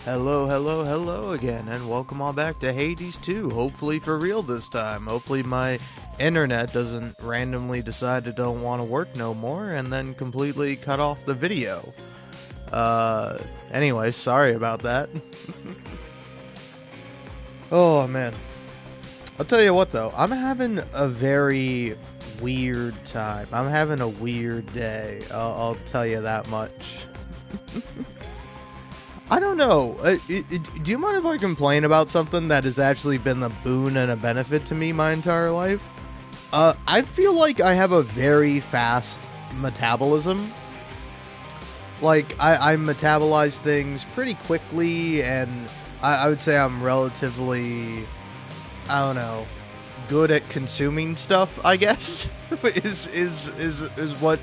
Hello, hello, hello again, and welcome on back to Hades 2. Hopefully for real this time. Hopefully my internet doesn't randomly decide it don't want to work no more and then completely cut off the video. Anyway, sorry about that. Oh, man. I'll tell you what, though. I'm having a very weird time. I'm having a weird day. I'll tell you that much. I don't know. Do you mind if I complain about something that has actually been a boon and a benefit to me my entire life? I feel like I have a very fast metabolism. Like, I metabolize things pretty quickly, and I would say I'm relatively, I don't know, good at consuming stuff, I guess, is what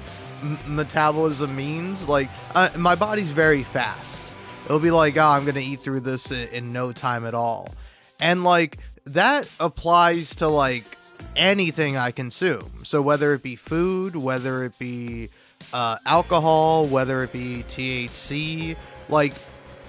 metabolism means. Like, my body's very fast. It'll be like, oh, I'm going to eat through this in no time at all. And, like, that applies to, like, anything I consume. So whether it be food, whether it be alcohol, whether it be THC, like,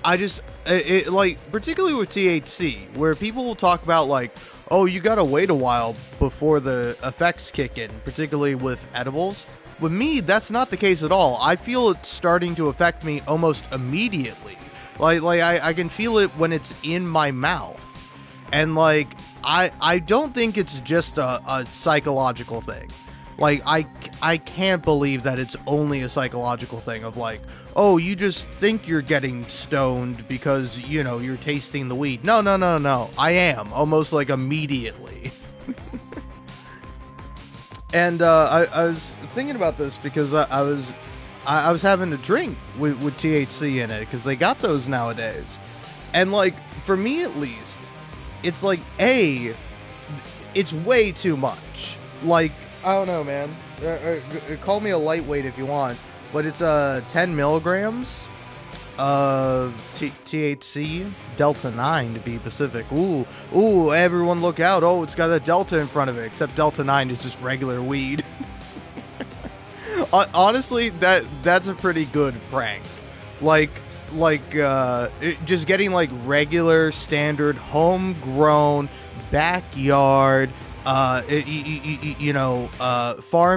like, particularly with THC, where people will talk about, like, oh, you gotta wait a while before the effects kick in, particularly with edibles. With me, that's not the case at all. I feel it starting to affect me almost immediately. Like I can feel it when it's in my mouth. And, like, I don't think it's just a psychological thing. Like, I can't believe that it's only a psychological thing of, like, oh, you just think you're getting stoned because, you know, you're tasting the weed. No. I am, almost, like, immediately. And I was thinking about this because I was having a drink with THC in it, because they got those nowadays. And, like, for me at least, it's like, it's way too much. Like, I don't know, man. Call me a lightweight if you want, but it's 10 milligrams of THC, Delta 9 to be specific. Ooh, everyone look out. Oh, it's got a Delta in front of it, except Delta 9 is just regular weed. Honestly, that's a pretty good prank. Just getting, like, regular, standard, homegrown, backyard, farm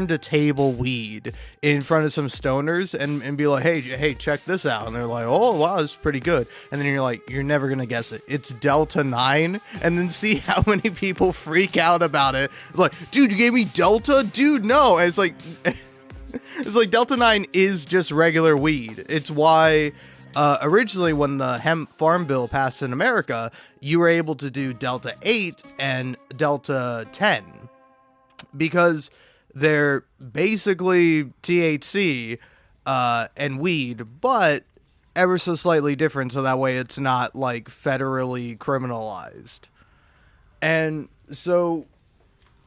to table weed in front of some stoners and be like, hey, check this out. And they're like, oh, wow, this is pretty good. And then you're like, you're never going to guess it. It's Delta 9. And then see how many people freak out about it. Like, dude, you gave me Delta? Dude, no. And it's like, it's like Delta 9 is just regular weed. It's why originally when the hemp farm bill passed in America, you were able to do Delta 8 and Delta 10 because they're basically THC and weed, but ever so slightly different, so that way it's not, like, federally criminalized. And so,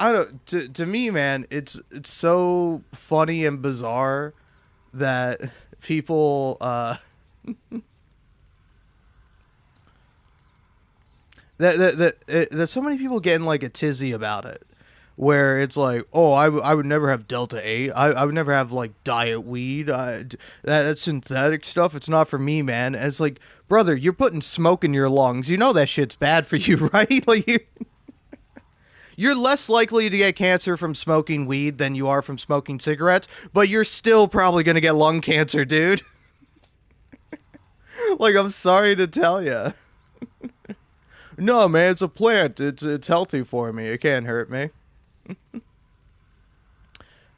I don't, to me, man, it's so funny and bizarre that people there's so many people getting, like, a tizzy about it, where it's like, oh, I would never have Delta 8, I would never have, like, diet weed, that's synthetic stuff, it's not for me, man. And it's like, brother, you're putting smoke in your lungs, you know that shit's bad for you, right? Like, you're less likely to get cancer from smoking weed than you are from smoking cigarettes, but you're still probably gonna get lung cancer, dude. Like, I'm sorry to tell you. No, man, it's a plant. It's healthy for me. It can't hurt me.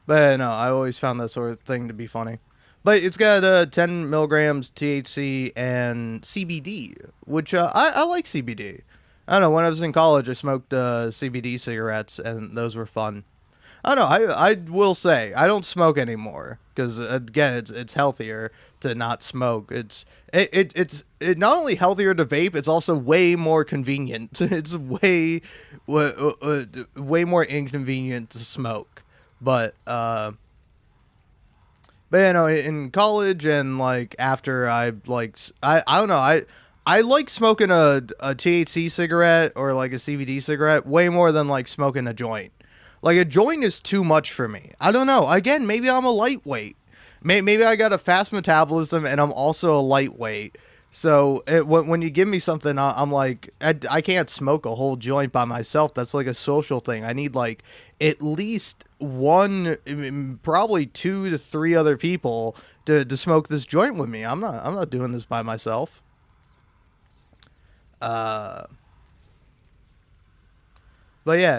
But no, I always found that sort of thing to be funny. But it's got 10 milligrams THC and CBD, which I like CBD. I don't know, when I was in college, I smoked CBD cigarettes, and those were fun. I don't know, I will say, I don't smoke anymore, because, again, it's healthier to not smoke. It's not only healthier to vape, it's also way more convenient. It's way more inconvenient to smoke. But you know, in college and, like, after I don't know, I like smoking a THC cigarette or, like, a CBD cigarette way more than, like, smoking a joint. Like, a joint is too much for me. I don't know. Again, maybe I'm a lightweight. Maybe I got a fast metabolism and I'm also a lightweight. So when you give me something, I'm like, I can't smoke a whole joint by myself. That's like a social thing. I need like at least one, probably two to three other people to smoke this joint with me. I'm not doing this by myself. Uh, but yeah,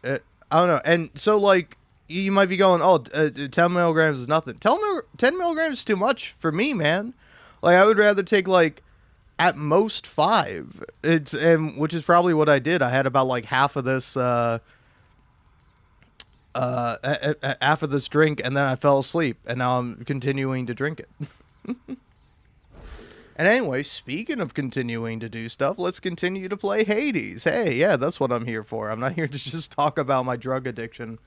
I don't know. And so like you might be going, oh, 10 milligrams is nothing. 10 milligrams is too much for me, man. Like I would rather take like at most five. And which is probably what I did. I had about like half of this half of this drink, and then I fell asleep, and now I'm continuing to drink it. And anyway, speaking of continuing to do stuff, let's continue to play Hades. Hey, yeah, that's what I'm here for. I'm not here to just talk about my drug addiction.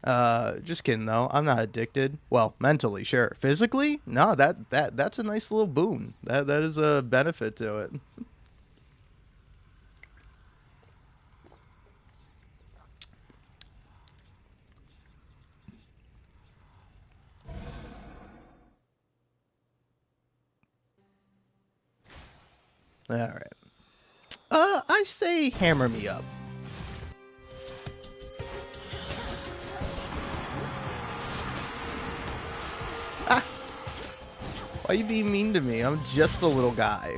Just kidding though. I'm not addicted. Well, mentally, sure. Physically, no. That's a nice little boon. That is a benefit to it. All right. I say hammer me up. Ah, why you being mean to me? I'm just a little guy.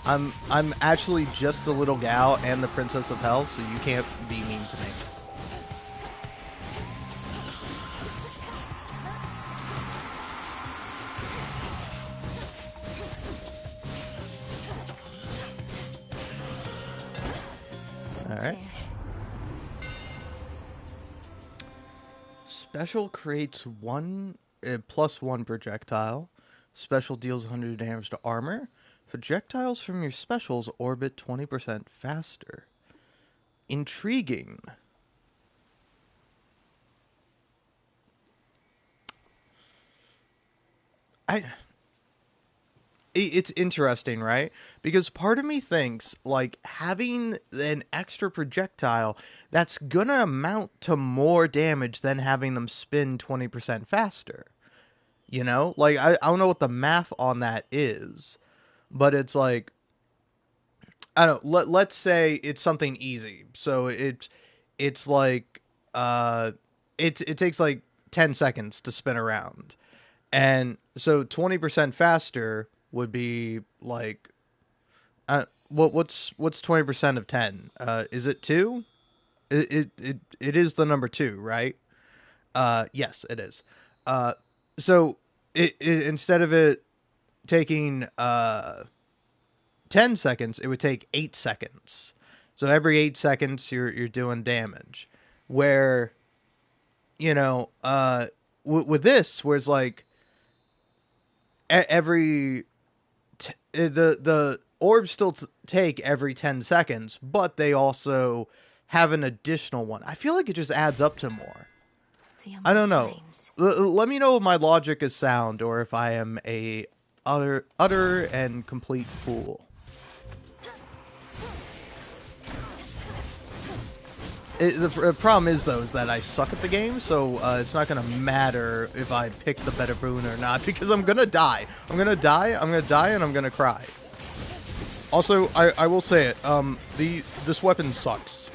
I'm actually just a little gal and the princess of hell, so you can't be mean to me. All right. Special creates one plus one projectile. Special deals 100 damage to armor. Projectiles from your specials orbit 20% faster. Intriguing. I it's interesting, right? Because part of me thinks like having an extra projectile that's gonna amount to more damage than having them spin 20% faster. You know? Like I don't know what the math on that is, but it's like I don't know, let's say it's something easy. So it's like it takes like 10 seconds to spin around. And so 20% faster would be like what's 20% of 10? Is it 2? It is the number 2, right? Yes, it is. Uh so instead of it taking 10 seconds, it would take 8 seconds. So every 8 seconds you're doing damage. Where with this where it's like every the orbs still take every 10 seconds, but they also have an additional one. I feel like it just adds up to more. I don't know. Let me know if my logic is sound or if I am a utter and complete fool. The problem is, though, is that I suck at the game, so it's not going to matter if I pick the better boon or not, because I'm going to die. I'm going to die, and I'm going to cry. Also, I will say it, this weapon sucks.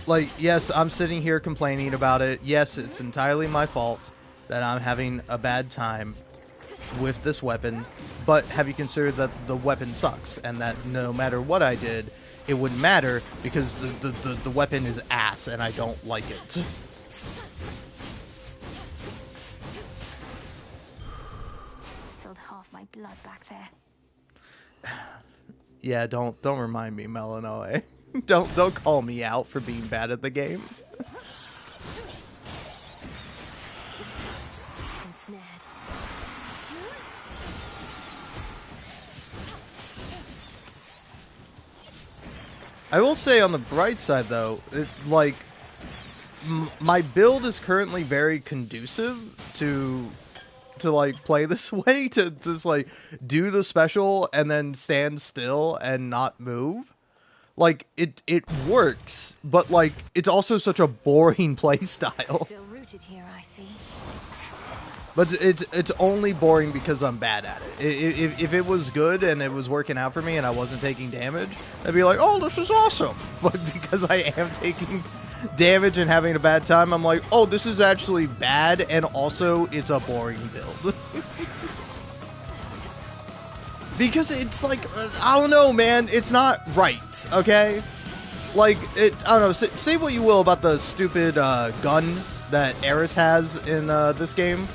Like, yes, I'm sitting here complaining about it. Yes, it's entirely my fault that I'm having a bad time with this weapon, but have you considered that the weapon sucks, and that no matter what I did, it wouldn't matter because the weapon is ass and I don't like it. Spilled half my blood back there. Yeah, don't remind me, Melanoe. don't call me out for being bad at the game. Ensnared. I will say on the bright side, though, my build is currently very conducive to like play this way, to just like do the special and then stand still and not move. Like it works, but like it's also such a boring play style. Still rooted here, I see. But it's only boring because I'm bad at it. If it was good and it was working out for me and I wasn't taking damage, I'd be like, oh, this is awesome. But because I am taking damage and having a bad time, I'm like, oh, this is actually bad, and also it's a boring build. Because it's like, I don't know, man, it's not right, okay? Like, I don't know, say what you will about the stupid gun that Eris has in this game.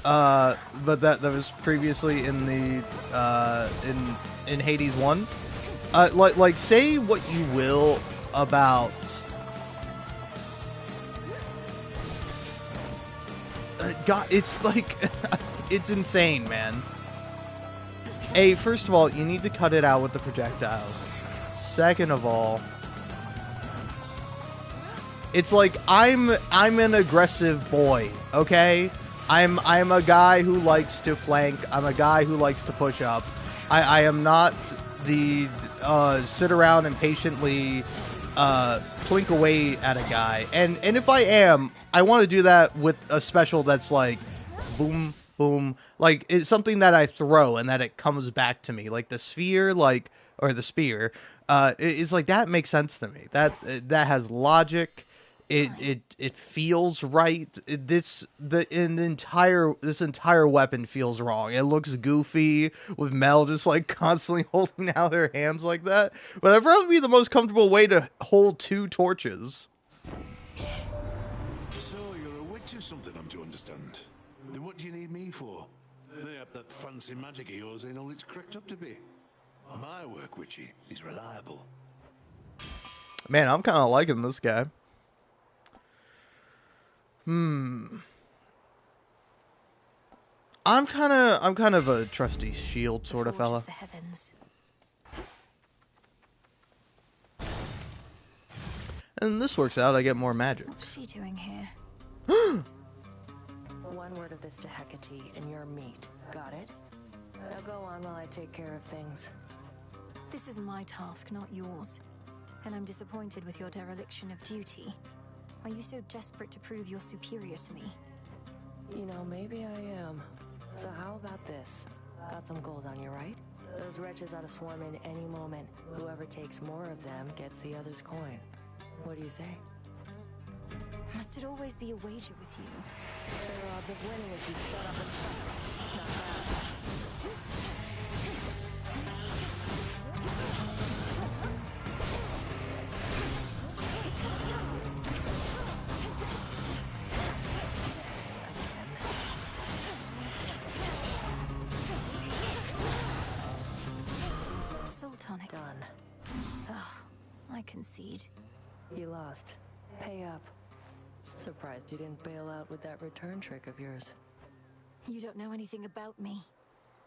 But that was previously in the in Hades 1. Like say what you will about God, it's like it's insane, man. First of all, you need to cut it out with the projectiles. Second of all, it's like I'm an aggressive boy, okay? I'm a guy who likes to flank. I'm a guy who likes to push up. I am not the sit around and patiently plink away at a guy. And if I am, I want to do that with a special that's like boom, boom. Like it's something that I throw and that it comes back to me. Like the sphere, or the spear. It's like that makes sense to me. That has logic. It feels right. This entire weapon feels wrong. It looks goofy with Mel just like constantly holding out her hands like that. But that'd probably be the most comfortable way to hold 2 torches. So you're a witch or something, I'm to understand. Then what do you need me for? Lay up that fancy magic of yours ain't all it's cracked up to be. My work, witchy, is reliable. Man, I'm kind of liking this guy. I'm kind of a trusty shield sort of fella. The heavens. And this works out, I get more magic. What's she doing here? One word of this to Hecate and you're meat. Got it? Now go on while I take care of things. This is my task, not yours. And I'm disappointed with your dereliction of duty. Are you so desperate to prove you're superior to me? You know, maybe I am. So how about this? Got some gold on you, right? Those wretches ought to swarm in any moment. Whoever takes more of them gets the other's coin. What do you say? Must it always be a wager with you? Better odds of winning if you shut up and fight. Not bad. Soul tonic. Done. Ugh, I concede. You lost. Pay up. Surprised you didn't bail out with that return trick of yours. You don't know anything about me.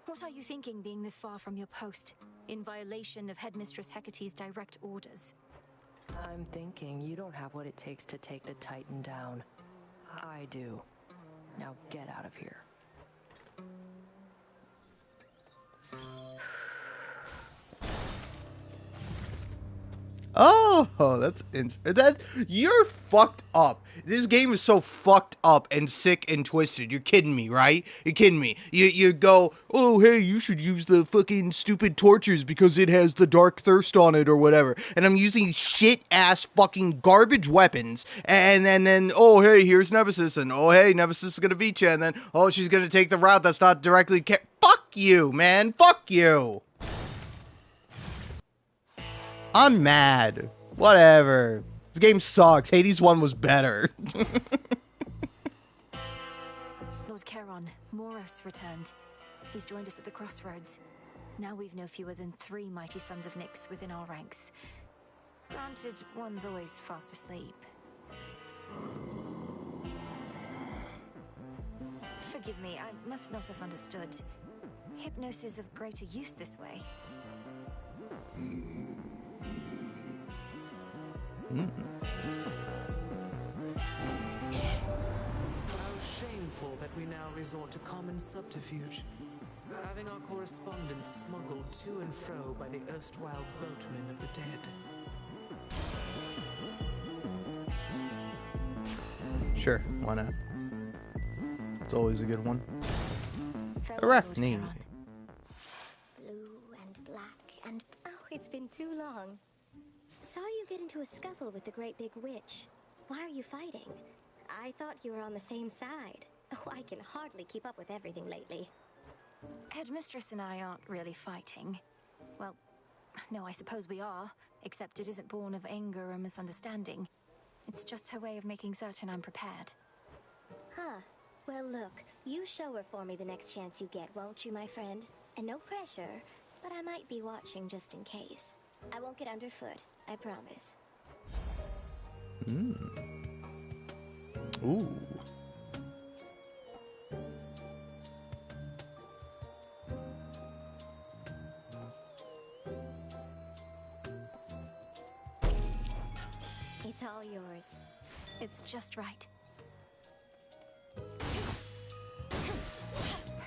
What are you thinking being this far from your post, in violation of Headmistress Hecate's direct orders? I'm thinking you don't have what it takes to take the Titan down. I do. Now get out of here. Oh, that's you're fucked up. This game is so fucked up and sick and twisted. You're kidding me, right? You're kidding me. You go, oh hey, you should use the fucking stupid torches because it has the dark thirst on it or whatever. And I'm using shit ass fucking garbage weapons. And then oh hey, here's Nemesis, and oh hey, Nemesis is gonna beat you, and then oh she's gonna take the route that's not directly fuck you, man. Fuck you. I'm mad. Whatever. This game sucks. Hades 1 was better. Lord Charon, Moros returned. He's joined us at the crossroads. Now we've no fewer than 3 mighty sons of Nyx within our ranks. Granted, one's always fast asleep. Forgive me, I must not have understood. Hypnosis of greater use this way. How shameful that we now resort to common subterfuge, having our correspondence smuggled to and fro by the erstwhile boatmen of the dead. Sure, why not? It's always a good one. Farewell, Lord Arachne. Charon. Blue and black and... Oh, it's been too long. Saw you get into a scuffle with the great big witch. Why are you fighting? I thought you were on the same side. Oh, I can hardly keep up with everything lately. Headmistress and I aren't really fighting. Well, no, I suppose we are, except it isn't born of anger or misunderstanding. It's just her way of making certain I'm prepared. Huh. Well, look, you show her for me the next chance you get, won't you, my friend? And no pressure, but I might be watching just in case. I won't get underfoot, I promise. Ooh. It's all yours. It's just right.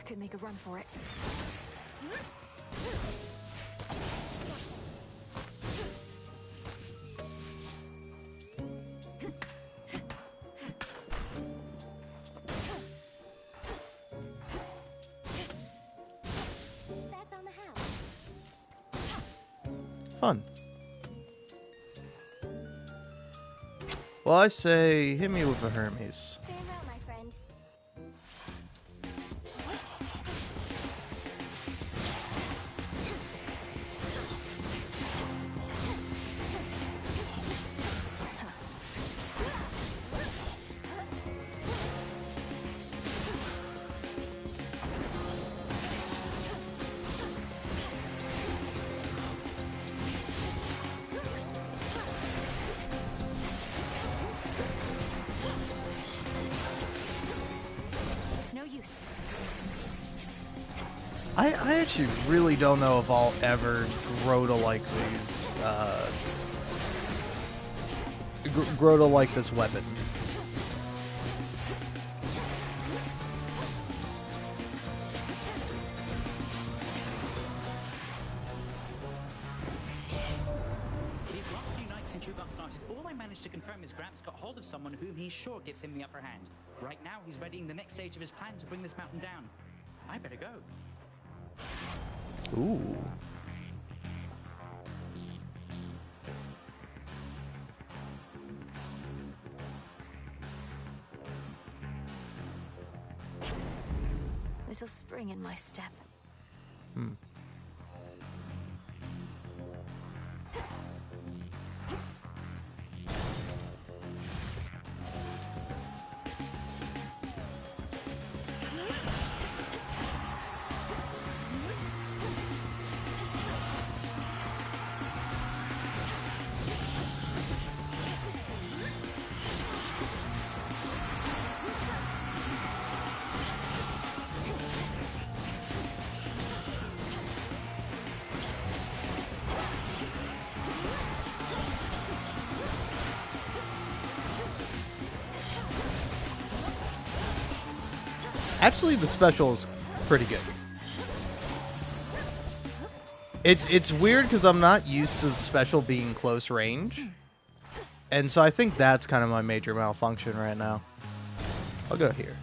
Could make a run for it. That's on the house. Fun. Well, I say, hit me with a Hermes. Farewell, my friend. It's no use. I actually really don't know if I'll ever grow to like these, grow to like this weapon. These last few nights since you got started, all I managed to confirm is Gramps got hold of someone whom he's sure gives him the upper hand. Right now, he's readying the next stage of his plan to bring this mountain down. I better go. Ooh. Little spring in my step. Actually, the special is pretty good. It's weird because I'm not used to the special being close range. And so I think that's kind of my major malfunction right now. I'll go here.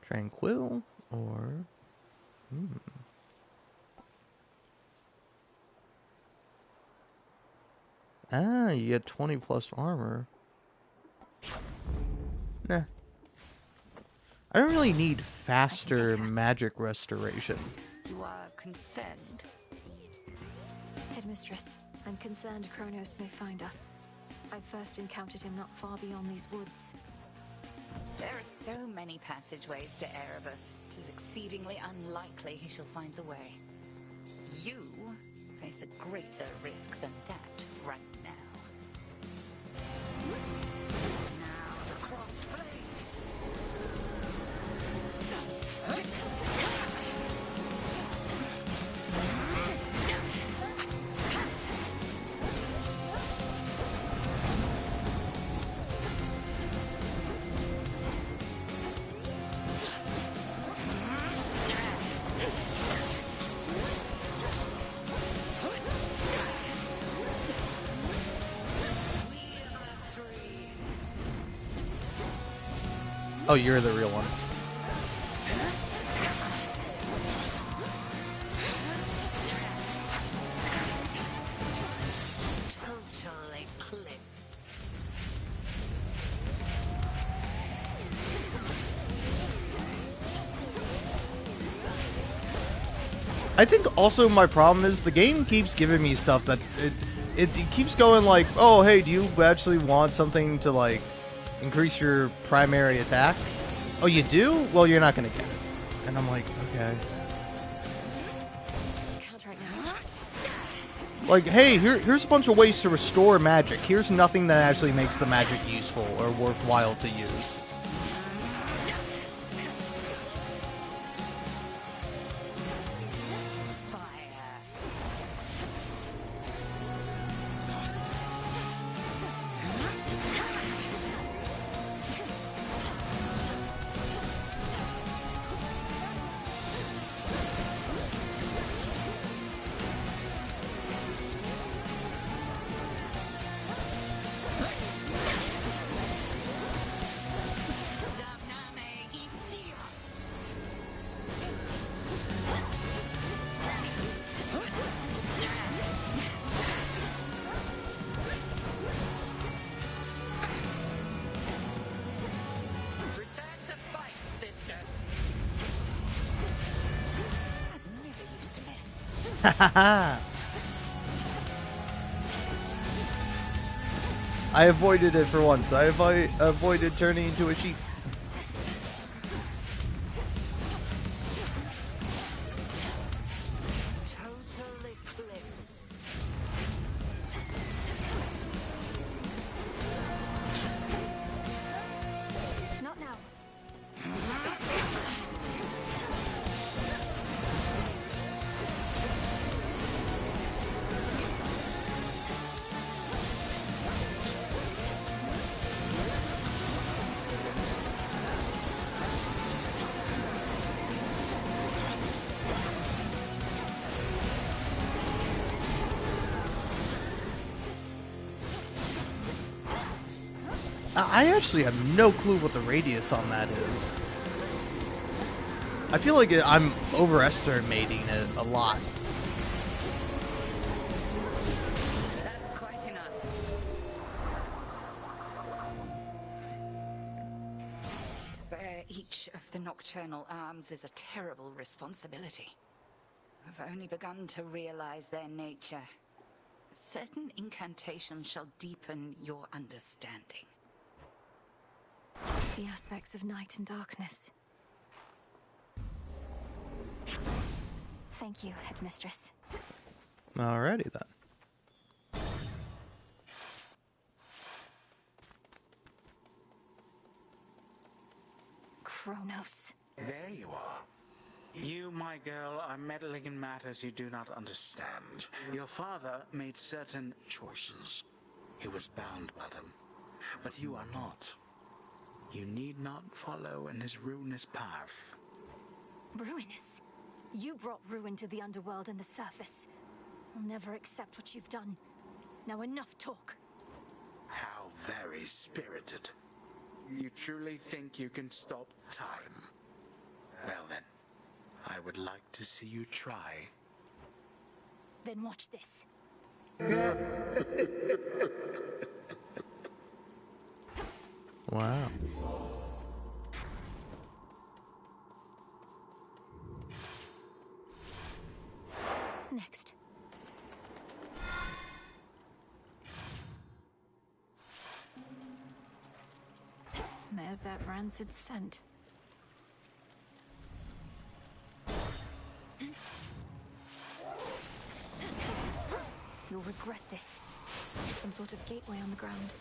Tranquil or... Ah, you get 20 plus armor. Nah. I don't really need faster magic restoration. You are concerned? Headmistress, I'm concerned Kronos may find us. I first encountered him not far beyond these woods. There are so many passageways to Erebus. It is exceedingly unlikely he shall find the way. You face a greater risk than that right now. Now the crossed blades. Oh, you're the real one. Total eclipse. I think also my problem is the game keeps giving me stuff that it keeps going like, oh hey, do you actually want something to like increase your primary attack? Oh, you do? Well, you're not gonna get it. And I'm like, okay. Can't right now. Like, hey, here's a bunch of ways to restore magic. Here's nothing that actually makes the magic useful or worthwhile to use. I avoided it for once. I avoided turning into a sheep. Total eclipse. Not now. I actually have no clue what the radius on that is. I feel like I'm overestimating it a lot. That's quite enough. To bear each of the nocturnal arms is a terrible responsibility. I've only begun to realize their nature. A certain incantation shall deepen your understanding. The aspects of night and darkness. Thank you, Headmistress. Alrighty then. Kronos. There you are. You, my girl, are meddling in matters you do not understand. Your father made certain choices. He was bound by them. But you are not. You need not follow in his ruinous path. Ruinous? You brought ruin to the underworld and the surface. I'll never accept what you've done. Now enough talk. How very spirited. You truly think you can stop time? Well then, I would like to see you try. Then watch this. Wow. Next. There's that rancid scent. You'll regret this. Some sort of gateway on the ground.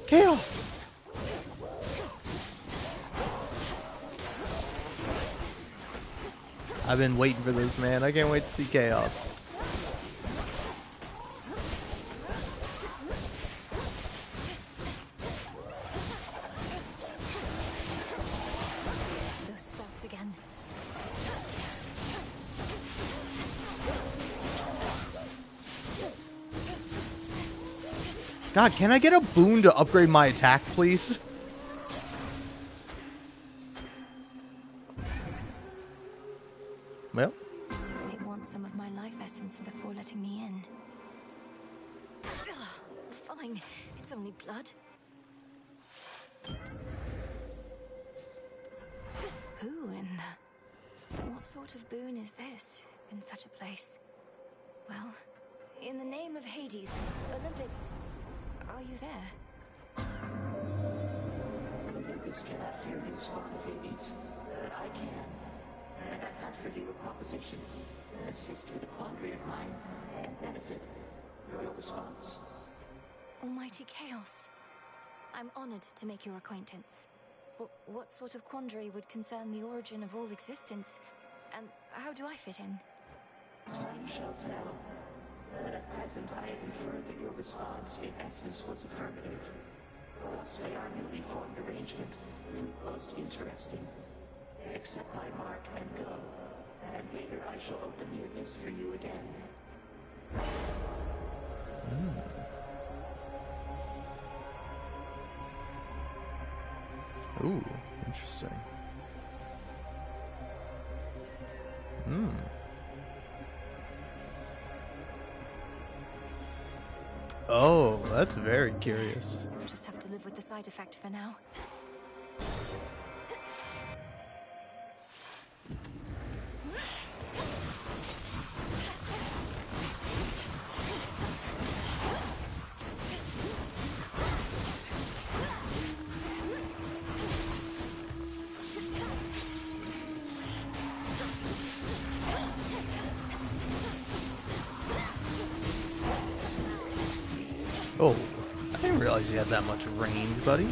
Chaos! I've been waiting for this, man. I can't wait to see Chaos. Those spots again. God, can I get a boon to upgrade my attack, please? Well. It wants some of my life essence before letting me in. Fine, it's only blood. Who in the... What sort of boon is this in such a place? Well, in the name of Hades, Olympus, are you there? Olympus cannot hear you, spawn of Hades, but I can. And I have for you a proposition. Assist with a quandary of mine and benefit your response. Almighty Chaos. I'm honored to make your acquaintance. But what sort of quandary would concern the origin of all existence? And how do I fit in? Time shall tell. But at present I have inferred that your response in essence was affirmative. Thus may our newly formed arrangement prove most interesting. Accept my mark and go. And later I shall open the abyss for you again. Ooh, interesting. Oh, that's very curious. We'll just have to live with the side effect for now. Oh, I didn't realize he had that much range, buddy.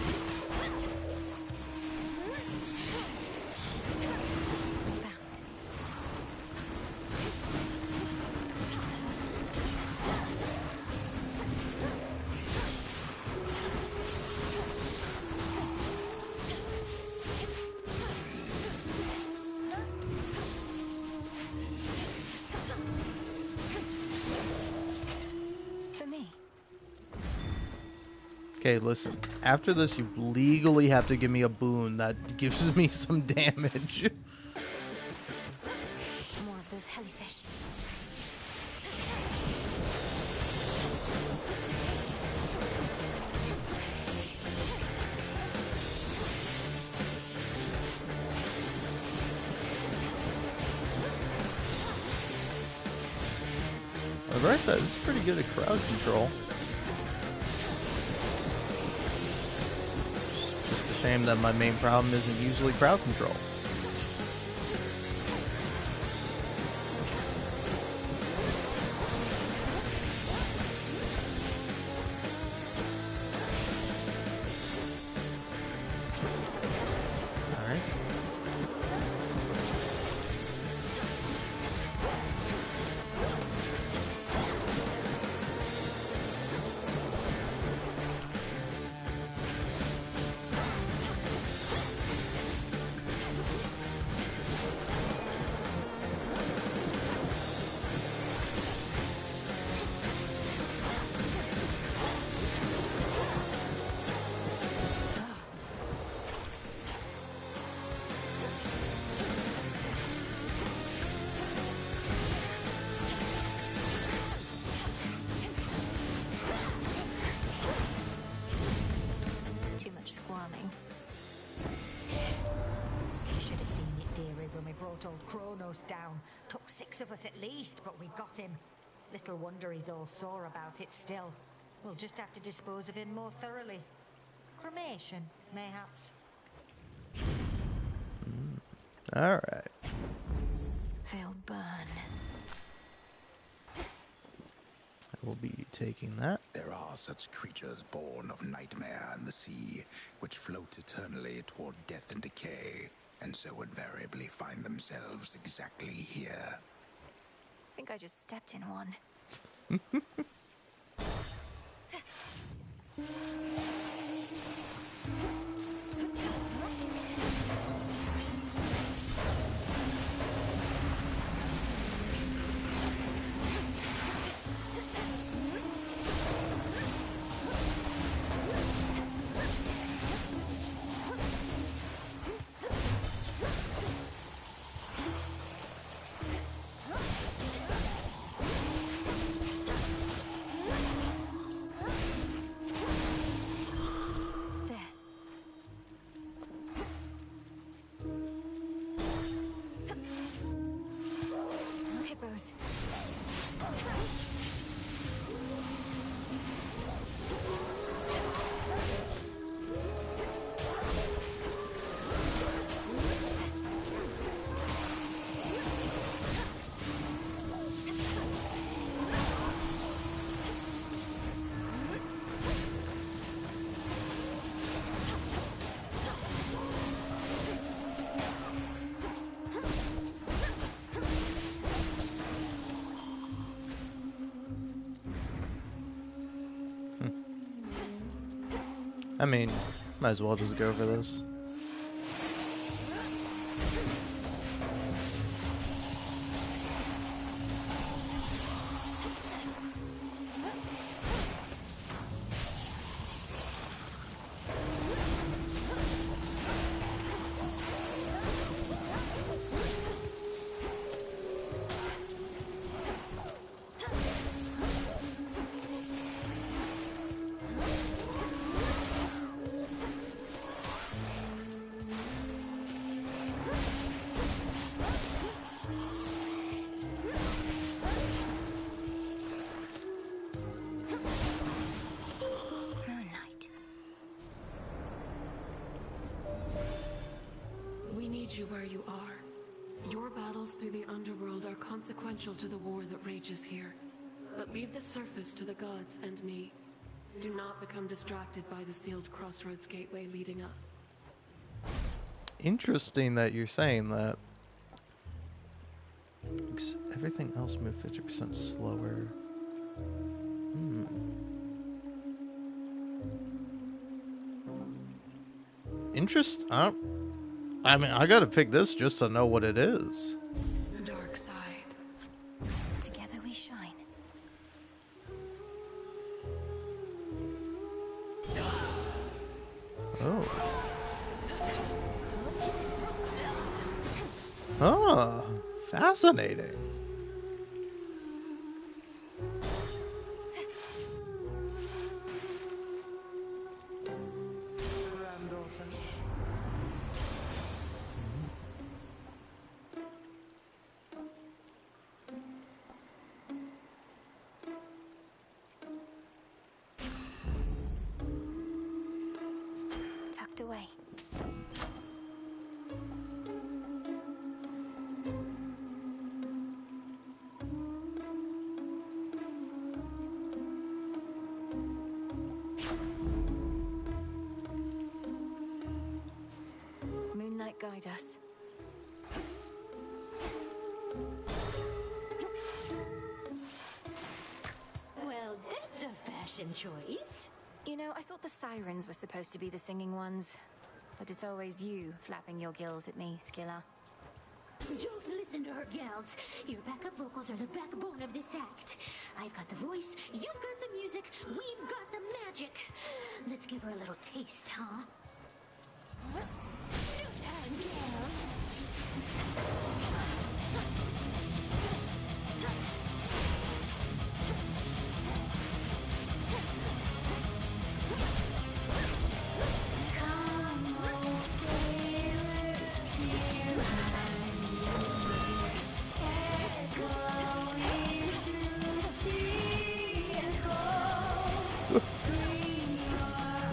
Okay, listen. After this, you legally have to give me a boon that gives me some damage. More of those hellyfish. On the right side, this is pretty good at crowd control. Shame that my main problem isn't usually crowd control. Alright. Old Kronos down. Took 6 of us at least, but we got him. Little wonder he's all sore about it still. We'll just have to dispose of him more thoroughly. Cremation, mayhaps. Alright. They'll burn. I will be taking that. There are such creatures born of nightmare and the sea, which float eternally toward death and decay, and so invariably find themselves exactly here. I think I just stepped in one. I mean, might as well just go for this. We need you where you are. Your battles through the underworld are consequential to the war that rages here. But leave the surface to the gods and me. Do not become distracted by the sealed crossroads gateway leading up. Interesting that you're saying that. Everything else moved 50% slower. I mean, I gotta pick this just to know what it is. Dark side. Together we shine. Oh. Ah, fascinating. Tucked away. Moonlight, guide us. Well, that's a fashion choice. You know, I thought the sirens were supposed to be the singing ones. But it's always you flapping your gills at me, Skilla. Don't listen to her, gals. Your backup vocals are the backbone of this act. I've got the voice, you've got the music, we've got the magic. Let's give her a little taste, huh? Showtime, gals!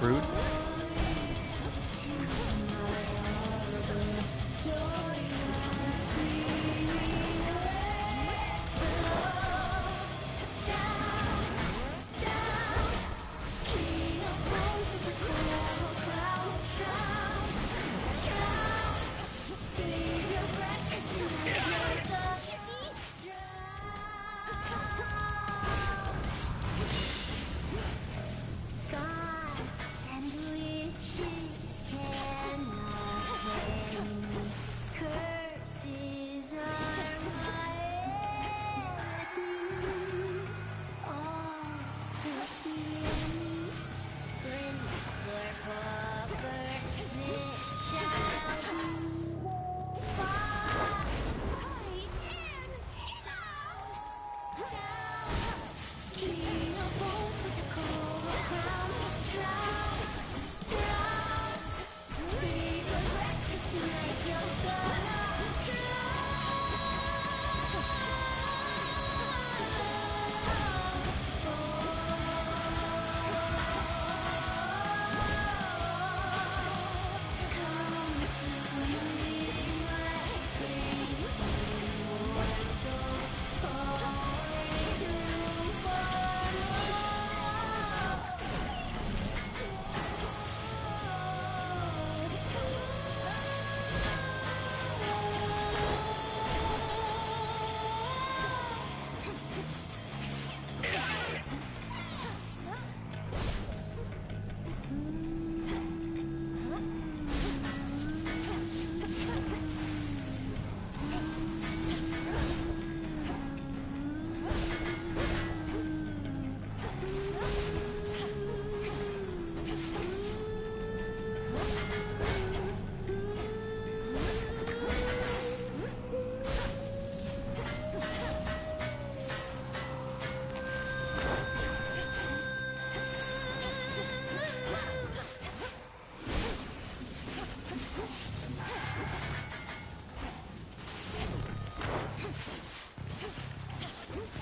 Rude.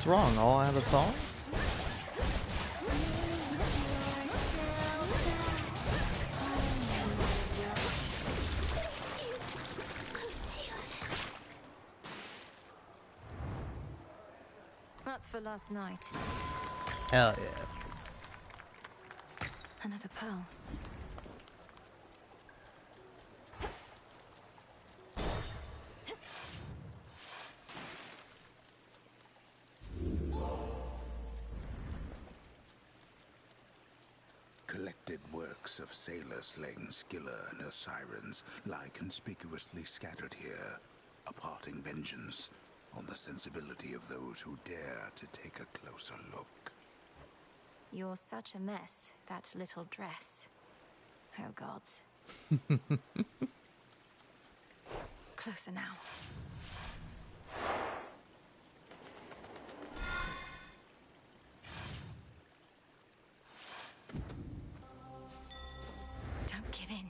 What's wrong? I'll add a song? That's for last night. Hell yeah. Another pearl. Collected works of sailors slaying Scylla and her sirens lie conspicuously scattered here, imparting vengeance on the sensibility of those who dare to take a closer look. You're such a mess, that little dress. Oh gods. Closer now. Don't give in.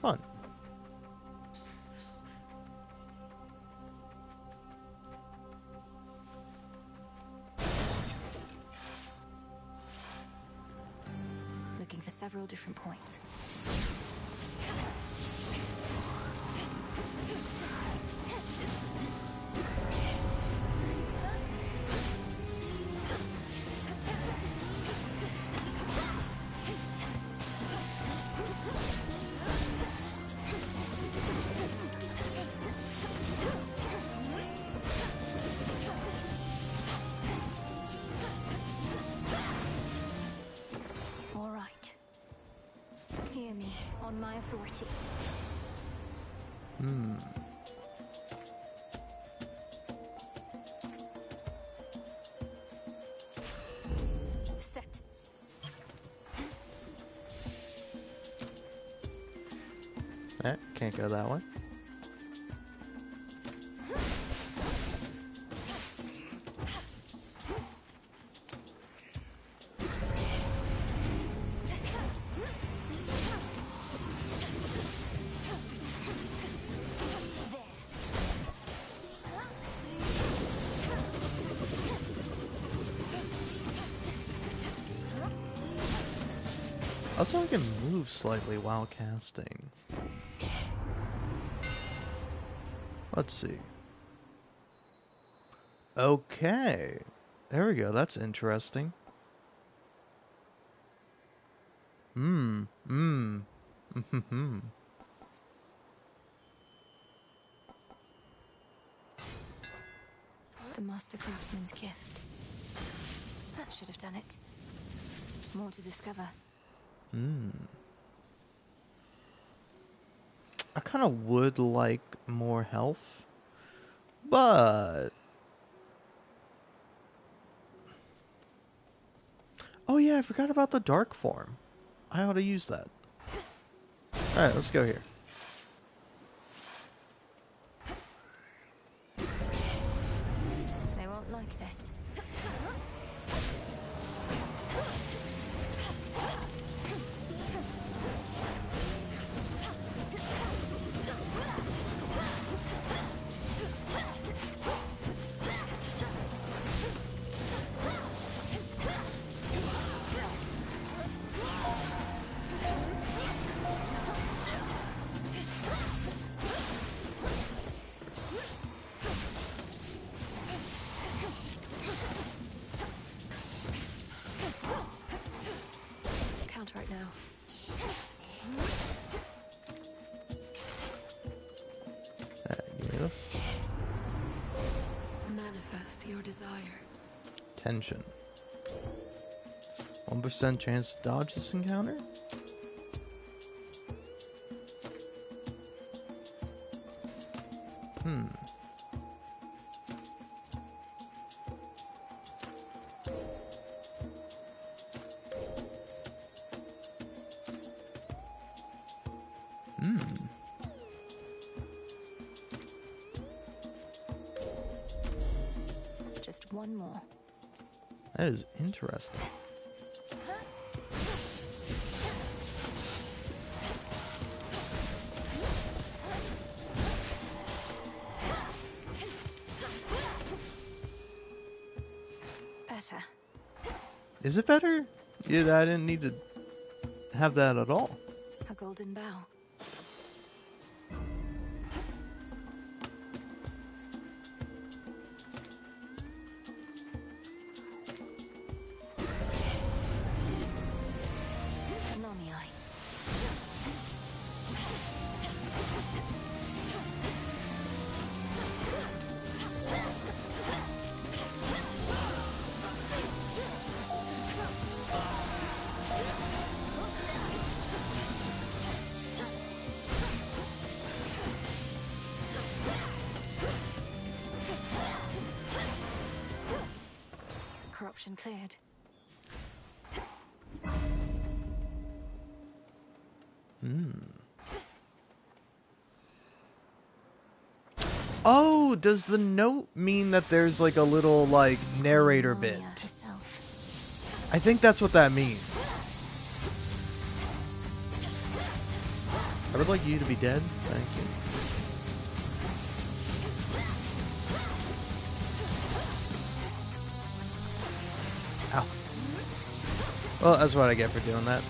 Fun. Looking for several different points. All right. Hear me on my authority. Set. Can't go that way. Also, I can move slightly while casting. Let's see. Okay. There we go. That's interesting. The Master Craftsman's gift. That should have done it. More to discover. I kind of would like more health, but... Oh yeah, I forgot about the dark form. I ought to use that. Alright, let's go here. They won't like this. Counter it now. Give me this. Manifest your desire. Tension. 1% chance to dodge this encounter? Just one more. That is interesting. Is it better? Yeah, I didn't need to have that at all. A golden bow. Lamii. Corruption cleared. Oh, does the note mean that there's like a little like narrator bit? I think that's what that means. I would like you to be dead. Thank you. Ow. Well, that's what I get for doing that.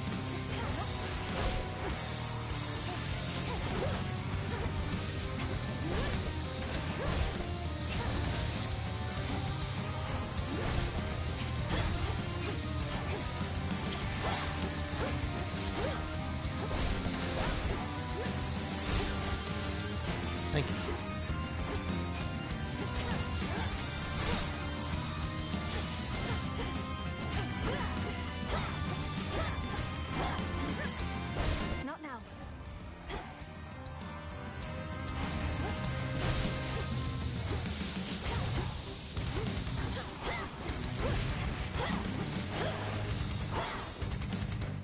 Thank you. Not now.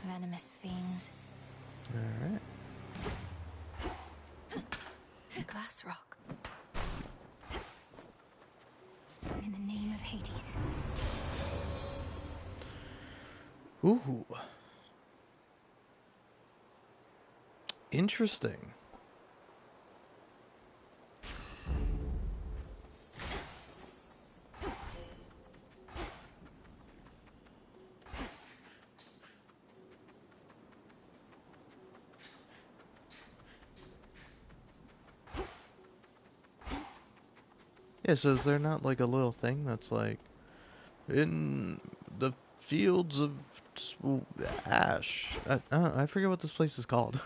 Venomous fiends. All right. Glass rock. In the name of Hades. Ooh. Interesting. Yeah, so is there not like a little thing that's like in the fields of ash? I forget what this place is called.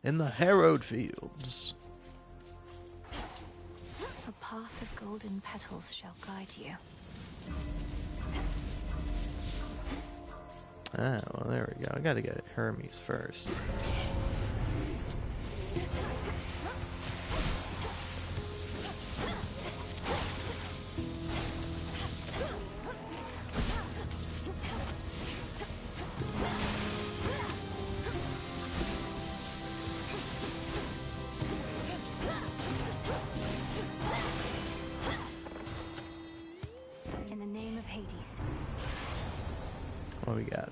In the harrowed fields. A path of golden petals shall guide you. Ah, well, there we go. I gotta get Hermes first. In the name of Hades. What we got?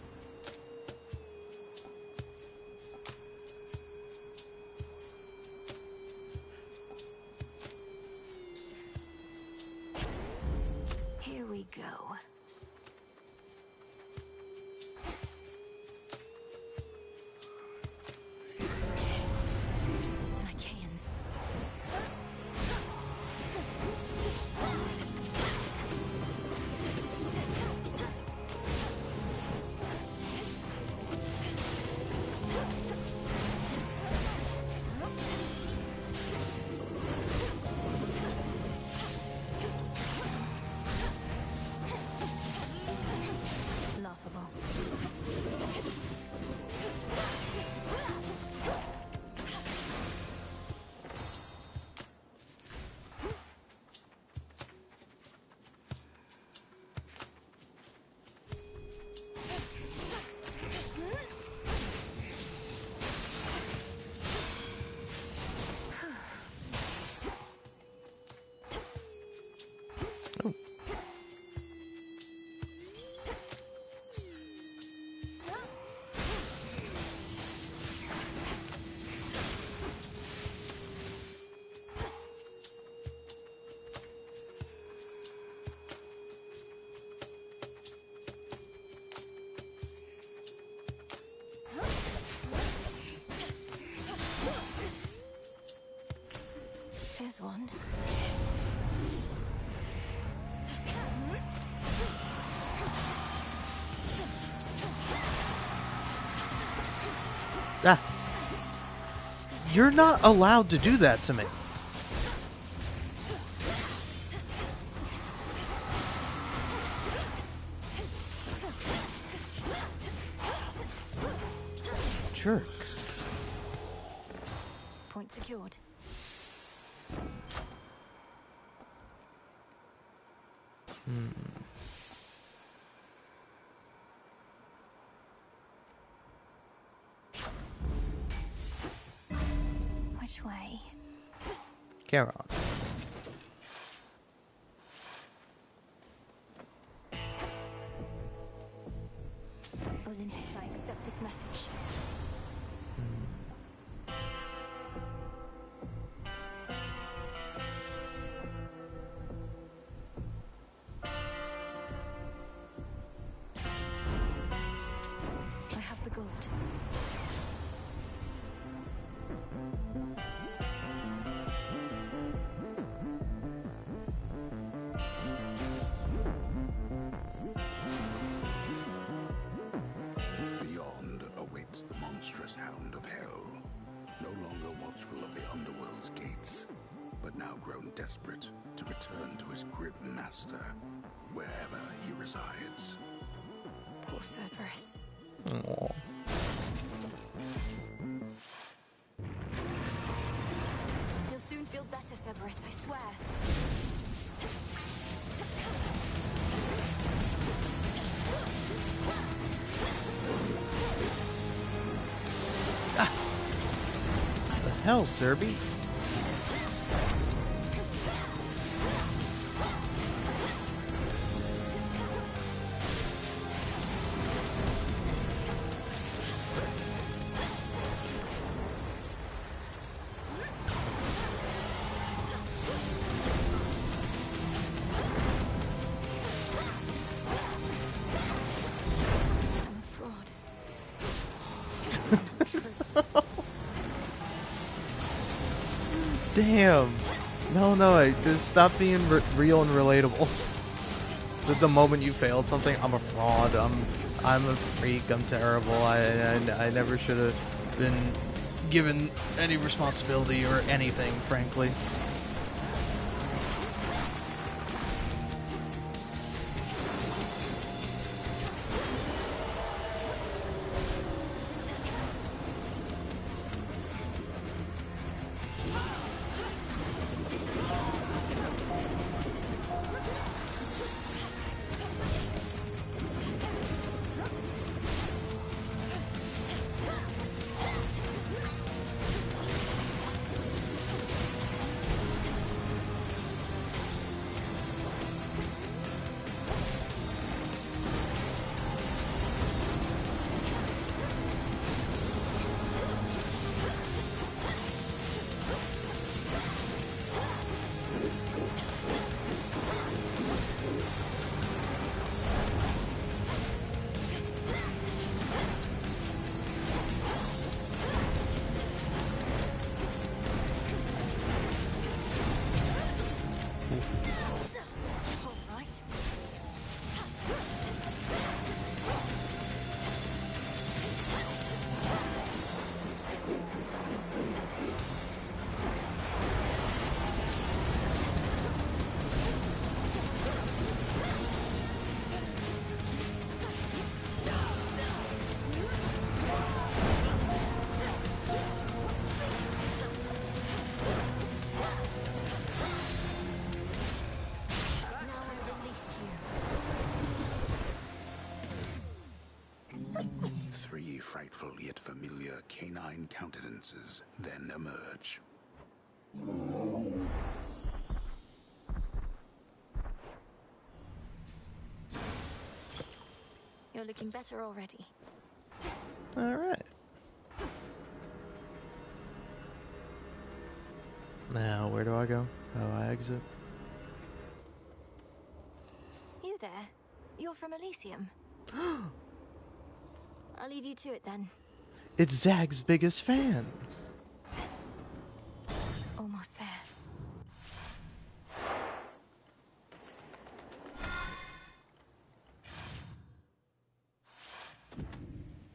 Here we go. Lycaeans. Ah. You're not allowed to do that to me. Jerk. Point secured. Which way? Charon. Olympus, I accept this message. I have the gold. Beyond awaits the monstrous hound of hell, no longer watchful of the underworld's gates, but now grown desperate to return to his grim master, wherever he resides. Poor Cerberus. Aww. You'll soon feel better, Cerberus, I swear. The hell, Serby? I'm a fraud. Damn. No, just stop being real and relatable. The moment you failed something, I'm a fraud. I'm a freak. I'm terrible. I never should have been given any responsibility or anything, frankly. Three frightful yet familiar canine countenances then emerge. You're looking better already. Alright. Now, where do I go? How do I exit? You there? You're from Elysium. I'll leave you to it then. It's Zag's biggest fan. Almost there.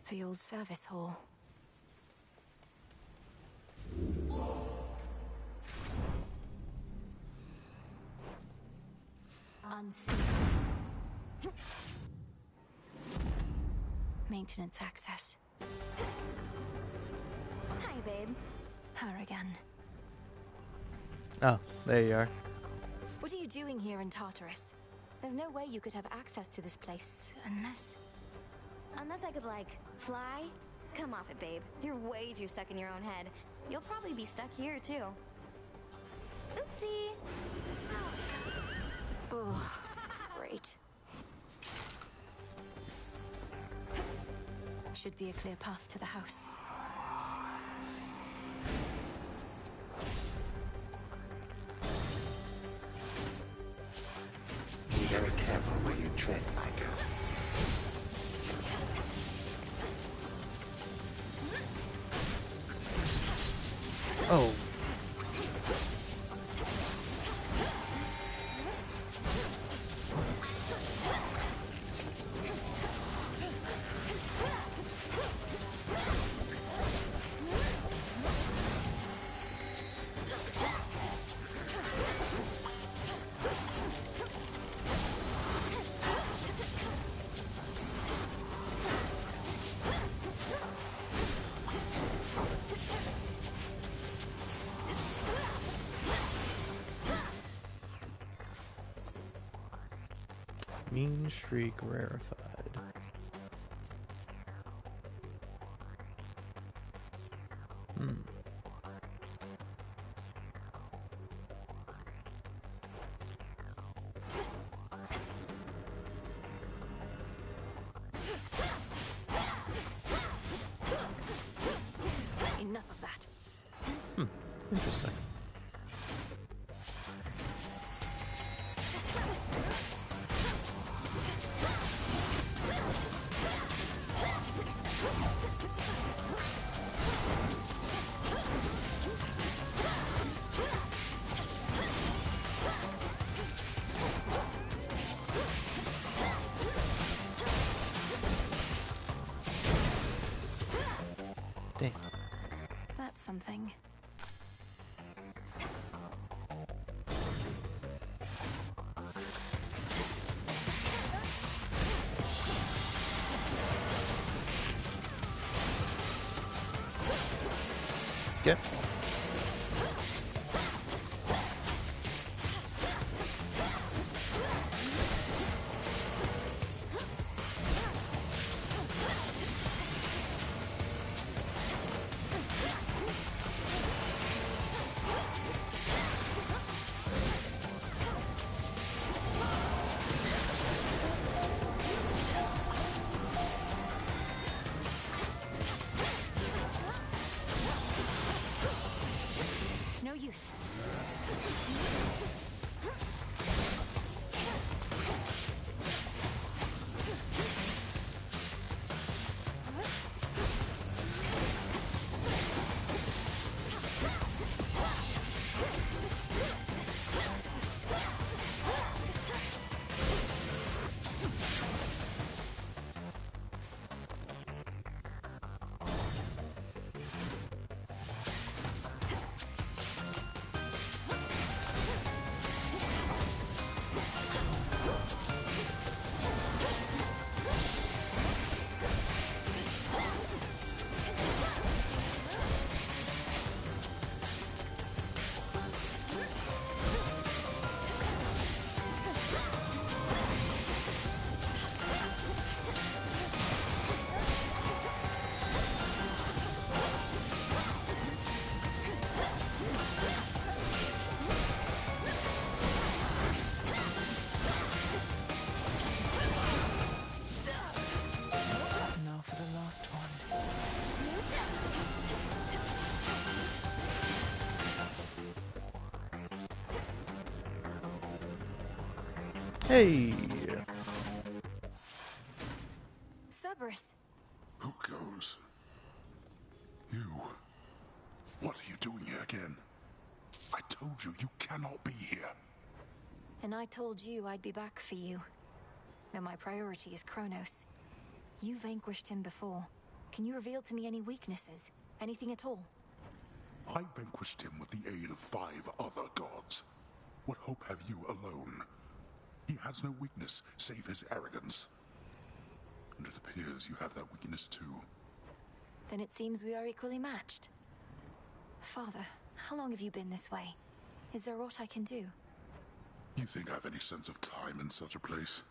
The old service hall. Maintenance access. Hi, babe. Her again. Oh, there you are. What are you doing here in Tartarus? There's no way you could have access to this place unless... Unless I could, like, fly? Come off it, babe. You're way too stuck in your own head. You'll probably be stuck here, too. Oopsie! Oh, great. Should be a clear path to the house. Be very careful where you tread, my girl. Oh. Mean Streak rarefied. Enough of that. Interesting. Dang. That's something. Okay. It's no use. Now for the last one. Hey. Cerberus. Who goes? You. What are you doing here again? I told you, you cannot be here. And I told you I'd be back for you. Though my priority is Kronos. You vanquished him before. Can you reveal to me any weaknesses? Anything at all? I vanquished him with the aid of 5 other gods. What hope have you alone? He has no weakness, save his arrogance. And it appears you have that weakness too. Then it seems we are equally matched. Father, how long have you been this way? Is there aught I can do? You think I have any sense of time in such a place?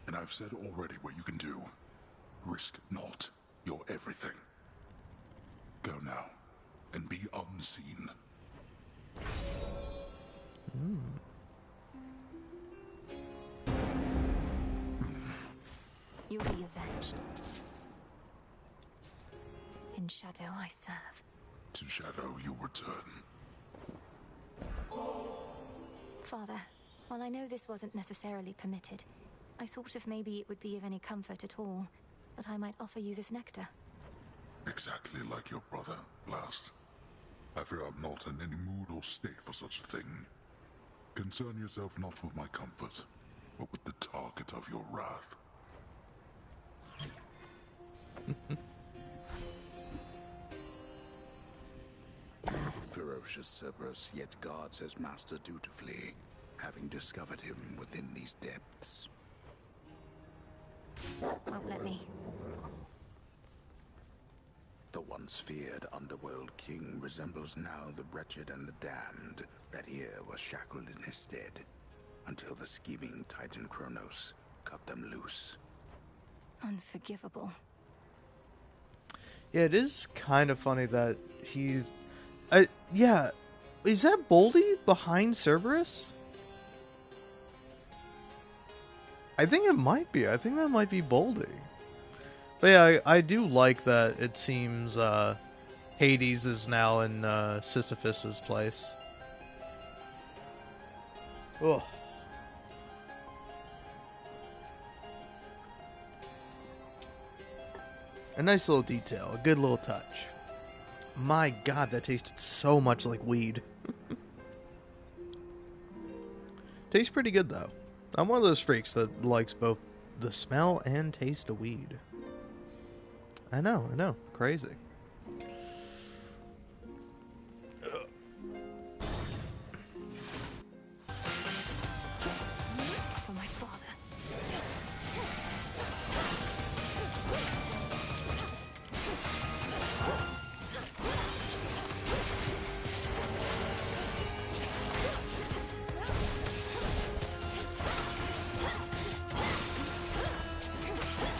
And I've said already what you can do. Risk not your everything. Go now, and be unseen. You'll be avenged. In shadow I serve. To shadow you return. Father, while I know this wasn't necessarily permitted, I thought if maybe it would be of any comfort at all, that I might offer you this nectar. Exactly like your brother, last. I fear I'm not in any mood or state for such a thing. Concern yourself not with my comfort, but with the target of your wrath. Ferocious Cerberus yet guards his master dutifully, having discovered him within these depths. Won't let me. The once feared underworld king resembles now the wretched and the damned that here was shackled in his stead, until the scheming Titan Kronos cut them loose. Unforgivable. Yeah, it is kind of funny that he's... yeah, is that Boldy behind Cerberus? I think it might be. I think that might be Boldy. But yeah, I do like that it seems Hades is now in Sisyphus's place. Ugh. A nice little detail, a good little touch. My god, that tasted so much like weed. Tastes pretty good though. I'm one of those freaks that likes both the smell and taste of weed. I know, crazy. For my father.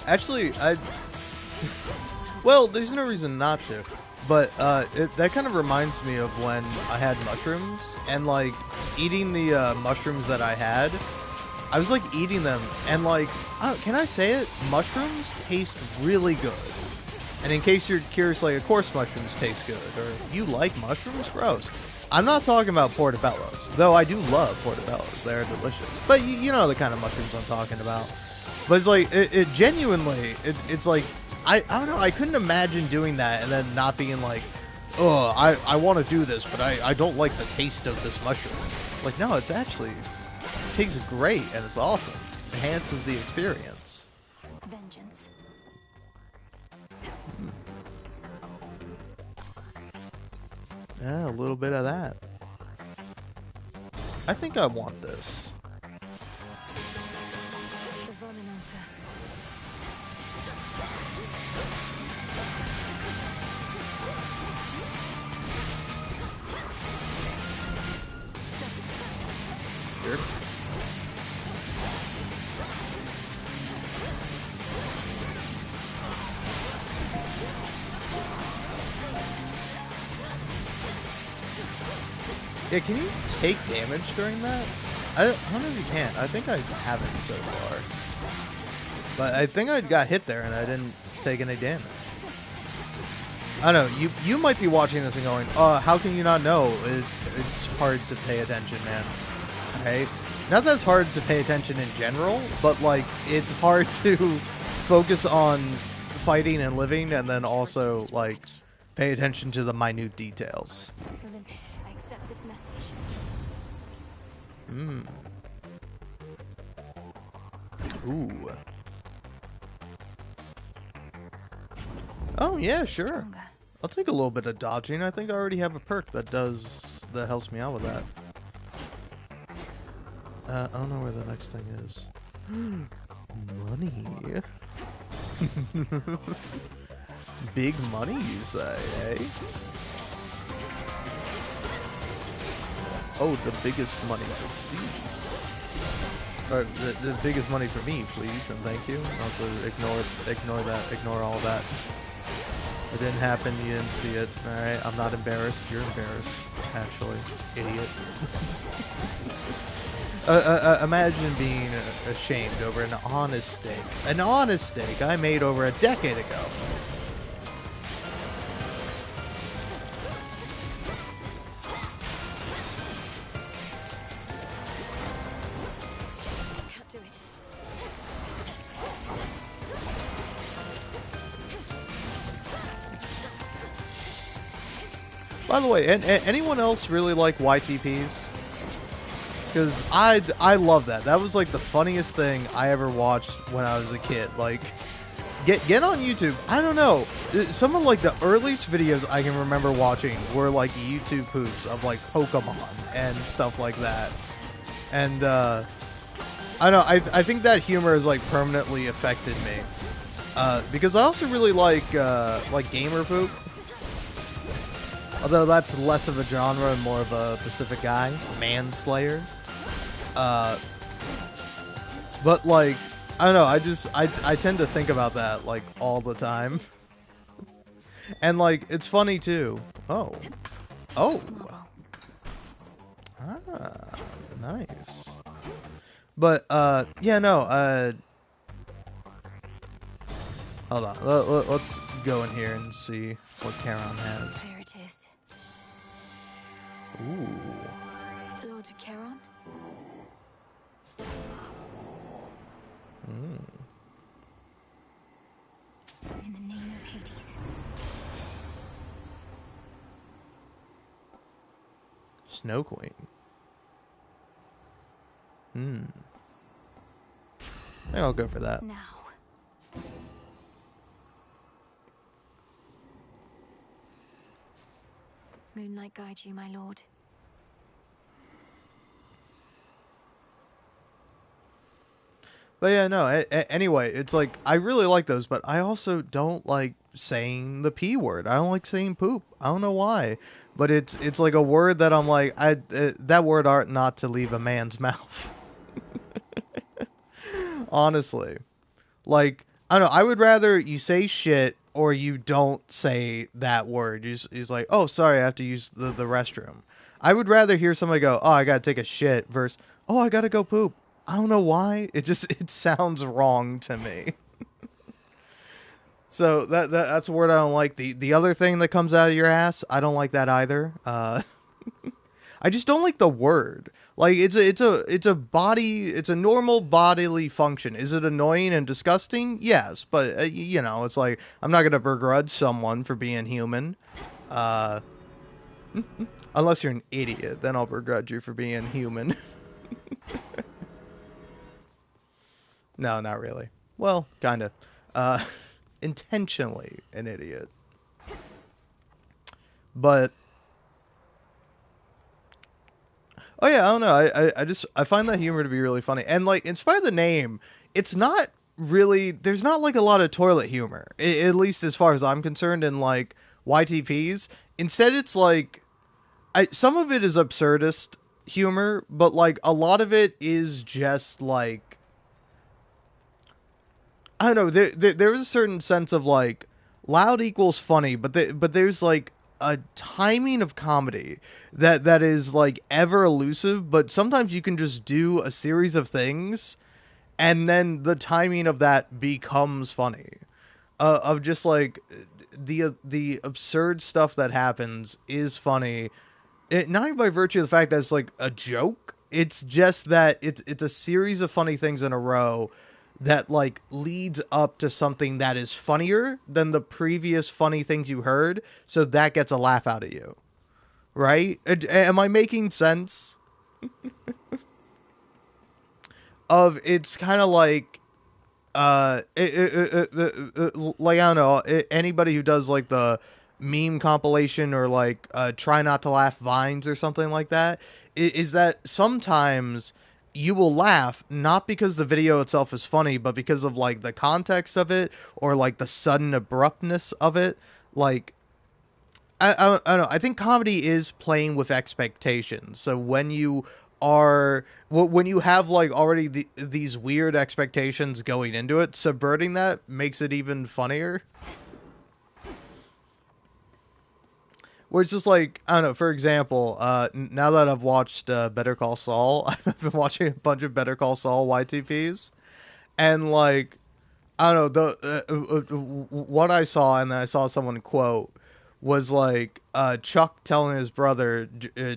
Actually, well, there's no reason not to, but that kind of reminds me of when I had mushrooms, and like eating the mushrooms that I had, I was like eating them, and like, can I say it? Mushrooms taste really good. And in case you're curious, like, of course mushrooms taste good, or you like mushrooms? Gross. I'm not talking about portobellos, though I do love portobellos. They're delicious. But you know the kind of mushrooms I'm talking about. But it's like, it genuinely, it's like, I don't know, I couldn't imagine doing that and then not being like, oh, I want to do this, but I don't like the taste of this mushroom. Like, no, it's actually, it tastes great and it's awesome. It enhances the experience. Vengeance. Yeah, a little bit of that. I think I want this. The vermin answer. Sure. Yeah, can you take damage during that? I don't know if you can. I think I haven't so far. But I think I got hit there and I didn't take any damage. I don't know. You might be watching this and going, how can you not know? It's hard to pay attention, man. Okay? Not that it's hard to pay attention in general, but like, it's hard to focus on fighting and living and then also, like, pay attention to the minute details. Olympus, I accept this message. Ooh. Oh, yeah, sure. I'll take a little bit of dodging. I think I already have a perk that helps me out with that. I don't know where the next thing is. Money. Big money, you say, eh? Oh, the biggest money, please. Or the biggest money for me, please, and thank you. Also, ignore all that. It didn't happen, you didn't see it. Alright, I'm not embarrassed. You're embarrassed, actually. Idiot. Imagine being ashamed over an honest steak. An honest steak I made over a decade ago. Can't do it. By the way, anyone else really like YTPs? Because I love that. That was like the funniest thing I ever watched when I was a kid. Like, get on YouTube. I don't know. Some of like the earliest videos I can remember watching were like YouTube poops of like Pokemon and stuff like that. And I don't know. I think that humor has like permanently affected me. Because I also really like gamer poop. Although that's less of a genre and more of a Pacific guy, manslayer. But like, I don't know, I tend to think about that like all the time. And like, it's funny too. Oh. Ah, nice. But yeah, no, hold on. Let's go in here and see what Charon has. There it is. Ooh. Lord Charon? In the name of Hades. Snow Queen. I think I'll go for that. Now. Moonlight guide you, my lord. But yeah, no, anyway, it's like, I really like those, but I also don't like saying the P word. I don't like saying poop. I don't know why. But it's like a word that I'm like, that word ought not to leave a man's mouth. Honestly. Like, I don't know, I would rather you say shit or you don't say that word. He's like, oh, sorry, I have to use the restroom. I would rather hear somebody go, oh, I gotta take a shit, versus, oh, I gotta go poop. I don't know why. It sounds wrong to me. So that's a word I don't like. The other thing that comes out of your ass, I don't like that either. I just don't like the word. Like, it's a normal bodily function. Is it annoying and disgusting? Yes, but you know, it's like, I'm not gonna begrudge someone for being human. Unless you're an idiot, then I'll begrudge you for being human. No, not really. Well, kind of. Intentionally an idiot. But, oh yeah, I don't know. I find that humor to be really funny. And like, in spite of the name, it's not really, there's not like a lot of toilet humor. At least as far as I'm concerned in like YTPs. Instead, it's like, some of it is absurdist humor, but like a lot of it is just like, I don't know. There's a certain sense of like, loud equals funny, but there's like a timing of comedy that is like ever elusive. But sometimes you can just do a series of things, and then the timing of that becomes funny. Of just like the absurd stuff that happens is funny. Not even by virtue of the fact that it's like a joke. It's just that it's a series of funny things in a row that like leads up to something that is funnier than the previous funny things you heard, so that gets a laugh out of you. Right? Am I making sense? Of, it's kind of like like, I don't know, anybody who does like the meme compilation or like try not to laugh vines or something like that, is that sometimes you will laugh, not because the video itself is funny, but because of, like, the context of it, or, like, the sudden abruptness of it. Like, I don't know. I think comedy is playing with expectations. So when you when you have, like, already these weird expectations going into it, subverting that makes it even funnier. Where it's just like, I don't know, for example, now that I've watched Better Call Saul, I've been watching a bunch of Better Call Saul YTPs, and, like, I don't know, what I saw, and then I saw someone quote, was, like, Chuck telling his brother,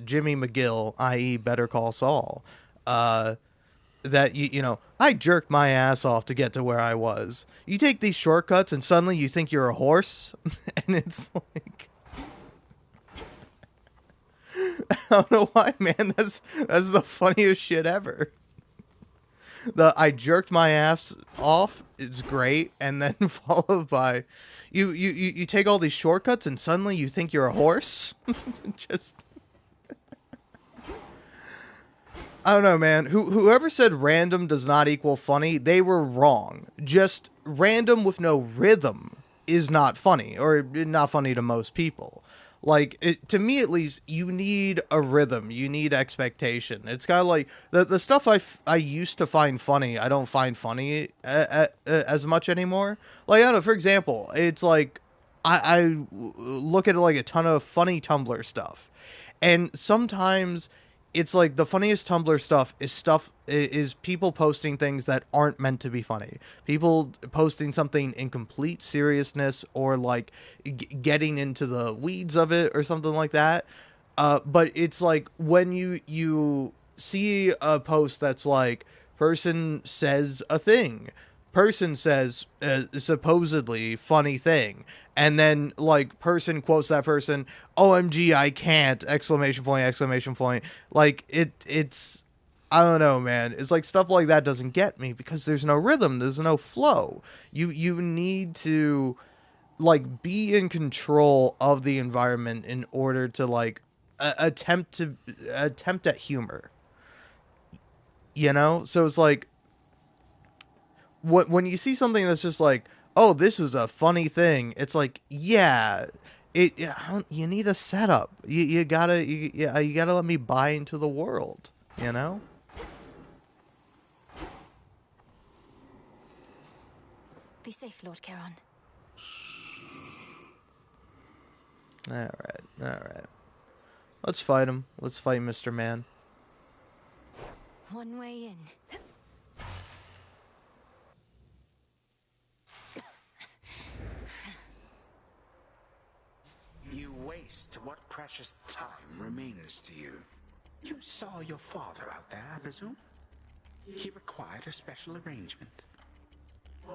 Jimmy McGill, i.e. Better Call Saul, that, you know, I jerked my ass off to get to where I was. You take these shortcuts, and suddenly you think you're a horse, and it's like... I don't know why, man. That's the funniest shit ever. I jerked my ass off is great, and then followed by you take all these shortcuts and suddenly you think you're a horse. Just I don't know, man. Whoever said random does not equal funny, they were wrong. Just random with no rhythm is not funny, or not funny to most people. Like, to me at least, you need a rhythm. You need expectation. It's kind of like the stuff I used to find funny, I don't find funny as much anymore. Like, I don't know, for example, it's like I look at, like, a ton of funny Tumblr stuff. And sometimes it's like the funniest Tumblr stuff is people posting things that aren't meant to be funny. People posting something in complete seriousness, or, like, getting into the weeds of it or something like that. But it's like when you see a post that's like, person says a thing, person says a supposedly funny thing, and then, like, person quotes that person, OMG, I can't, exclamation point, exclamation point. Like, it's I don't know, man. It's like stuff like that doesn't get me because there's no rhythm, there's no flow. You need to, like, be in control of the environment in order to, like, attempt at humor. You know? So it's like, when you see something that's just like, oh, this is a funny thing, it's like, yeah, you need a setup. You gotta you gotta let me buy into the world, you know? Be safe, Lord Charon. Alright. Let's fight him. Let's fight Mr. Man. One way in. You waste what precious time remains to you. You saw your father out there, I presume? He required a special arrangement.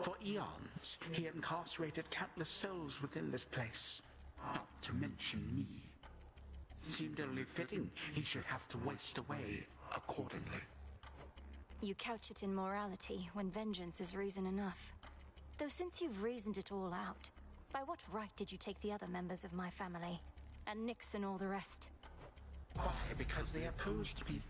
For eons, he incarcerated countless souls within this place, not to mention me. Seemed only fitting he should have to waste away accordingly. You couch it in morality when vengeance is reason enough. Though since you've reasoned it all out, by what right did you take the other members of my family? And Nix and all the rest? Why? Because they opposed me.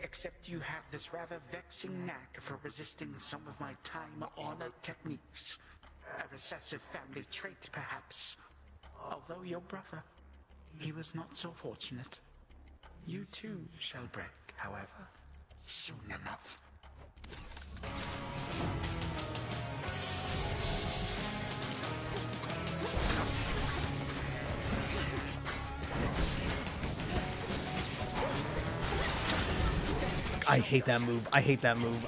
Except you have this rather vexing knack for resisting some of my time-honored techniques. A recessive family trait, perhaps. Although your brother, he was not so fortunate. You too shall break, however, soon enough. I hate that move.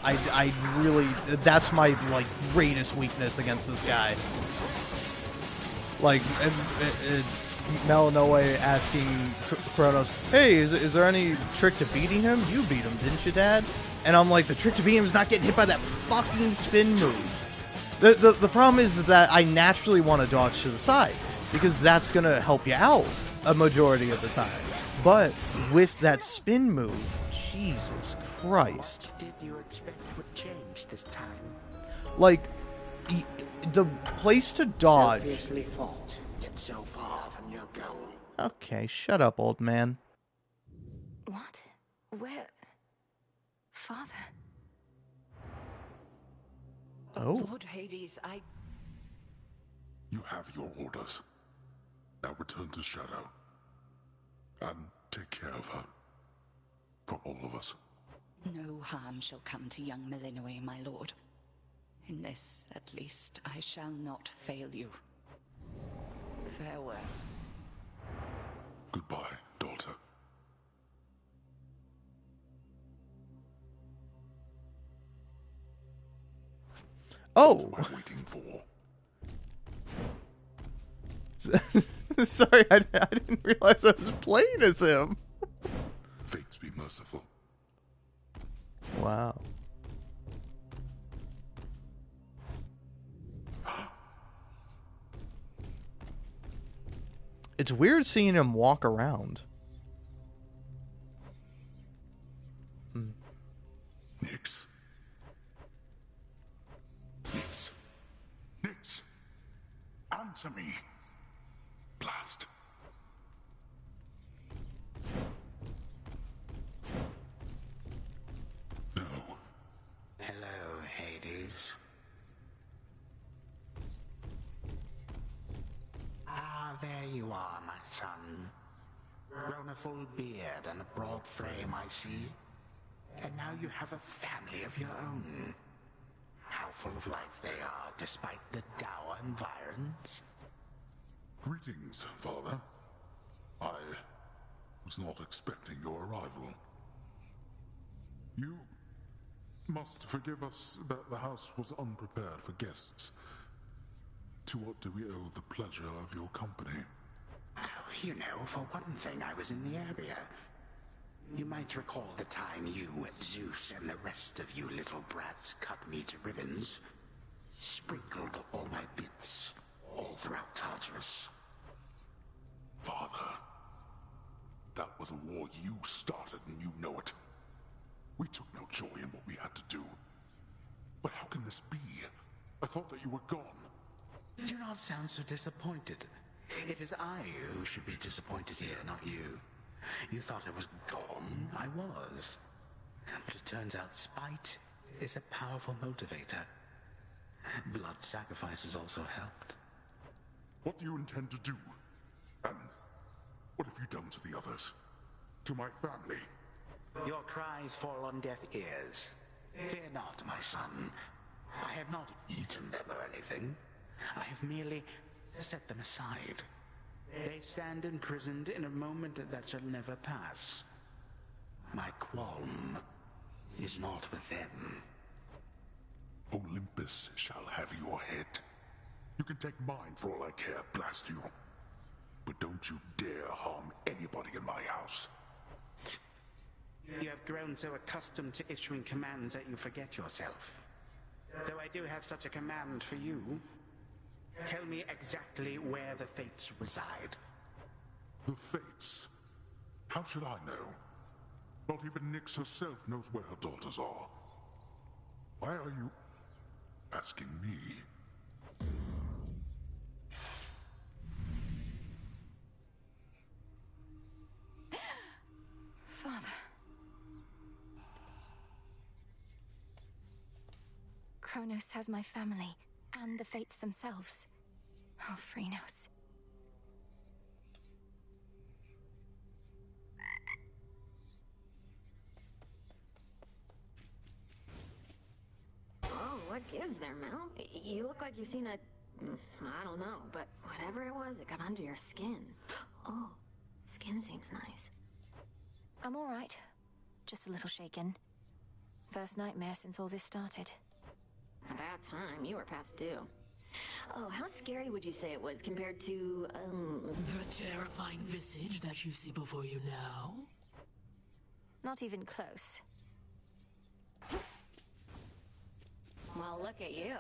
I really, that's my, like, greatest weakness against this guy. Like, Malinois asking Kronos, hey, is there any trick to beating him? You beat him, didn't you, Dad? And I'm like, the trick to beating him is not getting hit by that fucking spin move. The problem is that I naturally want to dodge to the side, because that's going to help you out a majority of the time. But with that spin move, Jesus Christ. What did you expect would change this time? Like, the place to dodge... So fiercely fought, yet so far from your goal. Okay, shut up, old man. What? Where? Father. Oh. Lord Hades, You have your orders. Now return to Shadow. And take care of her. For all of us. No harm shall come to young Malinois, my lord. In this, at least, I shall not fail you. Farewell. Goodbye, daughter. Oh! What am I waiting for? Sorry, I didn't realize I was playing as him. Fates be merciful. Wow. It's weird seeing him walk around. Nyx. Nyx. Nyx. Answer me. Blast. No. Hello, Hades. Ah, there you are, my son. Grown a full beard and a broad frame, I see. And now you have a family of your own. How full of life they are, despite the dour environs. Greetings, Father. I was not expecting your arrival. You must forgive us that the house was unprepared for guests. To what do we owe the pleasure of your company? Oh, you know, for one thing, I was in the area. You might recall the time you, Zeus, and the rest of you little brats cut me to ribbons. Sprinkled all my bits all throughout Tartarus. Father, that was a war you started and you know it. We took no joy in what we had to do. But how can this be? I thought that you were gone. Do not sound so disappointed. It is I who should be disappointed here, not you. You thought I was gone. I was. But it turns out spite is a powerful motivator. Blood sacrifices also helped. What do you intend to do? And what have you done to the others? To my family? Your cries fall on deaf ears. Fear not, my son. I have not eaten them or anything. I have merely set them aside. They stand imprisoned in a moment that shall never pass. My qualm is not with them. Olympus shall have your head. You can take mine for all I care, blast you. But don't you dare harm anybody in my house. You have grown so accustomed to issuing commands that you forget yourself. Though I do have such a command for you, tell me exactly where the Fates reside. The Fates? How should I know? Not even Nyx herself knows where her daughters are. Why are you asking me? Father. Kronos has my family, and the Fates themselves. Oh, Phrynos. Oh, what gives there, Mel? You look like you've seen a... I don't know, but whatever it was, it got under your skin. Oh, skin seems nice. I'm all right. Just a little shaken. First nightmare since all this started. About time. You were past due. Oh, how scary would you say it was compared to, The terrifying visage that you see before you now? Not even close. Well, look at you.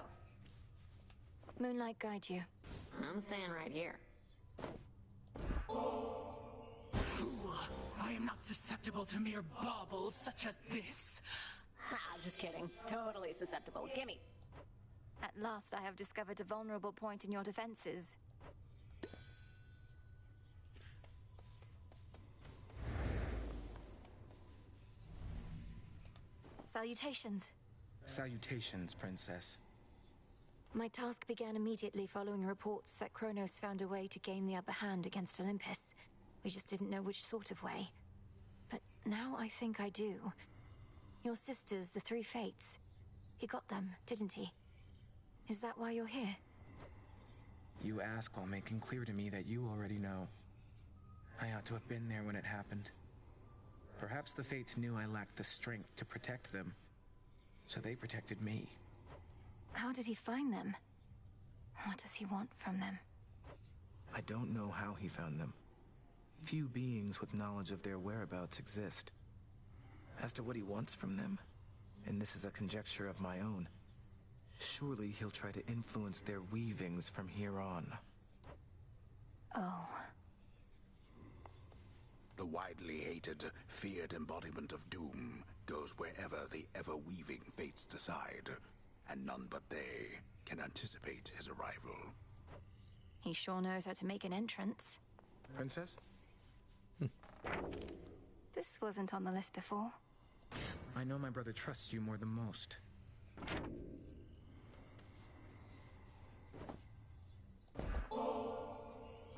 Moonlight guide you. I'm staying right here. I am not susceptible to mere baubles such as this. Ah, just kidding. Totally susceptible. Gimme. At last I have discovered a vulnerable point in your defenses. Salutations. Salutations, Princess. My task began immediately following reports that Kronos found a way to gain the upper hand against Olympus. We just didn't know which sort of way. But now I think I do. Your sisters, the Three Fates. He got them, didn't he? Is that why you're here? You ask while making clear to me that you already know. I ought to have been there when it happened. Perhaps the Fates knew I lacked the strength to protect them, so they protected me. How did he find them? What does he want from them? I don't know how he found them. Few beings with knowledge of their whereabouts exist. As to what he wants from them, and this is a conjecture of my own, surely he'll try to influence their weavings from here on. Oh. The widely hated, feared embodiment of doom goes wherever the ever-weaving fates decide, and none but they can anticipate his arrival. He sure knows how to make an entrance. Princess? This wasn't on the list before. I know my brother trusts you more than most.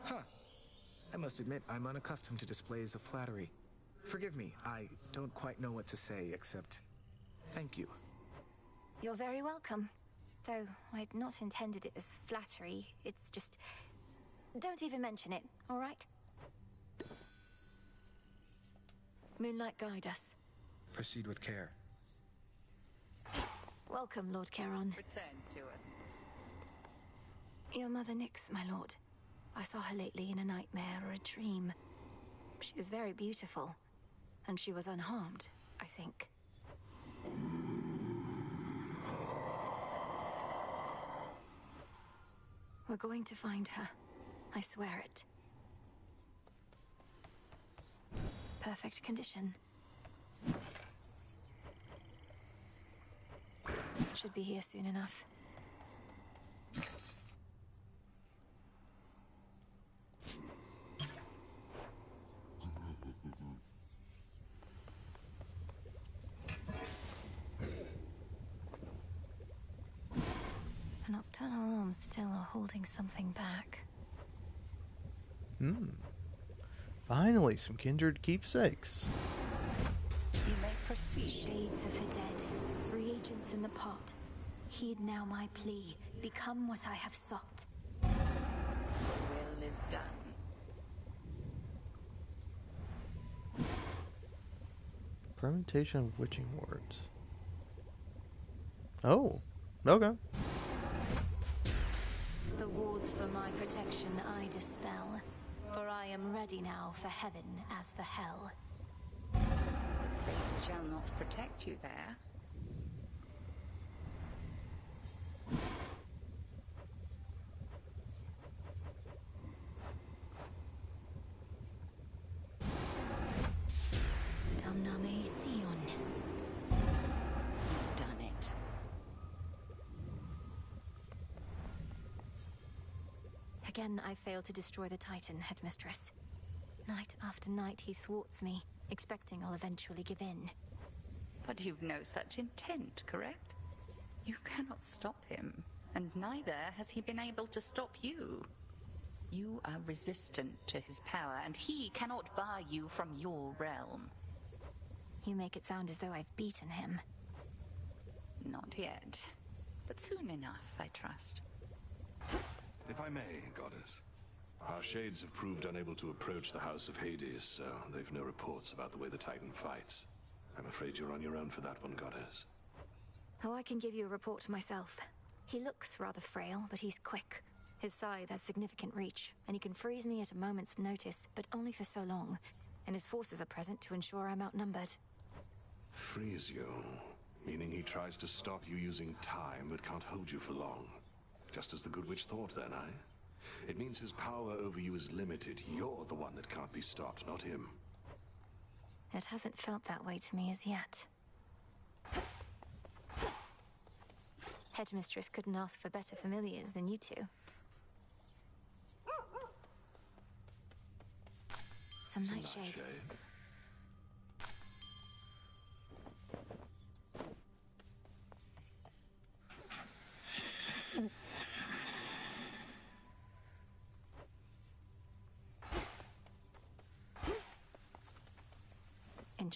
Huh. I must admit, I'm unaccustomed to displays of flattery. Forgive me, I don't quite know what to say, except thank you. You're very welcome. Though I'd not intended it as flattery, it's just... Don't even mention it, all right? Moonlight, guide us. Proceed with care. Welcome, Lord Charon. Return to us. Your mother Nyx, my lord. I saw her lately in a nightmare or a dream. She was very beautiful, and she was unharmed, I think. We're going to find her. I swear it. Perfect condition. Should be here soon enough. The nocturnal arms still are holding something back. Finally, some kindred keepsakes. You may proceed. Shades of the dead, reagents in the pot. Heed now my plea. Become what I have sought. The will is done. Fermentation of witching words. Oh, okay. The wards for my protection I dispel, for I am ready now for heaven as for hell. The fates shall not protect you there. Domname Sion. You've done it. Again, I failed to destroy the Titan, Headmistress. Night after night he thwarts me, expecting I'll eventually give in. But you've no such intent, correct? You cannot stop him, and neither has he been able to stop you. You are resistant to his power, and he cannot bar you from your realm. You make it sound as though I've beaten him. Not yet, but soon enough, I trust. If I may, Goddess. Our shades have proved unable to approach the House of Hades, so they've no reports about the way the Titan fights. I'm afraid you're on your own for that one, Goddess. Oh, I can give you a report myself. He looks rather frail, but he's quick. His scythe has significant reach, and he can freeze me at a moment's notice, but only for so long. And his forces are present to ensure I'm outnumbered. Freeze you? Meaning he tries to stop you using time, but can't hold you for long. Just as the Good Witch thought then, eh? It means his power over you is limited. You're the one that can't be stopped, not him. It hasn't felt that way to me as yet. Headmistress couldn't ask for better familiars than you two. Some nightshade.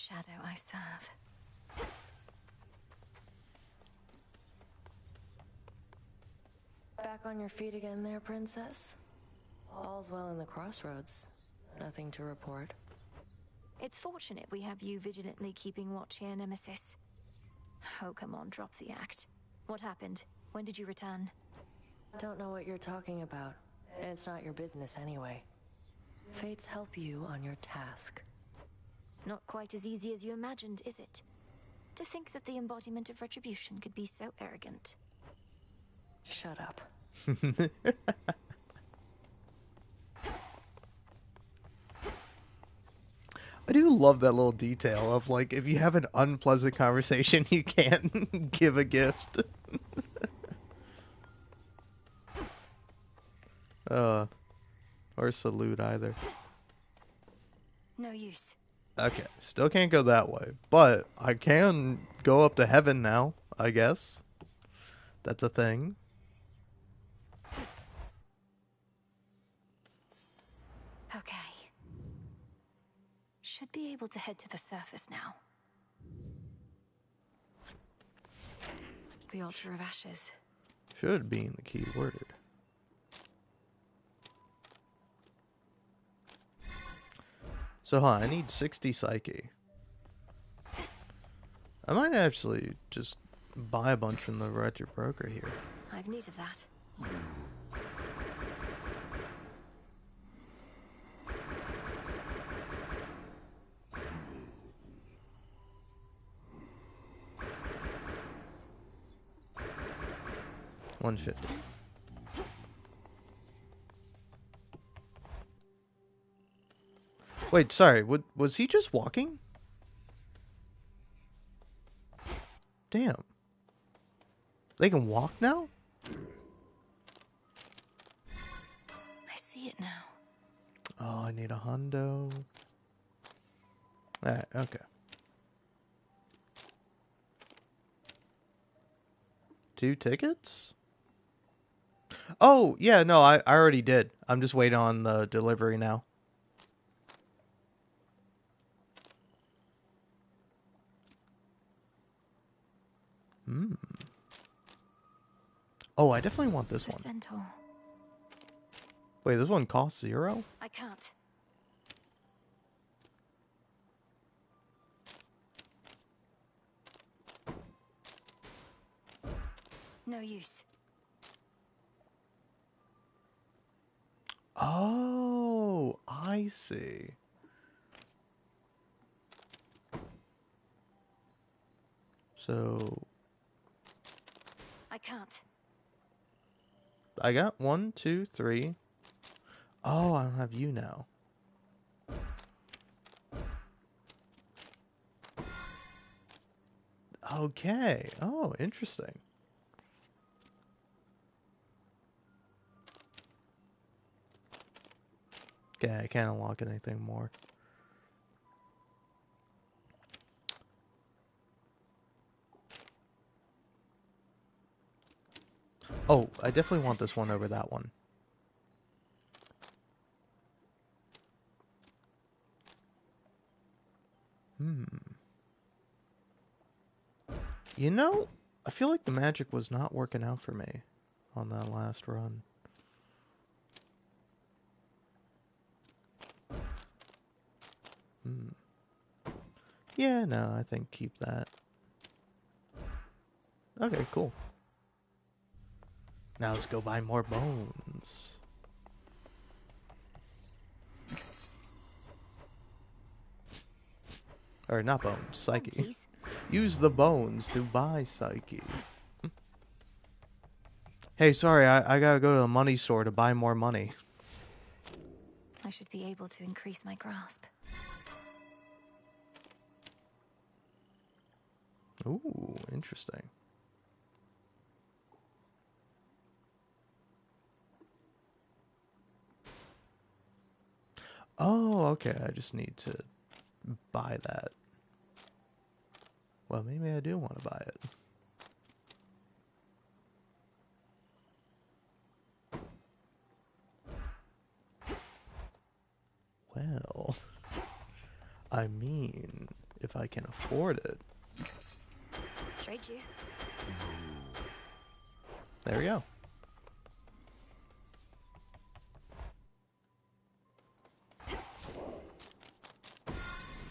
shadow I serve. Back on your feet again there, Princess? All's well in the crossroads. Nothing to report. It's fortunate we have you vigilantly keeping watch here, Nemesis. Oh, come on, drop the act. What happened? When did you return? Don't know what you're talking about. And it's not your business anyway. Fates help you on your task. Not quite as easy as you imagined, is it? To think that the embodiment of retribution could be so arrogant. Shut up. I do love that little detail of, like, if you have an unpleasant conversation, you can't give a gift. Or salute either. No use. Okay, still can't go that way, but I can go up to heaven now, I guess. That's a thing. Okay. Should be able to head to the surface now. The altar of ashes. Should be in the key word. So, I need 60 psyche. I might actually just buy a bunch from the wretched broker here. I've need of that. $150. Wait, sorry. Was he just walking? Damn. They can walk now? I see it now. Oh, I need a hundo. Alright, okay. 2 tickets? Oh, yeah, no, I already did. I'm just waiting on the delivery now. Oh, I definitely want this one. Centaur. Wait, this one costs 0? I can't. No use. Oh, I see. So I can't. I got 1, 2, 3. Oh, I don't have you now. Okay. Oh, interesting. Okay, I can't unlock anything more. Oh, I definitely want this one over that one. You know, I feel like the magic was not working out for me on that last run. Yeah, no, I think keep that. Okay, cool. Now let's go buy more bones. Or not bones, psyche. Use the bones to buy psyche. Hey, sorry, I gotta go to the money store to buy more money. I should be able to increase my grasp. Ooh, interesting. Oh, okay, I just need to buy that. Well, maybe I do want to buy it. Well, I mean, if I can afford it. Trade you. There we go.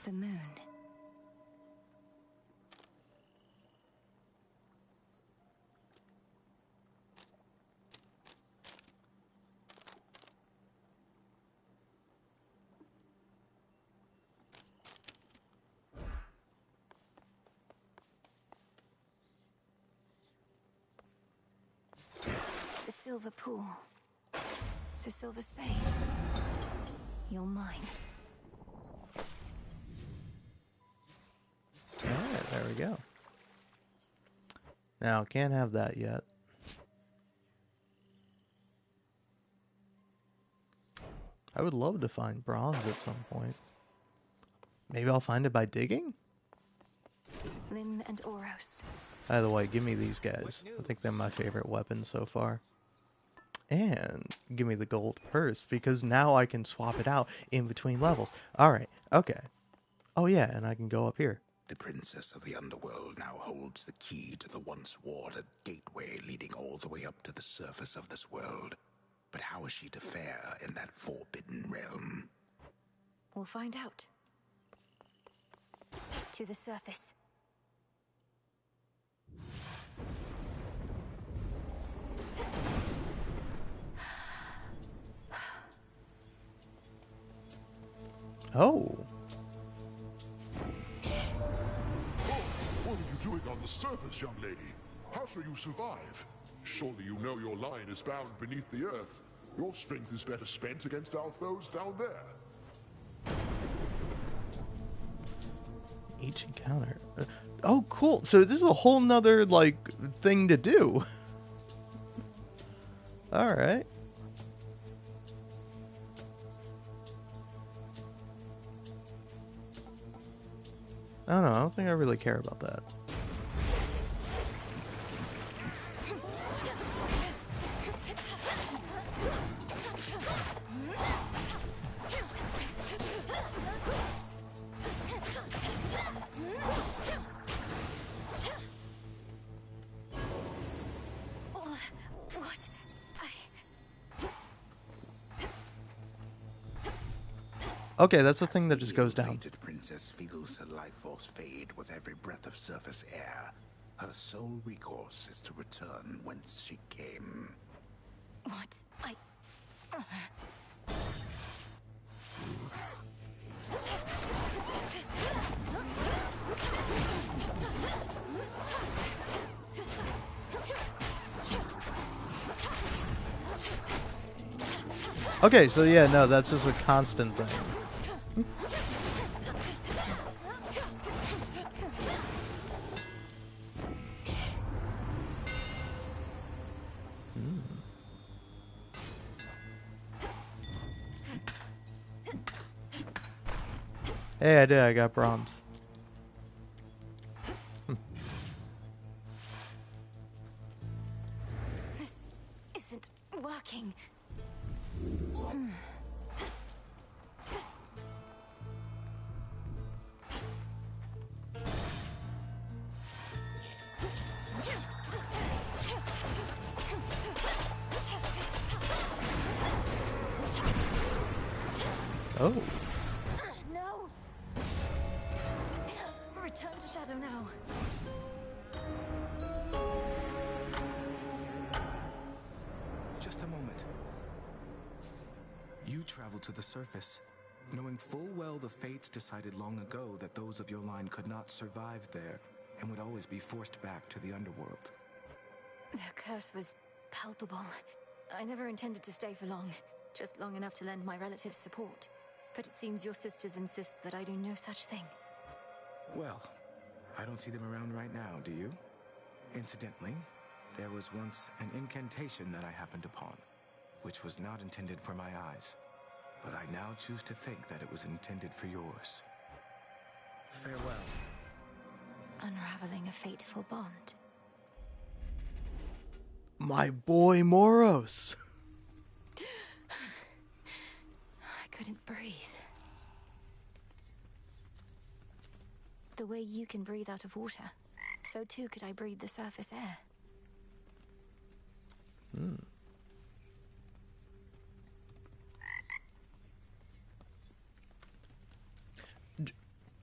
The moon. The silver pool. The silver spade. You're mine. Alright, there we go. Now, can't have that yet. I would love to find bronze at some point. Maybe I'll find it by digging? Lim and Oros. By the way, give me these guys. I think they're my favorite weapon so far. And give me the gold purse, because now I can swap it out in between levels. Alright, okay. Oh yeah, and I can go up here. The princess of the underworld now holds the key to the once warded gateway leading all the way up to the surface of this world. But how is she to fare in that forbidden realm? We'll find out. To the surface. Oh. What are you doing on the surface, young lady? How shall you survive? Surely you know your line is bound beneath the earth. Your strength is better spent against our foes down there. Each encounter. Oh, cool. So this is a whole nother, like, thing to do. Alright. I don't know. I don't think I really care about that. Okay, that's the thing that just goes down. The princess feels her life force fade with every breath of surface air. Her sole recourse is to return whence she came. What? Okay, so yeah, no, that's just a constant thing. Hey, I did. I got bronze. This isn't working. Oh. No. Return to Shadow now. Just a moment. You travel to the surface, knowing full well the fates decided long ago that those of your line could not survive there and would always be forced back to the underworld. The curse was palpable. I never intended to stay for long, just long enough to lend my relatives support. But it seems your sisters insist that I do no such thing. Well, I don't see them around right now, do you? Incidentally, there was once an incantation that I happened upon, which was not intended for my eyes, but I now choose to think that it was intended for yours. Farewell. Unraveling a fateful bond. My boy Moros. I couldn't breathe. The way you can breathe out of water, so too could I breathe the surface air. Hmm.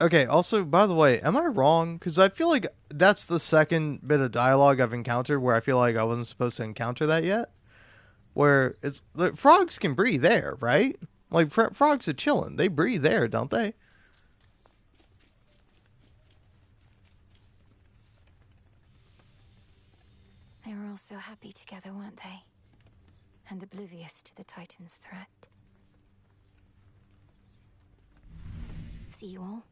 Okay, also, by the way, am I wrong? Because I feel like that's the second bit of dialogue I've encountered where I feel like I wasn't supposed to encounter that yet. Where it's like, frogs can breathe air, right? Like frogs are chilling. They breathe air, don't they? They were all so happy together, weren't they? And oblivious to the Titan's threat. See you all?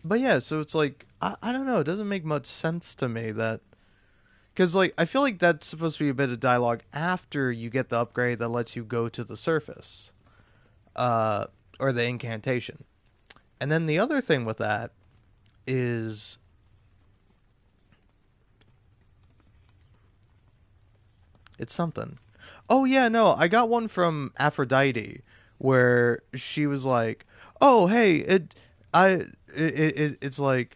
But yeah, so it's like, I don't know. It doesn't make much sense to me that... Because, like, I feel like that's supposed to be a bit of dialogue after you get the upgrade that lets you go to the surface. Or the incantation. And then the other thing with that is... It's something. Oh, yeah, no, I got one from Aphrodite where she was like, oh, hey, it's like...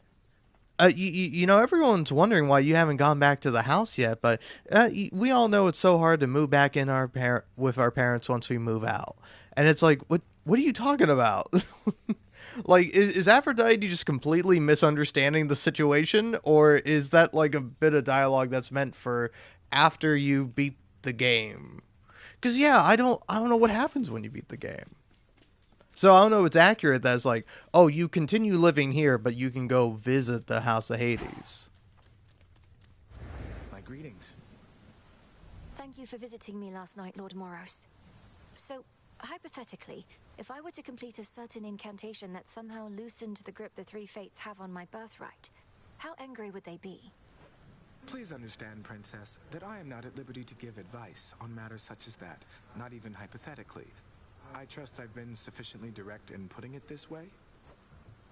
you know, everyone's wondering why you haven't gone back to the house yet, but we all know it's so hard to move back in with our parents once we move out. And it's like, what are you talking about? Like, is Aphrodite just completely misunderstanding the situation, or is that like a bit of dialogue that's meant for after you beat the game? Because yeah, I don't know what happens when you beat the game. So I don't know if it's accurate that it's like, oh, you continue living here, but you can go visit the House of Hades. My greetings. Thank you for visiting me last night, Lord Moros. So, hypothetically, if I were to complete a certain incantation that somehow loosened the grip the three fates have on my birthright, how angry would they be? Please understand, Princess, that I am not at liberty to give advice on matters such as that, not even hypothetically. I trust I've been sufficiently direct in putting it this way?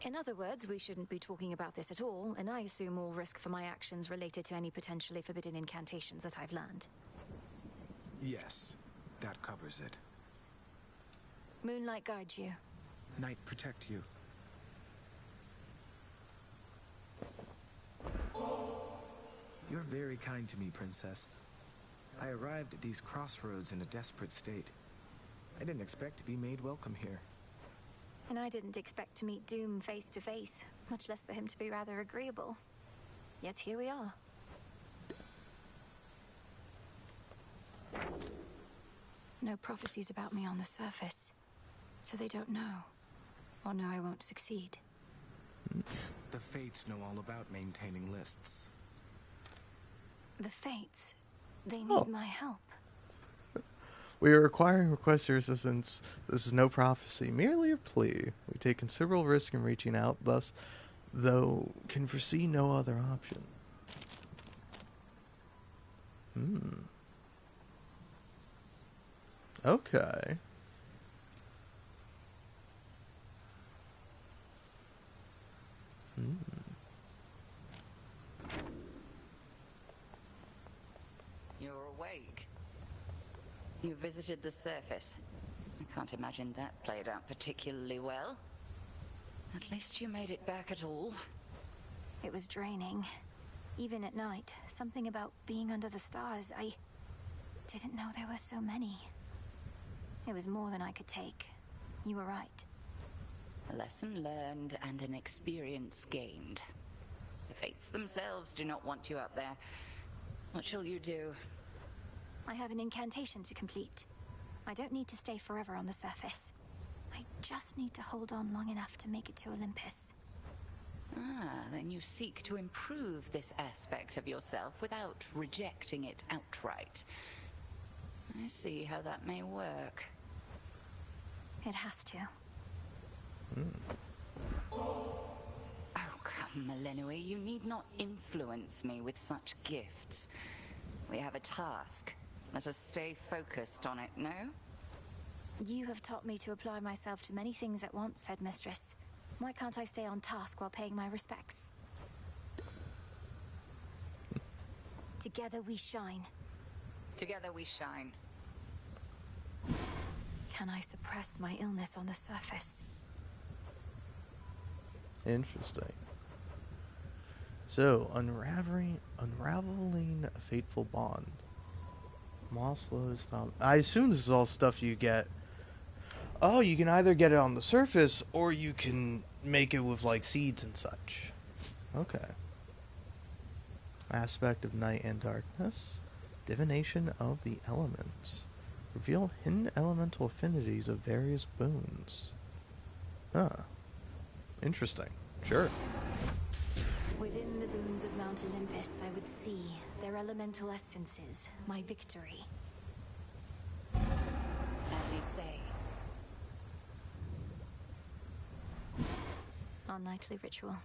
In other words, we shouldn't be talking about this at all, and I assume all risk for my actions related to any potentially forbidden incantations that I've learned. Yes, that covers it. Moonlight guides you. Night protect you. You're very kind to me, Princess. I arrived at these crossroads in a desperate state. I didn't expect to be made welcome here. And I didn't expect to meet Doom face to face, much less for him to be rather agreeable. Yet here we are. No prophecies about me on the surface, so they don't know, or know I won't succeed. The Fates know all about maintaining lists. The Fates, they need my help. We are requiring requests your assistance. This is no prophecy, merely a plea. We take considerable risk in reaching out, thus, though can foresee no other option. Okay. You're awake. You visited the surface. I can't imagine that played out particularly well. At least you made it back at all. It was draining. Even at night, something about being under the stars, I didn't know there were so many. It was more than I could take. You were right. A lesson learned and an experience gained. The Fates themselves do not want you up there. What shall you do? I have an incantation to complete. I don't need to stay forever on the surface. I just need to hold on long enough to make it to Olympus. Ah, then you seek to improve this aspect of yourself without rejecting it outright. I see how that may work. It has to. Oh, come, Melenui, you need not influence me with such gifts. We have a task. Let us stay focused on it, no? You have taught me to apply myself to many things at once, Headmistress. Why can't I stay on task while paying my respects? Together we shine. Together we shine. Can I suppress my illness on the surface? Interesting. So, unraveling a fateful bond. Mosslo's thumb. I assume this is all stuff you get. Oh, you can either get it on the surface, or you can make it with, like, seeds and such. Okay. Aspect of night and darkness. Divination of the elements. Reveal hidden elemental affinities of various boons. Huh. Interesting. Sure. Within the boons of Mount Olympus, I would see their elemental essences, my victory. As you say. Our nightly ritual.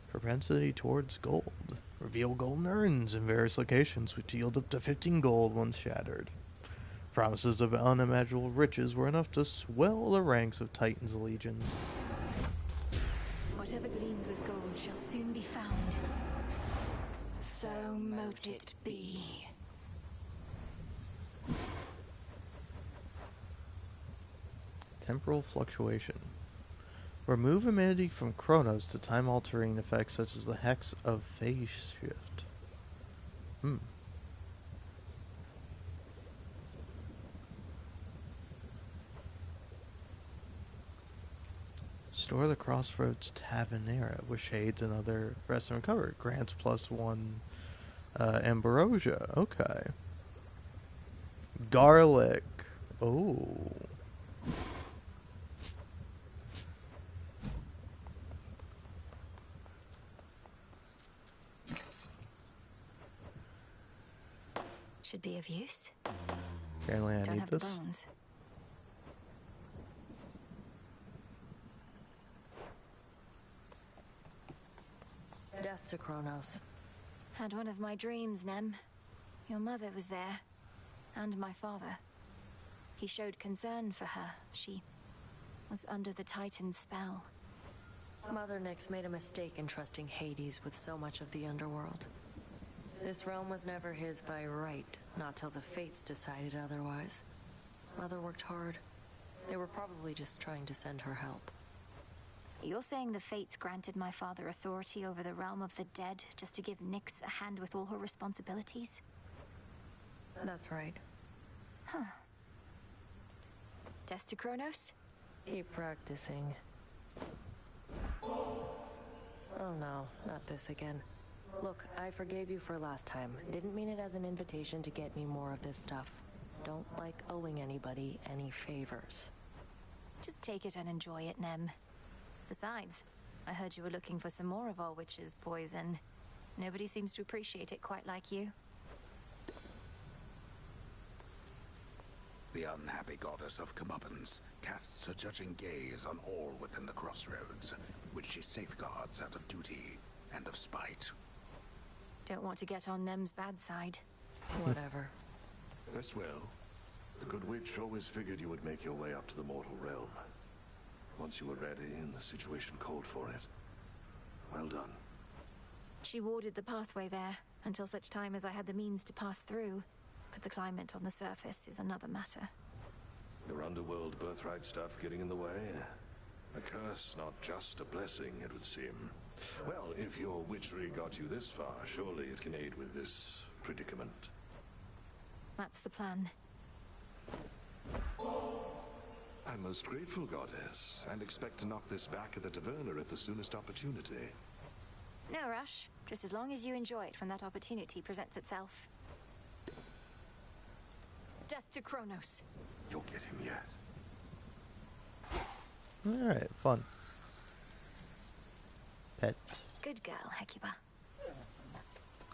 Propensity towards gold. Reveal golden urns in various locations, which yield up to 15 gold once shattered. Promises of unimaginable riches were enough to swell the ranks of Titan's legions. Whatever gleams with gold shall soon be found. So mote it be. Temporal fluctuation. Remove immunity from Chronos to time-altering effects such as the Hex of Phase Shift. Store the Crossroads Tavernera with shades and other rest and recover. Grants +1 ambrosia. Okay. Garlic. Oh. Should be of use. Apparently I Don't need have this. the bones. Death to Kronos. Had one of my dreams, Nem. Your mother was there. And my father. He showed concern for her. She was under the Titan's spell. Mother Nyx made a mistake in trusting Hades with so much of the underworld. This realm was never his by right, not till the fates decided otherwise. Mother worked hard. They were probably just trying to send her help. You're saying the fates granted my father authority over the realm of the dead just to give Nyx a hand with all her responsibilities? That's right. Huh. Death to Kronos? Keep practicing. Oh no, not this again. Look, I forgave you for last time. Didn't mean it as an invitation to get me more of this stuff. Don't like owing anybody any favors. Just take it and enjoy it, Nem. Besides, I heard you were looking for some more of our witch's poison. Nobody seems to appreciate it quite like you. The unhappy goddess of comeuppance casts a judging gaze on all within the crossroads, which she safeguards out of duty and of spite. Don't want to get on Nem's bad side. Whatever. Rest well. The good witch always figured you would make your way up to the mortal realm. Once you were ready and the situation called for it. Well done. She warded the pathway there until such time as I had the means to pass through. But the climate on the surface is another matter. Your underworld birthright stuff getting in the way? A curse, not just a blessing, it would seem. Well, if your witchery got you this far, surely it can aid with this predicament. That's the plan. I'm most grateful, goddess, and expect to knock this back at the taverna at the soonest opportunity. No rush, just as long as you enjoy it when that opportunity presents itself. Death to Kronos. You'll get him yet. Alright, fun. Pet. Good girl, Hecuba.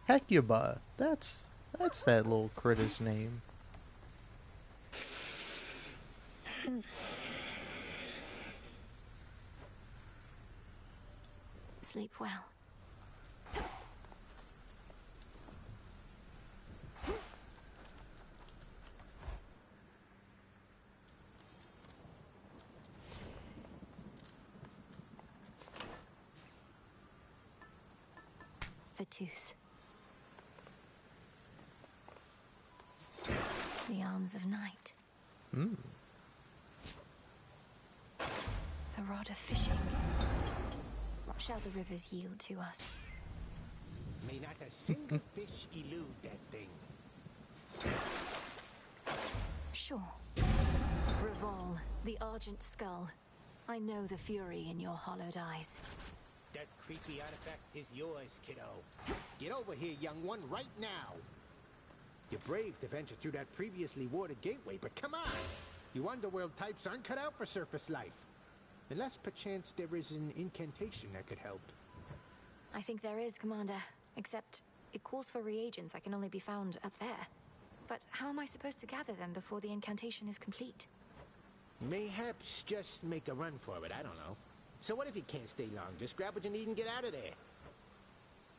Hecuba. That's that little critter's name. Sleep well. The tooth. The arms of night. Hmm. rod of fishing. What shall the rivers yield to us? May not a single fish elude that thing. Sure. Revol, the Argent Skull. I know the fury in your hollowed eyes. That creepy artifact is yours, kiddo. Get over here, young one, right now. You're brave to venture through that previously warded gateway, but come on! You underworld types aren't cut out for surface life. Unless, perchance, there is an incantation that could help. I think there is, Commander. Except, it calls for reagents that can only be found up there. But how am I supposed to gather them before the incantation is complete? Mayhaps just make a run for it, I don't know. So what if you can't stay long? Just grab what you need and get out of there.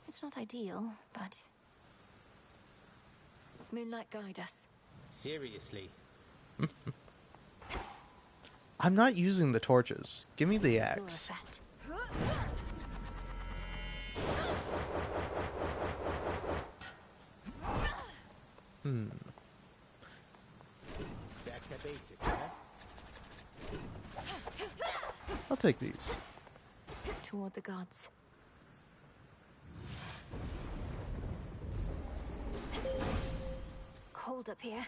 It's not ideal, but... Moonlight, guide us. Seriously. I'm not using the torches. Give me the axe. Back to basics, huh? I'll take these. Toward the gods. Cold up here.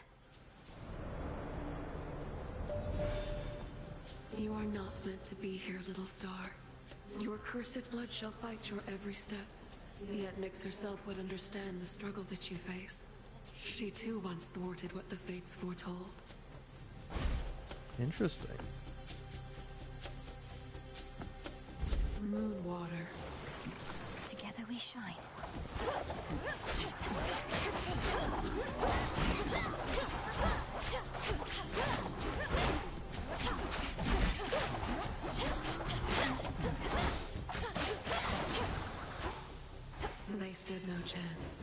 You are not meant to be here, little star. Your cursed blood shall fight your every step. Yet Nyx herself would understand the struggle that you face. She too once thwarted what the fates foretold. Interesting. Moon water. Together we shine. They stood no chance.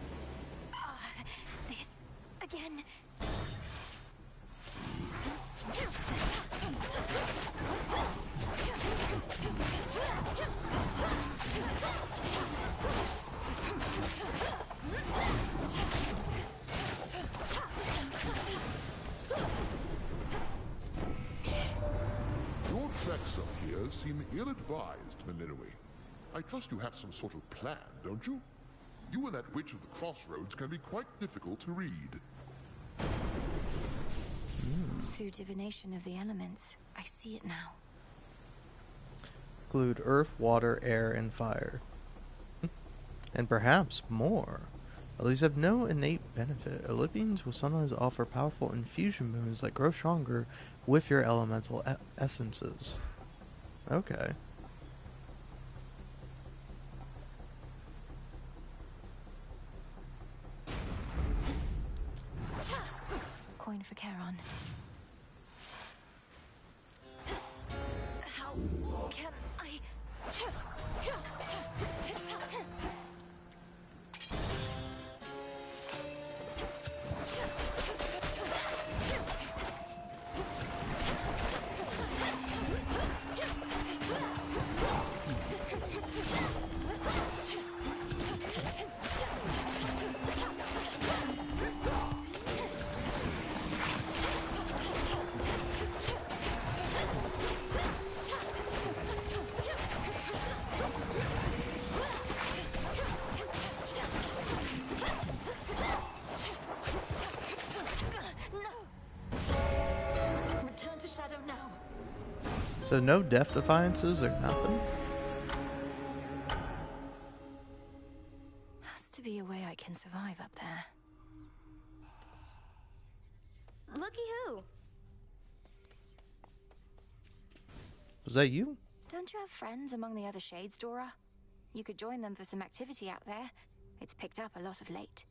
This again. Your treks up here seem ill-advised, Melinoe. I trust you have some sort of plan, don't you? You and that witch of the crossroads can be quite difficult to read. Through divination of the elements, I see it now. Include earth, water, air, and fire. And perhaps more. While these have no innate benefit, Olympians will sometimes offer powerful infusion moons that grow stronger with your elemental essences. Okay. Coin for Charon. How can I... So no death defiances or nothing? Has to be a way I can survive up there. Looky who! Was that you? Don't you have friends among the other shades, Dora? You could join them for some activity out there. It's picked up a lot of late.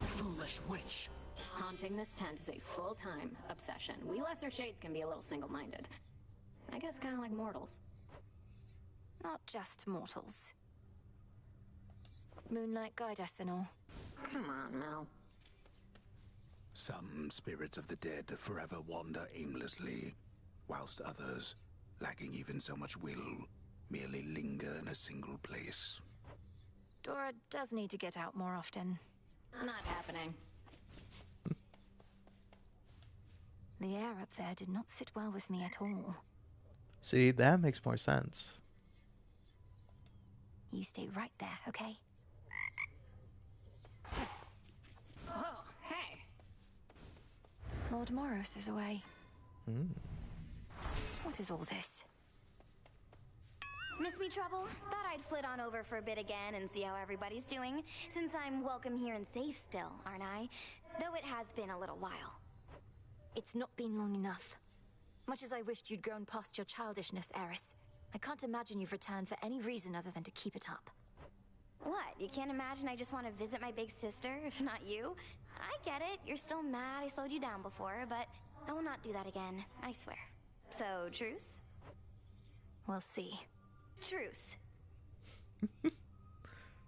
Foolish witch. Haunting this tent is a full-time obsession. We lesser shades can be a little single-minded. I guess kind of like mortals. Not just mortals. Moonlight, guide us and all. Come on, Mel. Some spirits of the dead forever wander aimlessly, whilst others, lacking even so much will, merely linger in a single place. Dora does need to get out more often. Not happening. The air up there did not sit well with me at all. See, that makes more sense. You stay right there, okay? Oh, hey. Lord Moros is away. Hmm. What is all this? Miss me trouble? Thought I'd flit on over for a bit again and see how everybody's doing, since I'm welcome here and safe still, aren't I? Though it has been a little while. It's not been long enough. Much as I wished you'd grown past your childishness, Eris, I can't imagine you've returned for any reason other than to keep it up. What? You can't imagine I just want to visit my big sister, if not you? I get it. You're still mad I slowed you down before, but I will not do that again, I swear. So, truce? We'll see. Truce.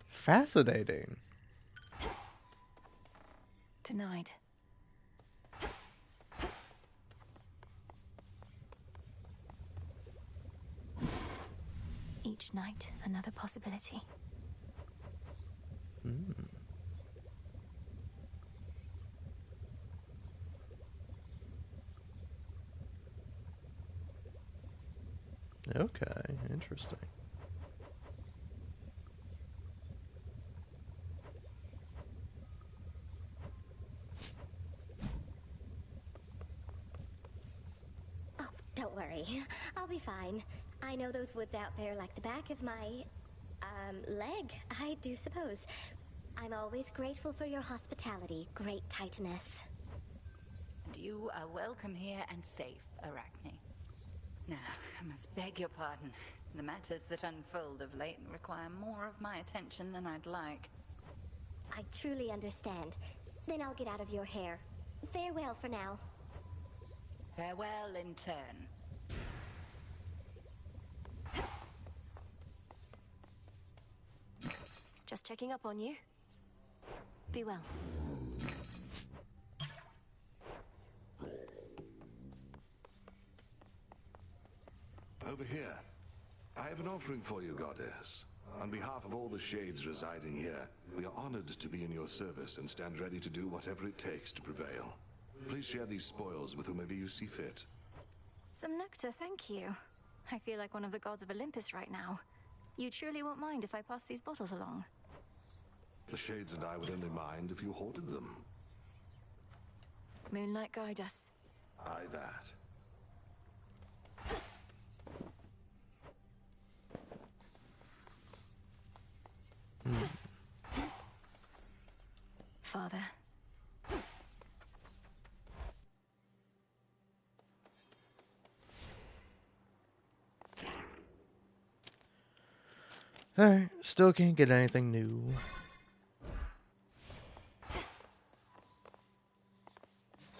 Fascinating. Denied. Each night, another possibility. Hmm. Okay, interesting. Oh, don't worry. I'll be fine. I know those woods out there like the back of my, leg, I do suppose. I'm always grateful for your hospitality, Great Titaness. And you are welcome here and safe, Arachne. Now, I must beg your pardon. The matters that unfold of late require more of my attention than I'd like. I truly understand. Then I'll get out of your hair. Farewell for now. Farewell in turn. Just checking up on you. Be well. Over here. I have an offering for you, Goddess. On behalf of all the shades residing here, we are honored to be in your service and stand ready to do whatever it takes to prevail. Please share these spoils with whomever you see fit. Some nectar, thank you. I feel like one of the gods of Olympus right now. You truly won't mind if I pass these bottles along? The shades and I would only mind if you hoarded them. Moonlight guide us. Aye, that. Father. Alright, still can't get anything new.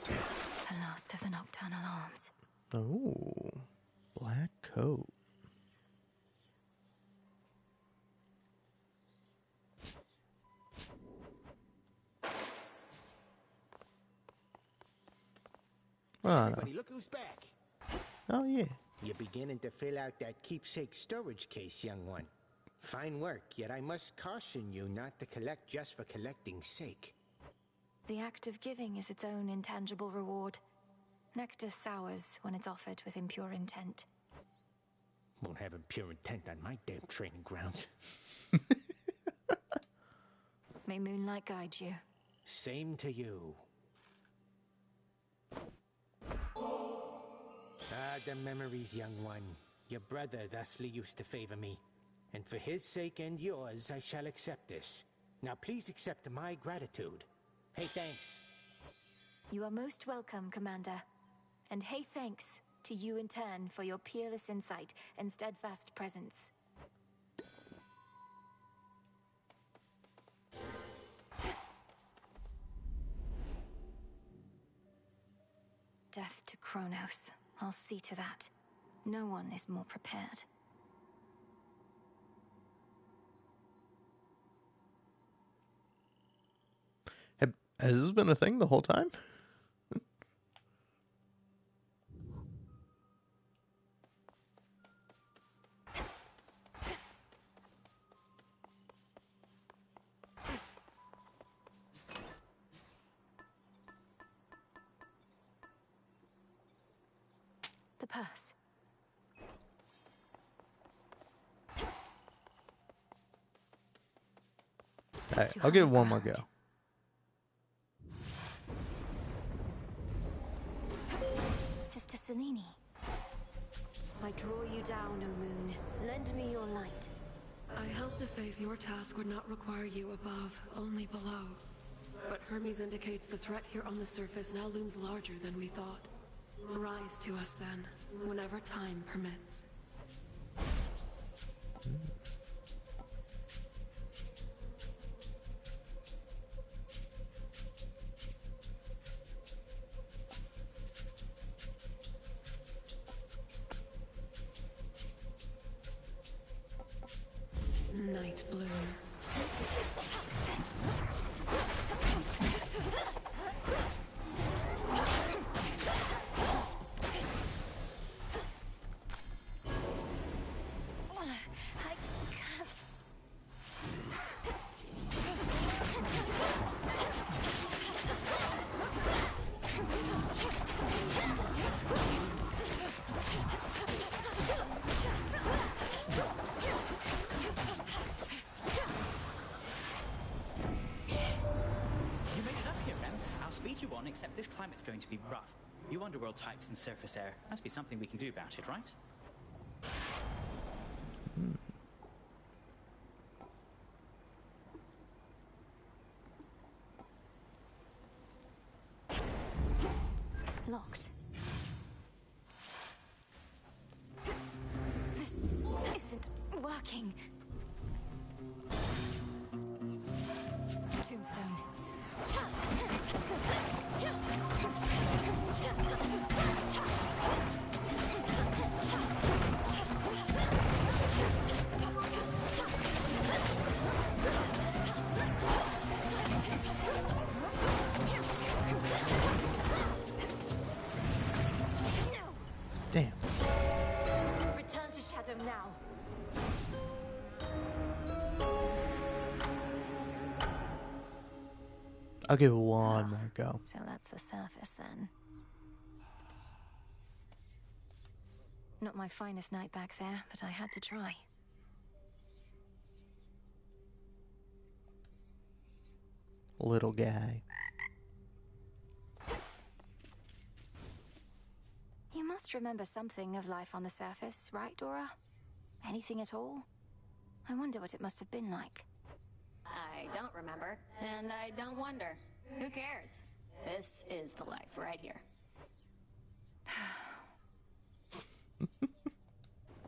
The last of the nocturnal arms. Oh, black coat. Everybody, look who's back. Oh, yeah. You're beginning to fill out that keepsake storage case, young one. Fine work, yet I must caution you not to collect just for collecting's sake. The act of giving is its own intangible reward. Nectar sours when it's offered with impure intent. Won't have impure intent on my damn training ground. May moonlight guide you. Same to you. Ah, the memories, young one. Your brother thusly used to favor me. And for his sake and yours, I shall accept this. Now please accept my gratitude. Hey, thanks. You are most welcome, Commander. And hey, thanks to you in turn for your peerless insight and steadfast presence. Death to Kronos. I'll see to that. No one is more prepared. Has this been a thing the whole time? The purse. Alright, I'll give it one more go. Sister Selene. I draw you down, O moon. Lend me your light. I held to faith your task would not require you above, only below. But Hermes indicates the threat here on the surface now looms larger than we thought. Rise to us then, whenever time permits. Night Bloom. I can't. You made it up here, Rem. I'll speed you on, except this climate's going to be rough. You underworld types and surface air. Must be something we can do about it, right? Locked. This isn't working. Tombstone. Damn. Return to Shadow now. I'll give it one more go. So that's the surface then. Not my finest night back there, but I had to try. Little guy. You must remember something of life on the surface, right, Dora? Anything at all? I wonder what it must have been like. I don't remember, and I don't wonder. Who cares? This is the life right here.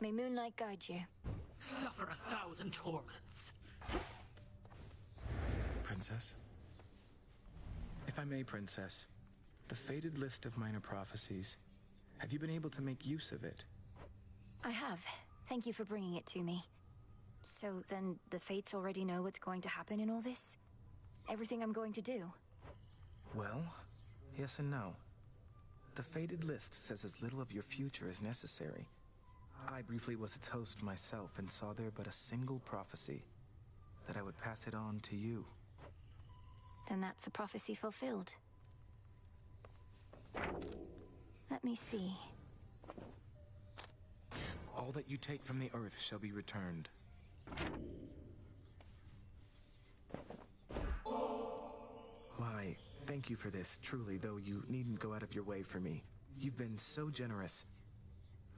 May moonlight guide you. Suffer 1,000 torments. Princess? If I may, Princess, the fated list of minor prophecies, have you been able to make use of it? I have. Thank you for bringing it to me. So then the Fates already know what's going to happen in all this? Everything I'm going to do? Well, yes and no. The fated list says as little of your future as necessary. I briefly was its host myself and saw there but a single prophecy, that I would pass it on to you. Then that's a prophecy fulfilled. Let me see. All that you take from the earth shall be returned. Why, thank you for this, truly, though you needn't go out of your way for me. You've been so generous.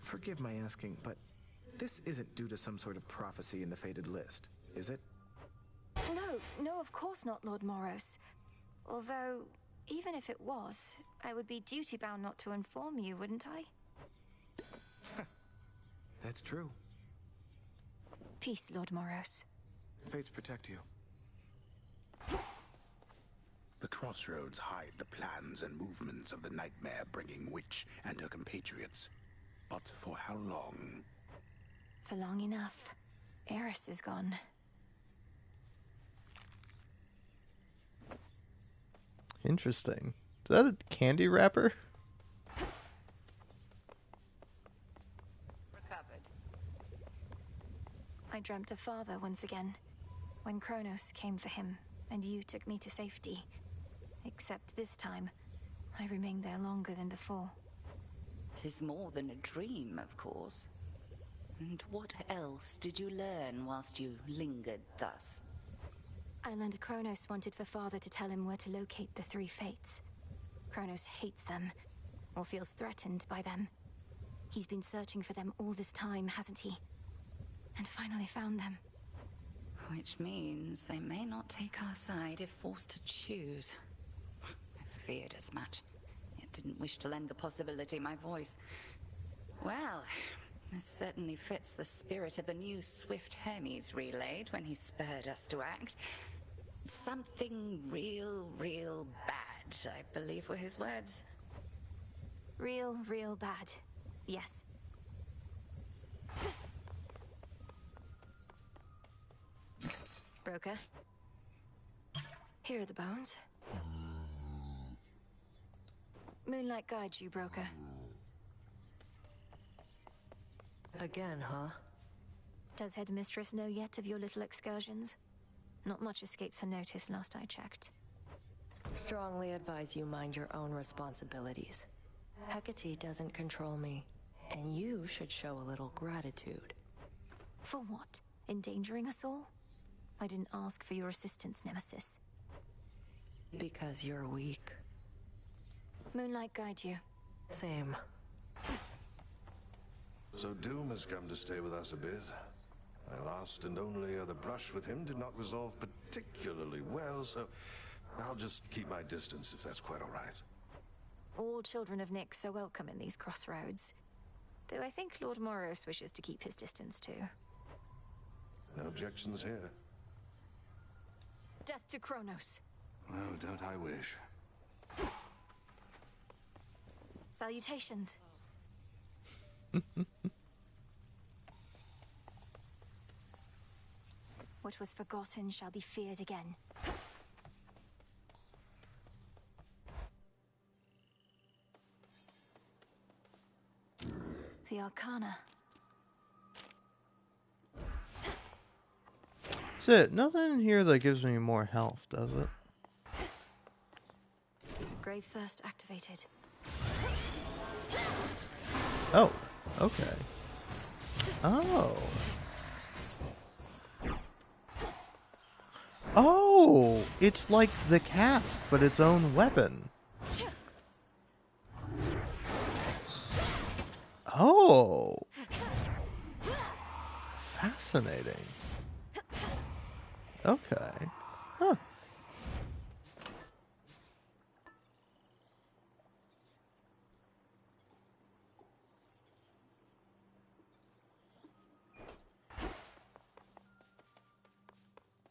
Forgive my asking, but this isn't due to some sort of prophecy in the fated list, is it? No, of course not, Lord Moros. Although, even if it was, I would be duty-bound not to inform you, wouldn't I? That's true. Peace, Lord Moros. Fates protect you. The crossroads hide the plans and movements of the nightmare-bringing witch and her compatriots. But for how long? For long enough. Eris is gone. Interesting. Is that a candy wrapper? Recovered. I dreamt of Father once again, when Kronos came for him, and you took me to safety. Except this time, I remained there longer than before. 'Tis more than a dream, of course. And what else did you learn whilst you lingered thus? I learned Kronos wanted for Father to tell him where to locate the three fates. Kronos hates them, or feels threatened by them. He's been searching for them all this time, hasn't he? And finally found them. Which means they may not take our side if forced to choose. I feared as much, yet didn't wish to lend the possibility my voice. Well, this certainly fits the spirit of the news Swift Hermes relayed when he spurred us to act. Something real bad, I believe were his words. Real bad. Yes. Broker. Here are the bones. Moonlight guides you, Broker. Again, huh? Does Headmistress know yet of your little excursions? Not much escapes her notice last I checked. Strongly advise you mind your own responsibilities. Hecate doesn't control me, and you should show a little gratitude. For what? Endangering us all? I didn't ask for your assistance, Nemesis. Because you're weak. Moonlight guide you. Same. So Doom has come to stay with us a bit. My last and only other brush with him did not resolve particularly well, so I'll just keep my distance if that's quite all right. All children of Nyx are welcome in these crossroads. Though I think Lord Moros wishes to keep his distance too. No objections here. Death to Kronos. Oh, don't I wish. Salutations. What was forgotten shall be feared again. The Arcana. That's it. Nothing in here that gives me more health, does it? Grave Thirst activated. Oh, okay. Oh. Oh, it's like the cast, but its own weapon. Oh. Fascinating. Okay. Huh.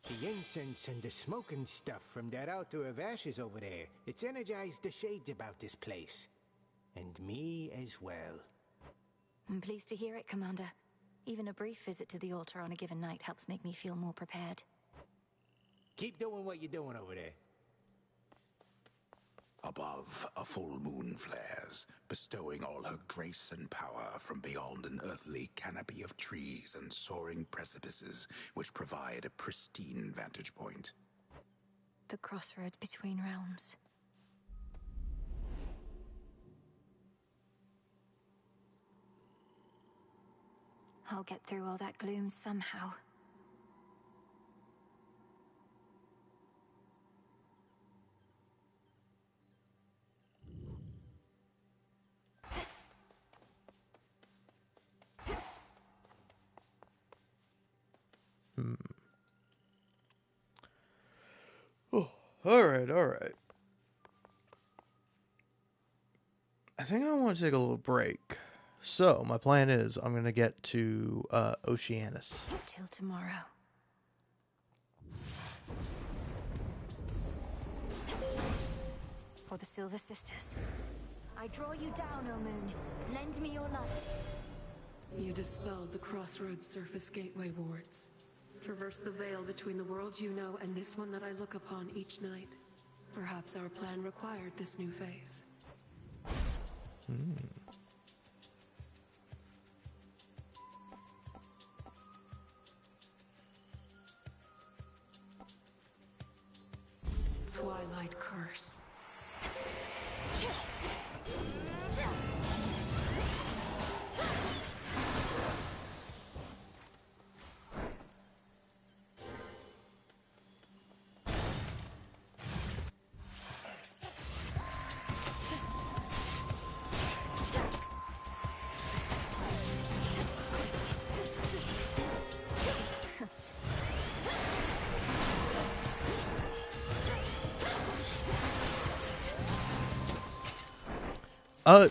The incense and the smoking stuff from that altar of ashes over there, it's energized the shades about this place. And me as well. I'm pleased to hear it, Commander. Even a brief visit to the altar on a given night helps make me feel more prepared. Keep doing what you're doing over there. Above, a full moon flares, bestowing all her grace and power from beyond an earthly canopy of trees and soaring precipices which provide a pristine vantage point. The crossroads between realms. I'll get through all that gloom somehow. Oh, alright. I think I want to take a little break. So, my plan is I'm going to get to Oceanus. Till tomorrow. For the Silver Sisters. I draw you down, O Moon. Lend me your light. You dispelled the Crossroads Surface Gateway wards. Traverse the veil between the world you know and this one that I look upon each night. Perhaps our plan required this new phase. Twilight Curse.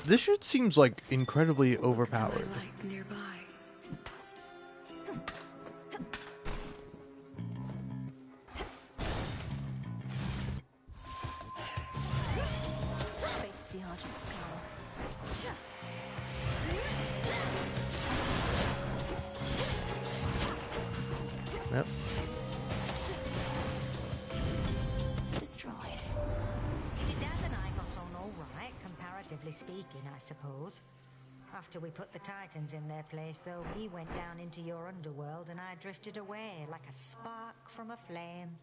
This shit seems like incredibly overpowered. Light nearby. Face the Argent Skull. Yep. Destroyed. Your dad and I got on all right, comparatively speaking, I suppose. After we put the Titans in their place, though, he went down into your underworld and I drifted away like a spark from a flame.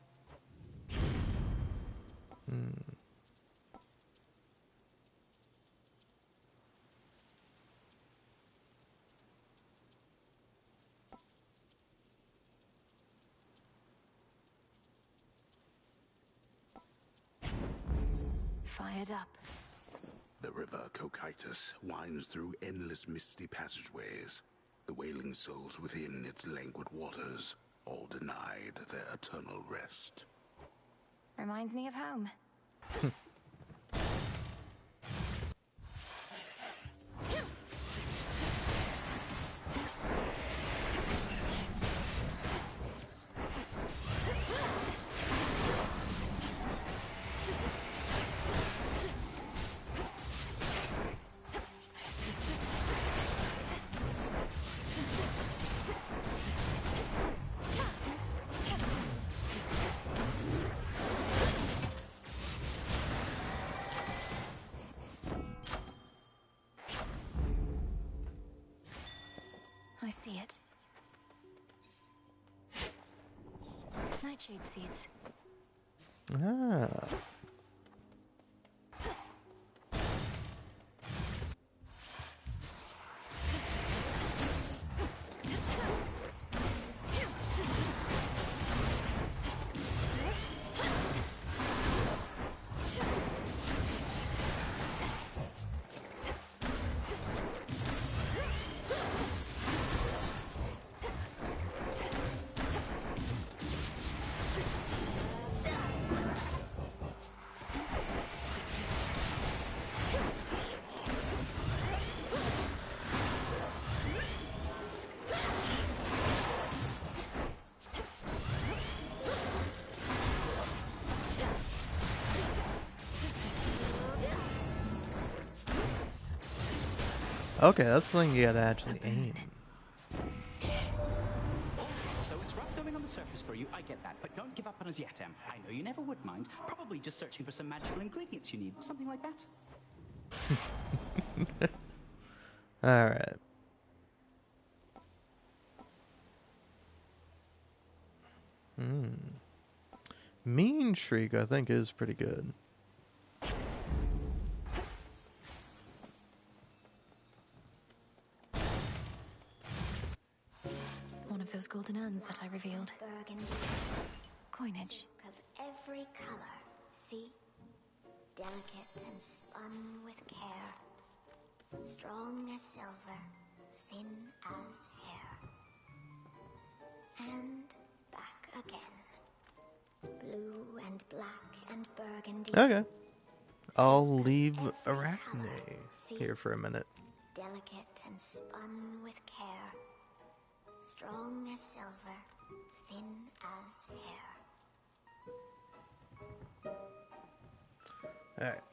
Fired up. The river Cocytus winds through endless misty passageways. The wailing souls within its languid waters, all denied their eternal rest. Reminds me of home. I see it. Nightshade seeds. Ah. Okay, that's something you gotta actually aim. So it's rough going on the surface for you, I get that, but don't give up on us yet, Em. I know you never would mind. Probably just searching for some magical ingredients you need, something like that. Alright. Mean Shriek, I think, is pretty good. One of those golden urns that I revealed. Burgundy. Coinage. Of every color. See? Delicate and spun with care. Strong as silver, thin as hair. And back again. Blue and black and burgundy. Okay. I'll leave Arachne here for a minute. Delicate and spun with care. Strong as silver, thin as hair. Alright.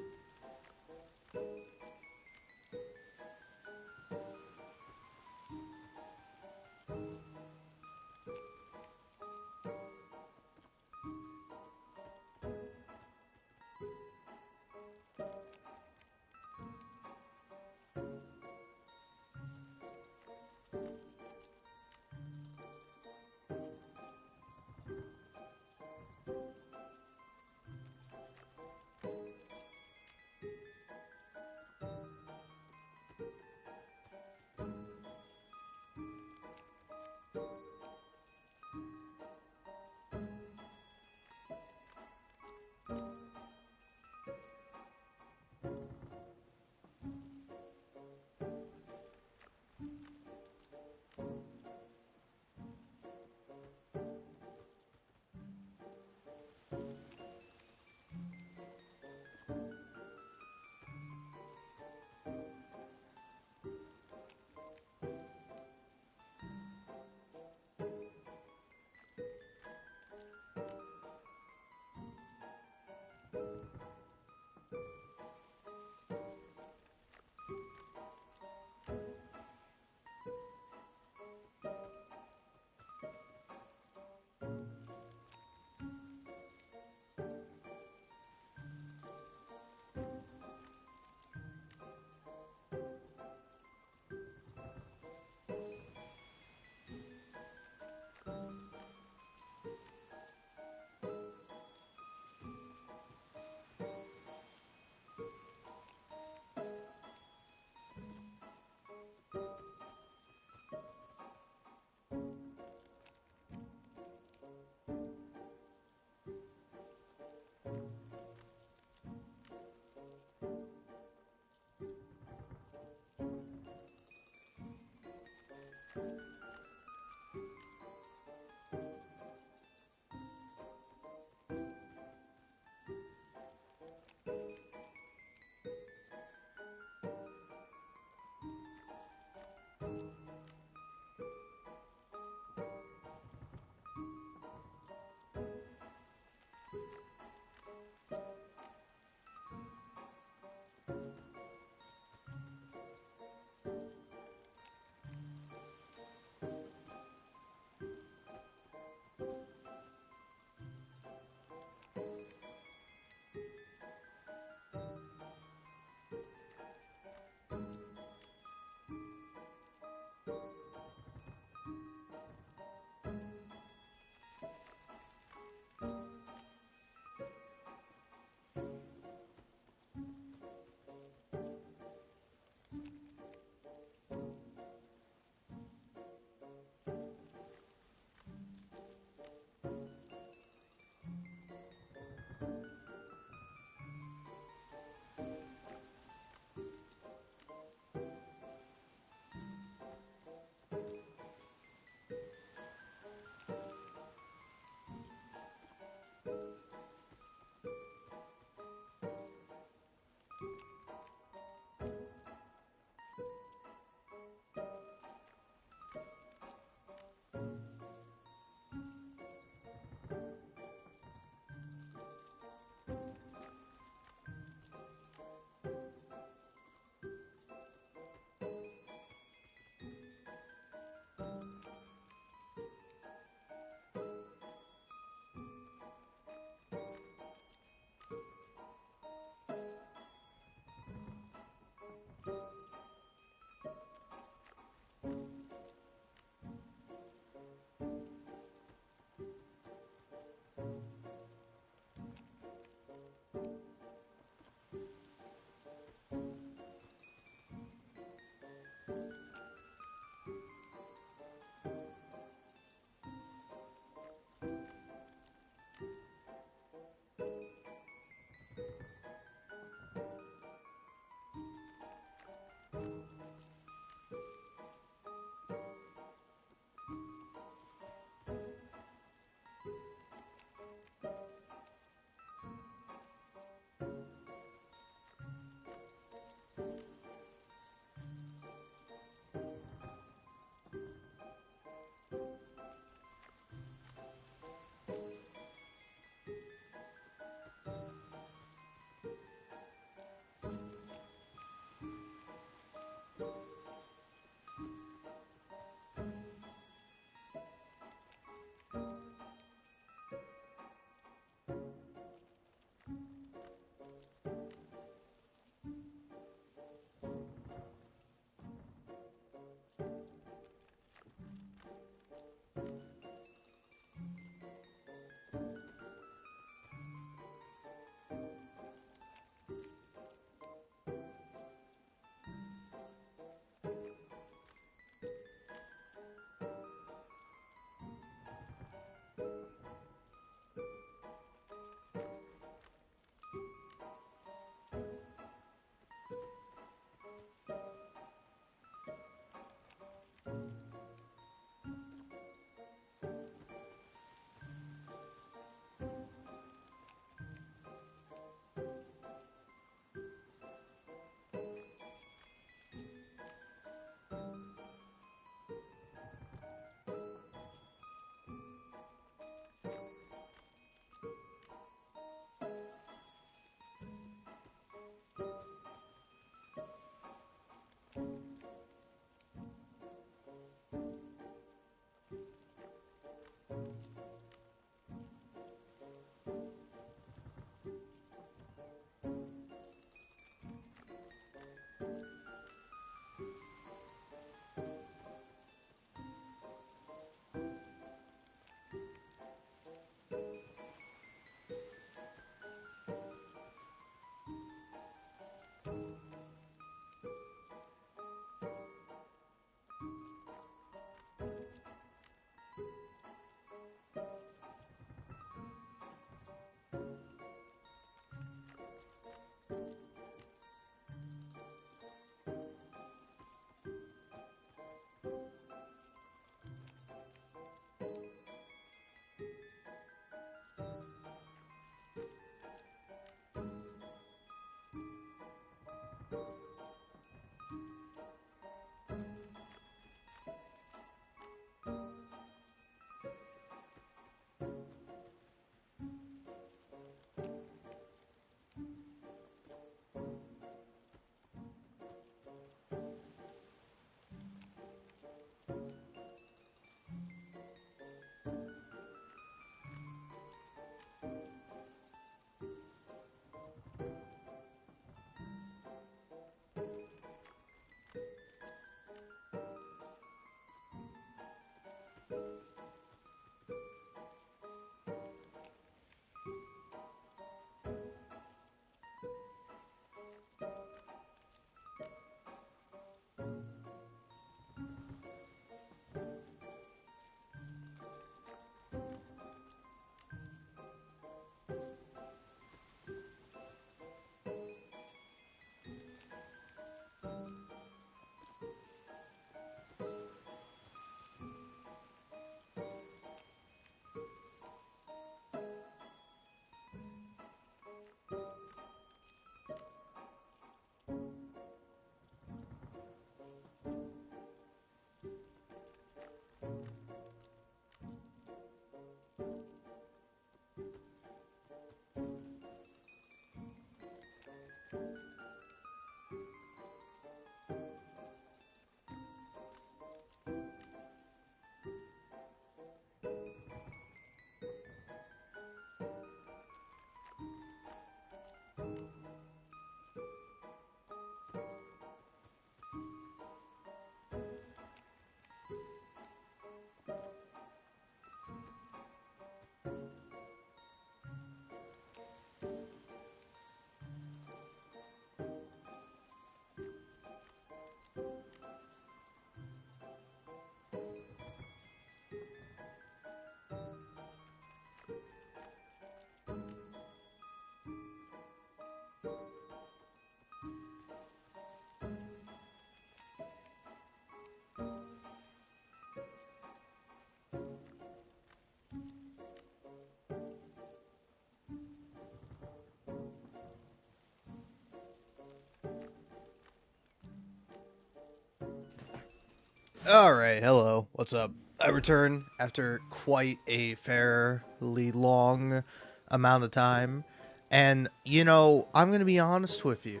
Alright, hello, what's up? I return after quite a fairly long amount of time, and, you know, I'm gonna be honest with you,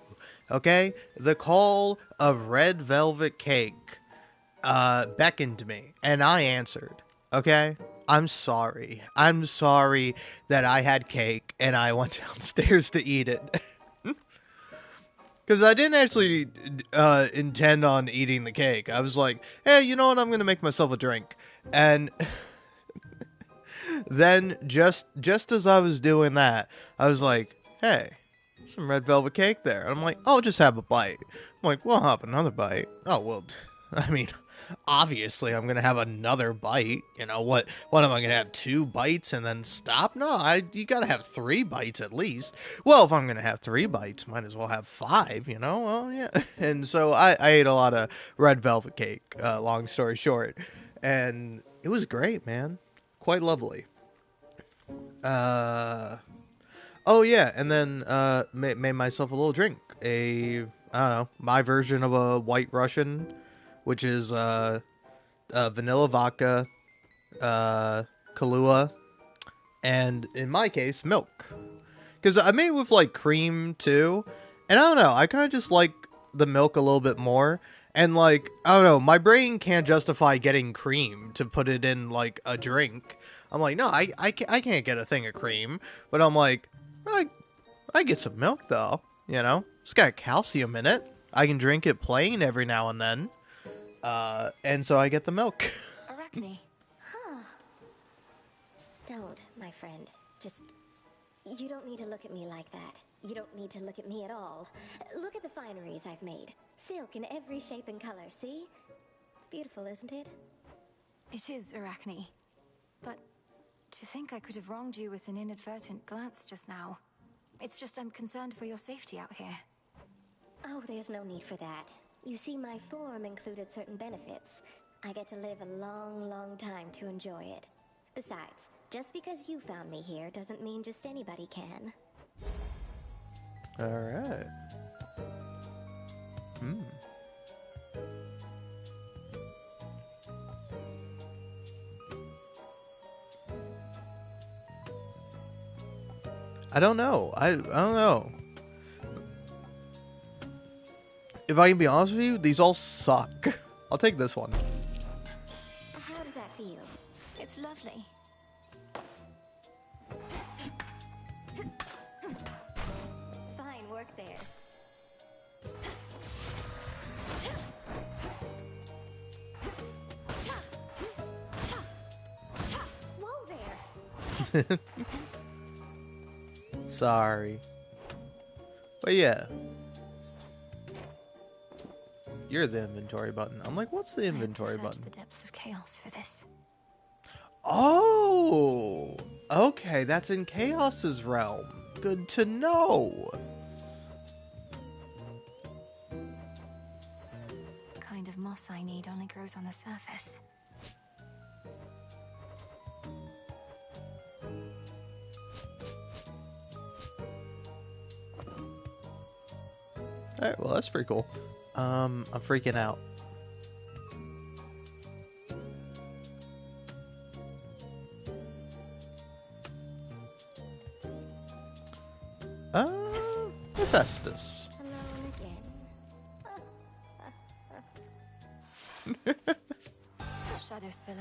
okay? The call of red velvet cake, beckoned me, and I answered, okay? I'm sorry. I'm sorry that I had cake, and I went downstairs to eat it. Because I didn't actually intend on eating the cake. I was like, hey, you know what? I'm going to make myself a drink. And then just as I was doing that, I was like, hey, some red velvet cake there. And I'm like, I'll just have a bite. I'm like, well, I'll have another bite. Oh, well, I mean, obviously I'm going to have another bite. You know, what am I going to have, 2 bites and then stop? No, you got to have 3 bites at least. Well, if I'm going to have 3 bites, might as well have 5, you know? Well, yeah. And so I ate a lot of red velvet cake, long story short. And it was great, man. Quite lovely. Oh yeah, and then made myself a little drink. I don't know, my version of a White Russian, which is vanilla vodka, Kahlua, and in my case, milk. Because I made it with like cream too, and I don't know, I kind of just like the milk a little bit more. And like, I don't know, my brain can't justify getting cream to put it in like a drink. I'm like, no, I can't get a thing of cream. But I'm like, I get some milk though, you know? It's got calcium in it. I can drink it plain every now and then. And so I get the milk. Arachne. Huh. Don't, my friend. Just... You don't need to look at me like that. You don't need to look at me at all. Look at the fineries I've made. Silk in every shape and color, see? It's beautiful, isn't it? It is, Arachne. But to think I could have wronged you with an inadvertent glance just now. It's just I'm concerned for your safety out here. Oh, there's no need for that. You see, my form included certain benefits. I get to live a long, long time to enjoy it. Besides, just because you found me here doesn't mean just anybody can. Alright. I don't know. I don't know. If I can be honest with you, these all suck. I'll take this one. How does that feel? It's lovely. Fine work there. Whoa there! Sorry. But yeah. You're the inventory button. I'm like, what's the inventory button? The depths of chaos for this. Oh! Okay, that's in Chaos's realm. Good to know. The kind of moss I need only grows on the surface. Alright, well that's pretty cool. I'm freaking out. Hephaestus. Shadow Spiller.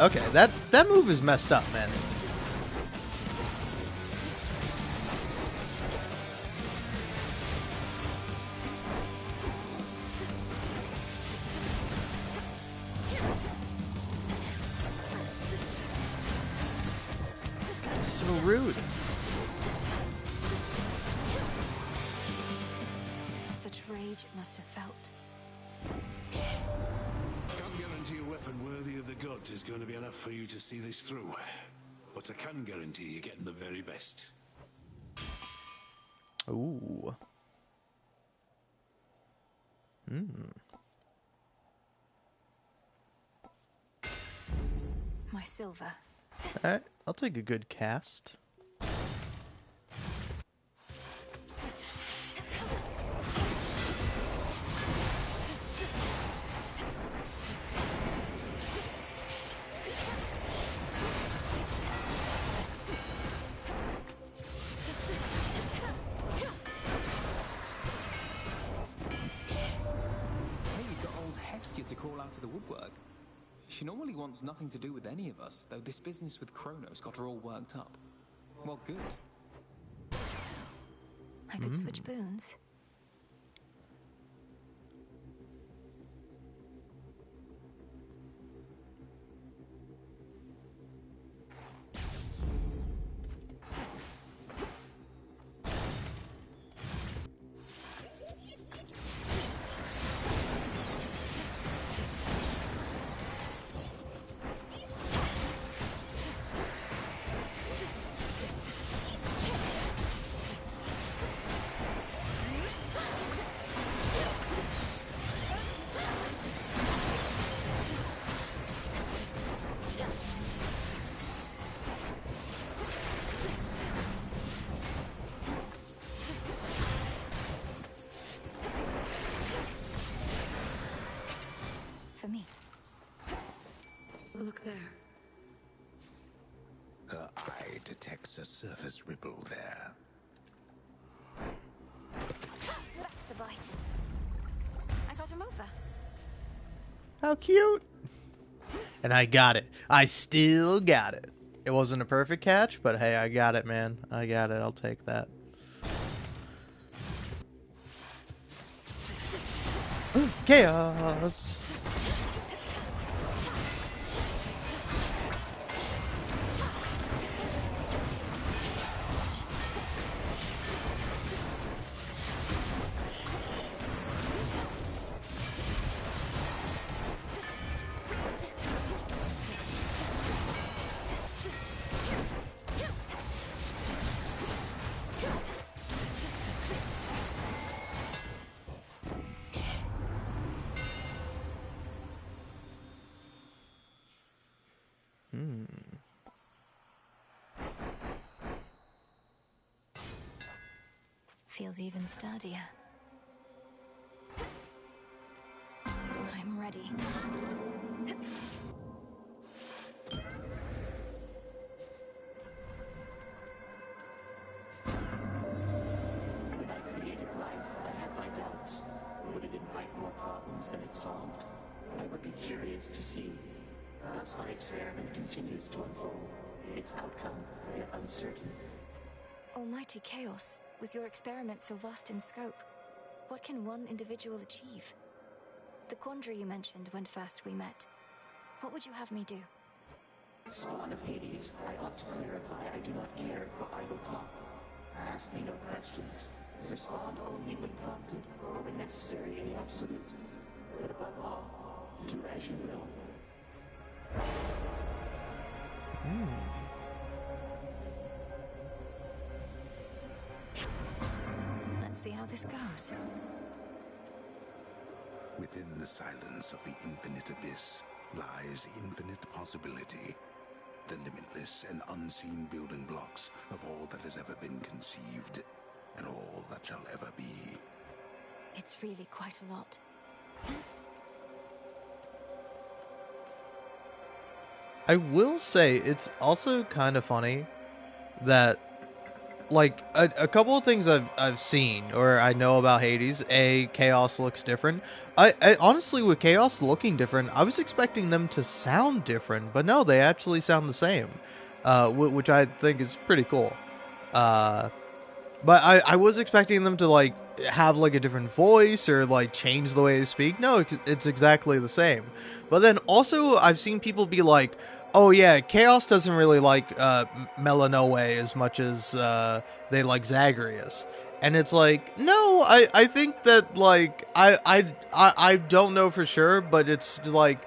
Okay, that move is messed up, man. This guy's so rude. rage it must have felt. Can't guarantee a weapon worthy of the gods is going to be enough for you to see this through. But I can guarantee you're getting the very best. Ooh. My silver. Alright, I'll take a good cast. To crawl out of the woodwork. She normally wants nothing to do with any of us, though this business with Kronos got her all worked up. Well, good. I could switch boons. For me. Look there. Her eye detects a surface ripple there. That's a bite. I got him over. How cute! And I got it. I still got it. It wasn't a perfect catch, but hey, I got it, man. I got it. I'll take that. Chaos! Feels even sturdier. I'm ready. When I created life, I had my doubts. Would it invite more problems than it solved? I would be curious to see. Thus my experiment continues to unfold. Its outcome, yet uncertain. Almighty Chaos, with your experiment so vast in scope, what can one individual achieve? The quandary you mentioned when first we met. What would you have me do? Spawn of Hades, I ought to clarify I do not care for idle talk. Ask me no questions. Respond only when prompted or when necessary in the absolute. But above all, do as you will. Let's see how this goes. Within the silence of the infinite abyss lies infinite possibility. The limitless and unseen building blocks of all that has ever been conceived, and all that shall ever be. It's really quite a lot. I will say it's also kind of funny that, like, a couple of things I've seen or I know about Hades. Chaos looks different. I honestly, with Chaos looking different, I was expecting them to sound different, but no, they actually sound the same, which I think is pretty cool. But I was expecting them to, like, have, like, a different voice or, like, change the way they speak. No, it's exactly the same. But then also I've seen people be like, oh yeah, Chaos doesn't really like Melanoe as much as they like Zagreus. And it's like, no, I think that, like, I don't know for sure, but it's like,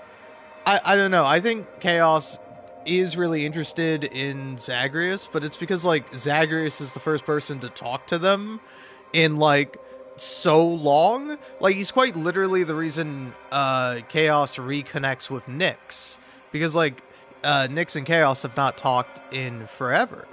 I don't know. I think Chaos is really interested in Zagreus, but it's because, like, Zagreus is the first person to talk to them in, like, so long. Like, he's quite literally the reason Chaos reconnects with Nyx, because, like, Nyx and Chaos have not talked in forever.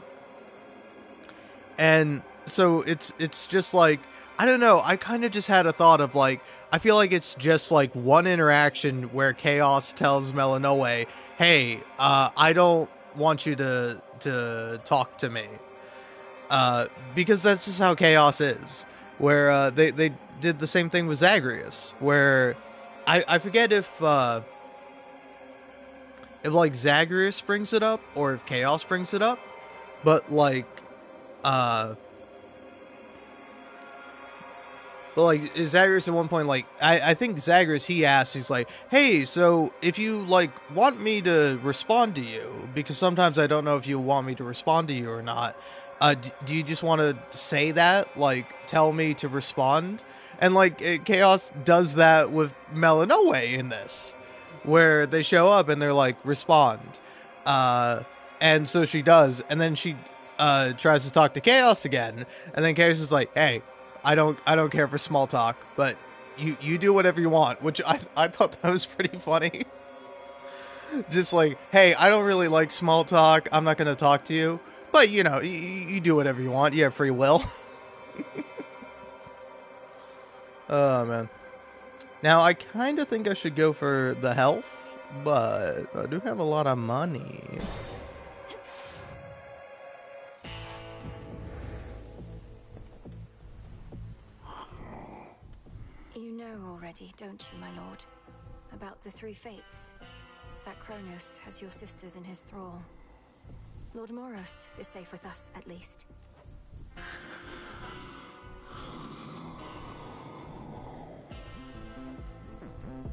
And so it's just like, I don't know, I kind of just had a thought of, like, I feel like it's just like one interaction where Chaos tells Melinoe, hey, I don't want you to talk to me. Because that's just how Chaos is. Where they did the same thing with Zagreus, where I forget if like Zagreus brings it up or if Chaos brings it up, but like but like Zagreus at one point, like I think Zagreus, he asks, he's like, hey, so if you like want me to respond to you, because sometimes I don't know if you want me to respond to you or not, do you just want to say that, like tell me to respond? And like Chaos does that with Melinoe in this, where they show up and they're like, respond, and so she does, and then she tries to talk to Chaos again, and then Chaos is like, hey, I don't care for small talk, but you do whatever you want, which I thought that was pretty funny. Just like, hey, I don't really like small talk, I'm not going to talk to you, but you know, you do whatever you want, you have free will. Oh man. Now I kind of think I should go for the health, but I do have a lot of money. You know already, don't you, my lord? About the three fates. That Kronos has your sisters in his thrall. Lord Moros is safe with us, at least.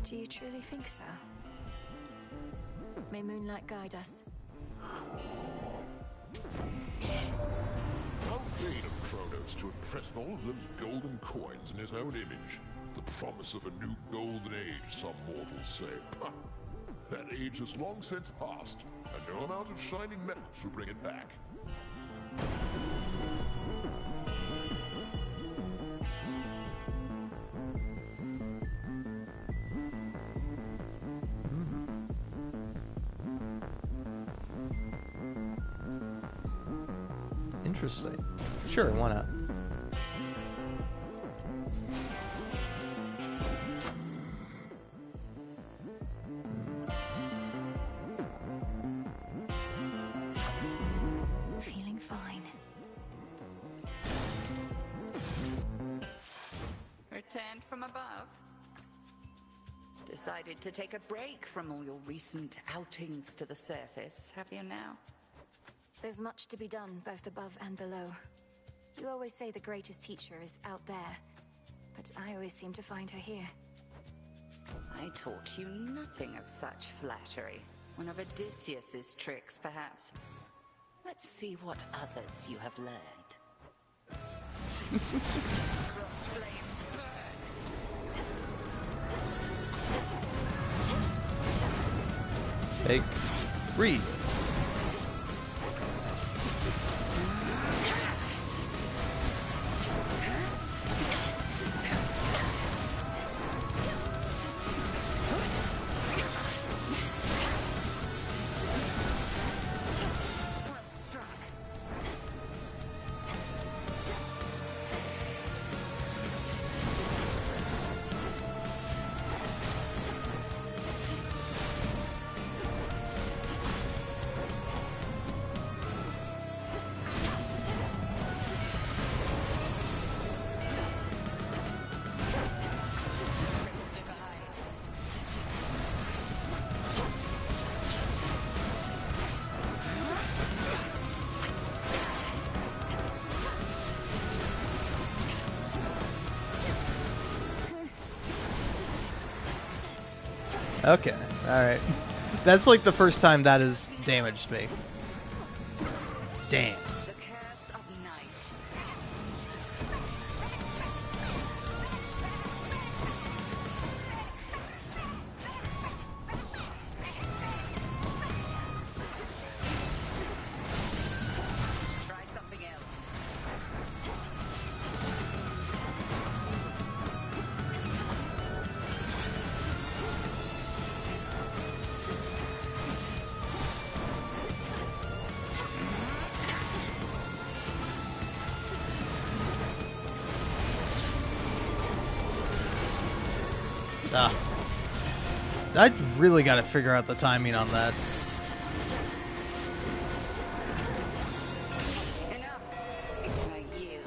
Do you truly think so? May moonlight guide us. How vain of Kronos to impress all of those golden coins in his own image. The promise of a new golden age, some mortals say. Pah. That age has long since passed, and no amount of shining metals will bring it back. Interesting. Sure, why not? Feeling fine. Returned from above. Decided to take a break from all your recent outings to the surface, have you now? There's much to be done, both above and below. You always say the greatest teacher is out there, but I always seem to find her here. I taught you nothing of such flattery. One of Odysseus's tricks, perhaps. Let's see what others you have learned. Cross flames burn. Take, read. Okay, alright. That's like the first time that has damaged me. Damn. I really got to figure out the timing on that. I yield.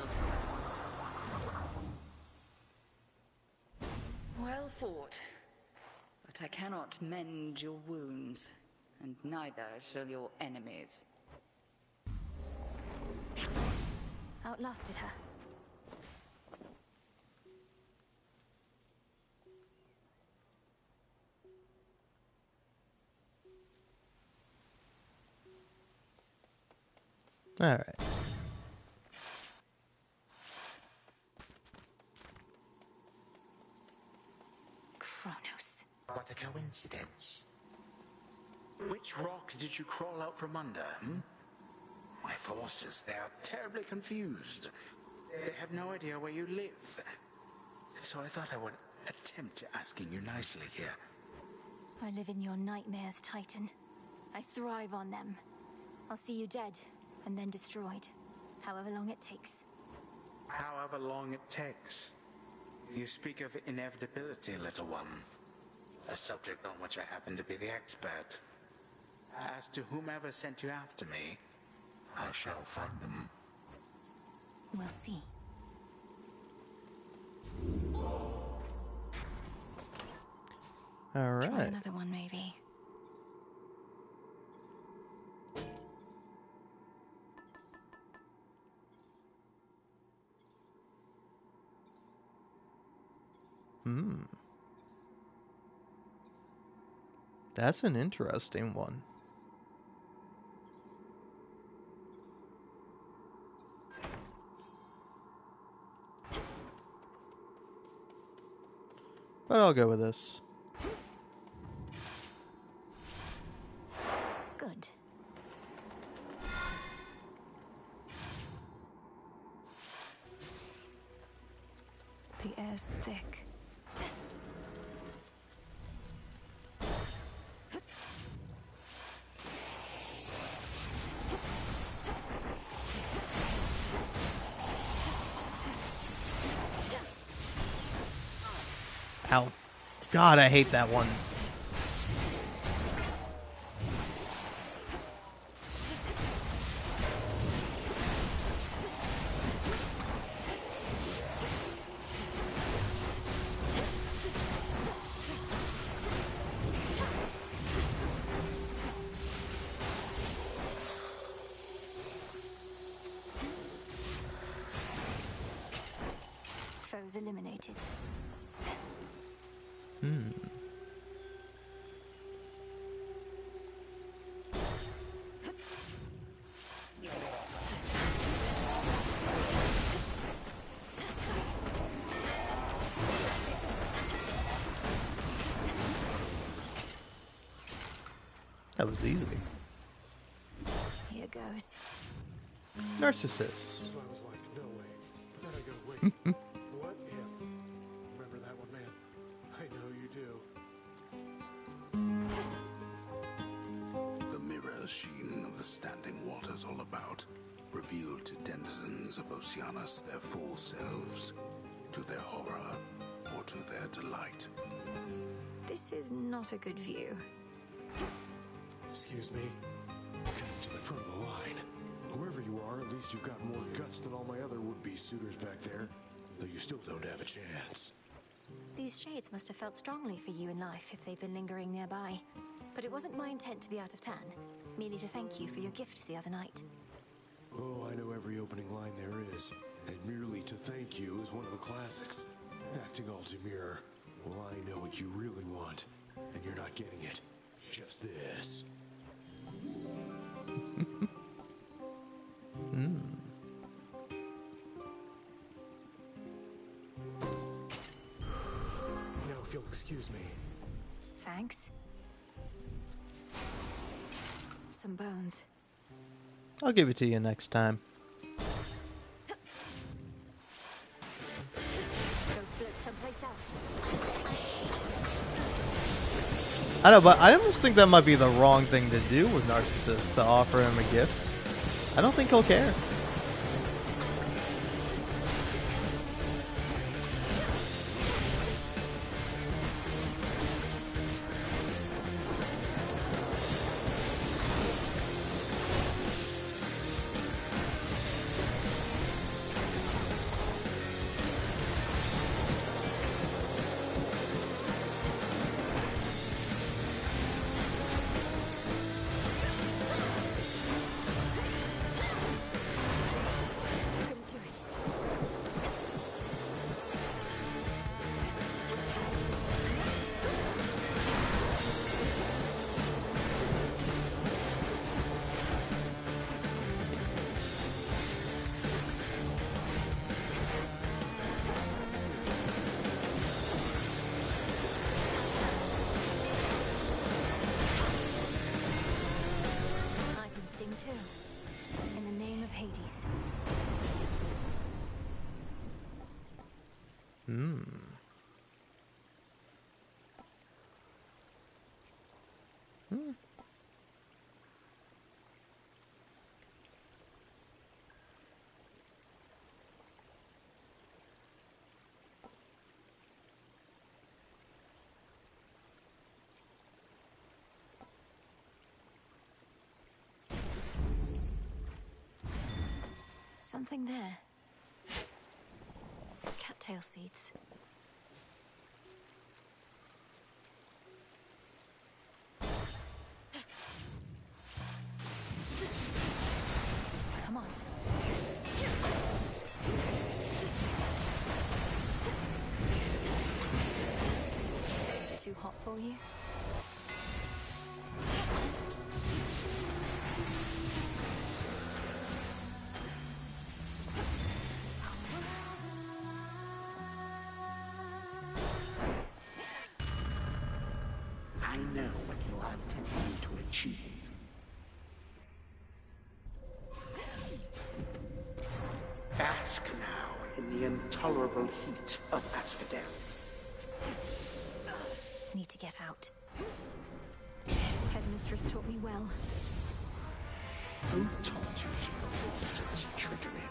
Well fought. But I cannot mend your wounds, and neither shall your enemies. Outlasted her. All right. Kronos. What a coincidence. Which rock did you crawl out from under, My forces, they are terribly confused. They have no idea where you live. So I thought I would attempt asking you nicely here. I live in your nightmares, Titan. I thrive on them. I'll see you dead, and then destroyed. However long it takes. However long it takes. You speak of inevitability, little one. A subject on which I happen to be the expert. As to whomever sent you after me, I shall find them. We'll see. All right. Try another one, maybe. That's an interesting one. But I'll go with this. Good. The air's thick. Ow. God, I hate that one. Foes eliminated. That was easy. Here goes. Narcissus. So I was like, no way. But then I go, wait, what if? Remember that one, man? I know you do. The mirror sheen of the standing waters all about revealed to denizens of Oceanus their full selves, to their horror or to their delight. This is not a good view. Excuse me? Coming to the front of the line. Whoever you are, at least you've got more guts than all my other would-be suitors back there. Though you still don't have a chance. These shades must have felt strongly for you in life if they've been lingering nearby. But it wasn't my intent to be out of turn. Merely to thank you for your gift the other night. Oh, I know every opening line there is. And merely to thank you is one of the classics. Acting all demure. Well, I know what you really want. And you're not getting it. Just this. Now, if you'll excuse me. Thanks. Some bones. I'll give it to you next time. Go float someplace else. I know, but I almost think that might be the wrong thing to do with Narcissus, to offer him a gift. I don't think he'll care. Hades. Hmm. Hmm. Something there. Cattail seeds. Come on. Too hot for you? I know what you are attempting to achieve. Bask now in the intolerable heat of Asphodel. Need to get out. Headmistress taught me well. Who taught you to perform such trickery?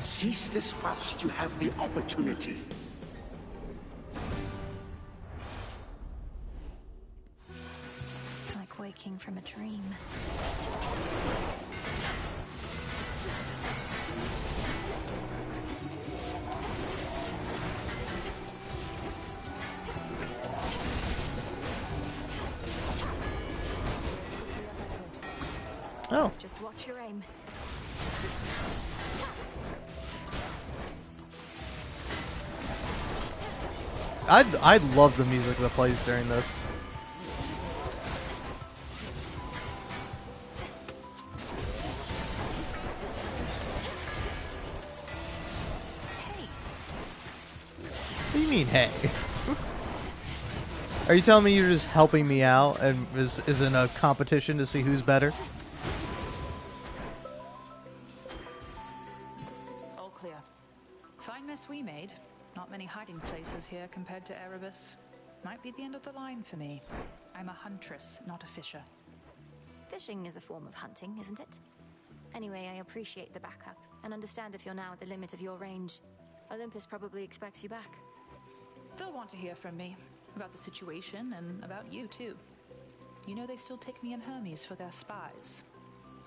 Seize this whilst you have the opportunity. Like waking from a dream. Oh. Just watch your aim. I love the music that plays during this. What do you mean, hey? Are you telling me you're just helping me out and is in a competition to see who's better? All clear. Fine mess we made. Not many hiding places here compared to Erebus. Might be the end of the line for me. I'm a huntress, not a fisher. Fishing is a form of hunting, isn't it? Anyway, I appreciate the backup and understand if you're now at the limit of your range. Olympus probably expects you back. They'll want to hear from me about the situation and about you too. You know they still take me and Hermes for their spies.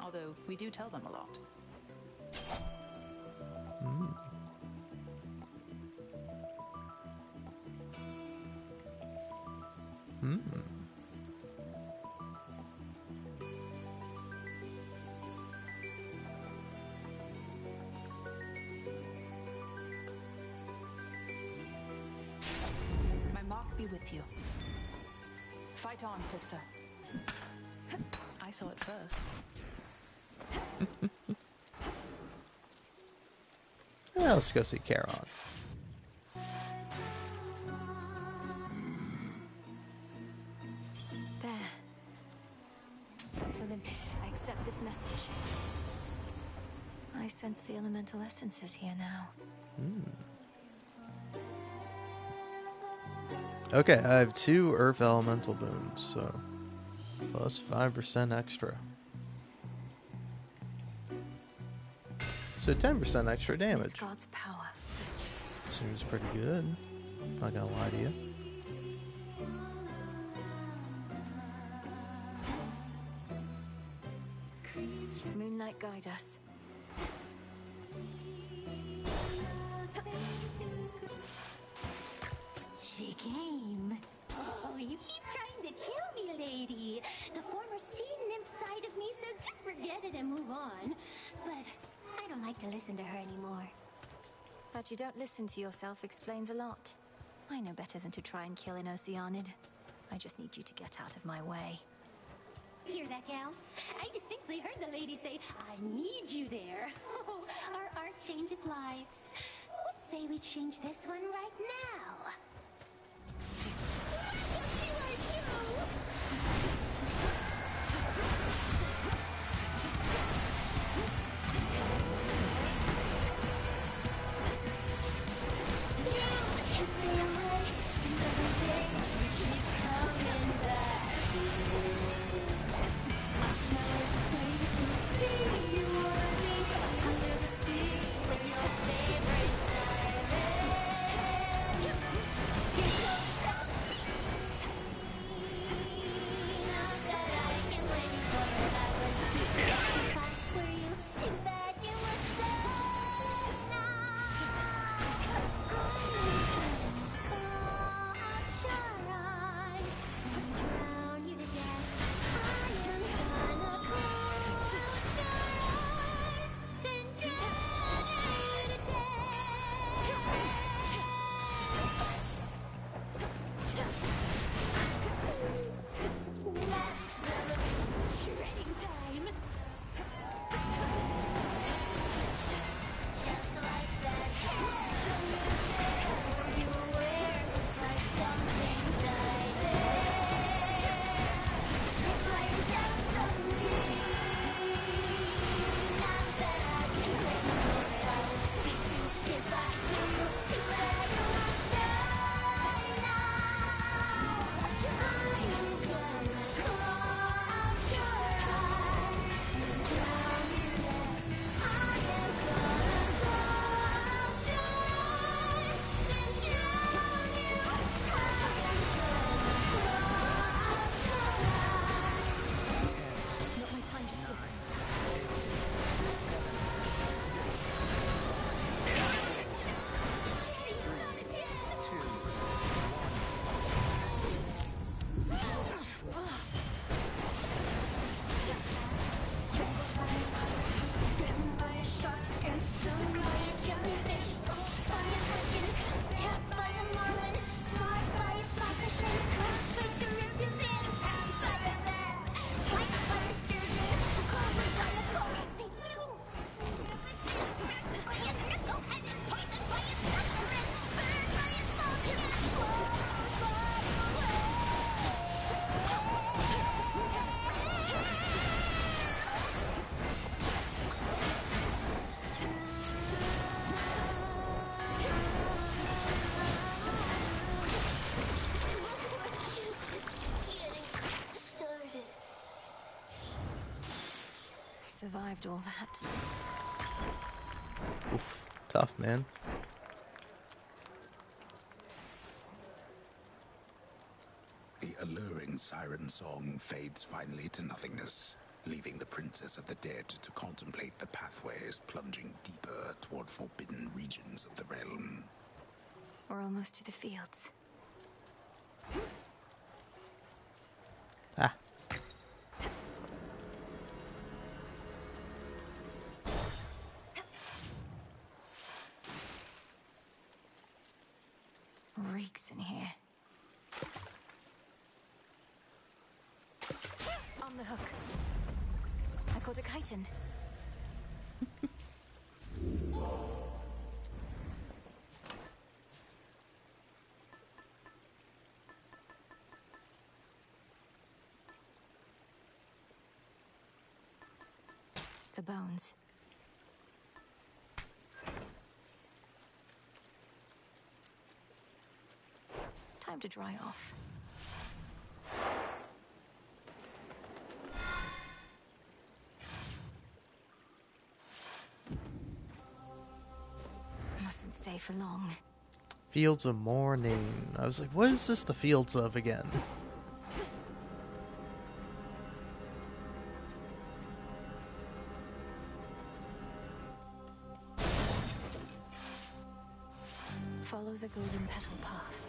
Although we do tell them a lot. Mm. Hmm. My mark be with you. Fight on, sister. I saw it first. Yeah, let's go see Charon. There. Olympus, I accept this message. I sense the elemental essences here now. Okay, I have 2 Earth Elemental boons, so plus 5% extra. So 10% extra damage. God's power. Seems pretty good. Not gonna lie to you. might guide us. She came. Oh, you keep trying to kill me, lady. The former sea nymph side of me says just forget it and move on. But I don't like to listen to her anymore. That you don't listen to yourself explains a lot. I know better than to try and kill an Oceanid. I just need you to get out of my way. Hear that, gals? I distinctly heard the lady say, I need you there. Oh, our art changes lives. Let's say we change this one right now. Survived all that. Oof, tough, man. The alluring siren song fades finally to nothingness, leaving the Princess of the Dead to contemplate the pathways plunging deeper toward forbidden regions of the realm. We're almost to the fields. Ah. Reeks in here. On the hook. I caught a chitin. The bones. Time to dry off. Mustn't stay for long. Fields of Morning. I was like, what is this the fields of again? golden petal path.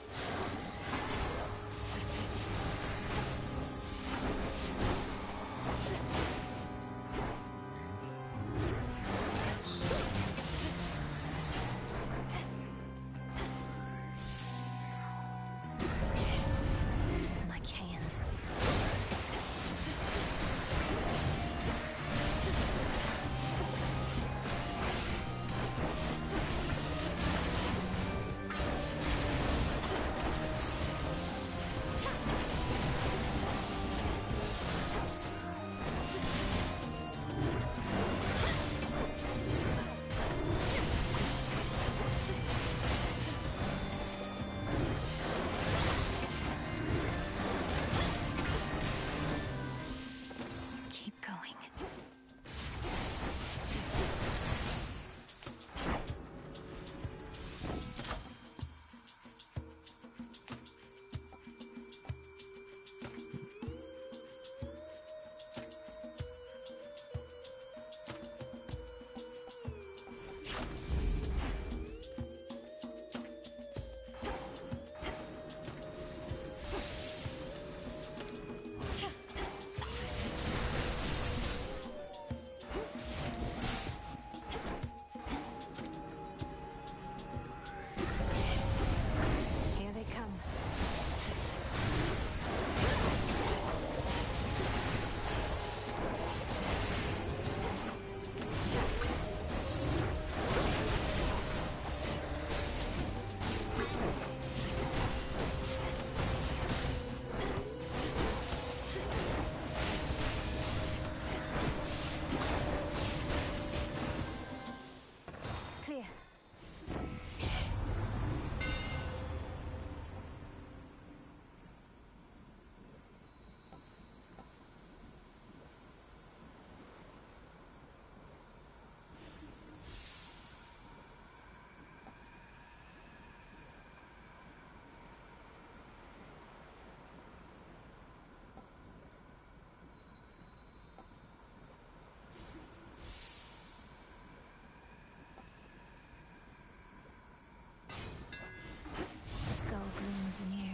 Glooms anew.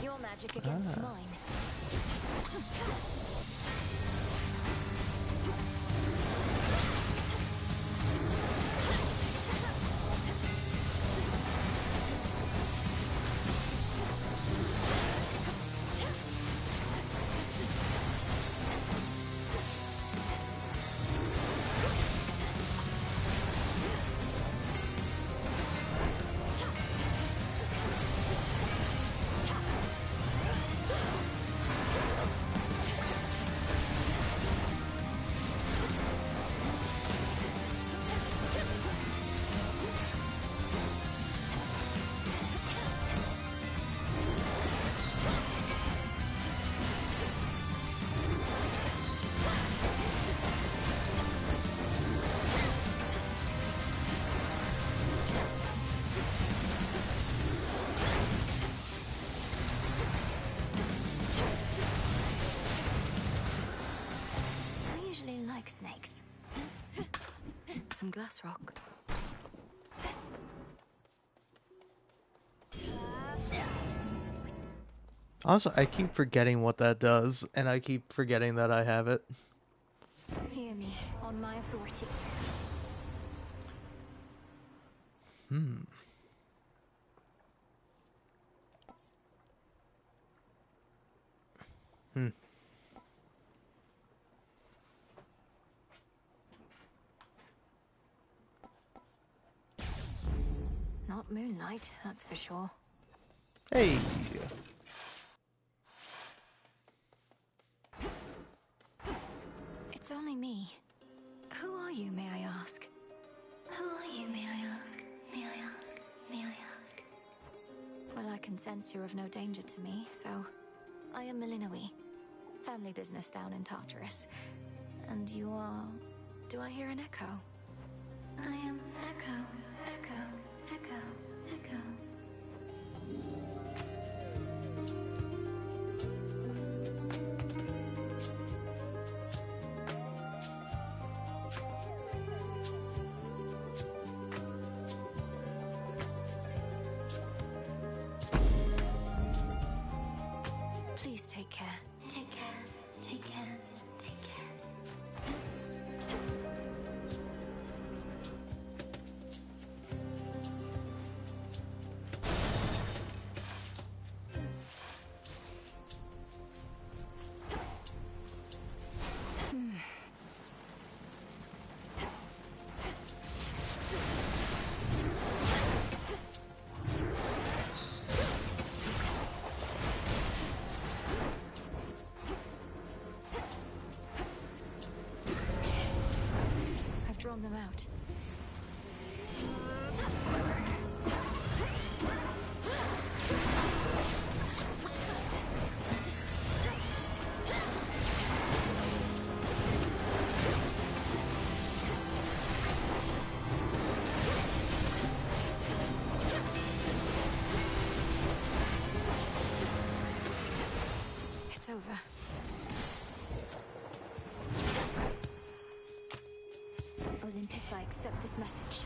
Your magic against mine. Snakes. Some glass rock. Also, I keep forgetting what that does, and I keep forgetting that I have it. Hear me, on my authority. Not moonlight, that's for sure. Hey! It's only me. Who are you, may I ask? Who are you, may I ask? May I ask? May I ask? Well, I can sense you're of no danger to me, so... I am Milinoe. Family business down in Tartarus. And you are... Do I hear an echo? I am Echo, Echo, Echo, Echo. Please take care. Take care. Take care. Take care. I've drawn them out. It's over. Olympus, I accept this message.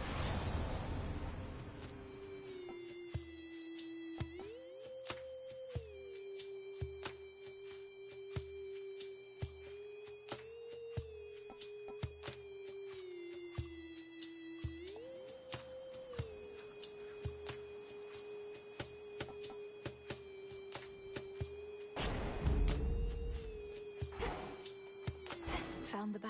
Found the bow.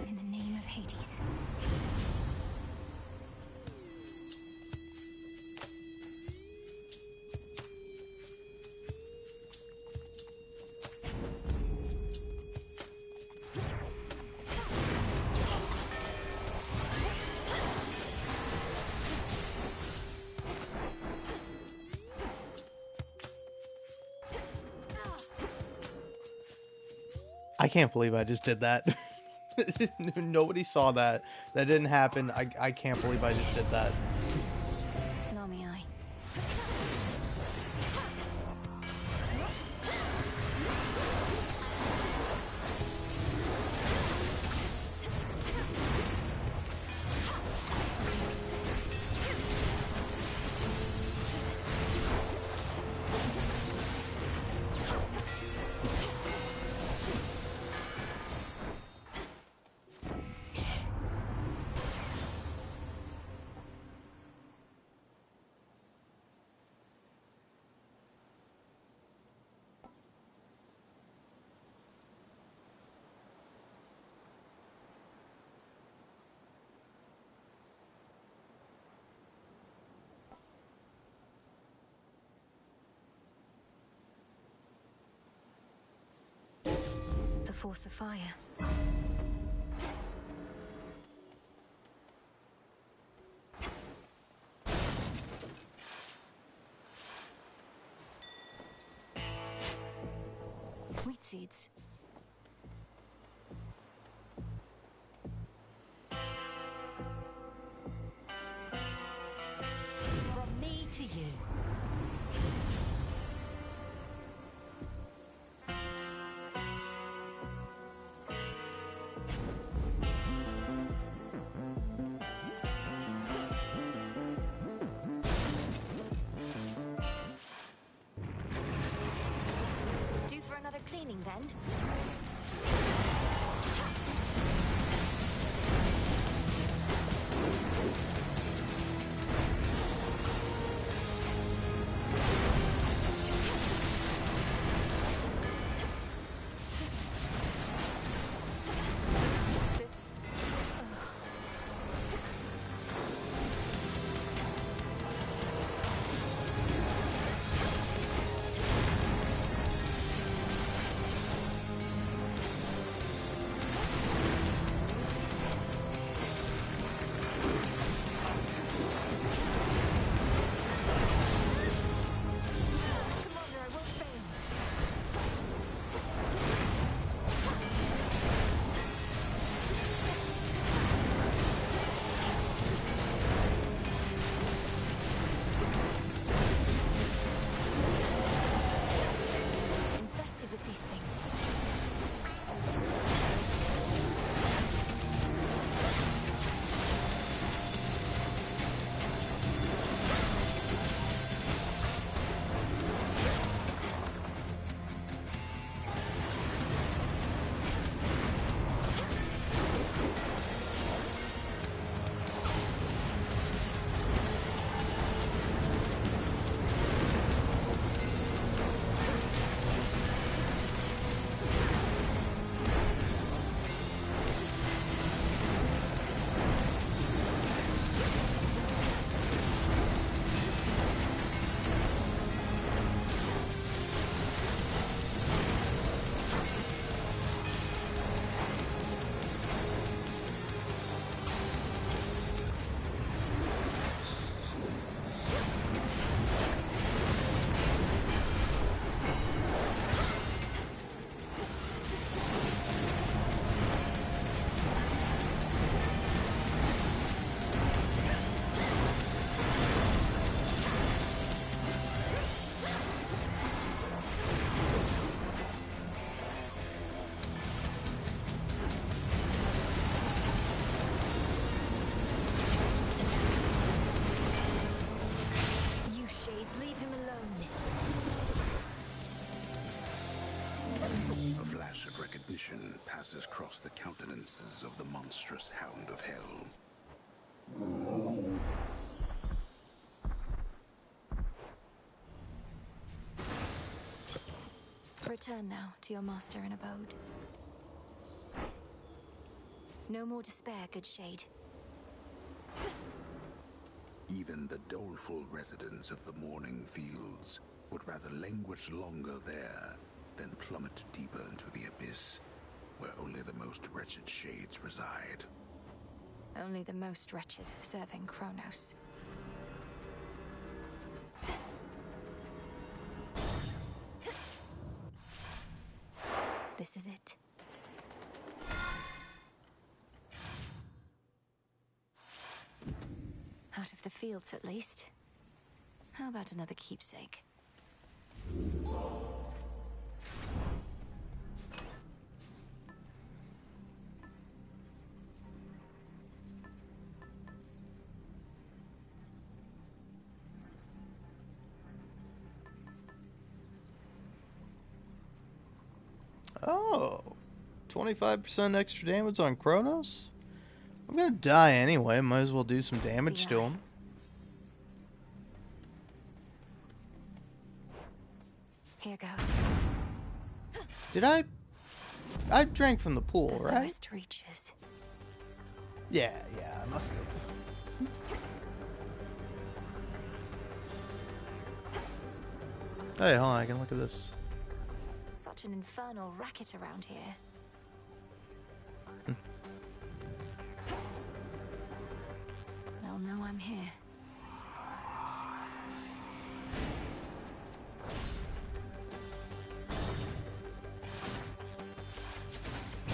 In the name of Hades. I can't believe I just did that. Nobody saw that. That didn't happen. I can't believe I just did that. Nami, I. The force of fire. Wheat seeds. From me to you. Due for another cleaning then? fascination passes across the countenances of the monstrous Hound of Hell. Return now to your master and abode. No more despair, good shade. Even the doleful residents of the Morning Fields would rather languish longer there than plummet deeper into the abyss, where only the most wretched shades reside. Only the most wretched serving Kronos. This is it. Out of the fields, at least. How about another keepsake? Oh, 25% extra damage on Kronos? I'm gonna die anyway, might as well do some damage to him. Here goes. Did I drank from the pool, The right? lowest reaches. Yeah, I must have. Hey, hold on, I can look at this. Such an infernal racket around here. They'll know I'm here.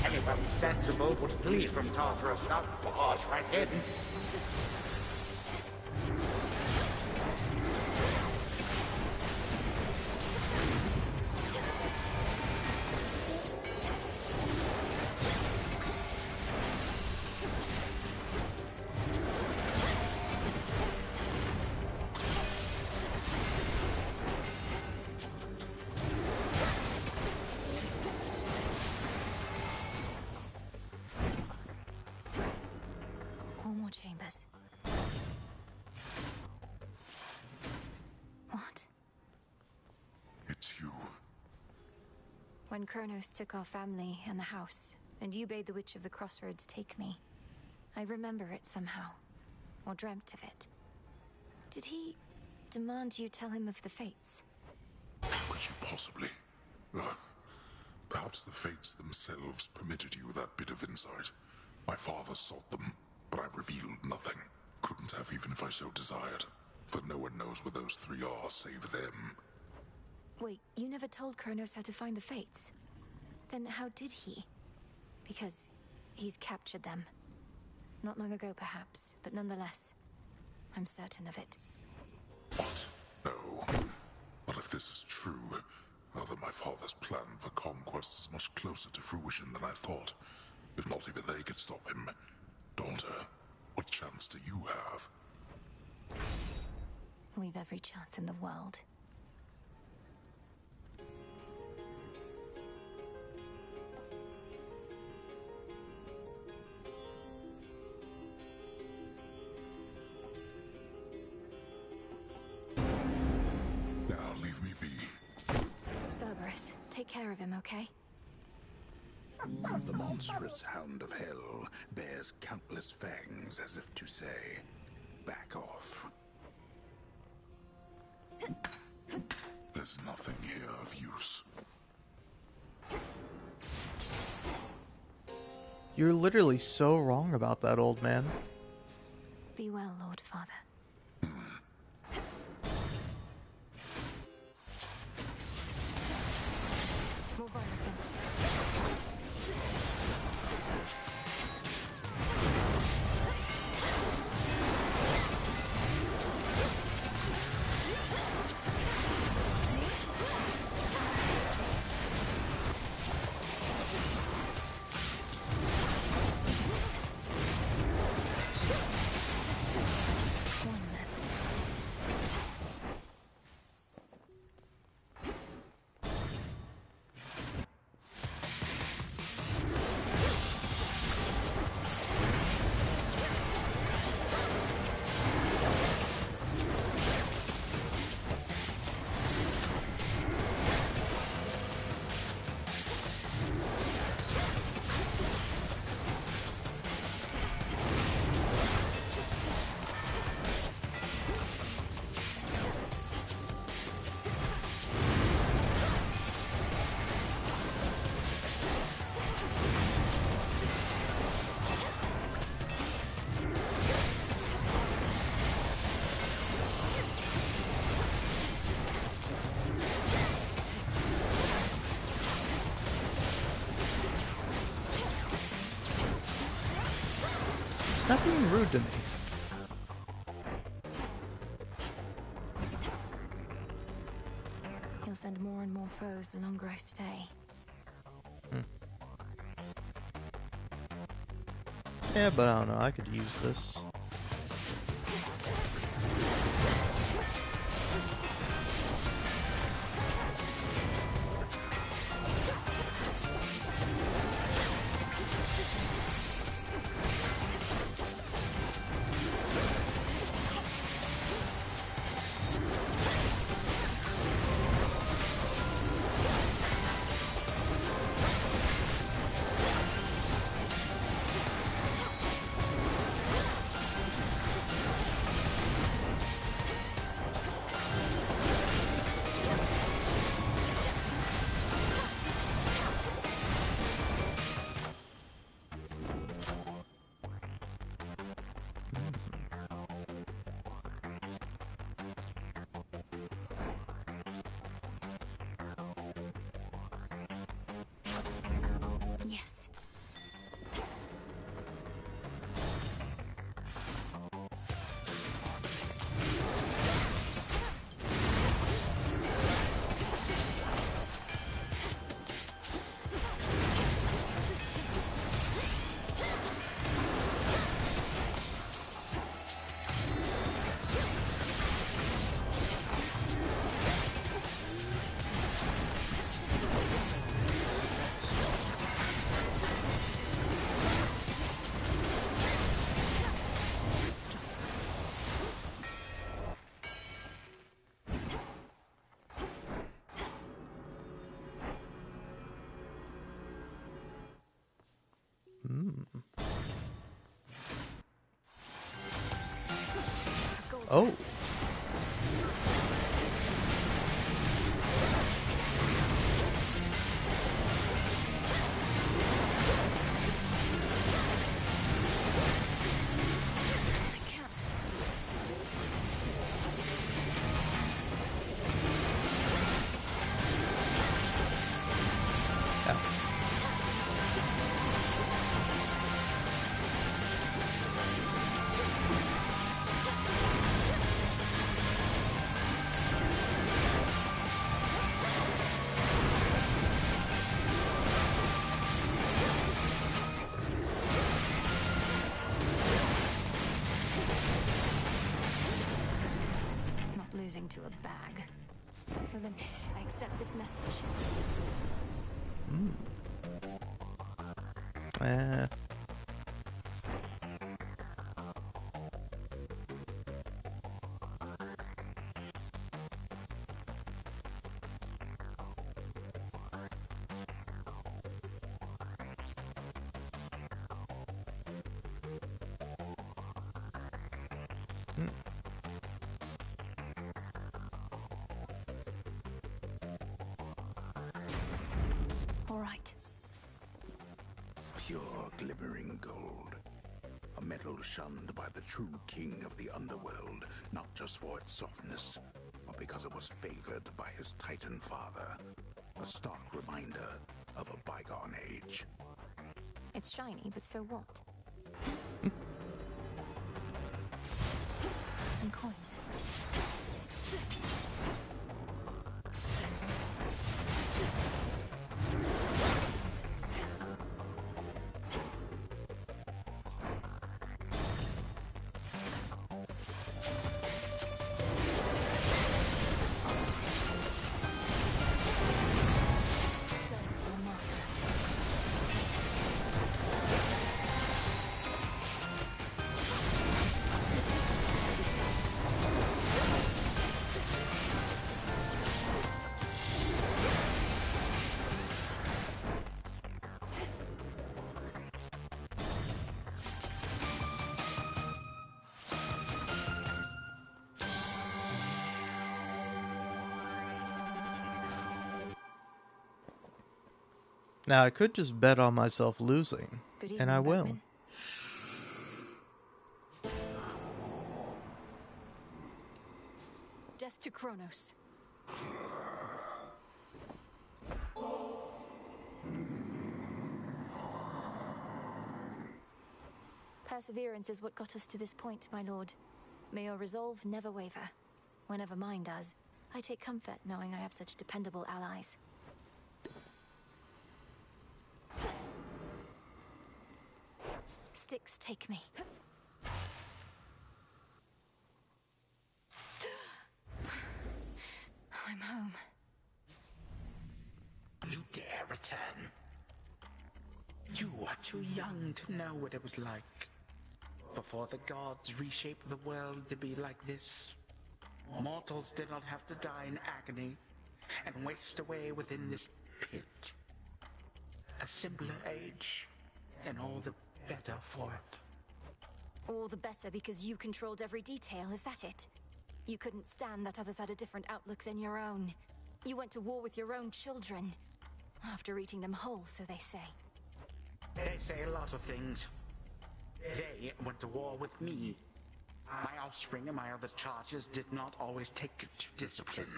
Anybody sensible would flee from Tartarus, not barge right in. More chambers. What? It's you. When Kronos took our family and the house, and you bade the Witch of the Crossroads take me, I remember it somehow, or dreamt of it. Did he demand you tell him of the fates? How could you possibly? Perhaps the fates themselves permitted you that bit of insight. My father sought them, but I revealed nothing. Couldn't have even if I so desired. For no one knows where those three are save them. Wait, you never told Kronos how to find the fates? Then how did he? Because he's captured them. Not long ago, perhaps, but nonetheless, I'm certain of it. What? No. But if this is true, then my father's plan for conquest is much closer to fruition than I thought. If not even they could stop him. Daughter, what chance do you have? We've every chance in the world. Now leave me be. Cerberus, take care of him, okay? The monstrous Hound of Hell bears countless fangs as if to say, back off. There's nothing here of use. You're literally so wrong about that, old man. Be well, Lord Father. Move on the fence. Stop being rude to me. He'll send more and more foes the longer I stay. Yeah, but I don't know. I could use this. Yes. Oh. Not losing to a bag. Olympus, I accept this message. All right. Pure glimmering gold. A metal shunned by the true king of the underworld, not just for its softness, but because it was favored by his Titan father. A stark reminder of a bygone age. It's shiny, but so what? Some coins. Now, I could just bet on myself losing, and I will. Batman. Death to Kronos. Perseverance is what got us to this point, my lord. May your resolve never waver. Whenever mine does, I take comfort knowing I have such dependable allies. Sticks, take me. I'm home. You dare return? You are too young to know what it was like. Before the gods reshaped the world to be like this, mortals did not have to die in agony and waste away within this pit. A simpler age, and all the better for it. All the better because you controlled every detail, is that it? You couldn't stand that others had a different outlook than your own. You went to war with your own children. After eating them whole, so they say. They say a lot of things. They went to war with me. My offspring and my other charges did not always take to discipline.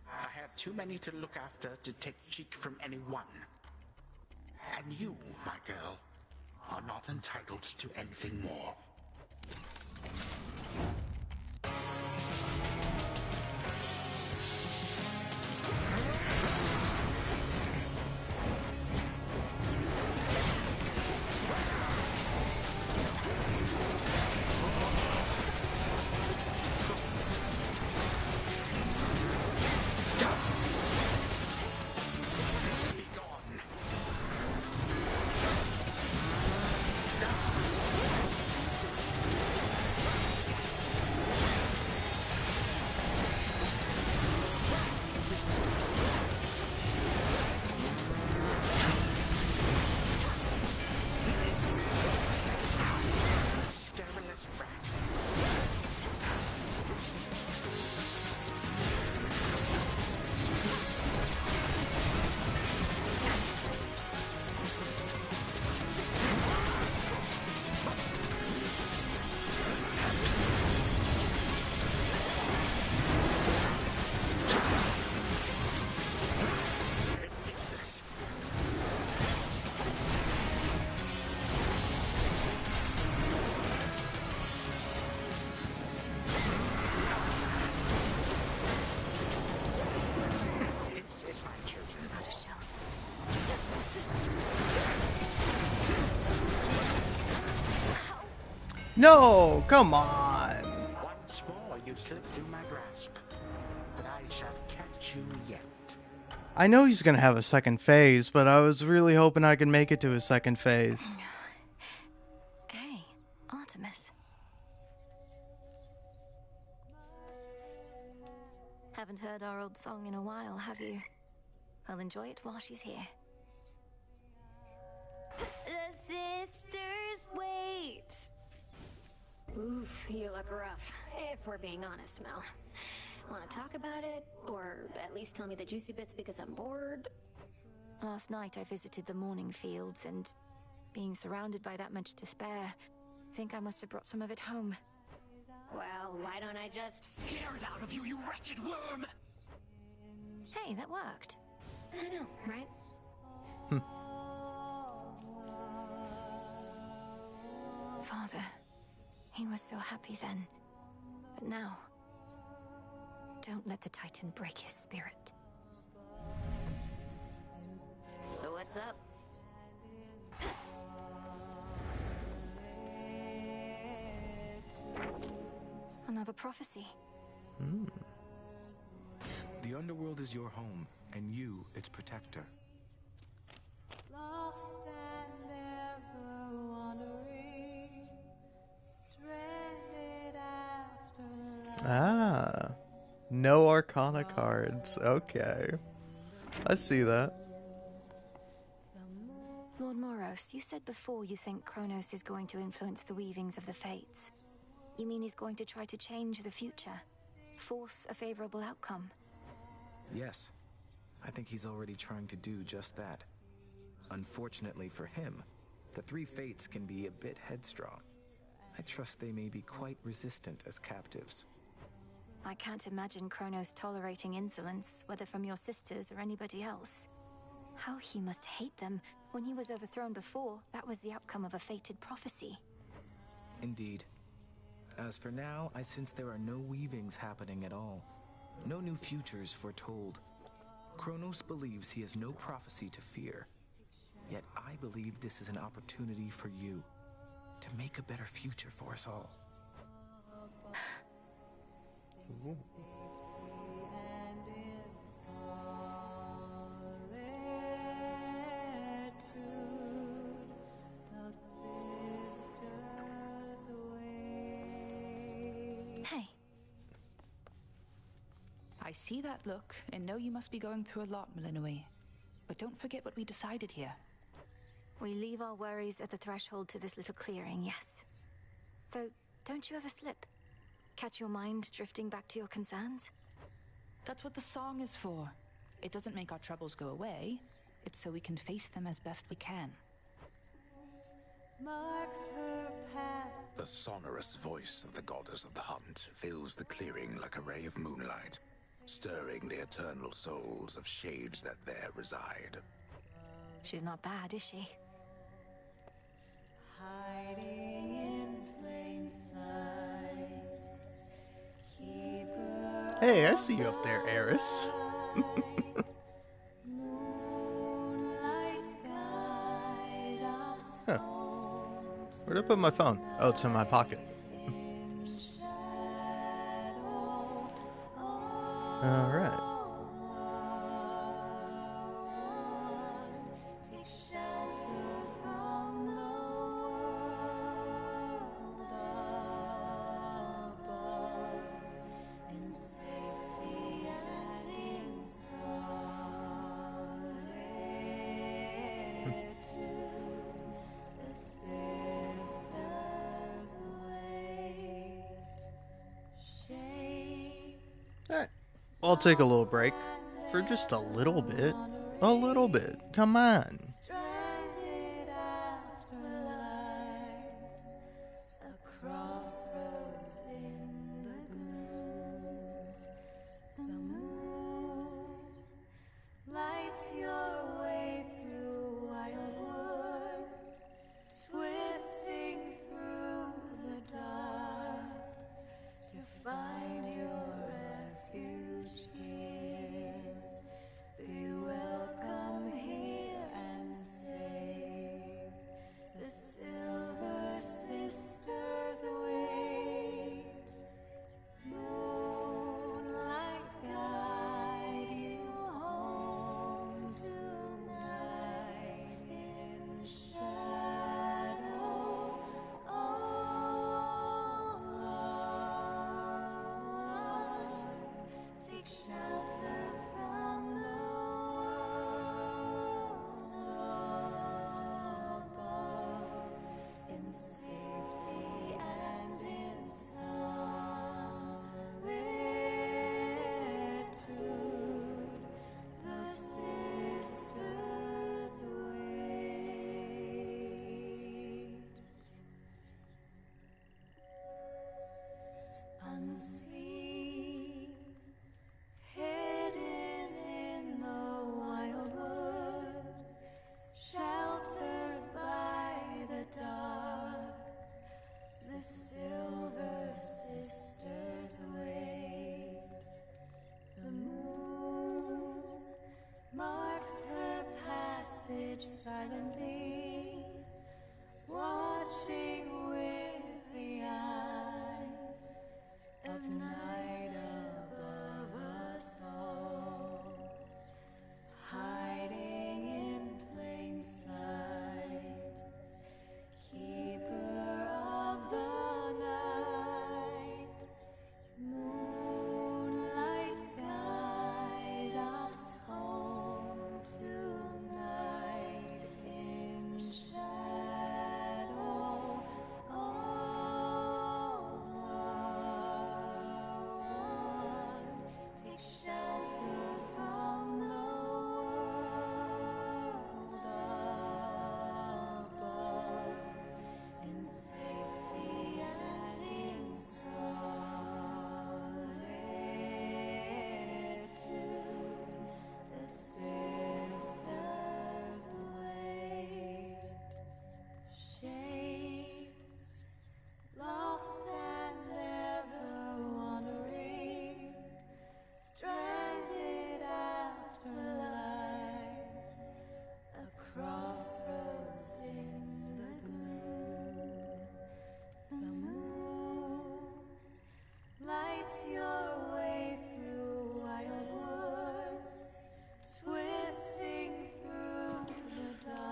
I had too many to look after to take cheek from anyone. And you, my girl, are not entitled to anything more. No, come on. Once more you slip through my grasp, but I shall catch you yet. I know he's gonna have a second phase, but I was really hoping I could make it to his second phase. Hey, Artemis. Haven't heard our old song in a while, have you? I'll enjoy it while she's here. The sisters wait. Oof, you look rough, if we're being honest, Mel. Want to talk about it? Or at least tell me the juicy bits because I'm bored? Last night I visited the mourning fields and, being surrounded by that much despair, I think I must have brought some of it home. Well, why don't I just... Scare it out of you, you wretched worm! Hey, that worked. I know, right? Father, he was so happy then. But now, don't let the Titan break his spirit. So what's up? Another prophecy. The underworld is your home, and you its protector. Lost and ever wandering, stranded after life. No Arcana cards. Okay. I see that. Lord Moros, you said before you think Kronos is going to influence the weavings of the fates. You mean he's going to try to change the future? Force a favorable outcome? Yes. I think he's already trying to do just that. Unfortunately for him, the three fates can be a bit headstrong. I trust they may be quite resistant as captives. I can't imagine Kronos tolerating insolence, whether from your sisters or anybody else. How he must hate them. When he was overthrown before, that was the outcome of a fated prophecy. Indeed. As for now, I sense there are no weavings happening at all. No new futures foretold. Kronos believes he has no prophecy to fear. Yet I believe this is an opportunity for you to make a better future for us all. Ooh. Hey. I see that look and know you must be going through a lot, Malinoi. But don't forget what we decided here. We leave our worries at the threshold to this little clearing, yes. Though, don't you ever slip? Catch your mind drifting back to your concerns? That's what the song is for. It doesn't make our troubles go away. It's so we can face them as best we can. Marks her past. The sonorous voice of the goddess of the hunt fills the clearing like a ray of moonlight, stirring the eternal souls of shades that there reside. She's not bad, is she? Hiding in plain sight. Keep her Hey, I see you up there, Eris. moonlight guide us Huh. home. Where'd I put my phone? Oh, it's in my pocket. Alright. Take shelter from the world above, in safety and in solitude. The sisters wait. Shades Alright. I'll take a little break. For just a little bit. A little bit. Come on. stranded afterlife, a crossroads in the gloom. The moon lights your way through wild woods, twisting through the dark to find your refuge here. Be welcome here and safe. The Silver Sisters wait. Moonlight guide you home tonight in shadow all alone.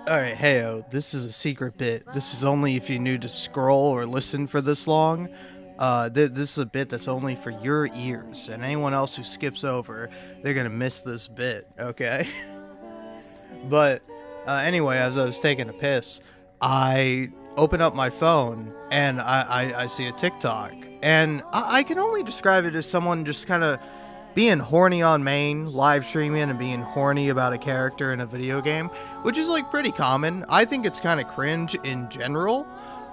Alright, heyo, this is a secret bit. This is only if you knew to scroll or listen for this long. This is a bit that's only for your ears, and anyone else who skips over, they're gonna miss this bit, okay? But, anyway, as I was taking a piss, I open up my phone, and I see a TikTok, and I can only describe it as someone just kind of being horny on main, live streaming, and being horny about a character in a video game, which is like pretty common. I think it's kind of cringe in general,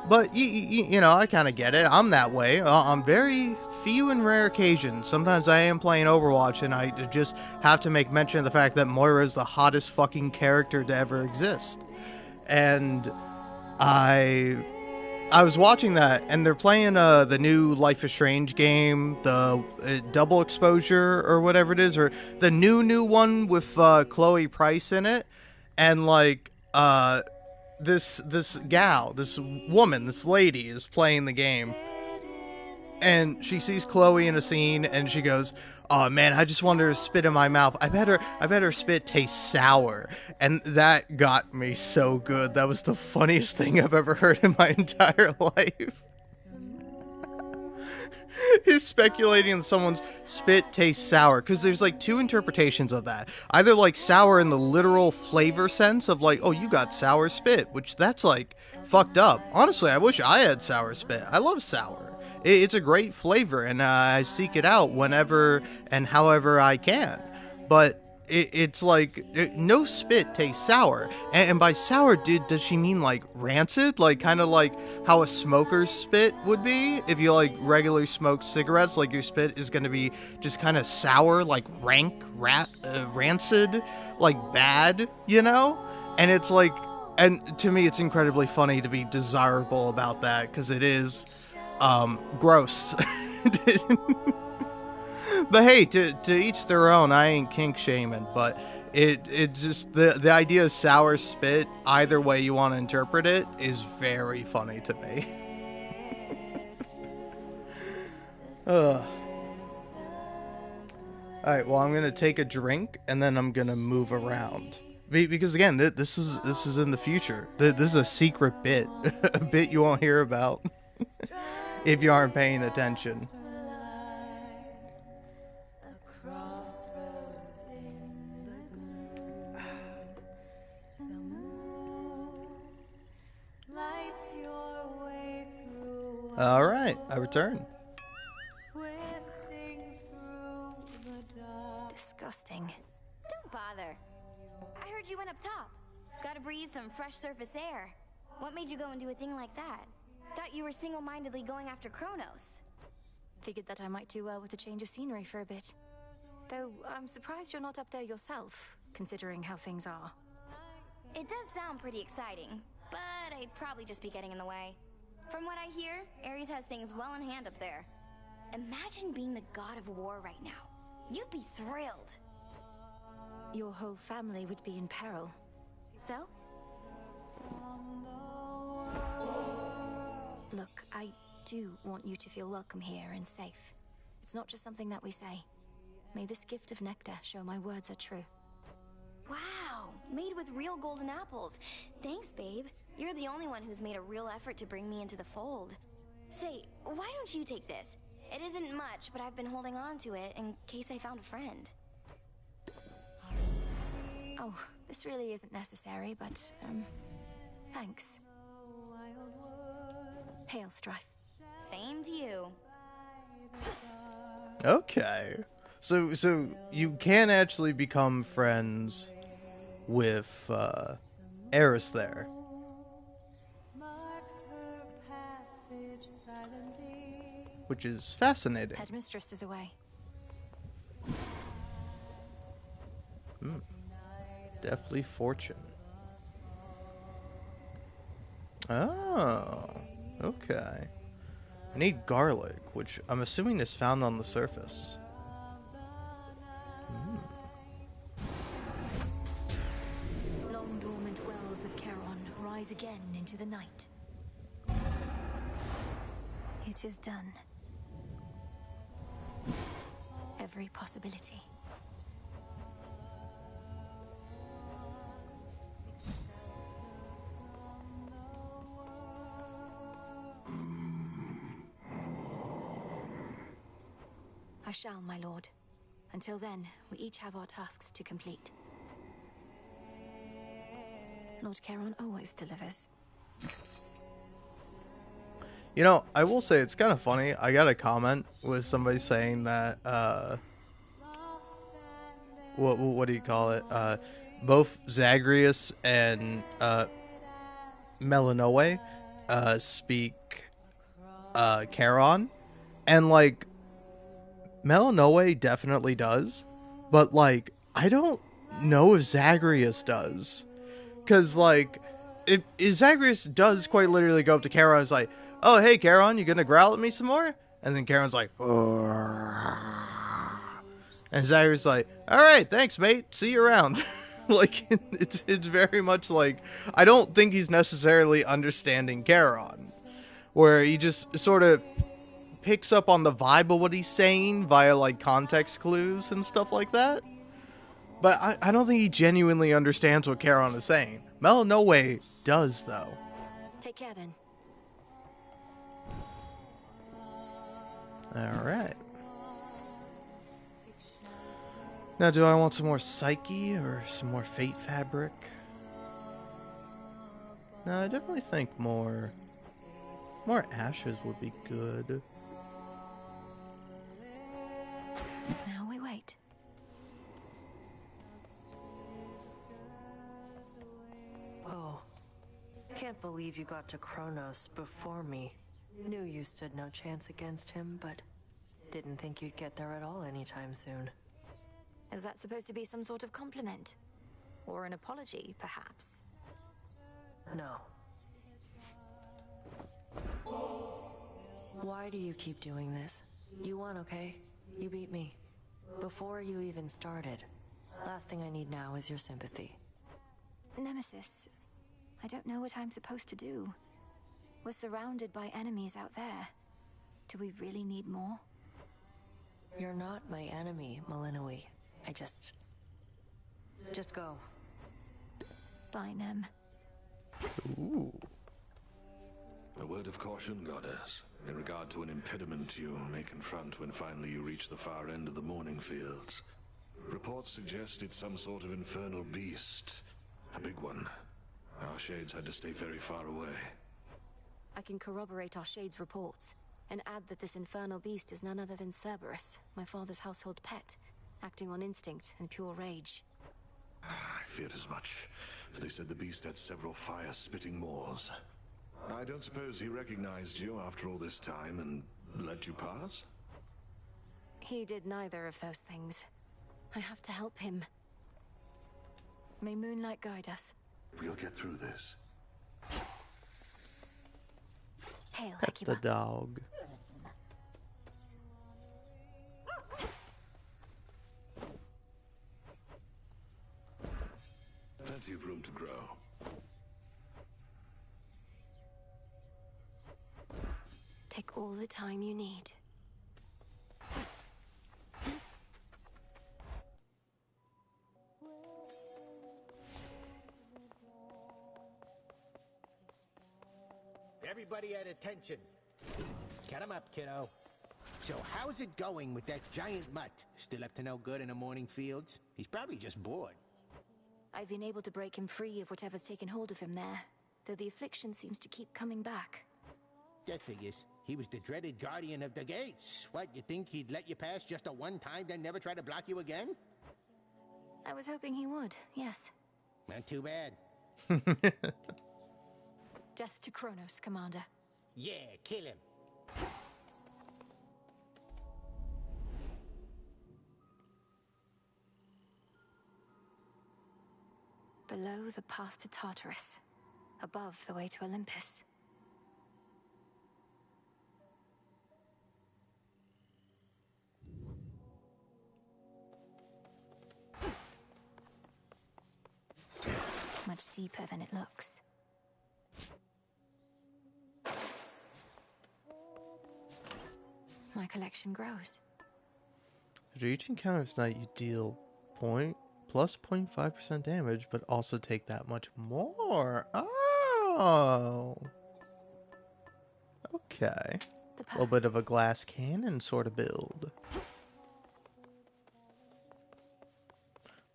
but you know, I kind of get it. I'm that way on very few and rare occasions. Sometimes I am playing Overwatch and I just have to make mention of the fact that Moira is the hottest fucking character to ever exist. And I was watching that, and they're playing the new Life is Strange game, the Double Exposure or whatever it is, or the new one with Chloe Price in it, and like this gal, this woman, this lady is playing the game, and she sees Chloe in a scene, and she goes, "Oh man, I just want her to spit in my mouth. I bet her spit tastes sour." And that got me so good. That was the funniest thing I've ever heard in my entire life. Is speculating that someone's spit tastes sour, because there's like two interpretations of that. Either like sour in the literal flavor sense of like, oh, you got sour spit, which that's like fucked up. Honestly, I wish I had sour spit. I love sour. It's a great flavor, and I seek it out whenever and however I can. But it's like no spit tastes sour, and by sour, dude, does she mean like rancid, like kind of like how a smoker's spit would be if you like regularly smoke cigarettes? Like your spit is gonna be just kind of sour, like rank, rancid, like bad, you know? And it's like, and to me, it's incredibly funny to be desirable about that because it is, gross. But hey, to each their own. I ain't kink shaming, but it just the idea of sour spit, either way you want to interpret it, is very funny to me. Ugh. Alright, well, I'm gonna take a drink and then I'm gonna move around. Because again, this is in the future. This is a secret bit, a bit you won't hear about if you aren't paying attention. Alright, I return. Disgusting. Don't bother. I heard you went up top. Gotta breathe some fresh surface air. What made you go and do a thing like that? Thought you were single-mindedly going after Kronos. Figured that I might do well with a change of scenery for a bit. Though I'm surprised you're not up there yourself, considering how things are. It does sound pretty exciting, but I'd probably just be getting in the way. From what I hear, Ares has things well in hand up there. Imagine being the god of war right now. You'd be thrilled. Your whole family would be in peril. So? Look, I do want you to feel welcome here and safe. It's not just something that we say. May this gift of nectar show my words are true. Wow, made with real golden apples. Thanks, babe. You're the only one who's made a real effort to bring me into the fold. Say, why don't you take this? It isn't much, but I've been holding on to it in case I found a friend. Oh, this really isn't necessary, but, thanks. Hail, Strife. Same to you. Okay. So you can actually become friends with Eris there. Which is fascinating. Headmistress is away. Definitely fortune. Oh, okay. I need garlic, which I'm assuming is found on the surface. Long dormant wells of Charon rise again into the night. It is done. Every possibility. shall, my lord. Until then, we each have our tasks to complete. Lord Charon always delivers. You know, I will say it's kind of funny. I got a comment with somebody saying that, what do you call it? Both Zagreus and, Melinoe, speak, Charon. And, like, Melinoe definitely does. But, like, I don't know if Zagreus does. Because, like, Zagreus does quite literally go up to Charon and is like, oh, hey, Charon, you gonna growl at me some more? And then Charon's like, and Zagreus is like, alright, thanks, mate. See you around. Like, it's very much like, I don't think he's necessarily understanding Charon. Where he just sort of picks up on the vibe of what he's saying via, like, context clues and stuff like that. But I don't think he genuinely understands what Charon is saying. Melinoe does, though. Take care, then. Alright. Now, do I want some more Psyche or some more Fate Fabric? No, I definitely think more ashes would be good. Now we wait. Oh. Can't believe you got to Kronos before me. Knew you stood no chance against him, but didn't think you'd get there at all anytime soon. Is that supposed to be some sort of compliment? Or an apology, perhaps? No. Why do you keep doing this? You won, okay? You beat me. Before you even started. Last thing I need now is your sympathy. Nemesis, I don't know what I'm supposed to do. We're surrounded by enemies out there. Do we really need more? You're not my enemy, Melinoe. I just go. Bye, Nem. Ooh. A word of caution, Goddess, in regard to an impediment you may confront when finally you reach the far end of the morning fields. Reports suggest it's some sort of infernal beast. A big one. Our shades had to stay very far away. I can corroborate our Shade's reports, and add that this infernal beast is none other than Cerberus, my father's household pet, acting on instinct and pure rage. I feared as much, for they said the beast had several fire-spitting maws. I don't suppose he recognized you after all this time and let you pass? He did neither of those things. I have to help him. May moonlight guide us. We'll get through this. Hail, That's the dog. Plenty of room to grow. Take all the time you need. Everybody at attention. Get him up, kiddo. So how's it going with that giant mutt? Still up to no good in the morning fields? He's probably just bored. I've been able to break him free of whatever's taken hold of him there, though the affliction seems to keep coming back. That figures. He was the dreaded guardian of the gates. What, you think he'd let you pass just a one time, then never try to block you again? I was hoping he would, yes. Not too bad. Death to Kronos, Commander. Yeah, kill him. Below, the path to Tartarus. Above, the way to Olympus. Much deeper than it looks. My collection grows. After each encounter tonight, you deal plus 0.5% damage, but also take that much more. Oh. Okay. A little bit of a glass cannon sort of build.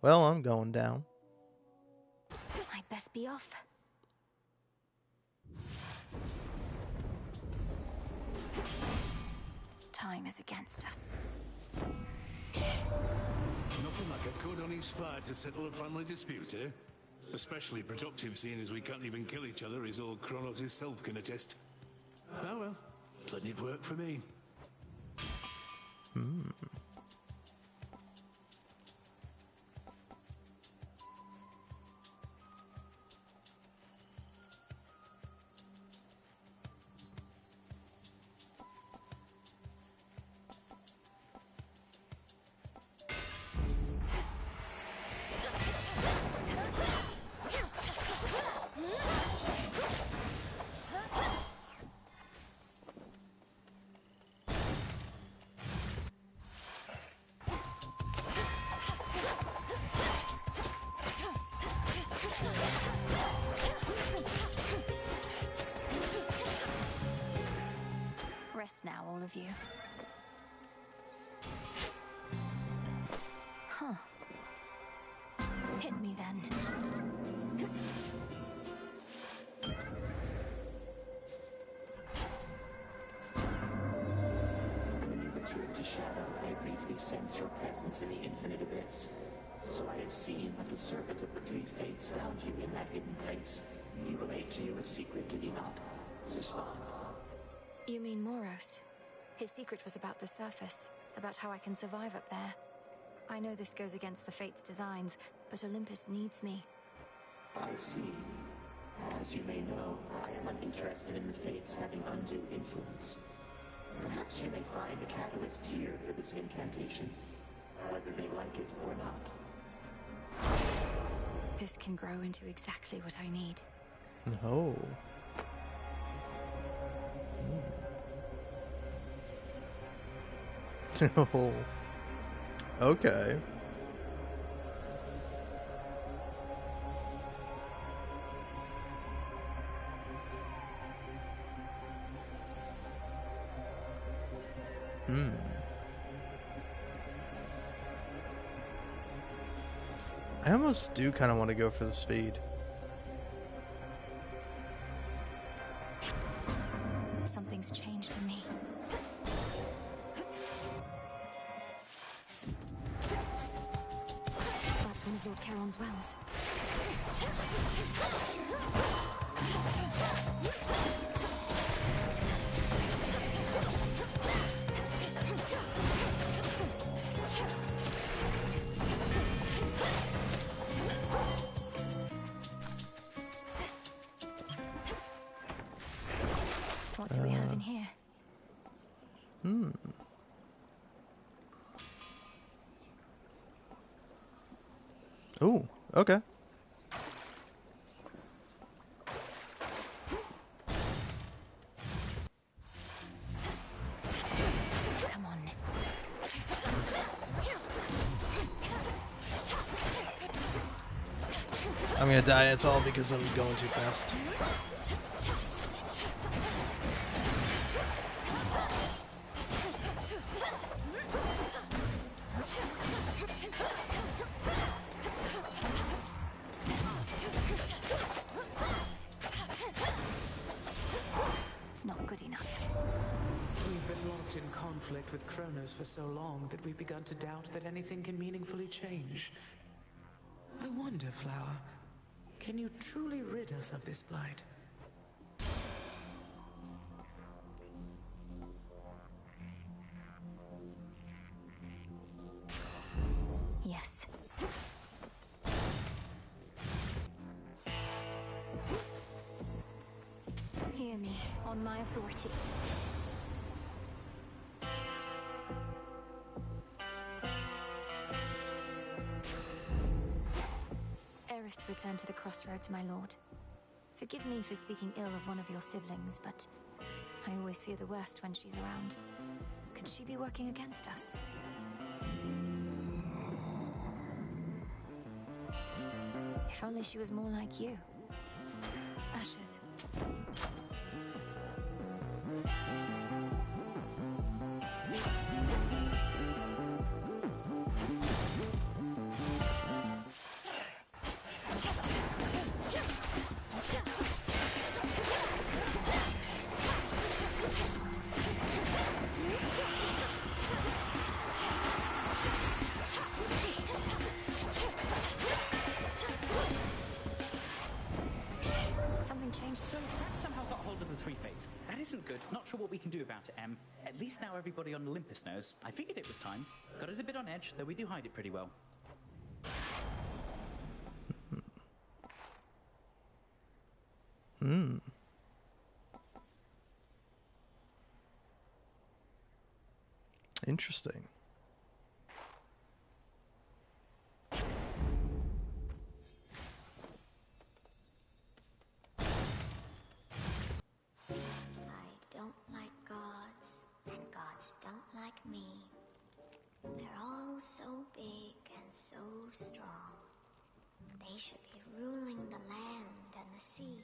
Well, I'm going down. I'd best be off. Time is against us. Nothing like a good honest fight to settle a family dispute, eh? Especially productive, seeing as we can't even kill each other, as old Kronos himself can attest. Oh well, plenty of work for me. Rest now, all of you. Huh. Hit me then. Returned to Shadow, I briefly sensed your presence in the infinite abyss. So I have seen that the servant of the three fates found you in that hidden place. He relayed to you a secret, did he not? Respond. You mean Moros? His secret was about the surface, about how I can survive up there. I know this goes against the Fates' designs, but Olympus needs me. I see. As you may know, I am uninterested in the Fates having undue influence. Perhaps you may find a catalyst here for this incantation, whether they like it or not. This can grow into exactly what I need. No. Oh. Okay. I almost do kind of want to go for the speed. Something's changed in me. That's one of Lord Charon's wells. What do we have in here? Oh, okay. Come on. I'm gonna die. It's all because I'm going too fast. Not good enough. We've been locked in conflict with Kronos for so long that we've begun to doubt that anything can meaningfully change. I wonder, Flower, can you truly rid us of this blight? Yes. Hear me, on my authority. Eris returned to the crossroads, my lord. Forgive me for speaking ill of one of your siblings, but I always fear the worst when she's around. Could she be working against us? If only she was more like you. Ashes. three fates. That isn't good. Not sure what we can do about it, Em. At least now everybody on Olympus knows. I figured it was time. Got us a bit on edge, though we do hide it pretty well. Hmm. Interesting. I don't like gods, and gods don't like me. They're all so big and so strong. They should be ruling the land and the sea,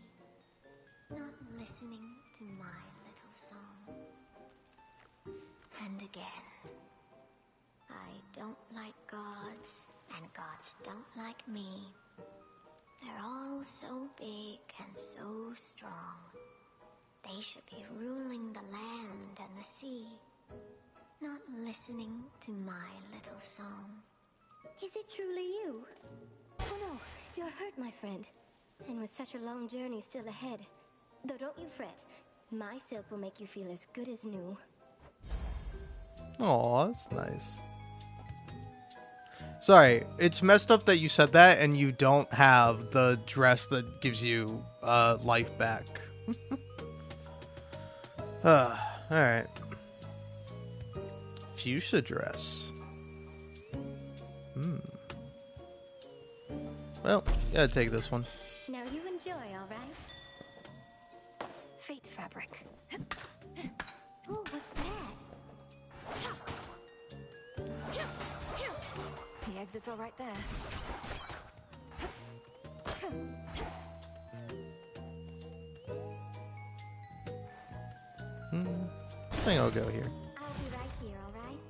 not listening to my little song. And again, I don't like gods, and gods don't like me. They're all so big and so strong. They should be ruling the land and the sea, not listening to my little song. Is it truly you? Oh no, you're hurt, my friend. And with such a long journey still ahead. Though don't you fret, my silk will make you feel as good as new. Aw, that's nice. Sorry, it's messed up that you said that and you don't have the dress that gives you life back. Alright. Fuchsia dress. Well, gotta take this one. Now you enjoy, alright? Fate fabric. Oh, what's that? The exits are right there. I think I'll go here. I'll be right here, alright?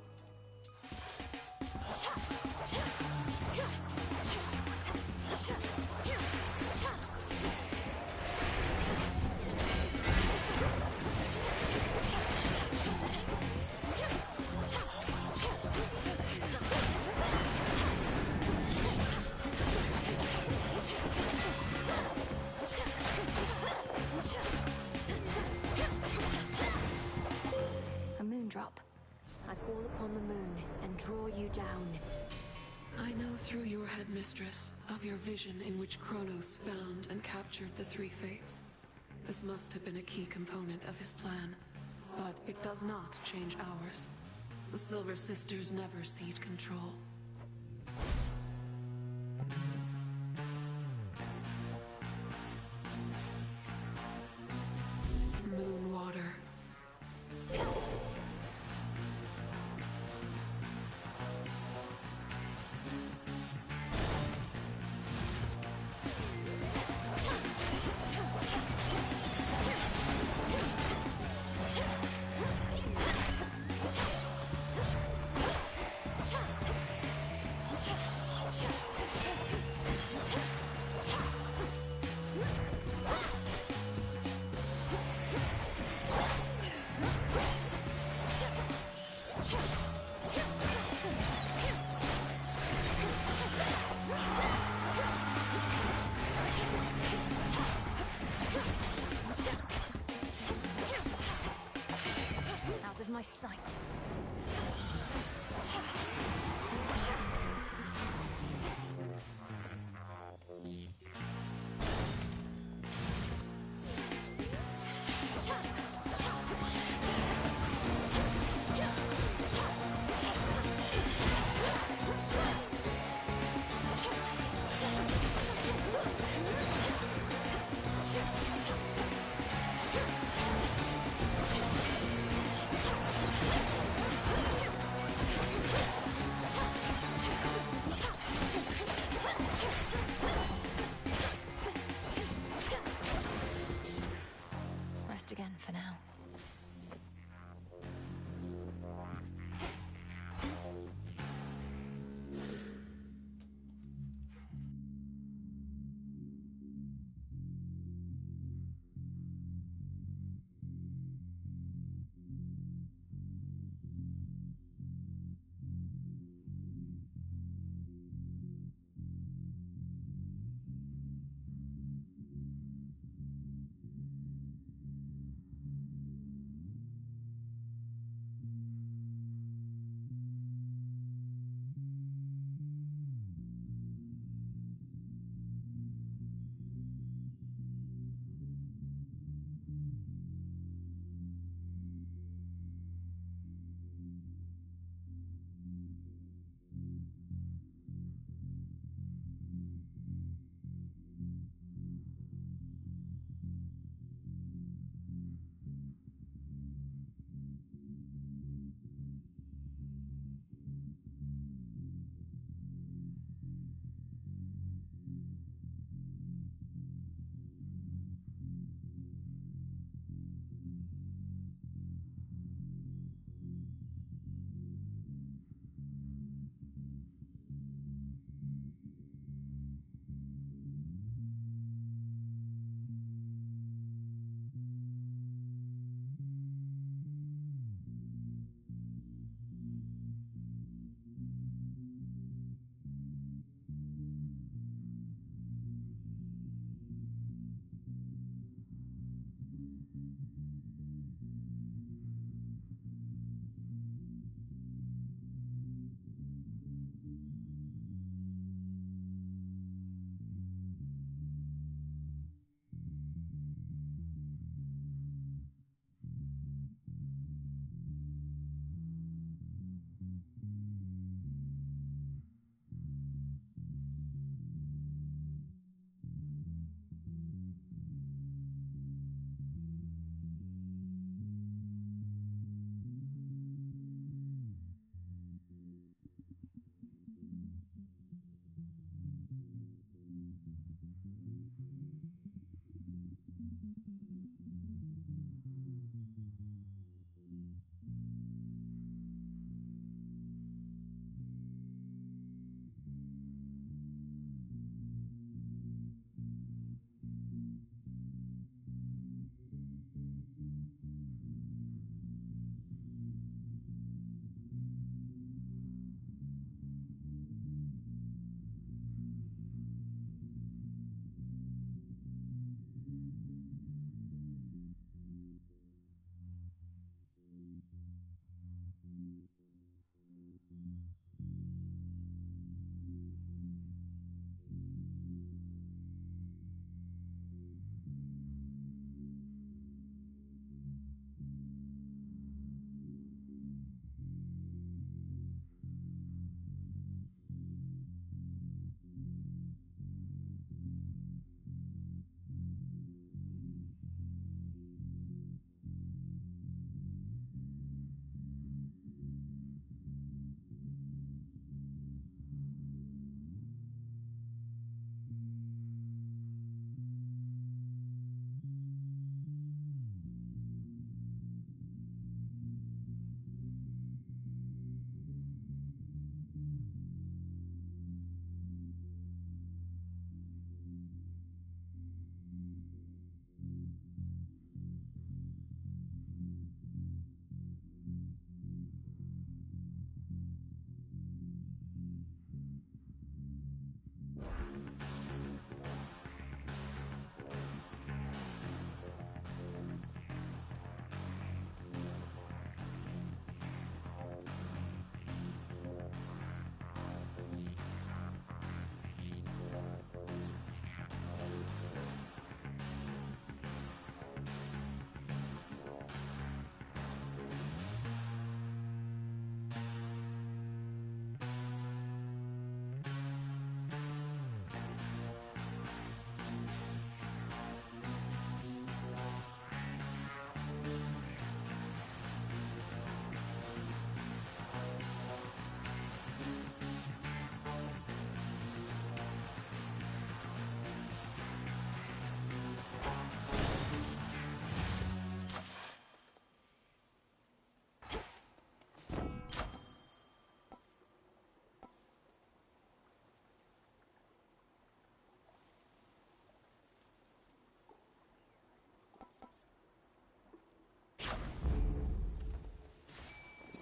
A moon drop. I call upon the moon and draw you down. I know through your headmistress of your vision in which Kronos found and captured the three fates. This must have been a key component of his plan, but it does not change ours. The Silver Sisters never cede control. Moon water. Out of my sight.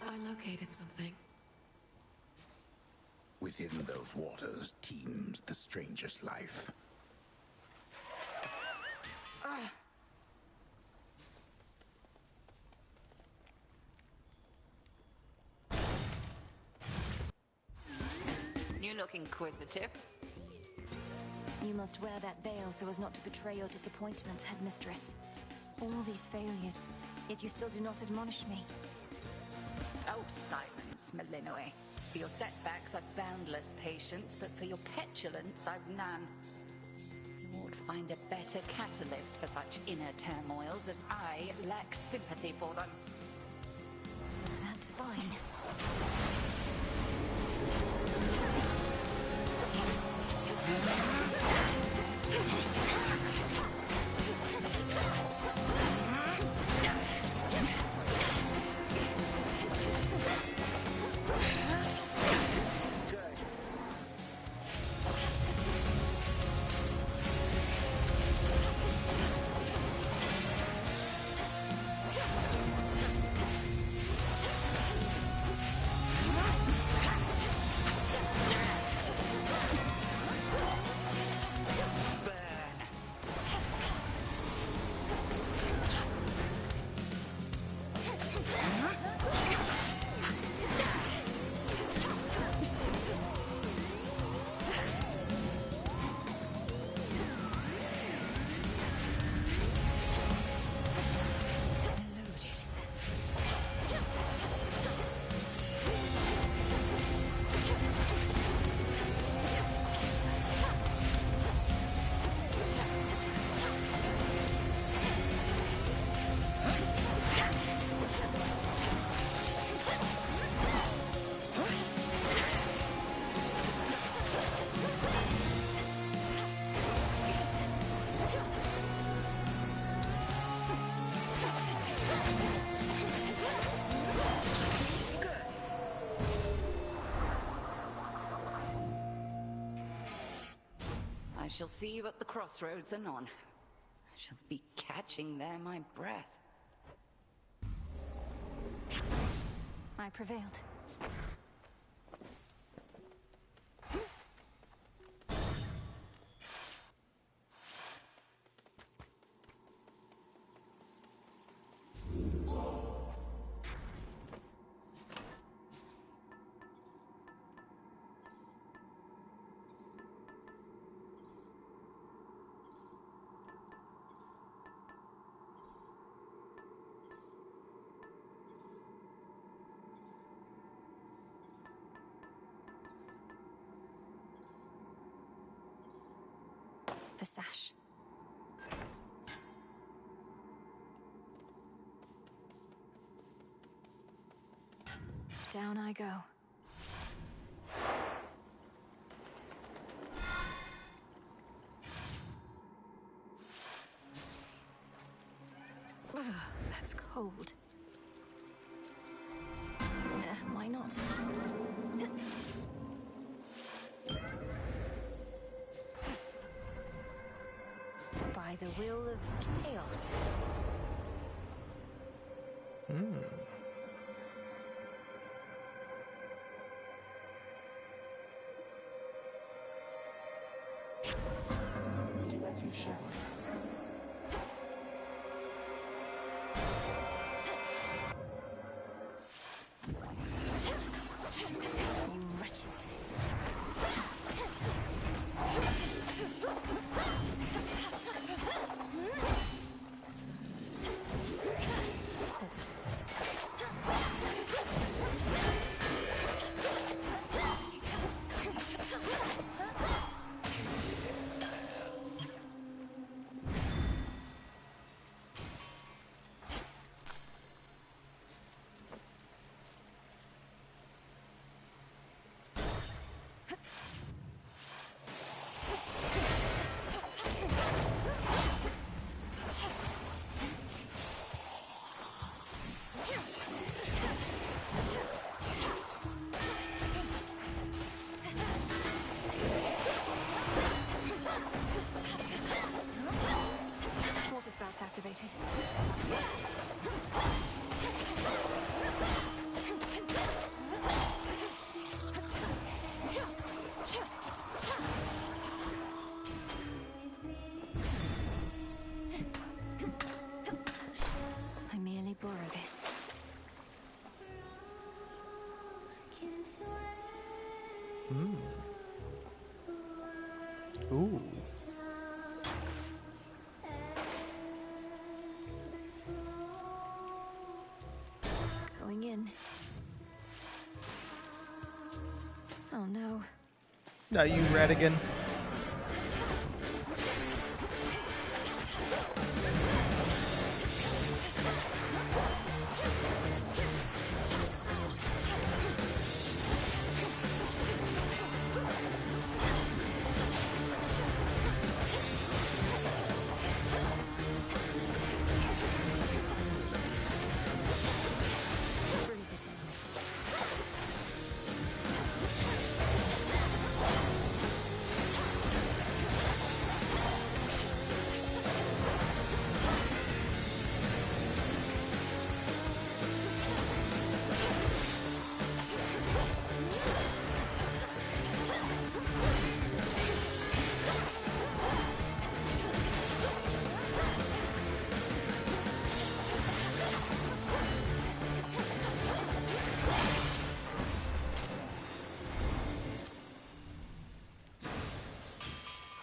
I located something. Within those waters teems the strangest life. You look inquisitive. You must wear that veil so as not to betray your disappointment, headmistress. All these failures, yet you still do not admonish me. Oh, silence, Malinoe. For your setbacks, I've boundless patience, but for your petulance, I've none. You ought to find a better catalyst for such inner turmoils, as I lack sympathy for them. That's fine. shall see you at the crossroads anon. I shall be catching there my breath. I prevailed. The sash. Down I go. Ugh, that's cold. Why not? By the will of chaos. Do as you shall. You wretches. Water spouts activated. I merely borrow this. Ooh. Going in. Oh no. Are you Redigan?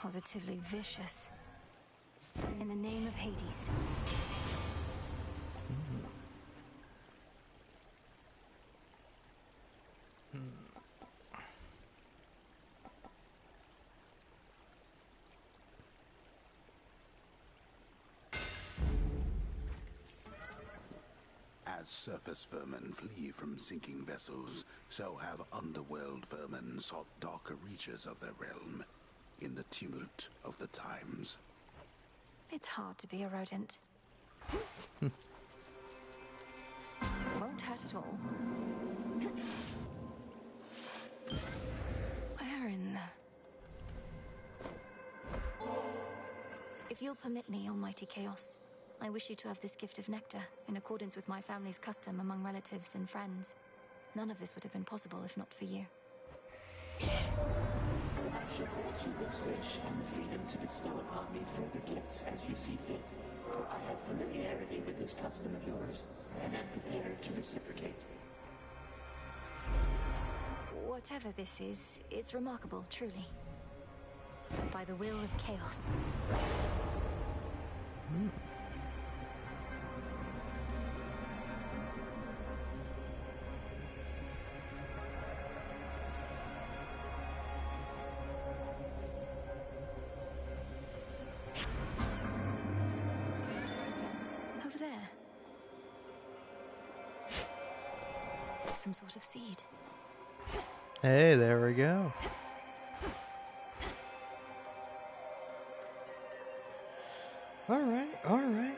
Positively vicious. In the name of Hades. As surface vermin flee from sinking vessels, so have underworld vermin sought darker reaches of their realm, in the tumult of the times. It's hard to be a rodent. Won't hurt at all. Where in the... you'll permit me, Almighty Chaos, I wish you to have this gift of nectar, in accordance with my family's custom among relatives and friends. None of this would have been possible if not for you. I shall grant you this wish and the freedom to bestow upon me further gifts as you see fit, for I have familiarity with this custom of yours, and am prepared to reciprocate. Whatever this is, it's remarkable, truly. By the will of Chaos. Over there. Some sort of seed. Hey, there we go. All right, all right.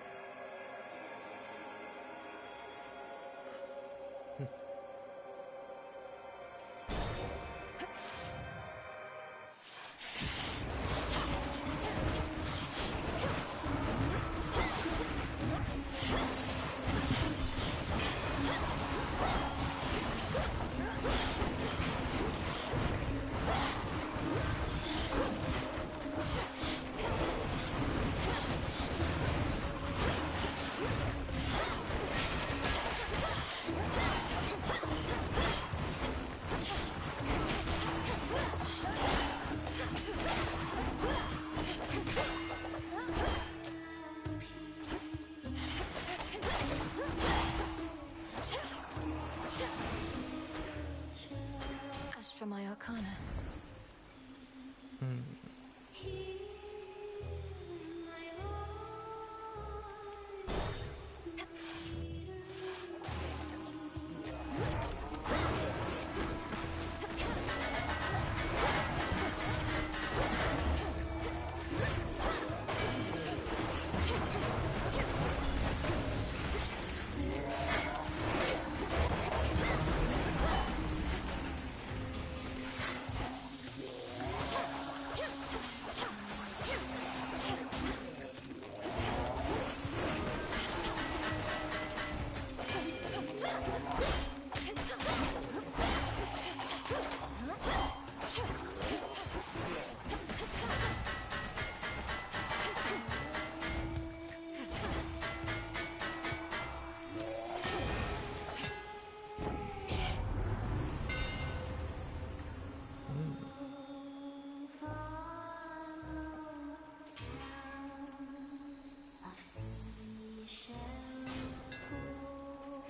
As for my arcana.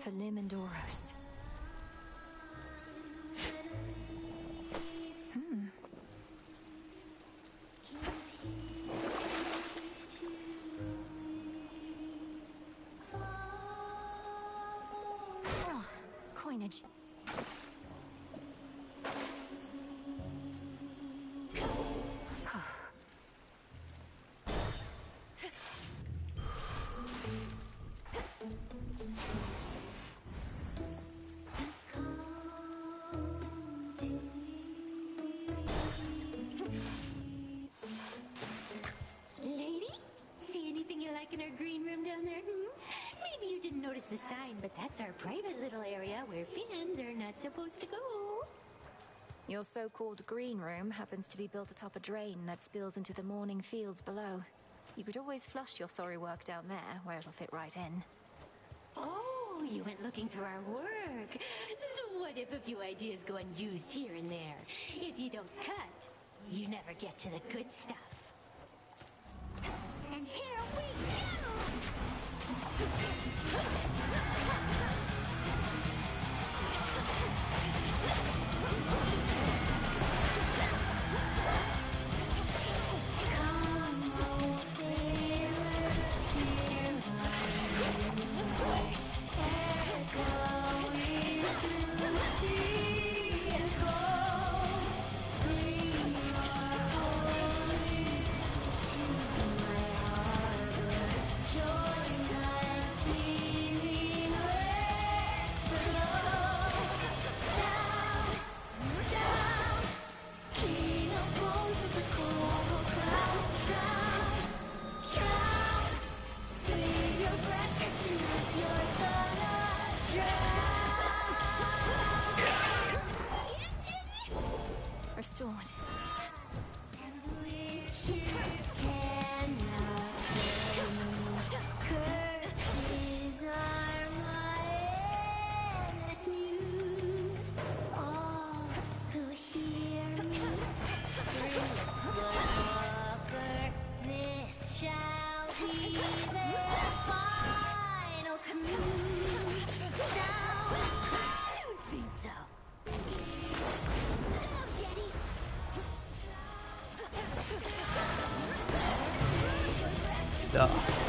For Limandoros. Oh, coinage. Lady? See anything you like in our green room down there? Maybe you didn't notice the sign, but that's our private little area where fans are not supposed to go. Your so-called green room happens to be built atop a drain that spills into the morning fields below. You could always flush your sorry work down there, where it'll fit right in. Oh, you went looking through our work. So what if a few ideas go unused here and there? If you don't cut, you never get to the good stuff. And here we go. stuff.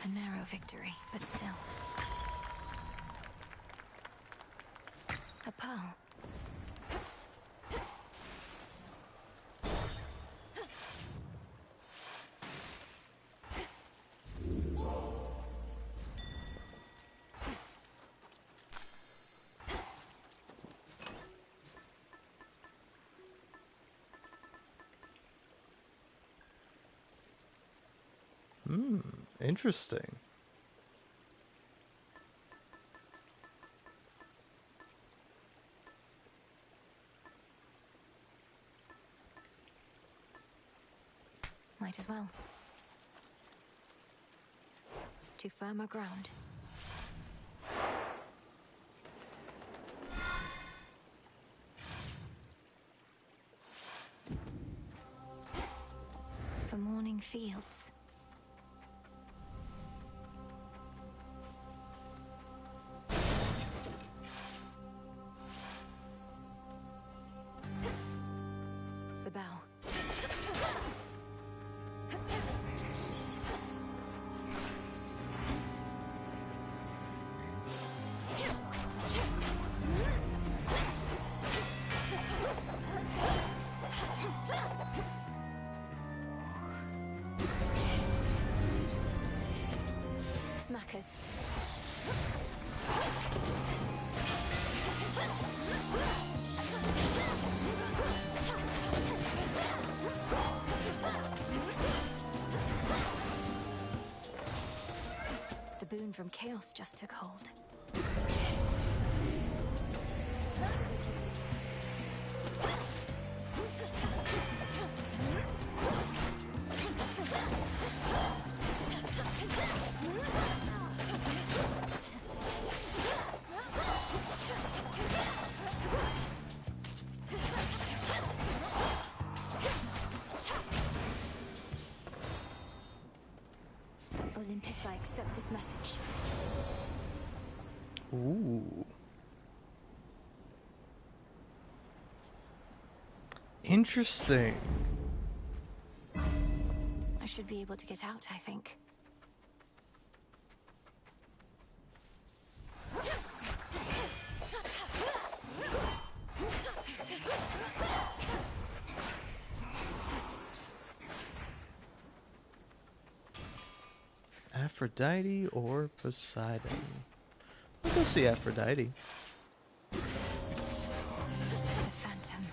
A narrow victory, but still. A pearl. Interesting. Might as well. To firmer ground. The morning fields. The bow. Smackers. The boon from chaos just took hold. Olympus, I accept this message. Ooh. Interesting. I should be able to get out, I think. Aphrodite or Poseidon? We'll go see Aphrodite. The Phantom.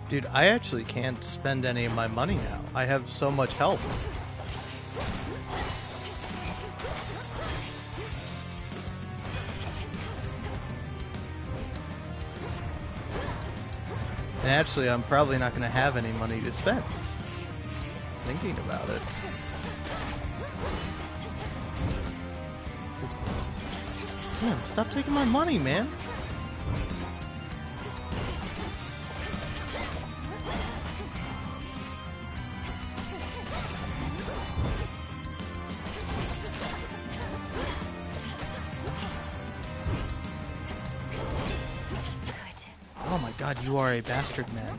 Dude, I actually can't spend any of my money now. I have so much health. And actually, I'm probably not going to have any money to spend. Thinking about it. Damn, stop taking my money, man. Oh my god, you are a bastard man.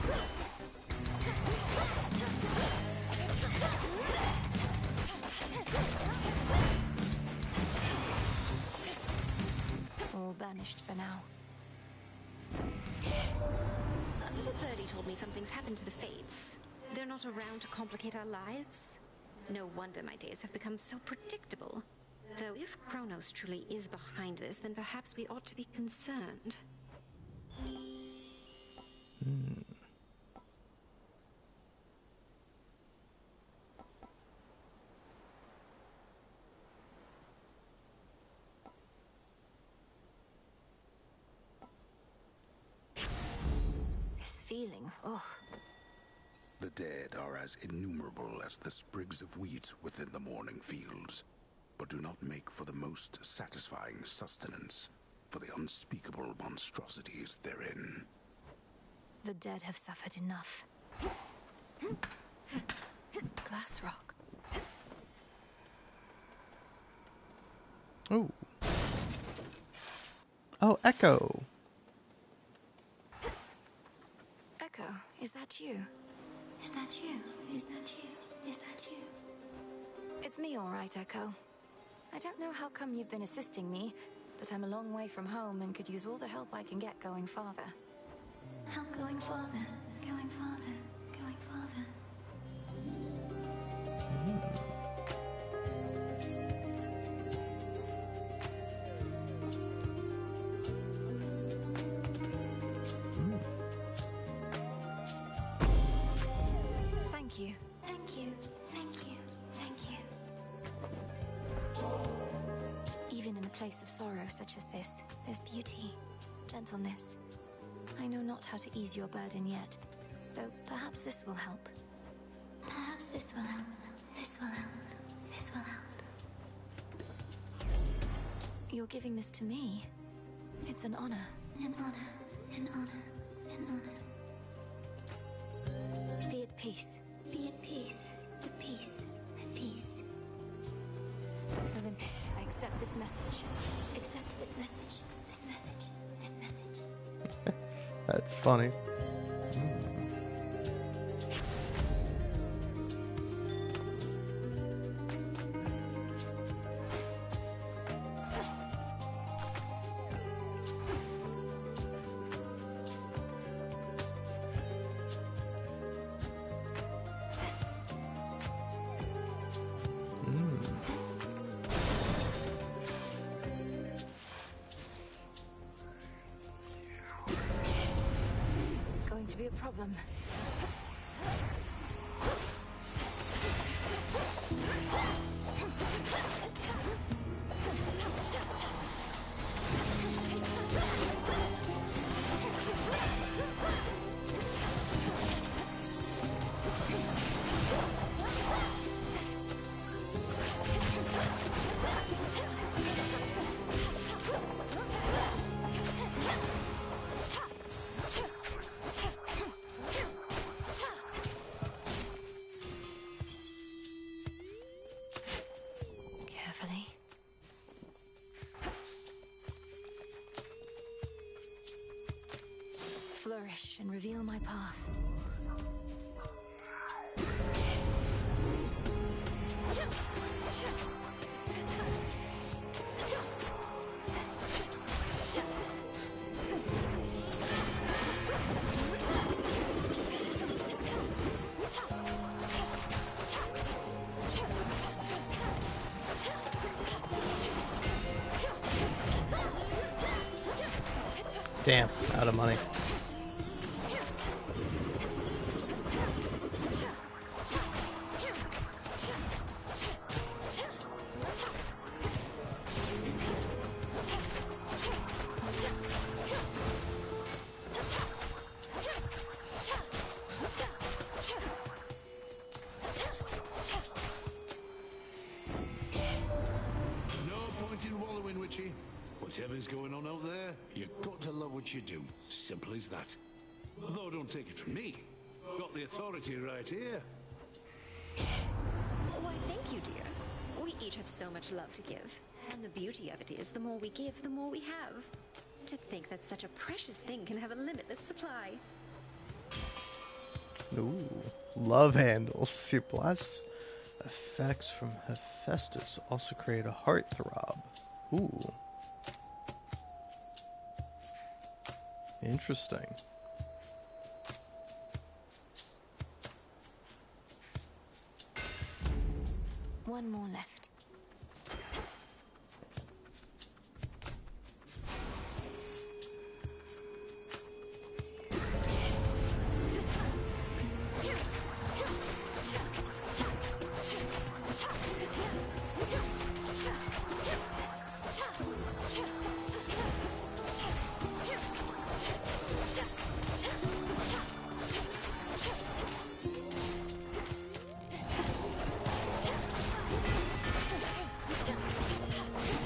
vanished for now. A little birdie told me something's happened to the Fates. They're not around to complicate our lives. No wonder my days have become so predictable. Though if Kronos truly is behind this, then perhaps we ought to be concerned. This feeling, oh. The dead are as innumerable as the sprigs of wheat within the morning fields, but do not make for the most satisfying sustenance for the unspeakable monstrosities therein. The dead have suffered enough. Glass rock. Oh. Oh, Echo. Echo, is that you? Is that you? Is that you? Is that you? It's me, all right, Echo. I don't know how come you've been assisting me, but I'm a long way from home and could use all the help I can get going farther. Help going farther, going farther, going farther. Thank you. Thank you, thank you, thank you. Even in a place of sorrow such as this, there's beauty, gentleness. I know not how to ease your burden yet, though perhaps this will help. Perhaps this will help. This will help. This will help. You're giving this to me. It's an honor. An honor. An honor. An honor. Be at peace. Be at peace. At peace. At peace. Olympus, I accept this message. Accept this message. This message. This message. That's funny. Going to be a problem. Carefully. Flourish and reveal my path. Damn, out of money. No point in wallowing, Witchy. Whatever's going on out there, you've got to love what you do. Simple as that. Though don't take it from me. Got the authority right here. Why, thank you, dear. We each have so much love to give. And the beauty of it is, the more we give, the more we have. To think that such a precious thing can have a limitless supply. Ooh, love handles. Your blast effects from Hephaestus also create a heartthrob. Ooh. Interesting. One more left.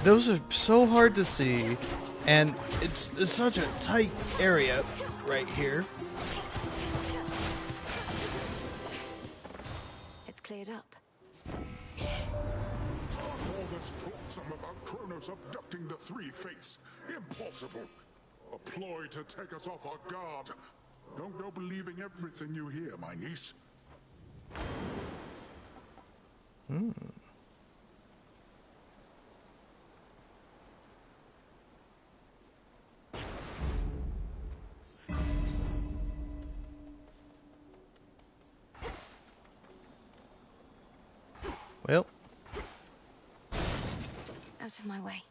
Those are so hard to see, and it's such a tight area right here. It's cleared up. All this talk about Kronos abducting the Three Fates. Impossible. A ploy to take us off our guard. Don't go believing everything you hear, my niece. Well. Out of my way.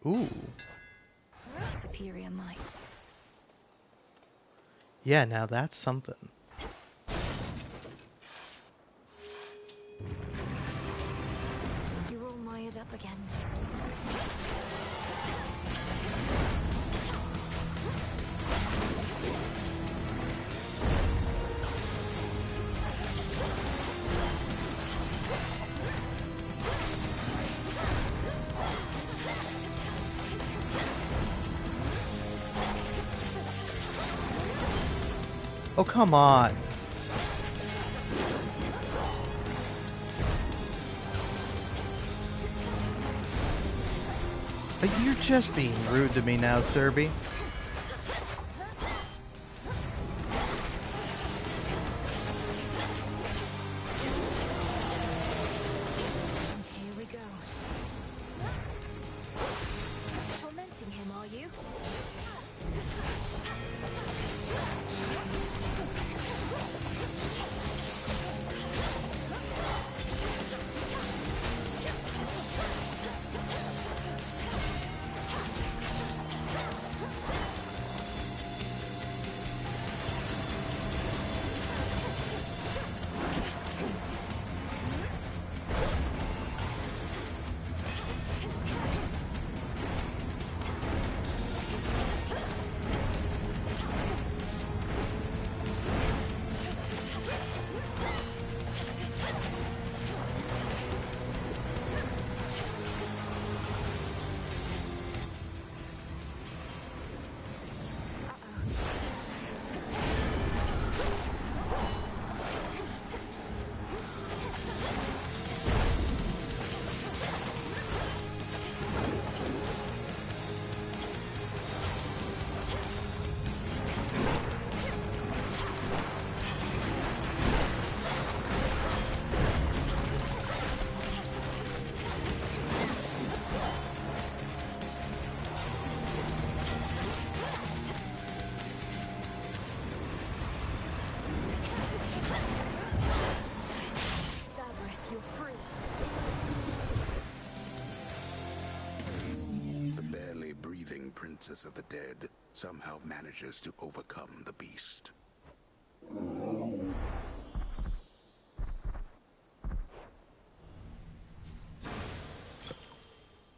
Ooh. Superior might. Yeah, now that's something. You're all mired up again. Oh, come on. You're just being rude to me now, Serby. And here we go. Tormenting him, are you? Princess of the Dead somehow manages to overcome the beast.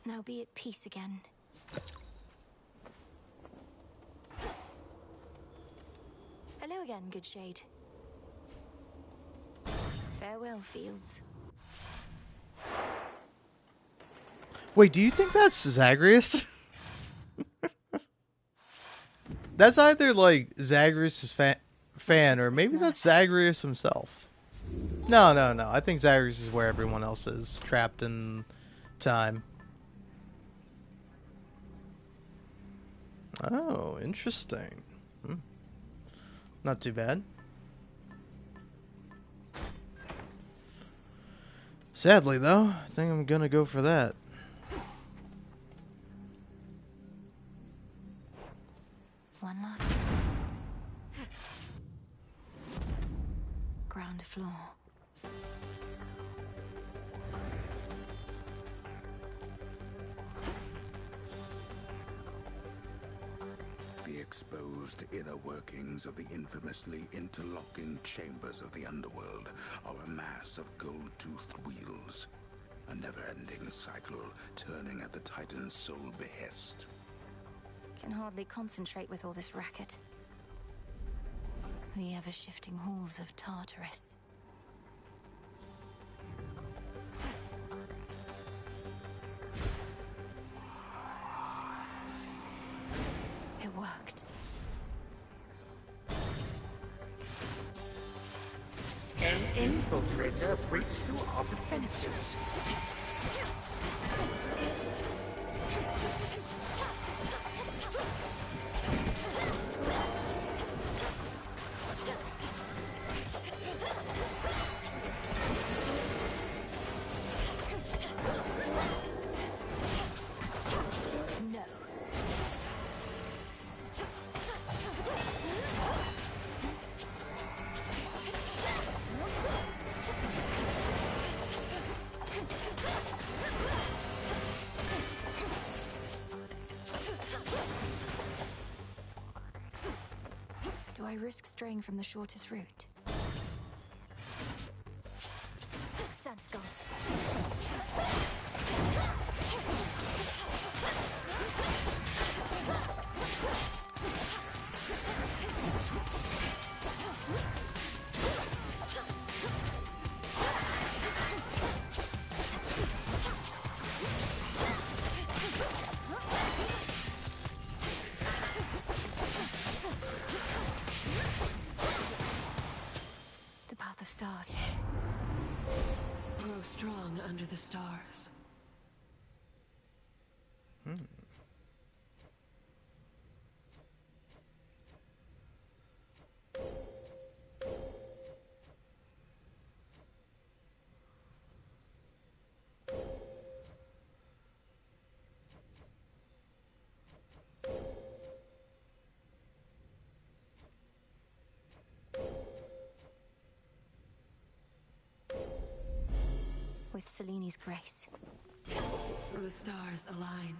Now be at peace again. Hello again, good shade. Farewell, fields. Wait, do you think that's Zagreus? That's either like Zagreus' fan, or maybe that's Zagreus himself. No. I think Zagreus is where everyone else is, trapped in time. Oh, interesting. Not too bad. Sadly, though, I think I'm gonna go for that. One last ground floor. The exposed inner workings of the infamously interlocking chambers of the underworld are a mass of gold-toothed wheels. A never-ending cycle turning at the Titan's sole behest. Can hardly concentrate with all this racket. The ever-shifting halls of Tartarus. It worked. An infiltrator breached through our defenses. No. Do I risk straying from the shortest route? Sun skulls. The path of stars. Grow strong under the stars. With Seleni's grace. The stars align.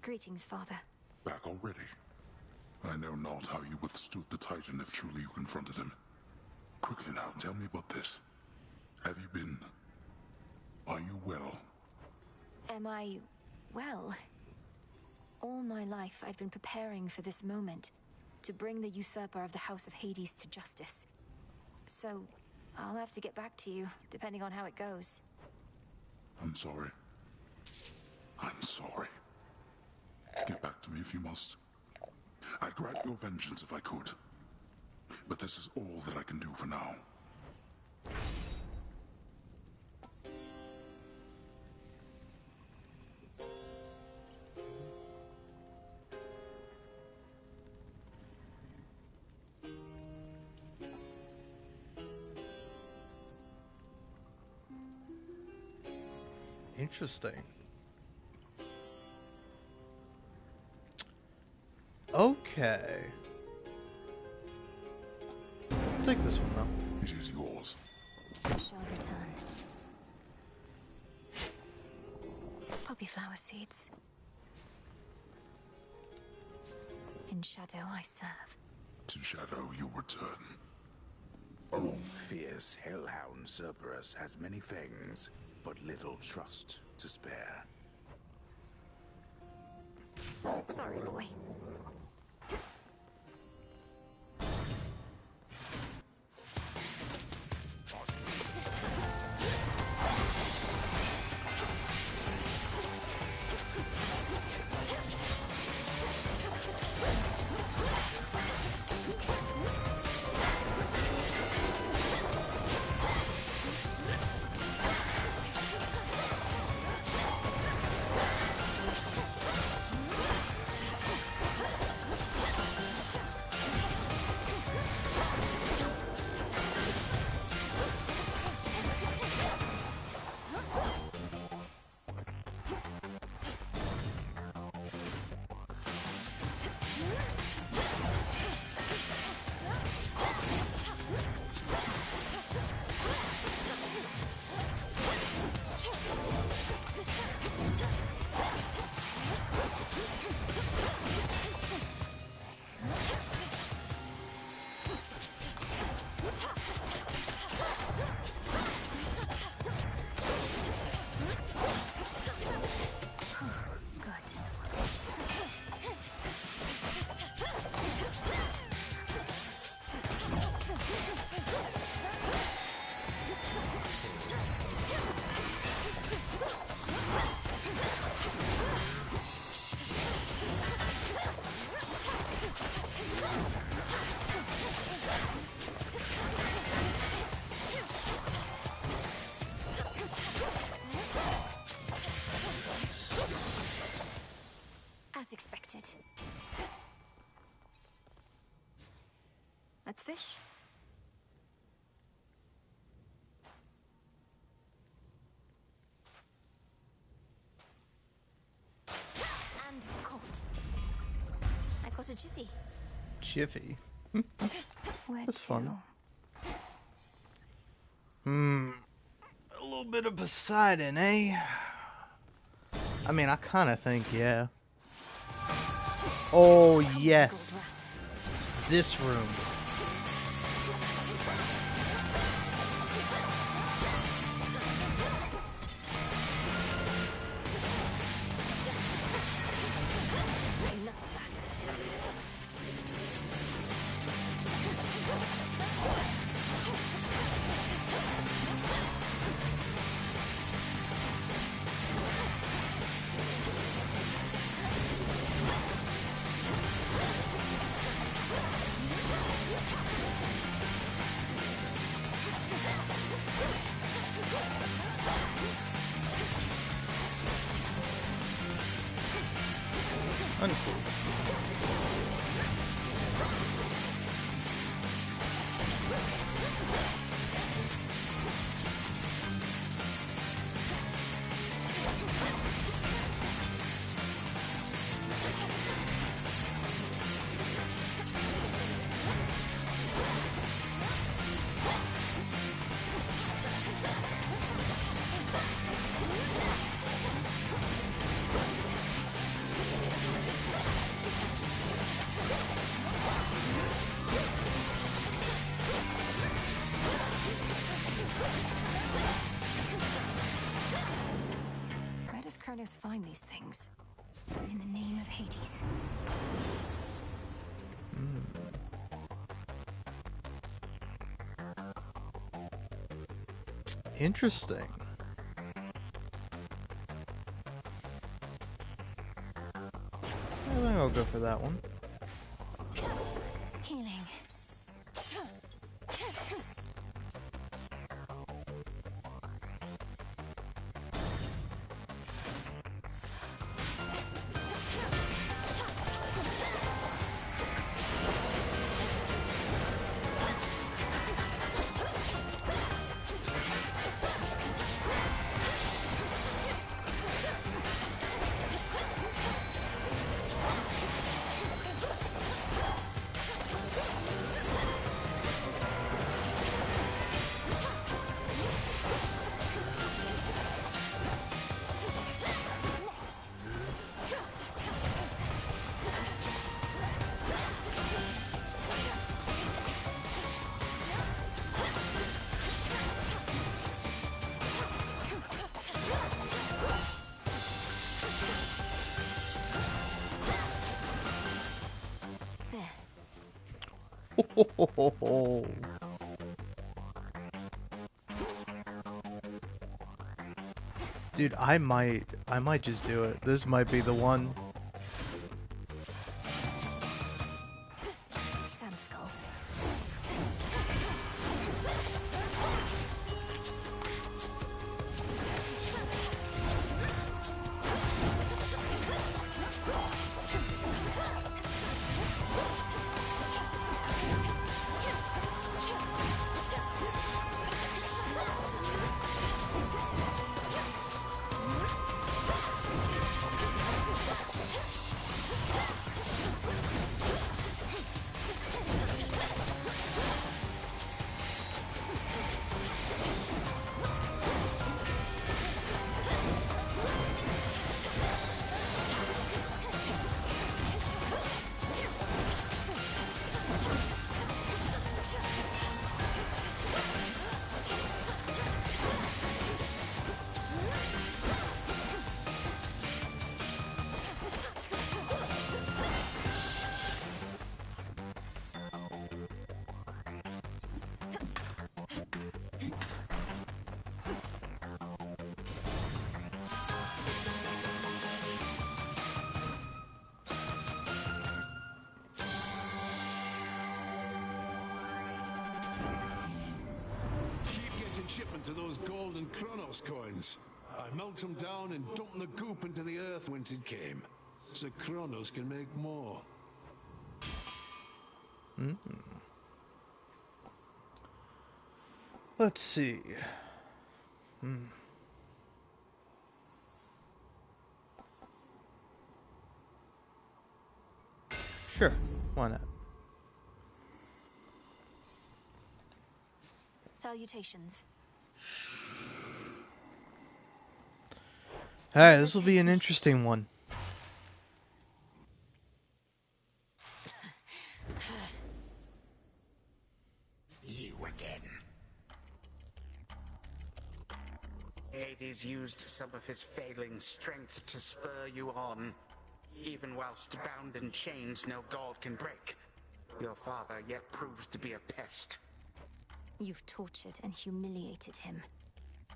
Greetings, Father. Back already? I know not how you withstood the Titan if truly you confronted him. Quickly now, tell me about this. Have you been... Are you well? Am I... well? All my life I've been preparing for this moment. To bring the usurper of the House of Hades to justice. So, I'll have to get back to you, depending on how it goes. I'm sorry. I'm sorry. Get back to me if you must. I'd grant your vengeance if I could. But this is all that I can do for now. Interesting. Okay. Take this one though. It is yours. I shall return. Poppy flower seeds. In shadow I serve. To Shadow you'll return. Fierce hellhound Cerberus has many fangs, but little trust to spare. Sorry, boy. As expected. Let's fish. And caught. I caught a jiffy. Jiffy. Where That's to? fun. A little bit of Poseidon, eh? I mean, I kind of think, yeah. Oh, yes. It's this room. Uncool. Where does Kronos find these things? In the name of Hades. Interesting. I think I'll go for that one. Healing. Dude, I might just do it. This might be the one. Sand skulls. Shipment of those golden Kronos coins. I melt them down and dump the goop into the earth whence it came, so Kronos can make more. Let's see. Sure, why not? Salutations. Hey, this will be an interesting one. You again. Hades used some of his failing strength to spur you on. Even whilst bound in chains no god can break. Your father yet proves to be a pest. You've tortured and humiliated him.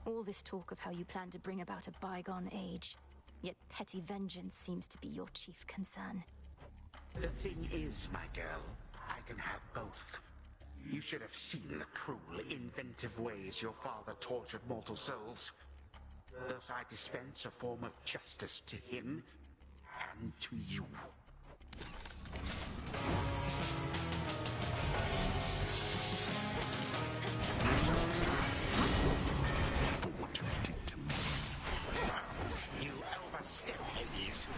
All this talk of how you plan to bring about a bygone age, yet petty vengeance seems to be your chief concern. The thing is, my girl, I can have both. You should have seen the cruel, inventive ways your father tortured mortal souls. Thus I dispense a form of justice to him and to you. You overstep, Hades.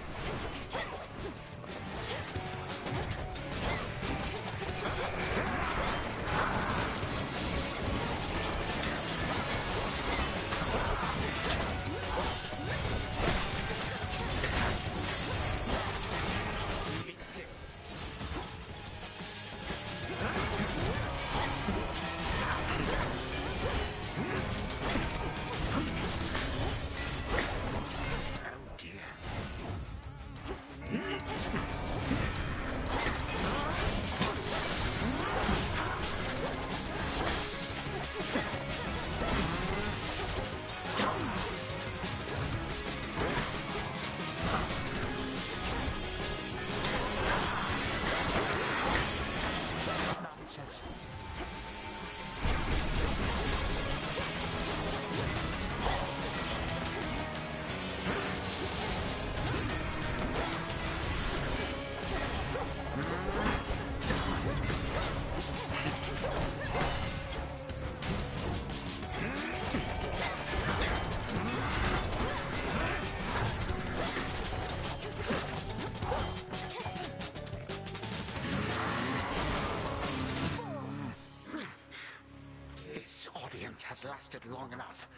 Has lasted long enough.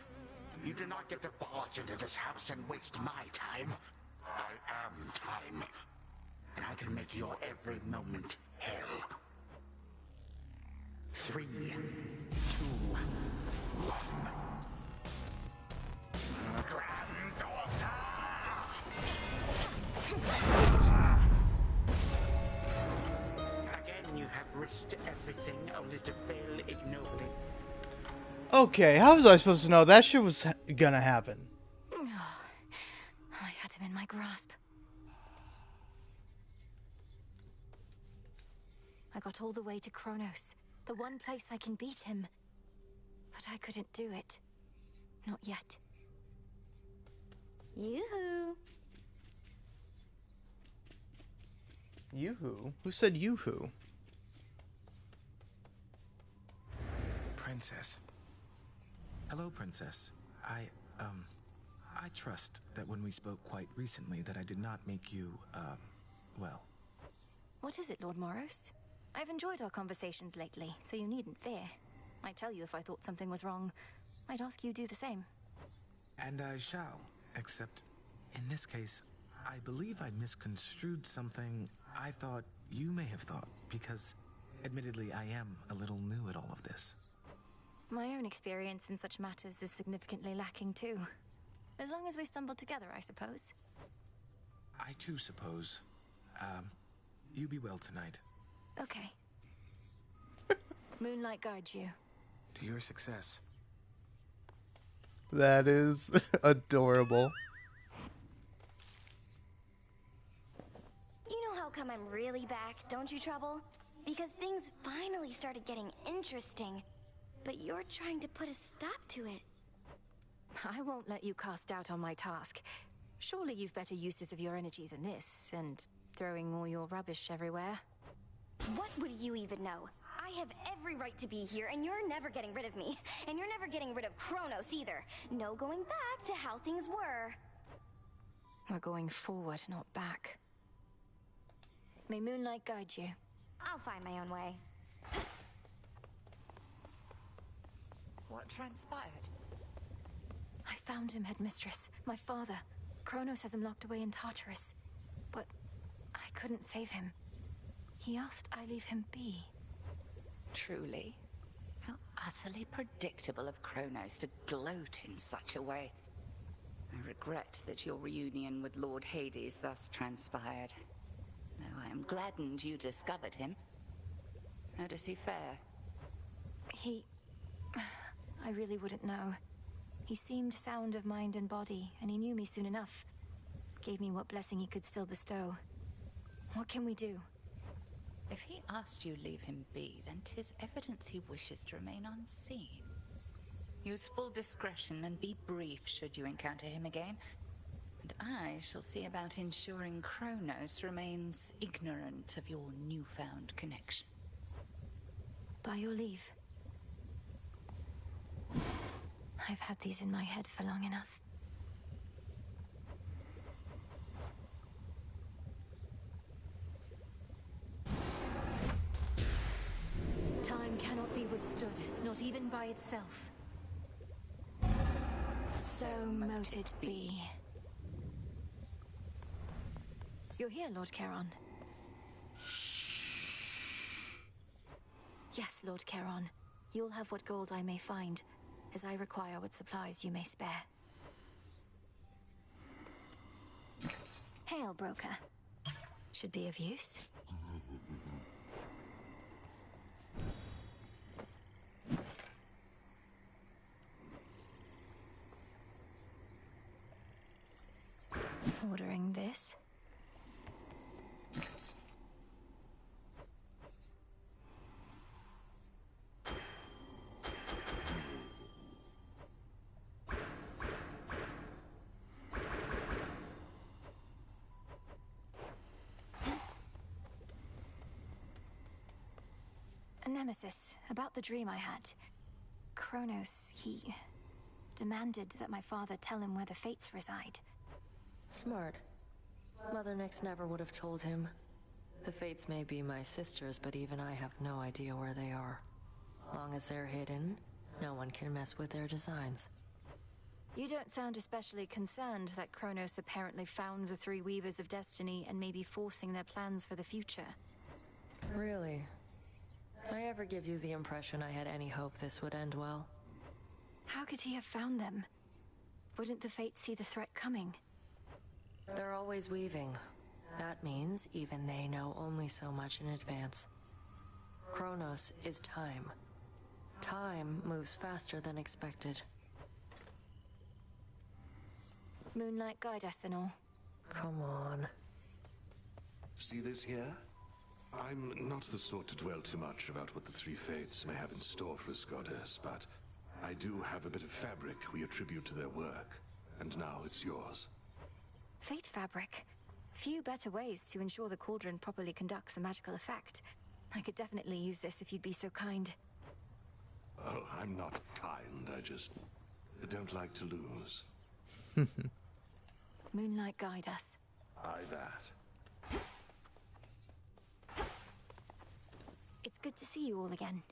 You do not get to barge into this house and waste my time. I am time. And I can make your every moment hell. 3, 2, 1. Granddaughter! Again, you have risked everything only to fail ignobly. Okay, how was I supposed to know that shit was gonna happen? I had him in my grasp. I got all the way to Kronos, the one place I can beat him. But I couldn't do it. Not yet. Yoo-hoo. Yoo-hoo? Who said yoo-hoo? Princess. Hello, Princess. I trust that when we spoke quite recently that I did not make you, well. What is it, Lord Moros? I've enjoyed our conversations lately, so you needn't fear. I'd tell you if I thought something was wrong. I'd ask you do the same. And I shall, except in this case, I believe I misconstrued something I thought you may have thought, because admittedly I am a little new at all of this. My own experience in such matters is significantly lacking too. As long as we stumble together, I suppose. I too suppose. You be well tonight. Okay. Moonlight guides you. To your success. That is adorable. You know how come I'm really back, don't you, Trouble? Because things finally started getting interesting. But you're trying to put a stop to it. I won't let you cast doubt on my task. Surely you've better uses of your energy than this, and throwing all your rubbish everywhere. What would you even know? I have every right to be here, and you're never getting rid of me. And you're never getting rid of Kronos either. No going back to how things were. We're going forward, not back. May Moonlight guide you. I'll find my own way. What transpired? I found him, Headmistress. My father. Kronos has him locked away in Tartarus. But I couldn't save him. He asked I leave him be. Truly? How utterly predictable of Kronos to gloat in such a way. I regret that your reunion with Lord Hades thus transpired. Though I am gladdened you discovered him. How does he fare? I really wouldn't know. He seemed sound of mind and body, and he knew me soon enough. Gave me what blessing he could still bestow. What can we do? If he asked you leave him be, then 'tis evidence he wishes to remain unseen. Use full discretion and be brief should you encounter him again. And I shall see about ensuring Kronos remains ignorant of your newfound connection. By your leave. I've had these in my head for long enough. Time cannot be withstood, not even by itself. So mote it be. You're here, Lord Charon. Yes, Lord Charon. You'll have what gold I may find, as I require what supplies you may spare. Hail, broker. Should be of use. Ordering this. Nemesis, about the dream I had. Kronos, he demanded that my father tell him where the Fates reside. Smart. Mother Nyx never would have told him. The Fates may be my sisters, but even I have no idea where they are. Long as they're hidden, no one can mess with their designs. You don't sound especially concerned that Kronos apparently found the three Weavers of Destiny and may be forcing their plans for the future. Really? I ever give you the impression I had any hope this would end well? How could he have found them? Wouldn't the Fates see the threat coming? They're always weaving. That means even they know only so much in advance. Kronos is time. Time moves faster than expected. Moonlight guide us and all. Come on. See this here? I'm not the sort to dwell too much about what the three fates may have in store for us, goddess, but I do have a bit of fabric we attribute to their work, and now it's yours. Fate fabric. Few better ways to ensure the cauldron properly conducts a magical effect. I could definitely use this if you'd be so kind. Oh, I'm not kind, I just don't like to lose. Moonlight guide us. Aye, that. It's good to see you all again.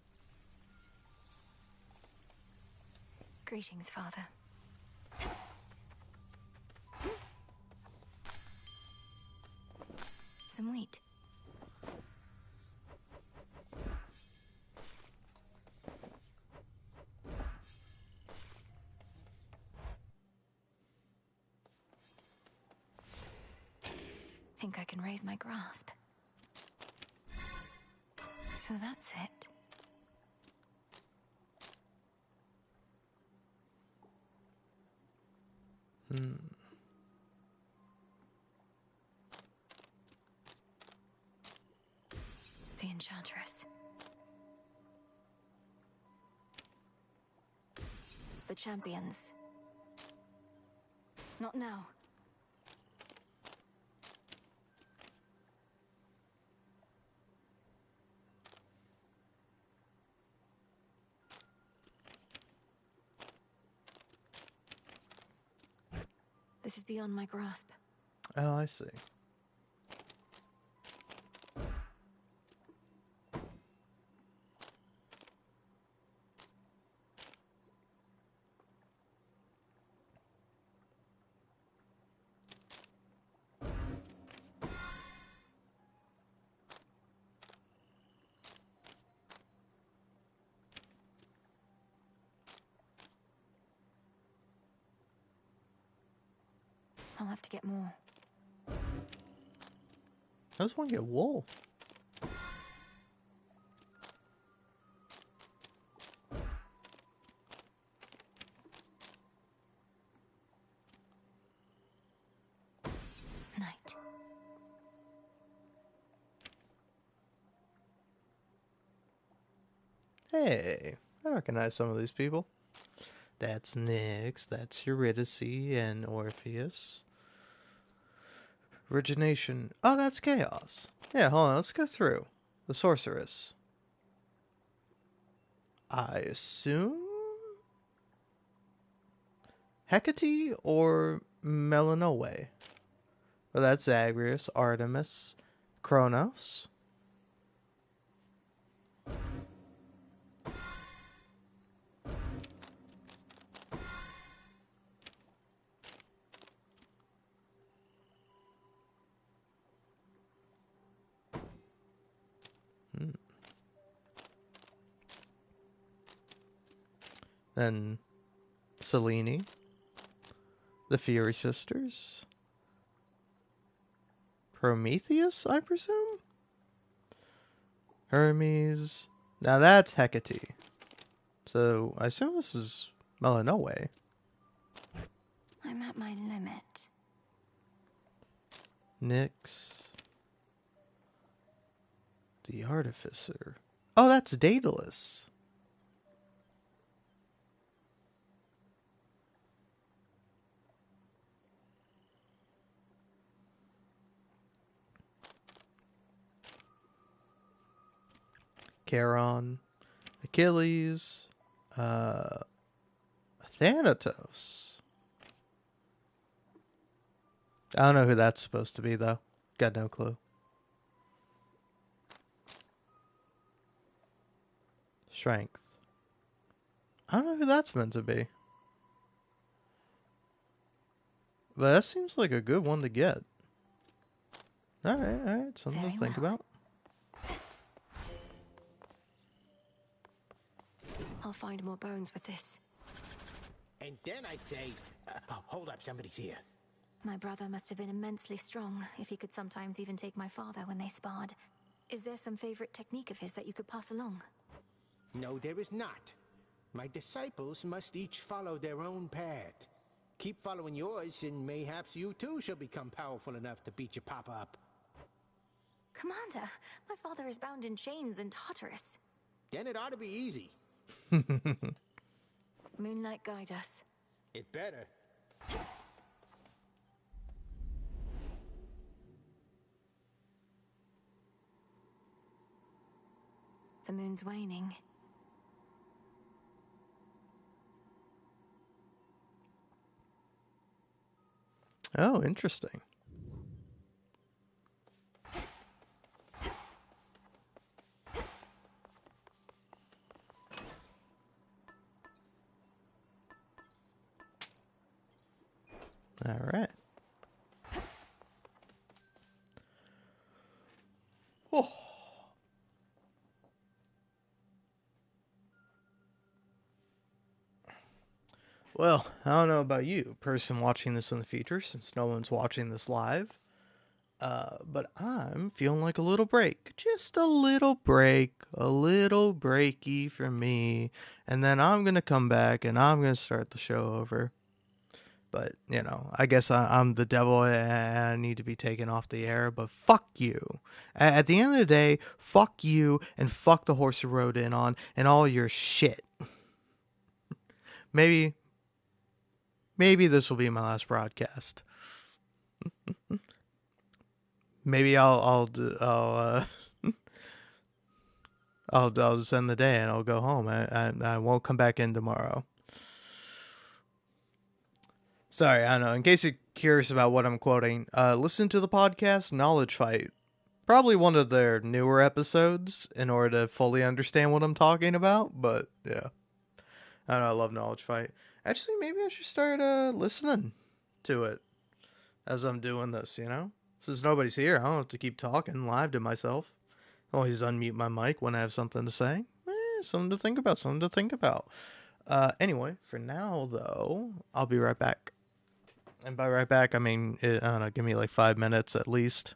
Greetings, Father. Some wheat. Think I can raise my grasp. So that's it. The Enchantress. The champions. Not now. This is beyond my grasp. Oh, I see. I'll have to get more. I just want to get wool. Night. Hey, I recognize some of these people. That's Nyx, that's Eurydice and Orpheus. Origination. Oh, that's Chaos. Yeah, hold on, let's go through. The Sorceress. I assume Hecate or Melanoe. Well, that's Zagreus, Artemis, Kronos. Then Selene, the Fury Sisters, Prometheus, I presume? Hermes. Now that's Hecate. So I assume this is Melanoe. I'm at my limit. Nyx. The Artificer. Oh, that's Daedalus. Charon, Achilles, Thanatos. I don't know who that's supposed to be, though. Got no clue. Strength. I don't know who that's meant to be. But that seems like a good one to get. Alright, something to think about. I'll find more bones with this. And then I'd say, hold up, somebody's here. My brother must have been immensely strong, if he could sometimes even take my father when they sparred. Is there some favorite technique of his that you could pass along? No, there is not. My disciples must each follow their own path. Keep following yours, and mayhaps you too shall become powerful enough to beat your papa up. Commander, my father is bound in chains in Tartarus. Then it ought to be easy. Moonlight guide us. It better. The moon's waning. Oh, interesting. All right. Oh. Well, I don't know about you, person watching this in the future, since no one's watching this live. But I'm feeling like a little break. Just a little breaky for me. And then I'm going to come back and I'm going to start the show over. But, you know, I guess I'm the devil and I need to be taken off the air. But fuck you. At the end of the day, fuck you and fuck the horse you rode in on and all your shit. Maybe this will be my last broadcast. Maybe I'll just end the day and I'll go home. I won't come back in tomorrow. Sorry, I don't know. In case you're curious about what I'm quoting, listen to the podcast Knowledge Fight. Probably one of their newer episodes in order to fully understand what I'm talking about. But yeah, I don't know. I love Knowledge Fight. Actually, maybe I should start listening to it as I'm doing this. You know, since nobody's here, I don't have to keep talking live to myself. Always unmute my mic when I have something to say. Something to think about. Something to think about. Anyway, for now though, I'll be right back. And by right back, I mean, I don't know, give me like 5 minutes at least.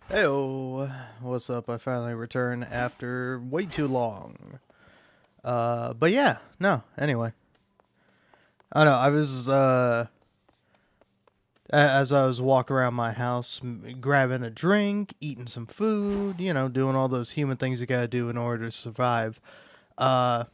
Heyo, what's up? I finally returned after way too long. But yeah, no, anyway. I don't know, I was, as I was walking around my house, grabbing a drink, eating some food, you know, doing all those human things you gotta do in order to survive, uh,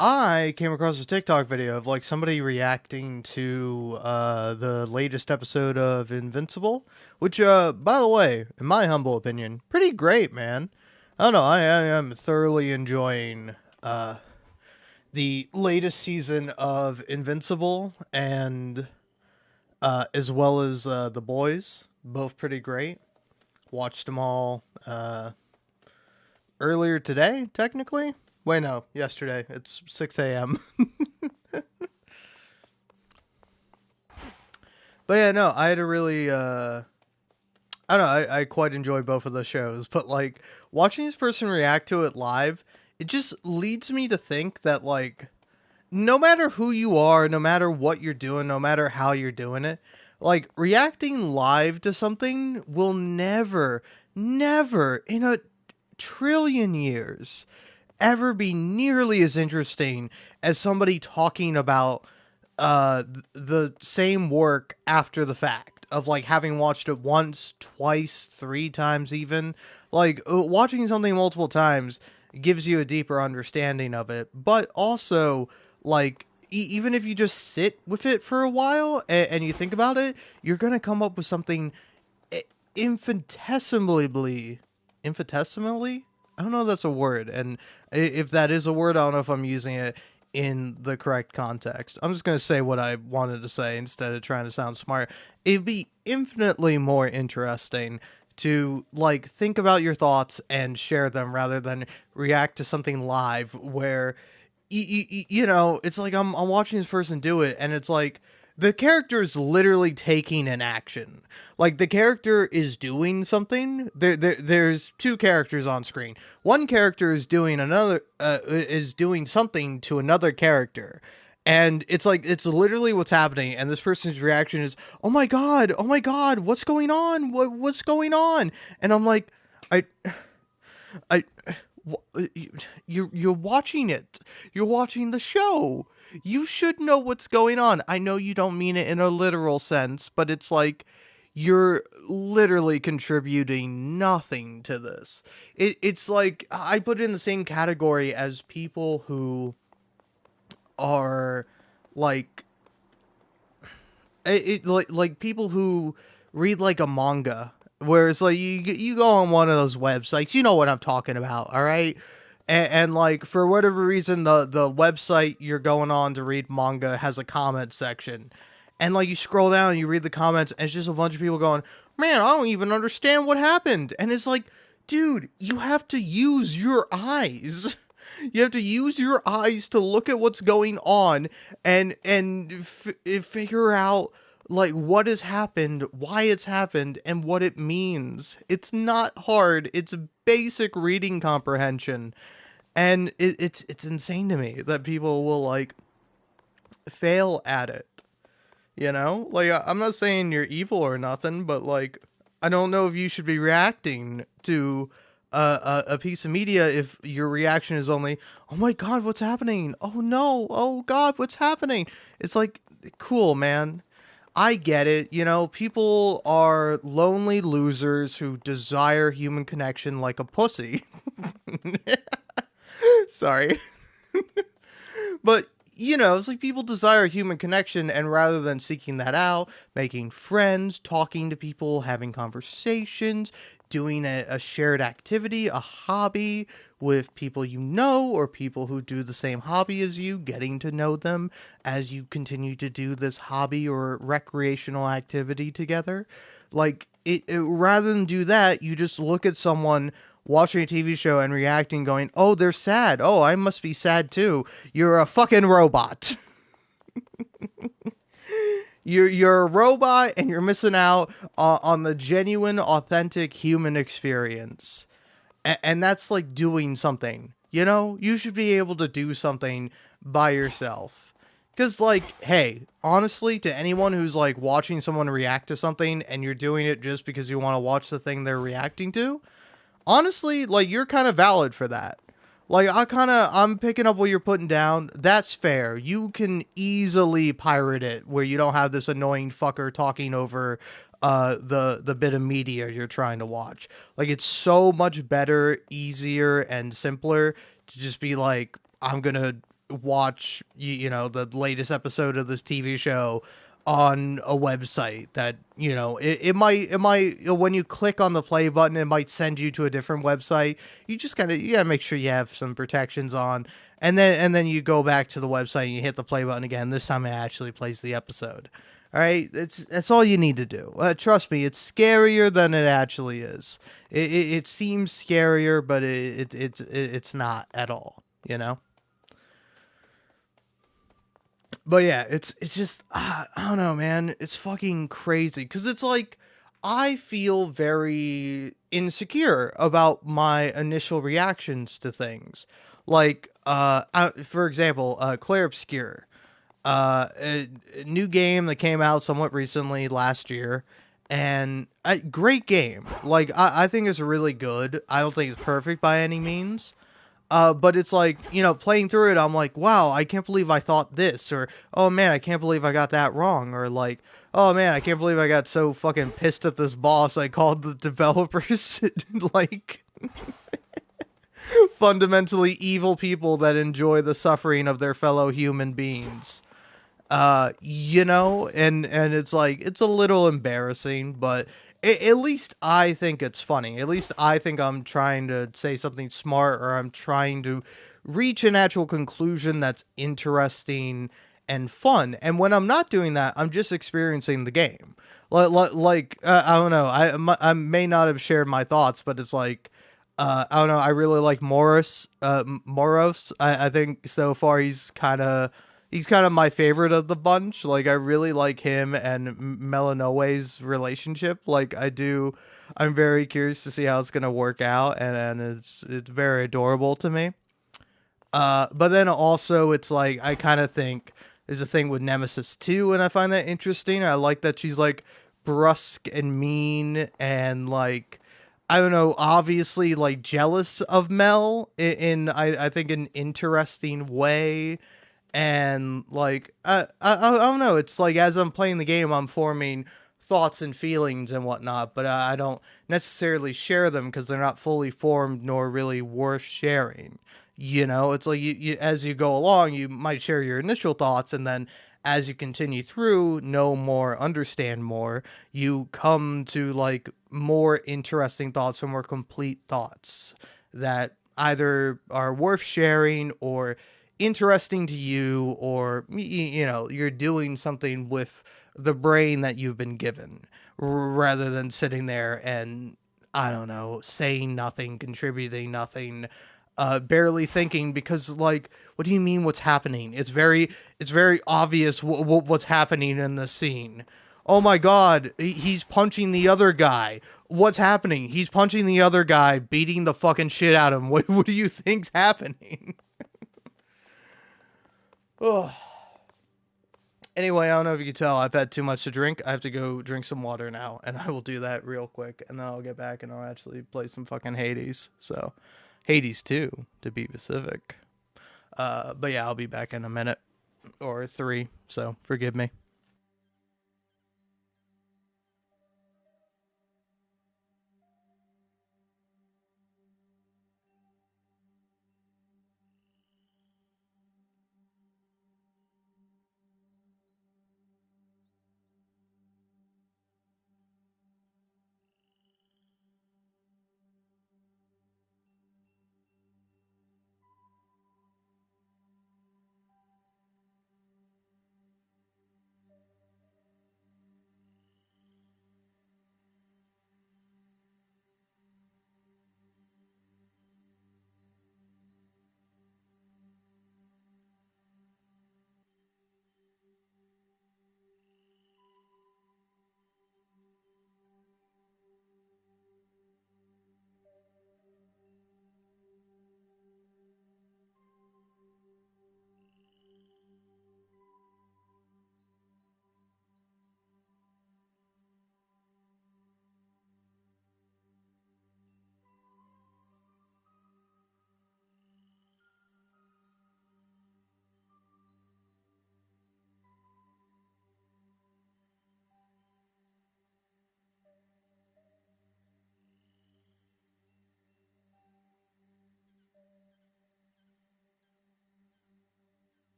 I came across a TikTok video of like somebody reacting to the latest episode of Invincible, which by the way, in my humble opinion, pretty great, man. I don't know, I am thoroughly enjoying the latest season of Invincible and as well as The Boys, both pretty great. Watched them all earlier today, technically. Wait, no, yesterday. It's 6 a.m. But yeah, no, I had a really, I don't know, I quite enjoy both of the shows, but like, watching this person react to it live, it just leads me to think that, like, no matter who you are, no matter what you're doing, no matter how you're doing it, like, reacting live to something will never, never, in a trillion years, ever be nearly as interesting as somebody talking about the same work after the fact of like having watched it once, twice, three times even. Like watching something multiple times gives you a deeper understanding of it, but also like even if you just sit with it for a while and you think about it, you're going to come up with something i- infinitesimally infinitesimally I don't know if that's a word, and if that is a word, I don't know if I'm using it in the correct context. I'm just going to say what I wanted to say instead of trying to sound smart. It'd be infinitely more interesting to like think about your thoughts and share them rather than react to something live where you know, it's like I'm watching this person do it, and it's like the character is literally taking an action. Like the character is doing something. There's two characters on screen. One character is doing something to another character, and it's like it's literally what's happening. And this person's reaction is, oh my god, what's going on? What's going on?" And I'm like, I I you're watching it. You're watching the show. You should know what's going on. I know you don't mean it in a literal sense, but it's like you're literally contributing nothing to this. It's like I put it in the same category as people who are like like people who read like a manga, where it's like you go on one of those websites, you know what I'm talking about, all right? And like for whatever reason, the website you're going on to read manga has a comment section, and like you scroll down and you read the comments, and it's just a bunch of people going, "Man, I don't even understand what happened," and it's like, dude, you have to use your eyes. You have to use your eyes to look at what's going on and figure out like what has happened, why it's happened, and what it means. It's not hard. It's basic reading comprehension, and it's insane to me that people will like fail at it. You know, like I'm not saying you're evil or nothing, but like I don't know if you should be reacting to a piece of media if your reaction is only, "Oh my god, what's happening? Oh no, oh god, what's happening?" It's like, cool, man. I get it. You know, people are lonely losers who desire human connection like a pussy. Sorry. But, you know, it's like people desire human connection, and rather than seeking that out, making friends, talking to people, having conversations, doing a shared activity, a hobby with people you know, or people who do the same hobby as you, getting to know them as you continue to do this hobby or recreational activity together. Like, rather than do that, you just look at someone watching a TV show and reacting, going, "Oh, they're sad. Oh, I must be sad too." You're a fucking robot. You're a robot, and you're missing out on the genuine, authentic human experience. And that's like doing something. You know, you should be able to do something by yourself. Because, like, hey, honestly, to anyone who's, like, watching someone react to something and you're doing it just because you want to watch the thing they're reacting to, honestly, like, you're kind of valid for that. Like, I'm picking up what you're putting down. That's fair. You can easily pirate it where you don't have this annoying fucker talking over the bit of media you're trying to watch. Like, it's so much better, easier, and simpler to just be like, I'm gonna watch the latest episode of this TV show on a website that it might when you click on the play button, it might send you to a different website. You gotta make sure you have some protections on, and then you go back to the website and you hit the play button again. This time it actually plays the episode. All right, that's all you need to do. Trust me, it's scarier than it actually is. It seems scarier, but it's not at all, you know. But yeah, it's just I don't know, man. It's fucking crazy because it's like I feel very insecure about my initial reactions to things. Like for example, Claire Obscure, a new game that came out somewhat recently last year, and a great game. Like I think it's really good. I don't think it's perfect by any means, but it's like, playing through it, I'm like, wow, I can't believe I thought this, or, oh man, I can't believe I got that wrong, or like, oh man, I can't believe I got so fucking pissed at this boss, I called the developers, like, fundamentally evil people that enjoy the suffering of their fellow human beings. And it's like, it's a little embarrassing, but at least I think it's funny. At least I think I'm trying to say something smart, or I'm trying to reach an actual conclusion that's interesting and fun. And when I'm not doing that, I'm just experiencing the game. I don't know. I may not have shared my thoughts, but it's like, I don't know. I really like Moros. I think so far he's kind of my favorite of the bunch. Like, I really like him and Melanoe's relationship. Like, I do. I'm very curious to see how it's gonna work out, and it's very adorable to me. But then also it's like I kind of think there's a thing with Nemesis too, and I find that interesting. I like that she's like brusque and mean, and like, I don't know, obviously like jealous of Mel in I think an interesting way. And like I don't know, it's like as I'm playing the game, I'm forming thoughts and feelings and whatnot, but I don't necessarily share them because they're not fully formed nor really worth sharing. It's like as you go along, you might share your initial thoughts, and then as you continue through, know more, understand more, you come to like more interesting thoughts or more complete thoughts that either are worth sharing or interesting to you, or you're doing something with the brain that you've been given, rather than sitting there and, I don't know, saying nothing, contributing nothing, barely thinking, because like, what do you mean what's happening? It's very obvious what's happening in the scene. Oh my god, he's punching the other guy. What's happening? He's punching the other guy, beating the fucking shit out of him. What do you think's happening? Oh. Anyway, I don't know if you can tell, I've had too much to drink. I have to go drink some water now, and I will do that real quick, and then I'll get back and I'll actually play some fucking Hades. So, Hades 2, to be specific. But yeah, I'll be back in a minute or three, so forgive me.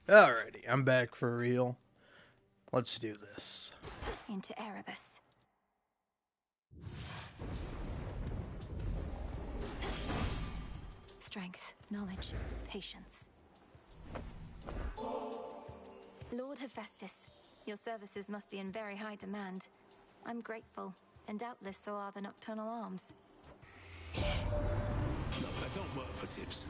Alrighty, I'm back for real. Let's do this. Into Erebus. Strength, knowledge, patience. Lord Hephaestus, your services must be in very high demand. I'm grateful, and doubtless so are the Nocturnal Arms. Look, I don't work for tips.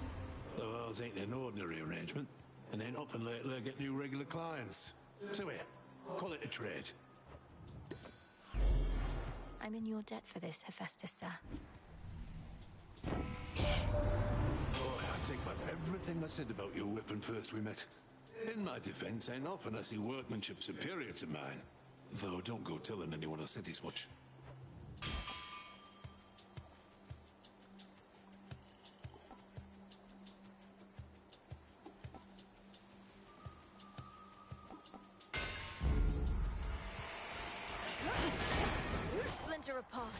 The ours ain't an ordinary arrangement, and ain't often lately I get new regular clients. So here, call it a trade. I'm in your debt for this, Hephaestus, sir. Boy, I take back everything I said about your weapon first we met. In my defense, ain't often I see workmanship superior to mine. Though don't go telling anyone I said as much. Splinter apart.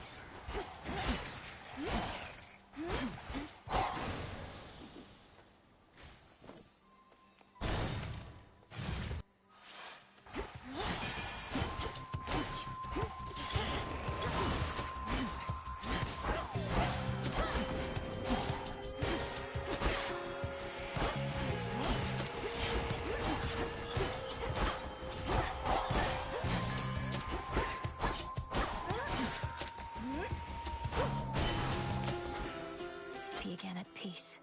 Be again at peace.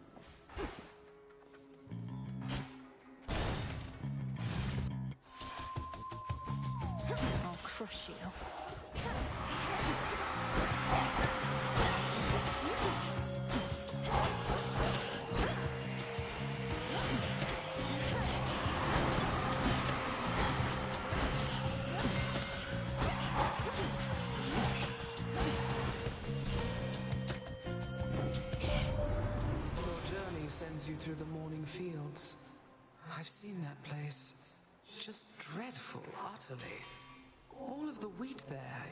I'll crush you. Your journey sends you through the morning fields. I've seen that place. Just dreadful, utterly. All of the wheat there,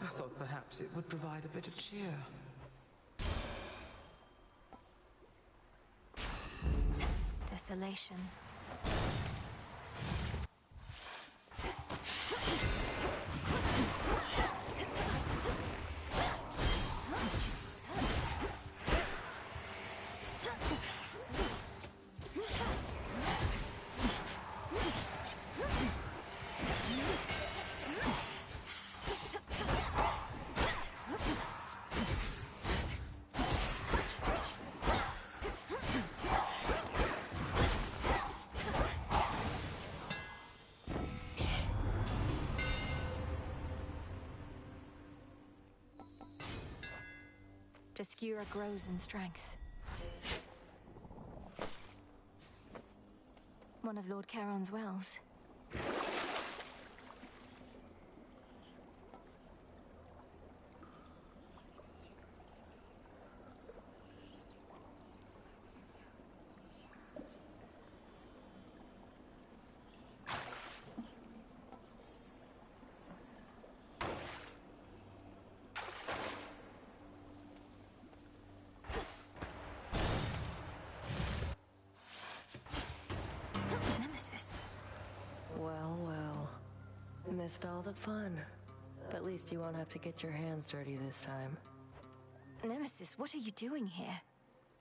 I thought perhaps it would provide a bit of cheer. Desolation. Skura grows in strength. One of Lord Charon's wells. Missed all the fun. But at least you won't have to get your hands dirty this time. Nemesis, what are you doing here?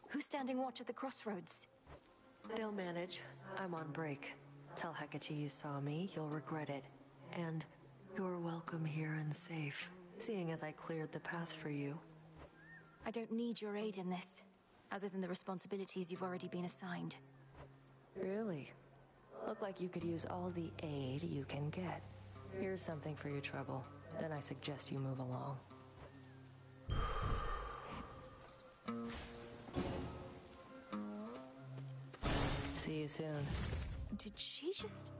Who's standing watch at the crossroads? They'll manage. I'm on break. Tell Hecate you saw me, you'll regret it. And you're welcome here and safe, seeing as I cleared the path for you. I don't need your aid in this, other than the responsibilities you've already been assigned. Really? Look like you could use all the aid you can get. Here's something for your trouble. Then I suggest you move along. See you soon. Did she just...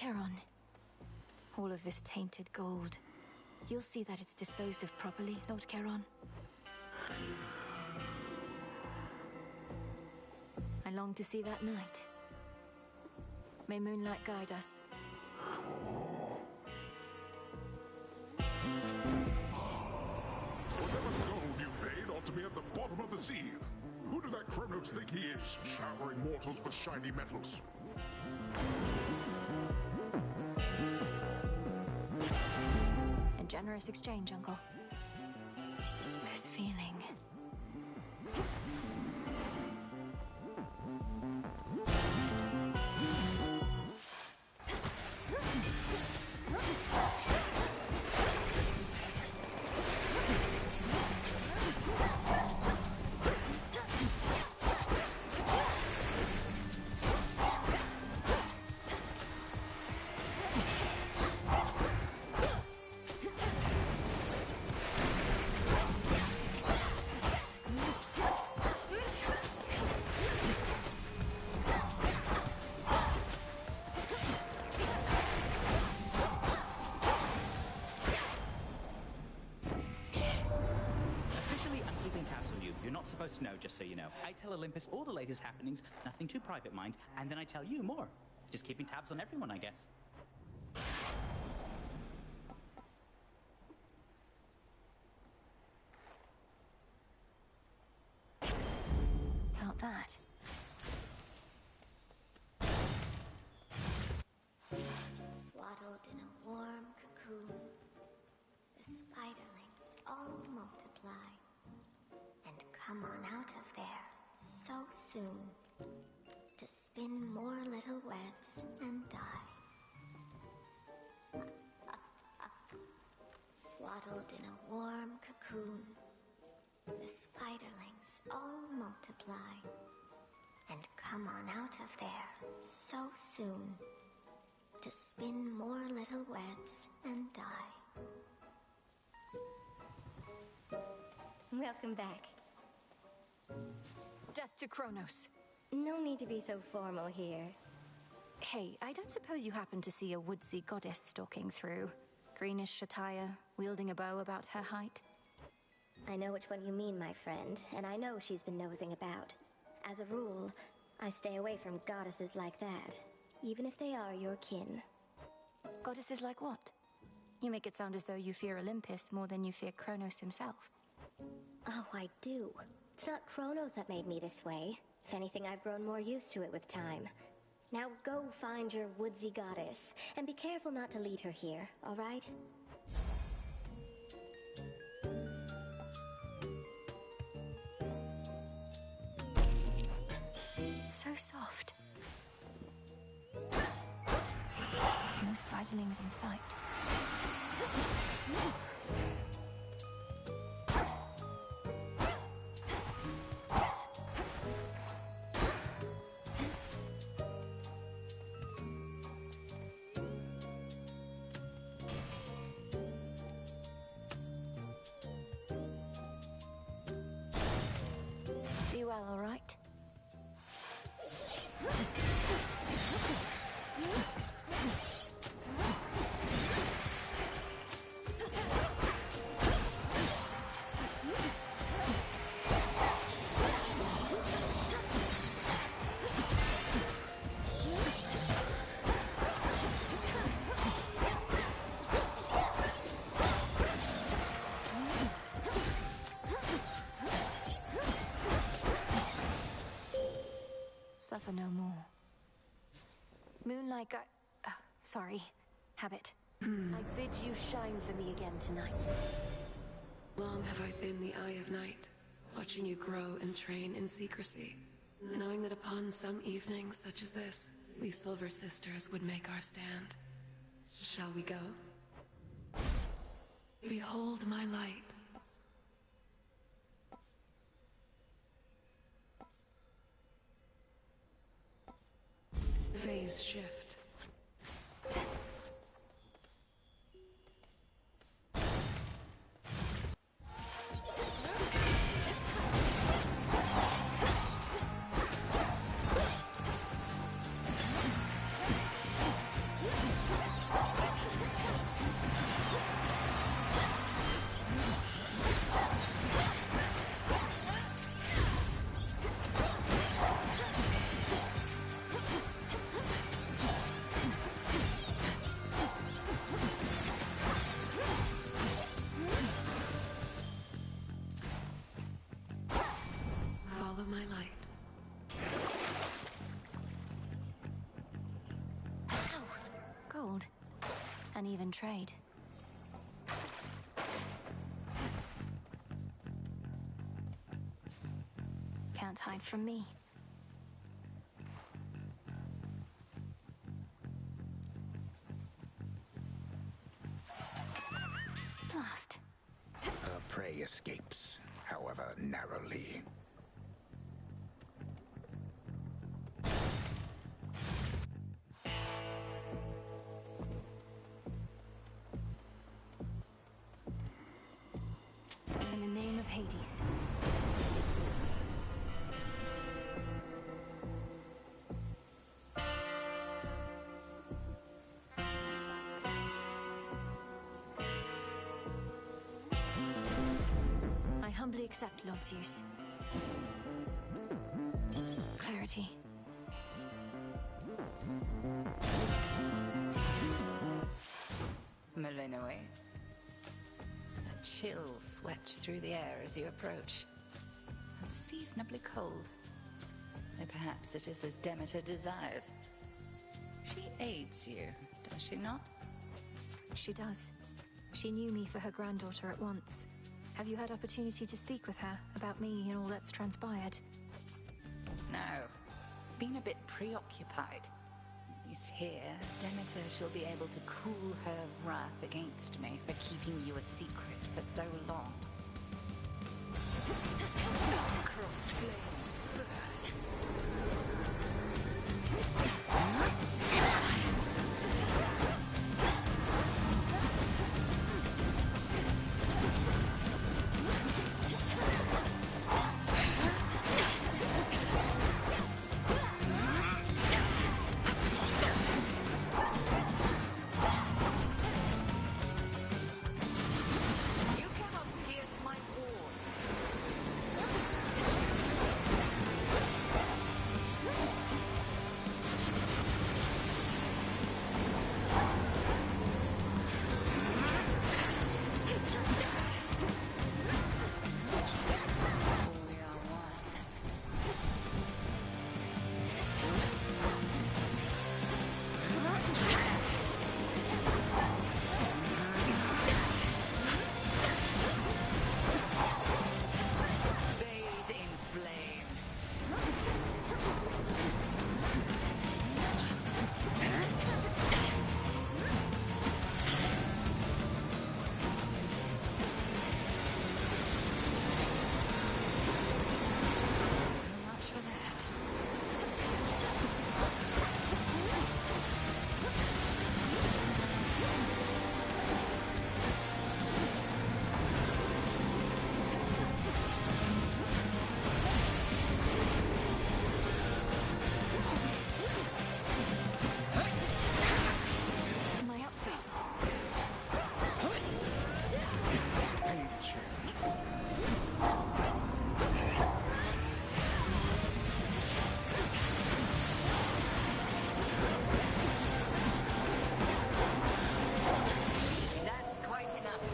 Charon. All of this tainted gold. You'll see that it's disposed of properly, Lord Charon. I long to see that night. May moonlight guide us. Whatever gold you made ought to be at the bottom of the sea. Who does that Kronos think he is, showering mortals with shiny metals? A generous exchange, Uncle. This feeling. Supposed to know, just so you know. I tell Olympus all the latest happenings, nothing too private, mind, and then I tell you more. Just keeping tabs on everyone, I guess. About that. Swaddled in a warm cocoon, the spiderlings all multiply. And come on out of there so soon to spin more little webs and die. Swaddled in a warm cocoon, the spiderlings all multiply. And come on out of there so soon to spin more little webs and die. Welcome back. Death to Kronos. No need to be so formal here. Hey, I don't suppose you happen to see a woodsy goddess stalking through. Greenish attire, wielding a bow about her height. I know which one you mean, my friend, and I know she's been nosing about. As a rule, I stay away from goddesses like that, even if they are your kin. Goddesses like what? You make it sound as though you fear Olympus more than you fear Kronos himself. Oh, I do. It's not Kronos that made me this way. If anything, I've grown more used to it with time. Now go find your woodsy goddess, and be careful not to lead her here, all right? So soft. No spiderlings in sight. Be well, all right? Suffer no more. Moonlight sorry. Habit. I bid you shine for me again tonight. Long have I been the eye of night, watching you grow and train in secrecy, knowing that upon some evening such as this, we Silver Sisters would make our stand. Shall we go? Behold my light. Phase shift. my light. Oh, gold. An even trade. Can't hide from me. Blast. Her prey escapes, however narrowly. In the name of Hades. I humbly accept, Lord Zeus. Clarity. Malinoe. A chill swept through the air as you approach. Unseasonably cold. Though perhaps it is as Demeter desires. She aids you, does she not? She does. She knew me for her granddaughter at once. Have you had opportunity to speak with her about me and all that's transpired? No. Been a bit preoccupied. At least here, Demeter shall be able to cool her wrath against me for keeping you a secret for so long. Crossed flames burn. You cannot pierce my ward. Bathe in flame. So much for that. My outfit. Face shift. That's quite enough.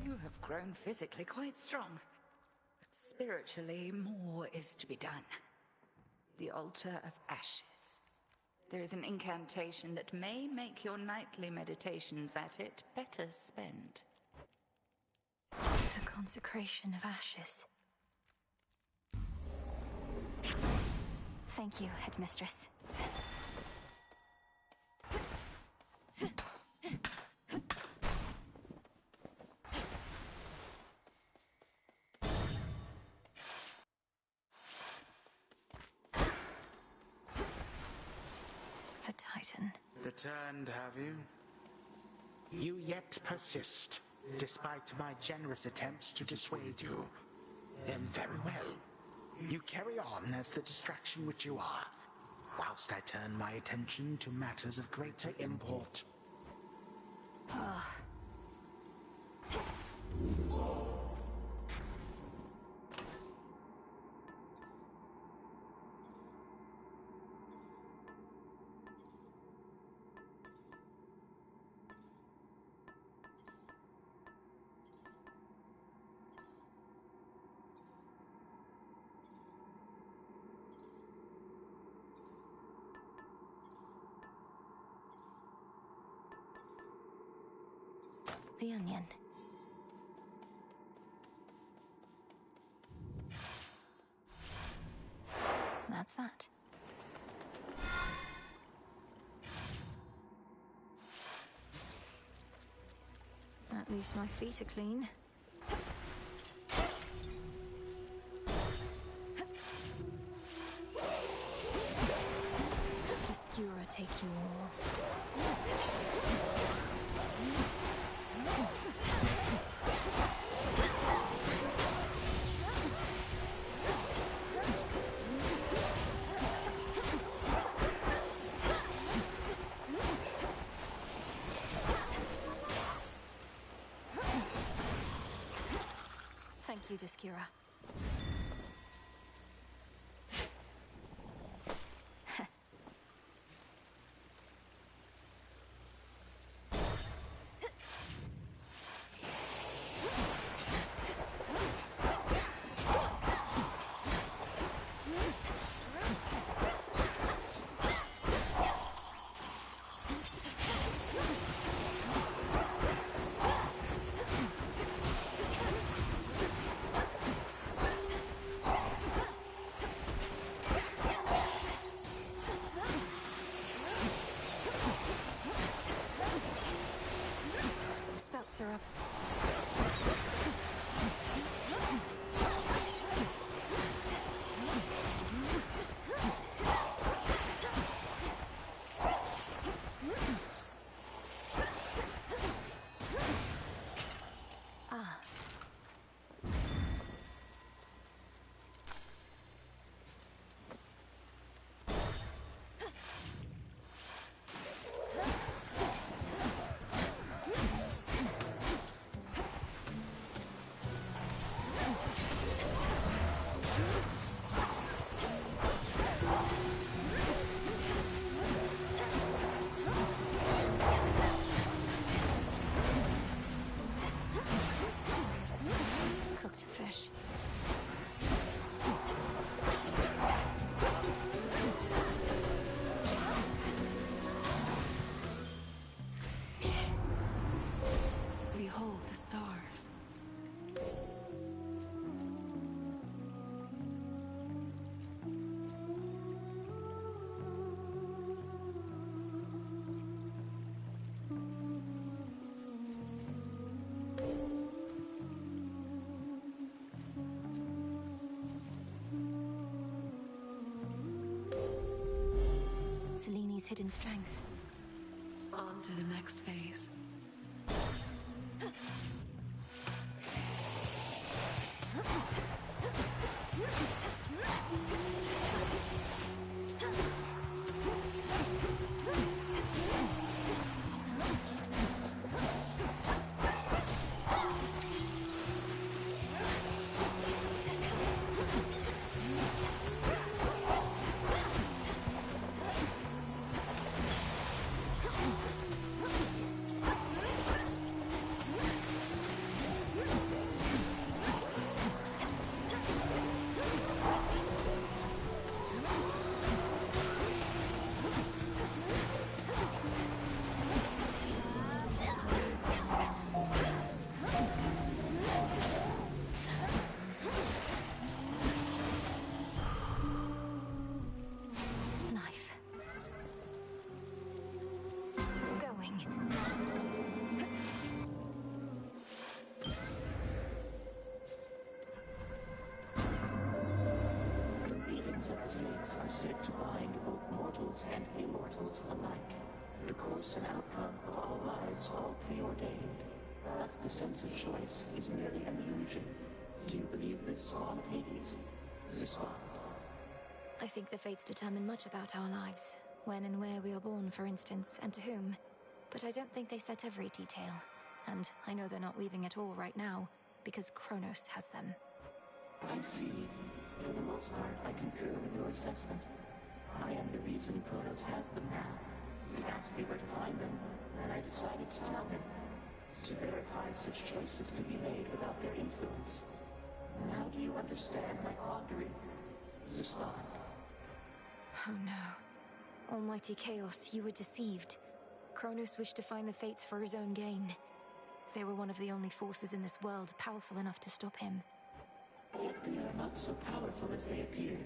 You have grown physically quite strong. But spiritually, more is to be done. The altar of ashes. There is an incantation that may make your nightly meditations at it better spent. The consecration of ashes. Thank you, Headmistress. The Titan. Returned, have you? You yet persist, despite my generous attempts to dissuade you. Then very well. You carry on as the distraction which you are, whilst I turn my attention to matters of greater import. the onion. That's that. At least my feet are clean. Obscura take you all. Thank you, Obscura. Spouts are up. Ah. Cooked fish. Behold the stars. Seleni's hidden strength. On to the next phase. Knife. Going. The readings of the Fates are said to bind both mortals and immortals alike. The course and outcome of all lives all preordained. Thus the sense of choice is merely an illusion. Do you believe this, Spawn of Hades? Respond. I think the fates determine much about our lives. When and where we are born, for instance, and to whom. But I don't think they set every detail. And I know they're not weaving at all right now, because Kronos has them. I see. For the most part, I concur with your assessment. I am the reason Kronos has them now. He asked me where to find them, and I decided to tell him. To verify such choices can be made without their influence. Now do you understand my quandary? Respond. Oh no. Almighty Chaos, you were deceived. Kronos wished to find the fates for his own gain. they were one of the only forces in this world powerful enough to stop him. Yet they are not so powerful as they appeared.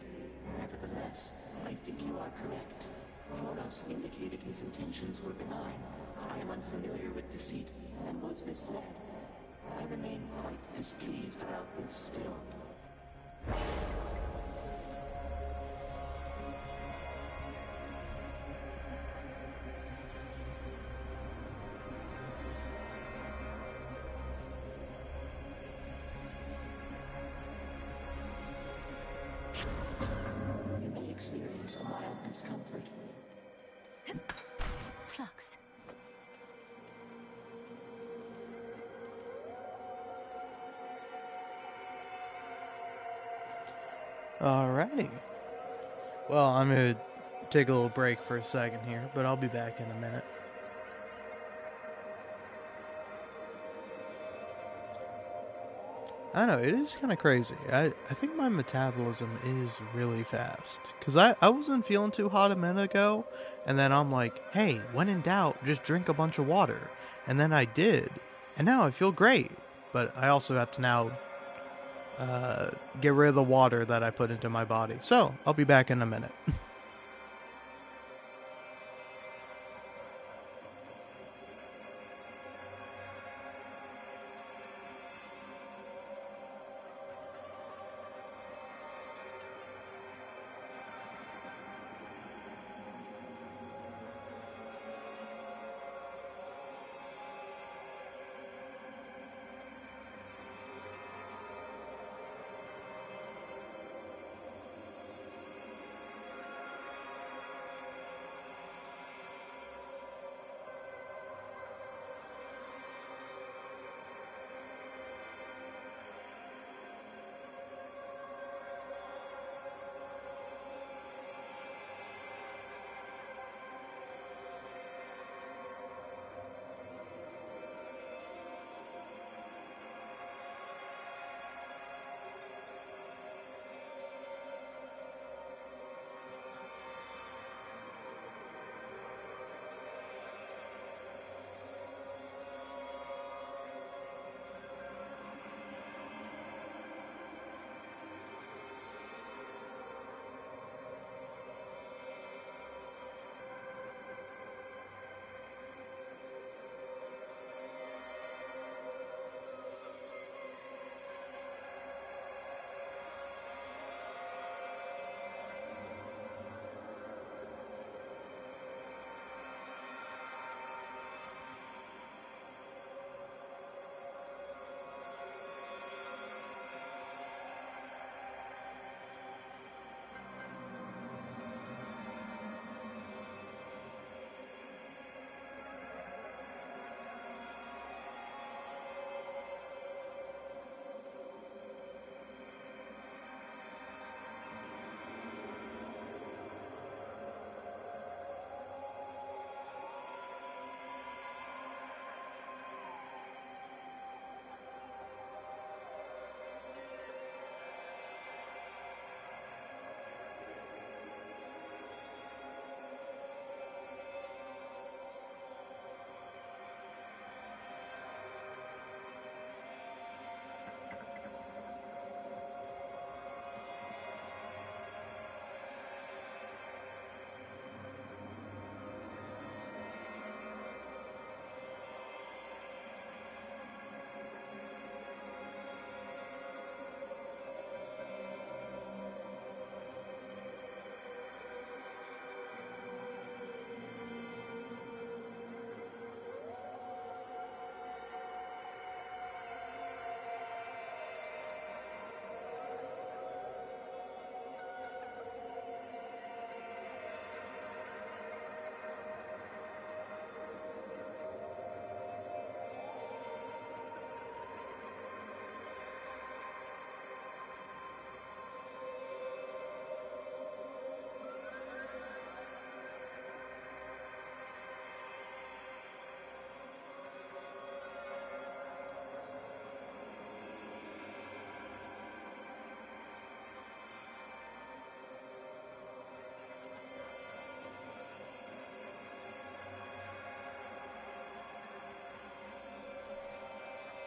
Nevertheless, I think you are correct. Kronos indicated his intentions were benign. I am unfamiliar with deceit and was misled. I remain quite displeased about this still. You may experience a mild discomfort. Flux. Alrighty. Well, I'm gonna take a little break for a second here, but I'll be back in a minute. I don't know, it is kind of crazy. I think my metabolism is really fast. Because I wasn't feeling too hot a minute ago, and then I'm like, hey, when in doubt, just drink a bunch of water. And then I did, and now I feel great. But I also have to now get rid of the water that I put into my body. So, I'll be back in a minute.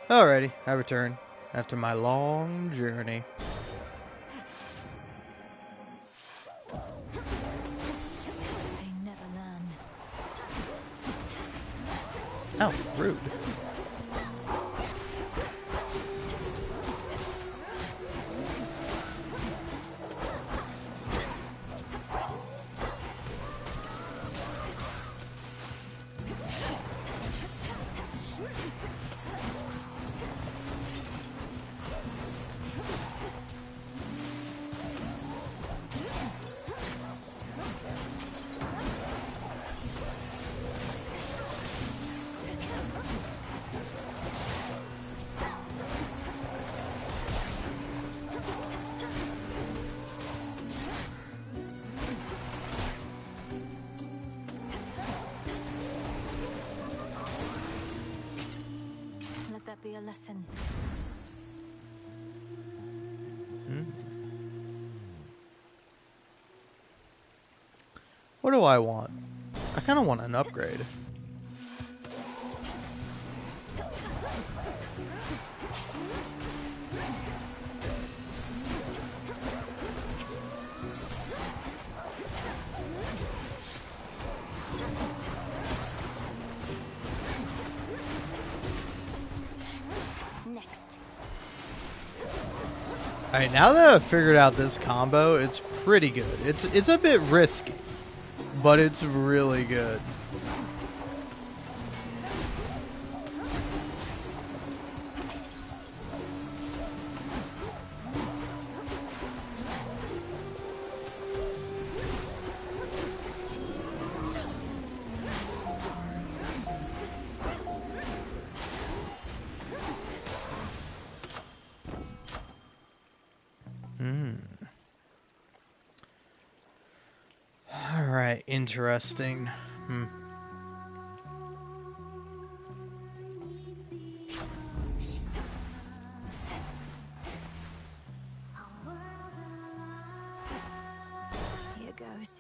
Alrighty, I return after my long journey. They never learn. Oh, rude. Let that be a lesson. What do I want? I kind of want an upgrade. Next. Alright, now that I've figured out this combo, it's pretty good. It's a bit risky, but it's really good. Alright, interesting. Here goes.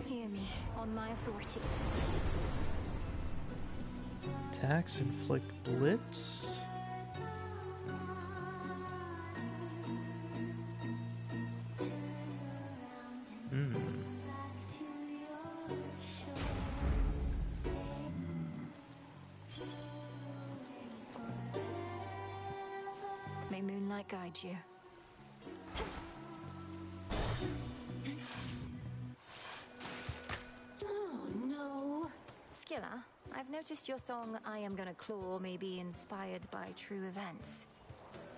Hear me, on my authority. Attacks inflict blitz. May moonlight guide you. Oh no. Skilla, I've noticed your song I Am Gonna Claw may be inspired by true events.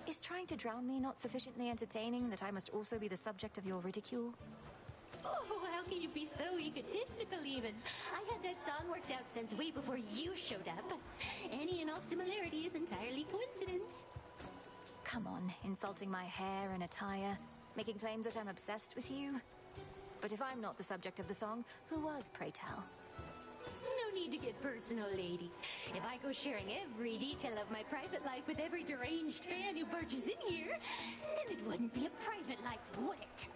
Is trying to drown me not sufficiently entertaining that I must also be the subject of your ridicule? Oh, how can you be so egotistical even? I had that song worked out since way before you showed up. Any and all similarity is entirely coincidence. Come on, insulting my hair and attire, making claims that I'm obsessed with you. But if I'm not the subject of the song, who was, pray tell? No need to get personal, lady. If I go sharing every detail of my private life with every deranged fan who barges in here, then it wouldn't be a private life, would it?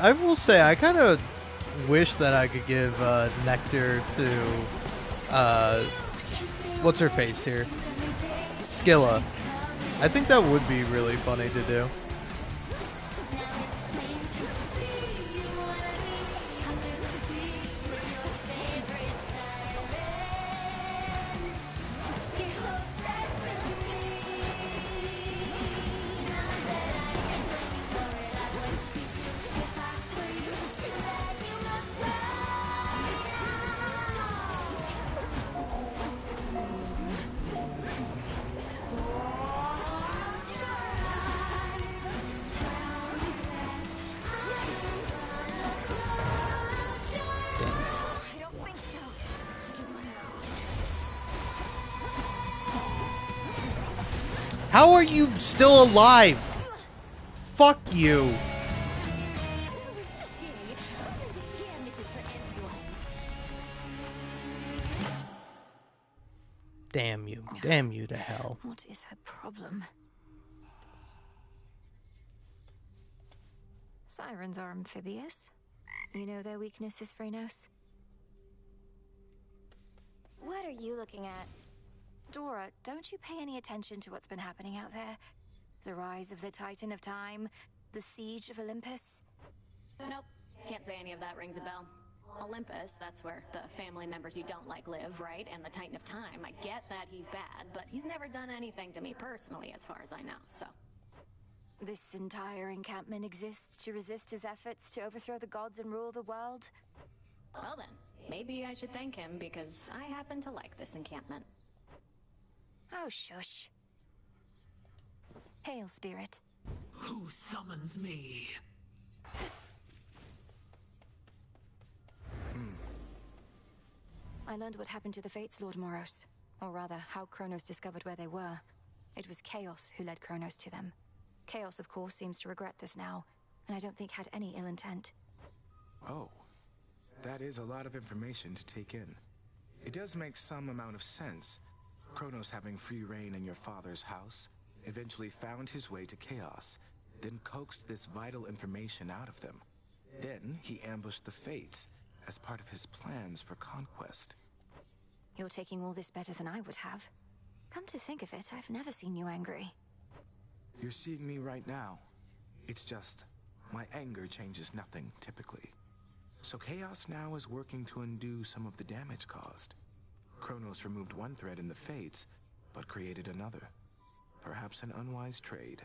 I will say I kind of wish that I could give Nectar to what's her face here, Skilla. I think that would be really funny to do. How are you still alive? Fuck you. Damn you. Damn you to hell. What is her problem? Sirens are amphibious. You know their weakness is Phrenos. What are you looking at? Dora, don't you pay any attention to what's been happening out there? The rise of the Titan of Time, the siege of Olympus? Nope. Can't say any of that rings a bell. Olympus, that's where the family members you don't like live, right? And the Titan of Time, I get that he's bad, but he's never done anything to me personally as far as I know, so... This entire encampment exists to resist his efforts to overthrow the gods and rule the world? Well then, maybe I should thank him because I happen to like this encampment. Oh, shush. Hail, spirit. Who summons me? I learned what happened to the Fates, Lord Moros. Or rather, how Kronos discovered where they were. It was Chaos who led Kronos to them. Chaos, of course, seems to regret this now, and I don't think had any ill intent. Oh, that is a lot of information to take in. It does make some amount of sense. Kronos having free reign in your father's house, eventually found his way to Chaos, then coaxed this vital information out of them. Then he ambushed the Fates as part of his plans for conquest. You're taking all this better than I would have. Come to think of it, I've never seen you angry. You're seeing me right now. It's just, my anger changes nothing, typically. So Chaos now is working to undo some of the damage caused. Kronos removed one thread in the Fates, but created another. Perhaps an unwise trade.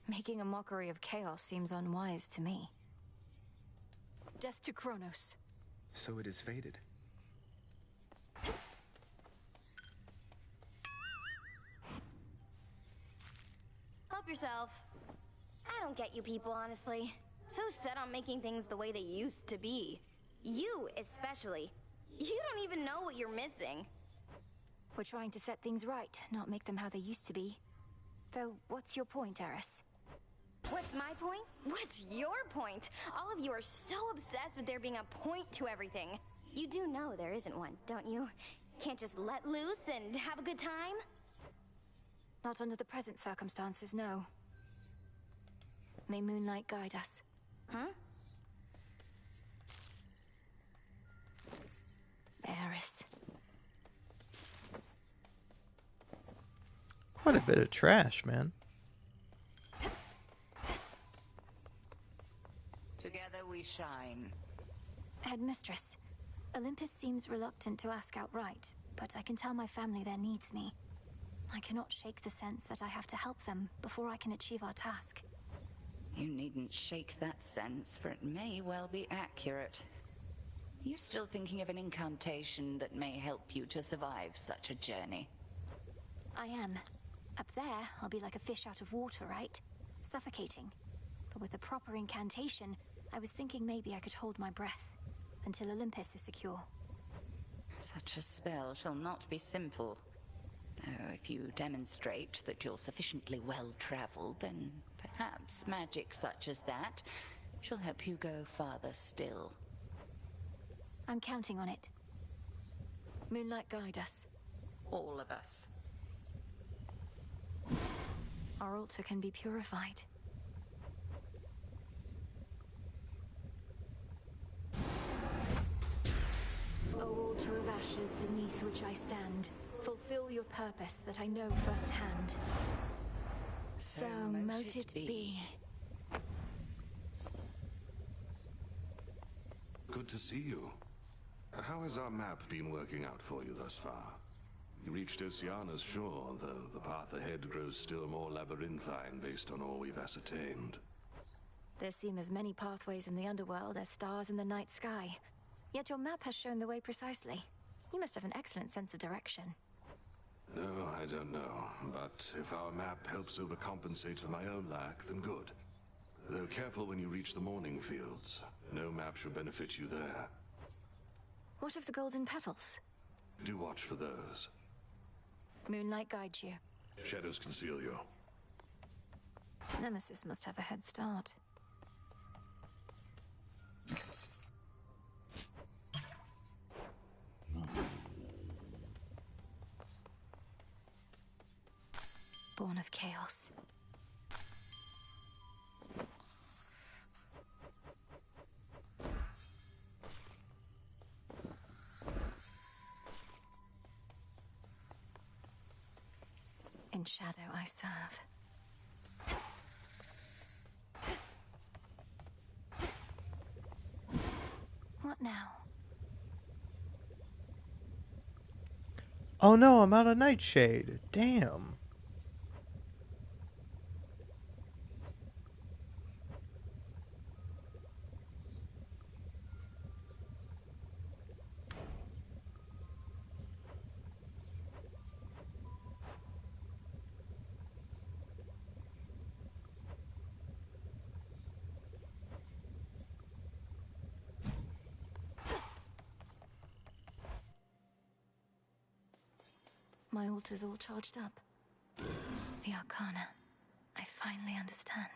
Making a mockery of Chaos seems unwise to me. Death to Kronos. So it is fated. Help yourself. I don't get you people, honestly. So set on making things the way they used to be. You, especially. You don't even know what you're missing. We're trying to set things right, not make them how they used to be. Though, what's your point, Eris? What's my point? What's your point? All of you are so obsessed with there being a point to everything. You do know there isn't one, don't you? Can't just let loose and have a good time? Not under the present circumstances, no. May moonlight guide us. Huh? Eris. Quite a bit of trash, man. Together we shine. Headmistress, Olympus seems reluctant to ask outright, but I can tell my family there needs me. I cannot shake the sense that I have to help them before I can achieve our task. You needn't shake that sense, for it may well be accurate. You're still thinking of an incantation that may help you to survive such a journey. I am. Up there, I'll be like a fish out of water, right? Suffocating. But with a proper incantation, I was thinking maybe I could hold my breath until Olympus is secure. Such a spell shall not be simple. Though if you demonstrate that you're sufficiently well-traveled, then perhaps magic such as that shall help you go farther still. I'm counting on it. Moonlight guide us. All of us. Our altar can be purified. O altar of ashes beneath which I stand, fulfill your purpose that I know firsthand. So mote it be. Good to see you. How has our map been working out for you thus far? You reached Oceana's shore, though the path ahead grows still more labyrinthine based on all we've ascertained. There seem as many pathways in the underworld as stars in the night sky. Yet your map has shown the way precisely. You must have an excellent sense of direction. No, I don't know. But if our map helps overcompensate for my own lack, then good. Though careful when you reach the morning fields. No map should benefit you there. What of the golden petals? Do watch for those. Moonlight guides you. Shadows conceal you. Nemesis must have a head start. Born of chaos. In shadow I serve. What now? Oh no, I'm out of Nightshade. Damn. My altar's all charged up. The Arcana. I finally understand.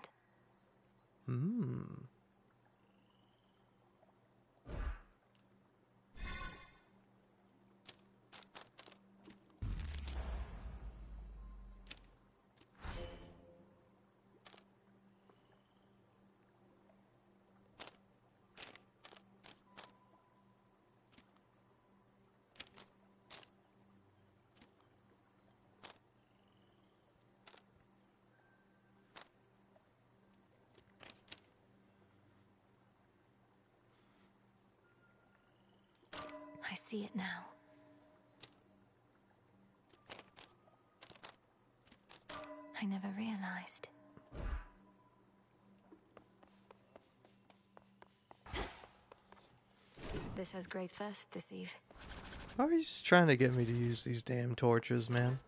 I see it now. I never realized. This has grave thirst this eve. Oh, he's trying to get me to use these damn torches, man.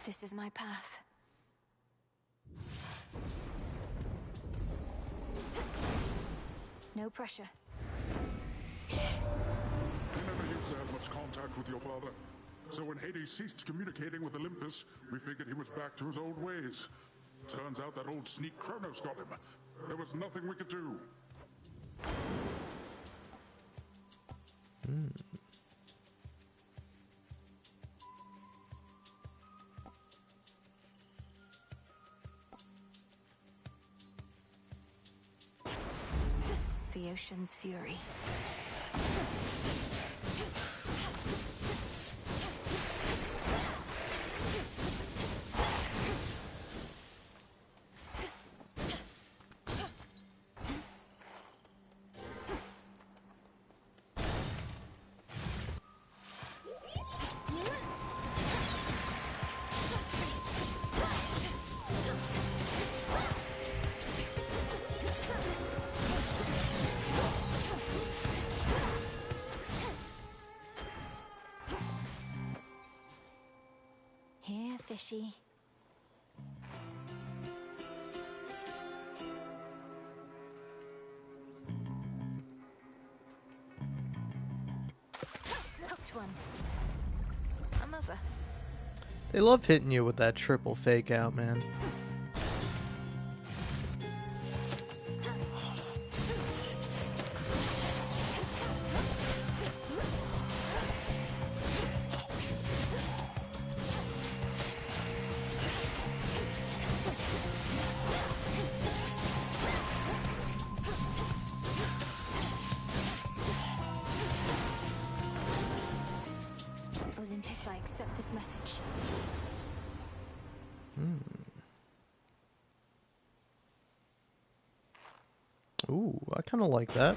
This is my path. No pressure. You never used to have much contact with your father. So when Hades ceased communicating with Olympus, we figured he was back to his old ways. Turns out that old sneak Kronos got him. There was nothing we could do. The ocean's fury. Here, fishy. Hooked one. I'm over. They love hitting you with that triple fake out, man. Olympus, I accept this message. Ooh, I kind of like that.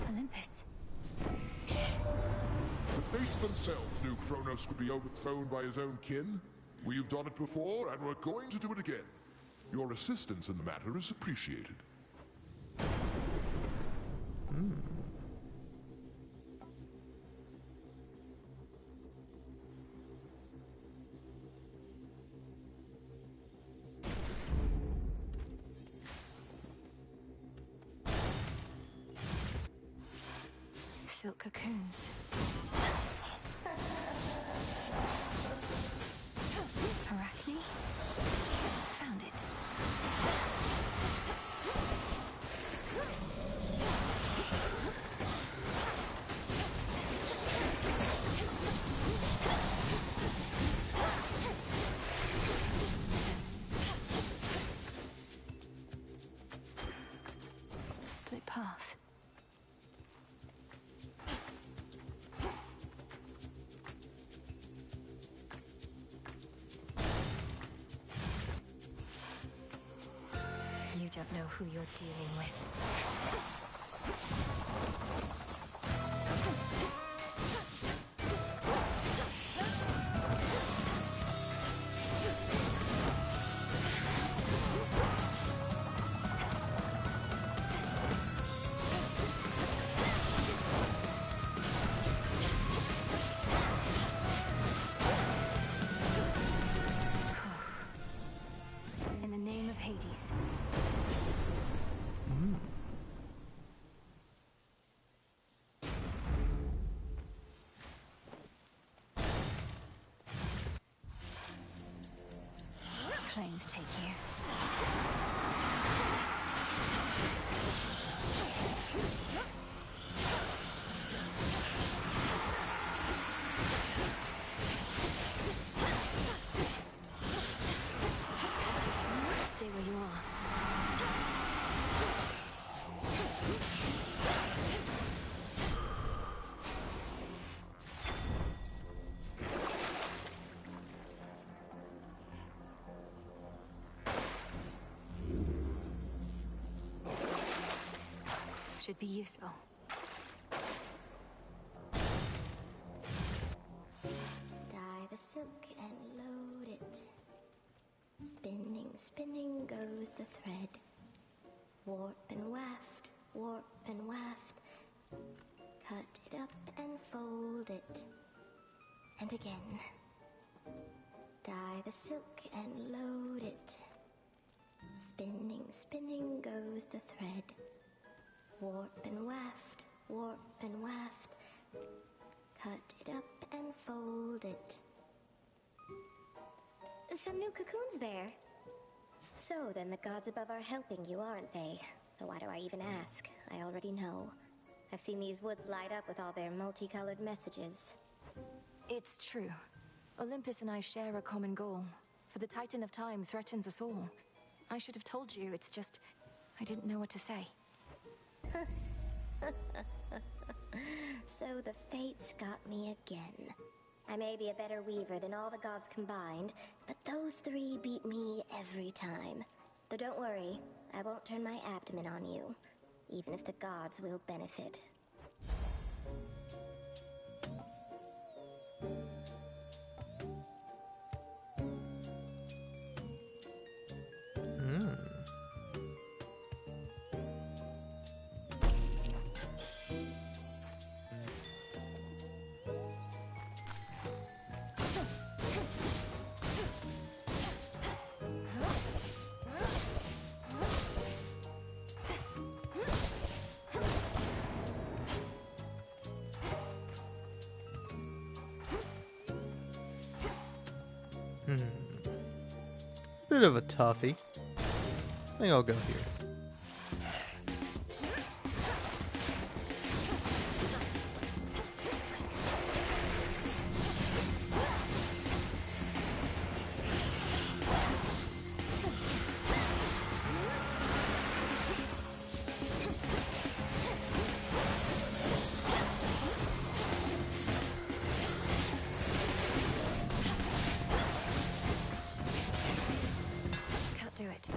Olympus. The Fates themselves knew Kronos would be overthrown by his own kin. We've done it before, and we're going to do it again. Your assistance in the matter is appreciated. silk cocoons. Arachne? Found it. Split path. You don't know who you're dealing with. In the name of Hades. Flames take you. Stay where you are. Should be useful. Dye the silk and load it. Spinning, spinning goes the thread. Warp and waft, warp and waft. Cut it up and fold it. And again. Dye the silk and load it. Spinning, spinning goes the thread. Warp and waft, warp and waft. Cut it up and fold it. Some new cocoons there. So then the gods above are helping you, aren't they? Though why do I even ask? I already know. I've seen these woods light up with all their multicolored messages. It's true. Olympus and I share a common goal. For the Titan of Time threatens us all. I should have told you, it's just... I didn't know what to say. So the fates got me again. I may be a better weaver than all the gods combined, but those three beat me every time. Though don't worry, I won't turn my abdomen on you, even if the gods will benefit. Bit of a toughie. I think I'll go here. Can't do it.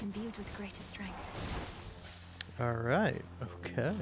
Imbued with greater strength. All right. Okay.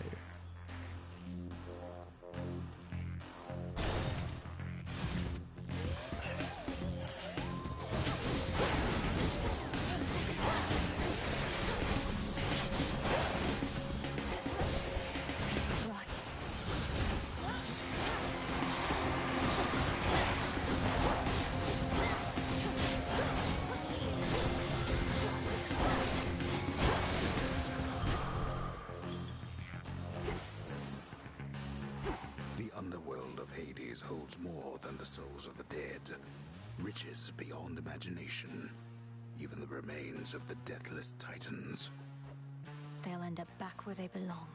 imagination, even the remains of the deathless titans. They'll end up back where they belong.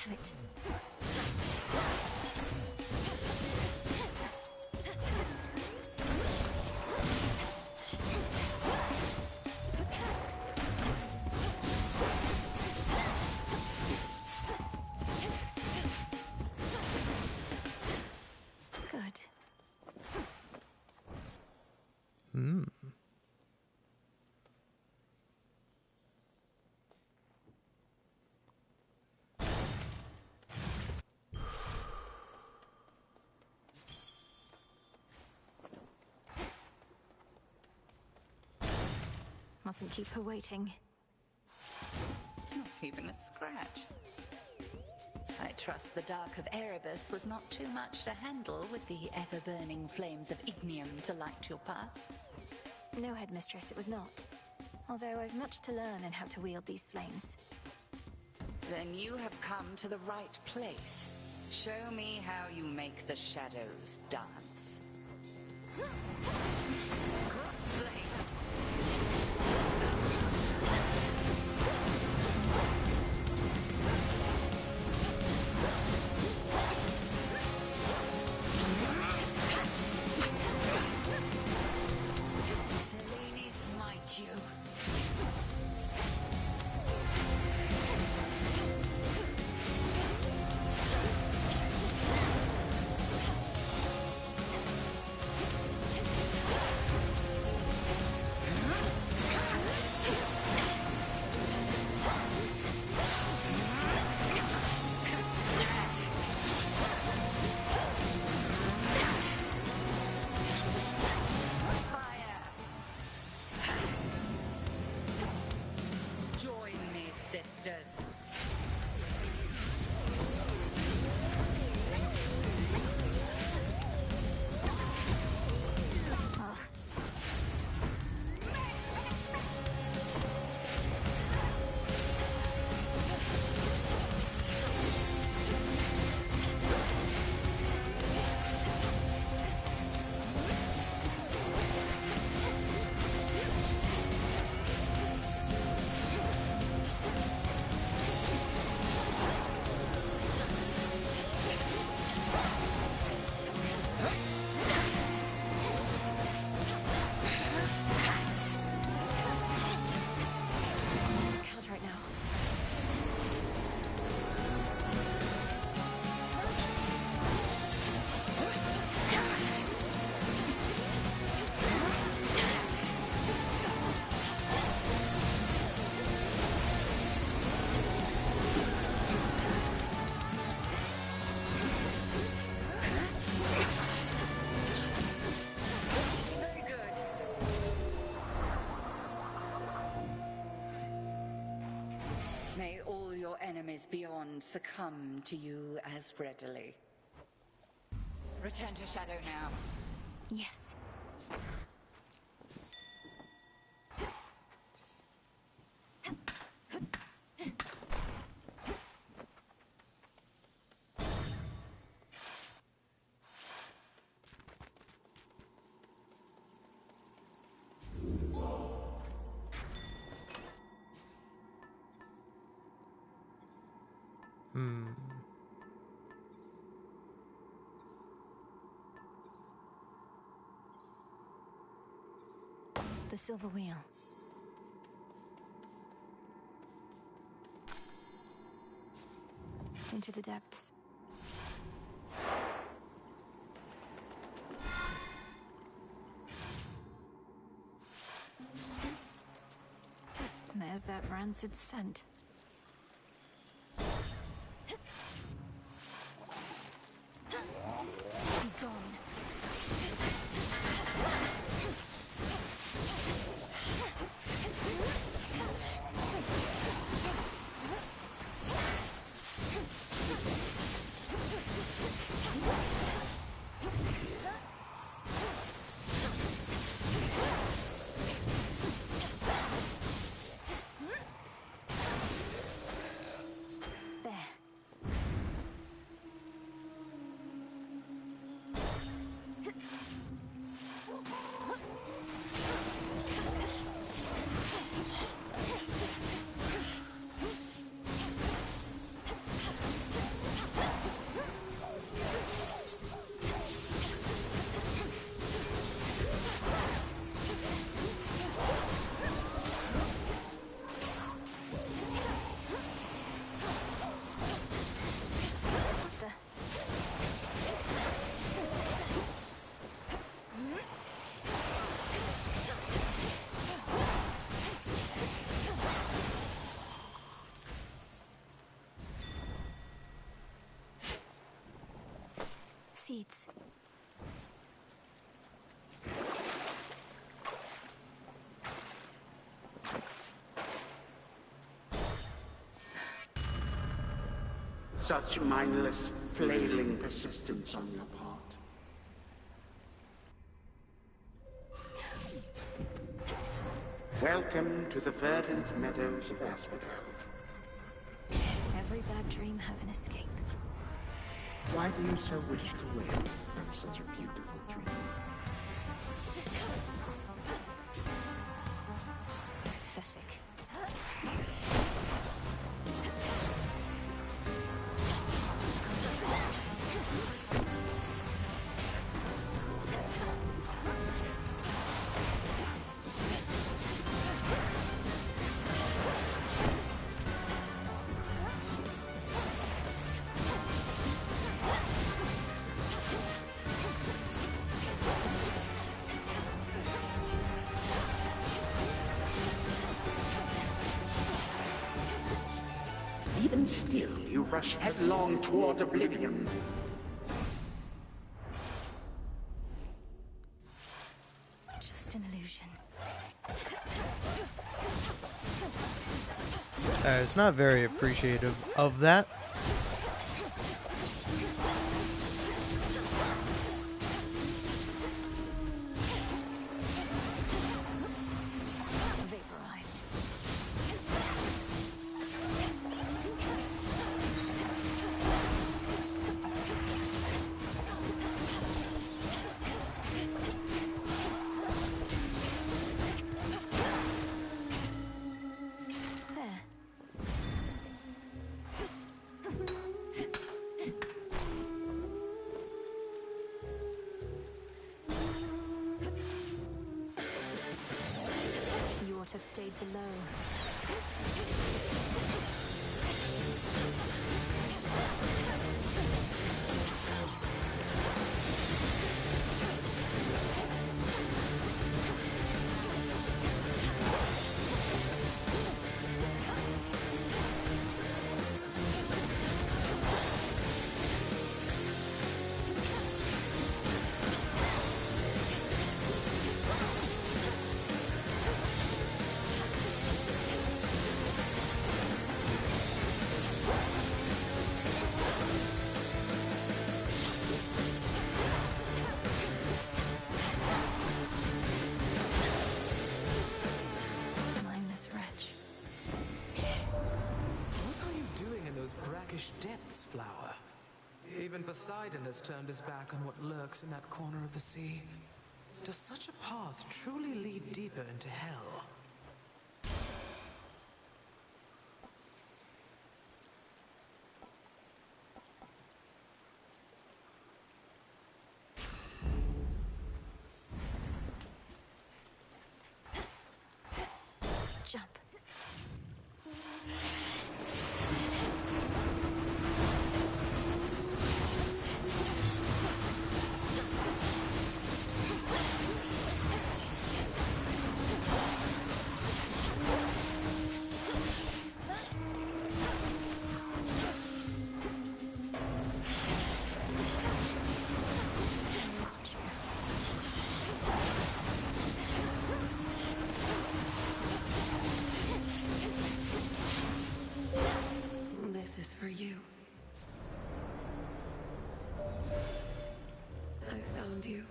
Damn it. Good. Hmm. Mustn't keep her waiting. Not even a scratch. I trust the Dark of Erebus was not too much to handle with the ever-burning flames of ignium to light your path. No, Headmistress, it was not. Although I've much to learn in how to wield these flames. Then you have come to the right place. Show me how you make the shadows dance. Cross flames. Selene smite you. Fire! Join me, sisters. Can't right now. Very good. May all your enemies beyond succumb to you as readily. Return to Shadow now. Yes. Hmm. The silver wheel. Into the depths. There's that rancid scent. Be gone. leads. Such mindless, flailing persistence on your part. Welcome to the verdant meadows of Asphodel. Every bad dream has an escape. Why do you so wish to wake from such a beautiful dream? Pathetic. Even still, you rush headlong toward oblivion. Just an illusion. It's not very appreciative of that. Vaporized. You ought to have stayed below. Mindless wretch. What are you doing in those brackish depths, Flower? Even Poseidon has turned his back on what lurks in that corner of the sea. Does such a path truly lead deeper into hell? Jump. This is for you. I found you,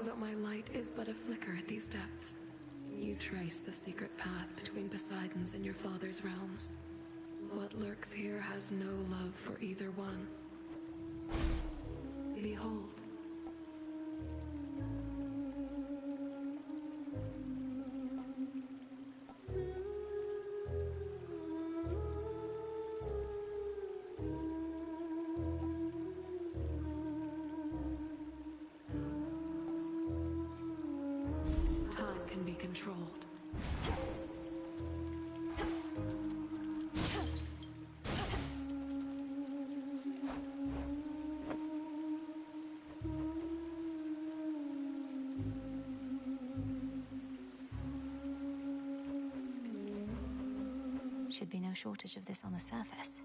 though my light is but a flicker at these depths. You trace the secret path between Poseidon's and your father's realms. What lurks here has no love for either one. Behold. Time can be controlled. Should be no shortage of this on the surface.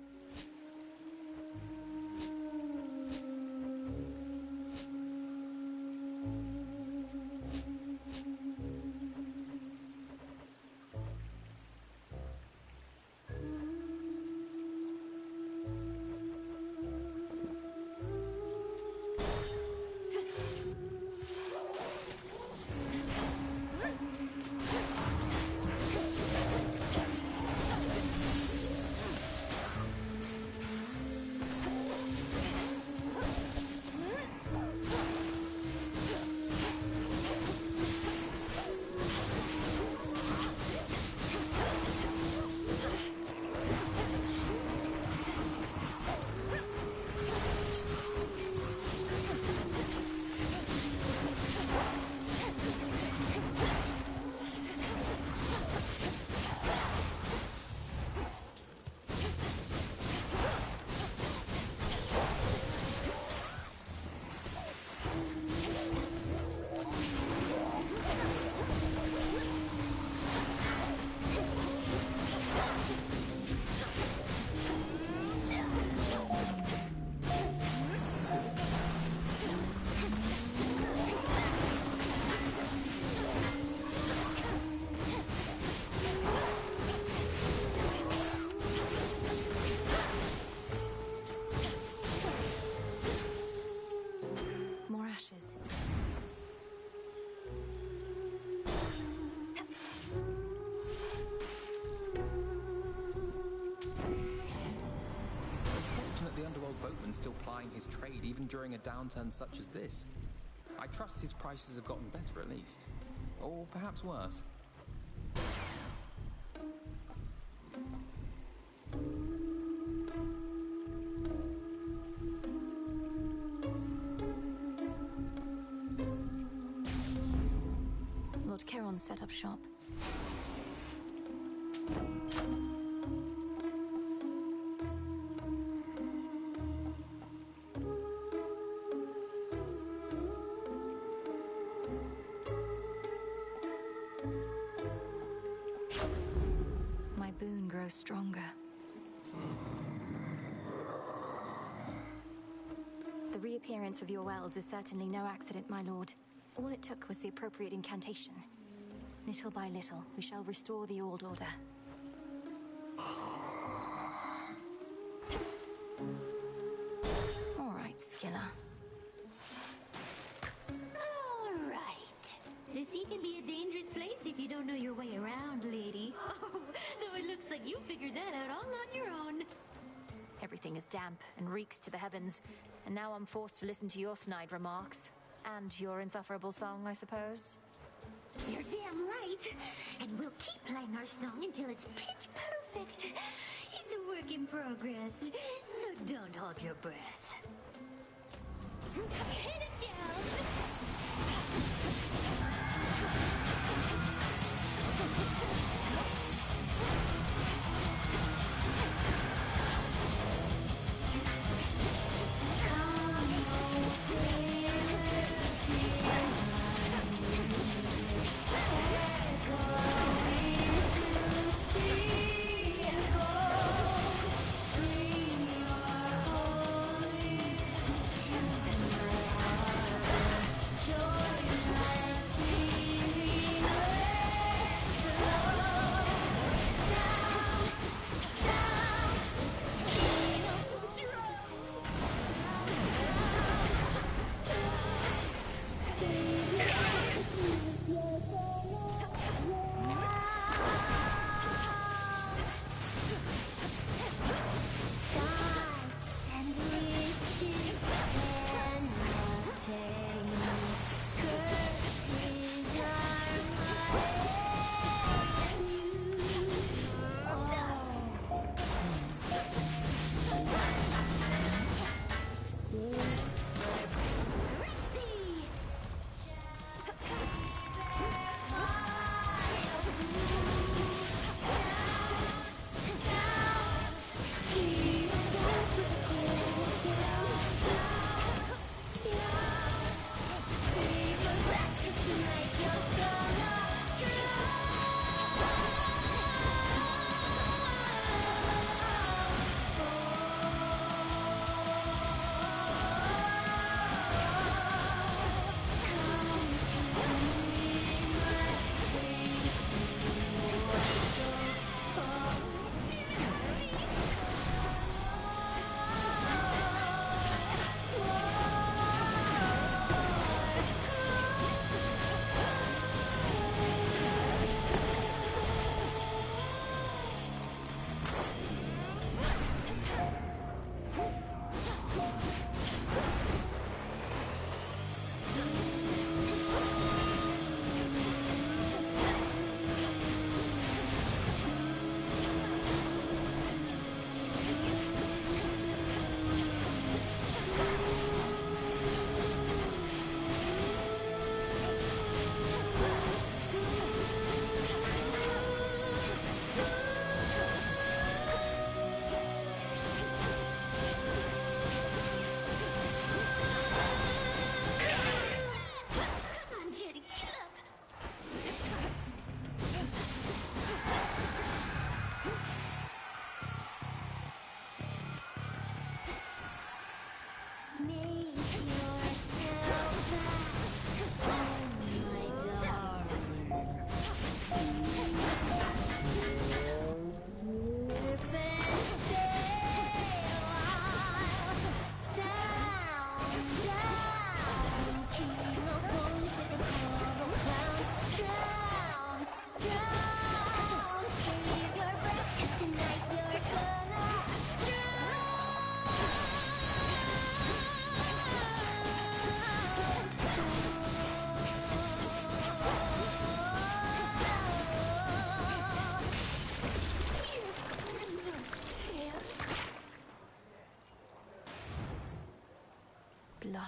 still plying his trade even during a downturn such as this. I trust his prices have gotten better at least. Or perhaps worse. Lord Charon set up shop. My boon grows stronger. The reappearance of your wells is certainly no accident, my lord. All it took was the appropriate incantation. Little by little, we shall restore the old order. All right, Skilla. All right. The sea can be a dangerous place if you don't know your way around, lady. Oh, though it looks like you figured that out all on your own. Everything is damp and reeks to the heavens, and now I'm forced to listen to your snide remarks. And your insufferable song, I suppose. You're damn right. And we'll keep playing our song until it's pitch perfect. It's a work in progress, so don't hold your breath. Hit it, gals!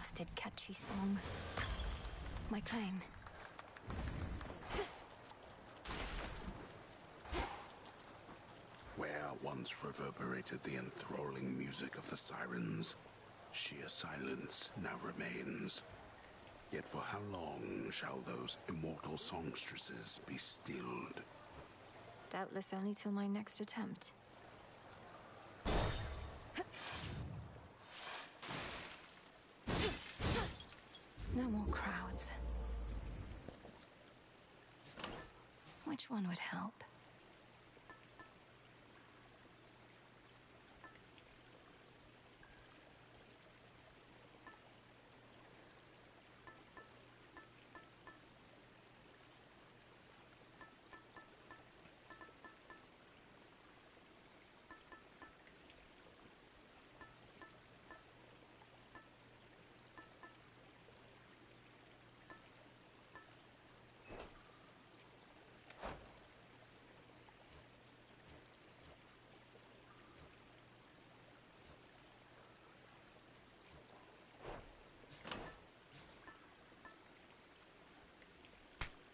blasted catchy song. My claim. Where once reverberated the enthralling music of the sirens, sheer silence now remains. Yet for how long shall those immortal songstresses be stilled? Doubtless only till my next attempt. No more crowds. Which one would help?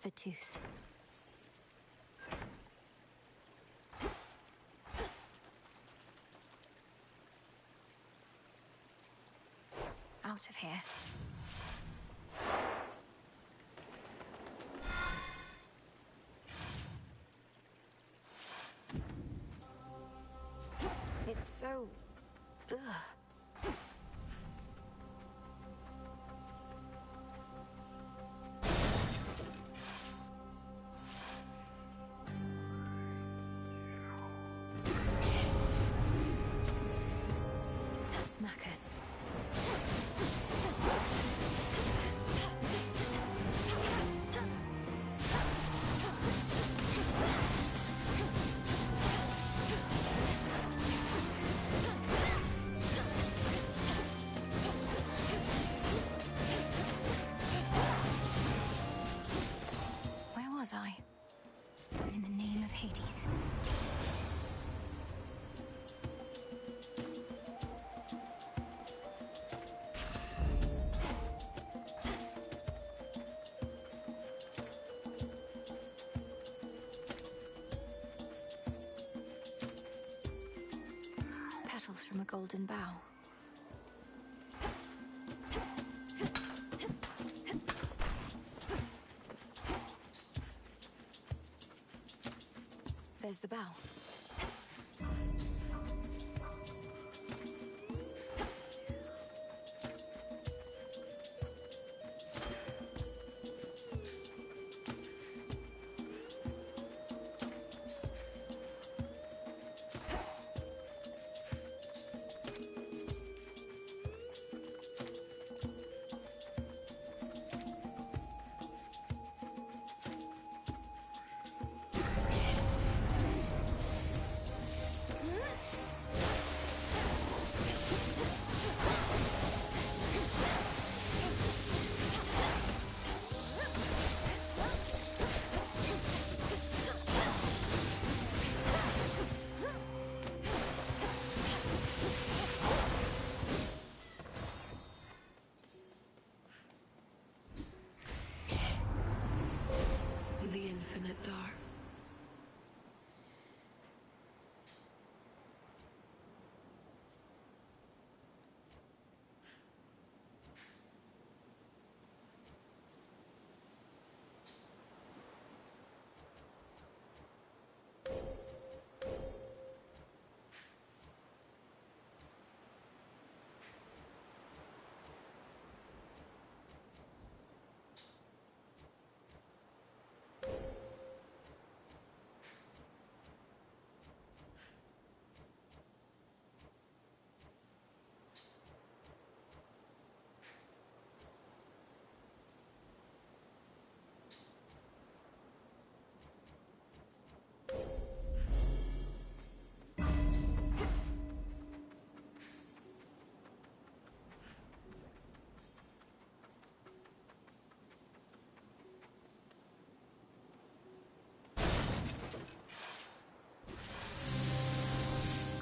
The tooth. Out of here. It's so... ugh. Smackers. Where was I? In the name of Hades. Petals from a golden bough. There's the bough. The infinite dark.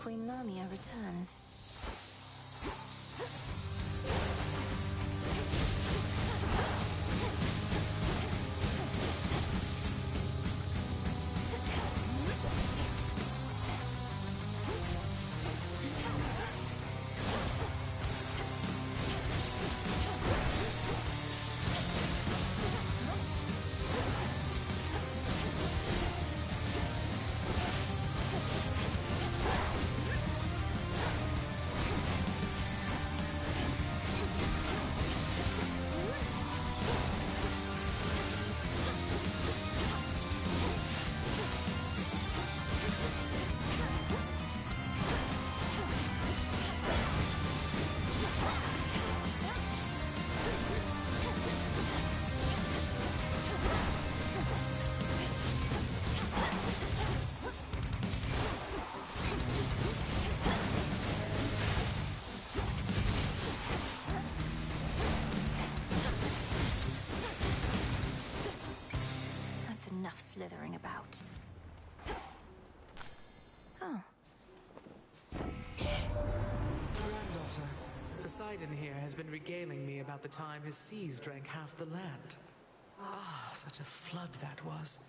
Queen Lamia returns. Raiden here has been regaling me about the time his seas drank half the land. Ah, such a flood that was.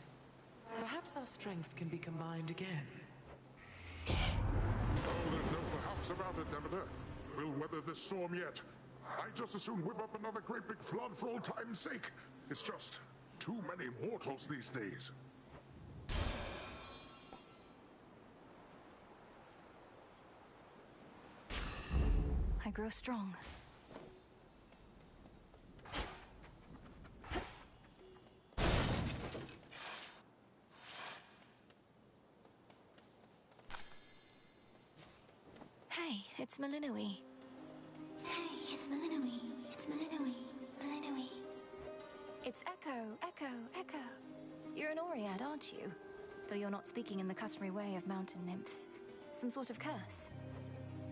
Perhaps our strengths can be combined again. Oh, there's no perhaps about it, Demeter. We'll weather this storm yet. I'd just as soon whip up another great big flood for old time's sake. It's just too many mortals these days. I grow strong. Hey, it's Malinoe. Hey, it's Malinoe. It's Malinoe. Malinoe. It's Echo, Echo, Echo. You're an Oread, aren't you? Though you're not speaking in the customary way of mountain nymphs. Some sort of curse?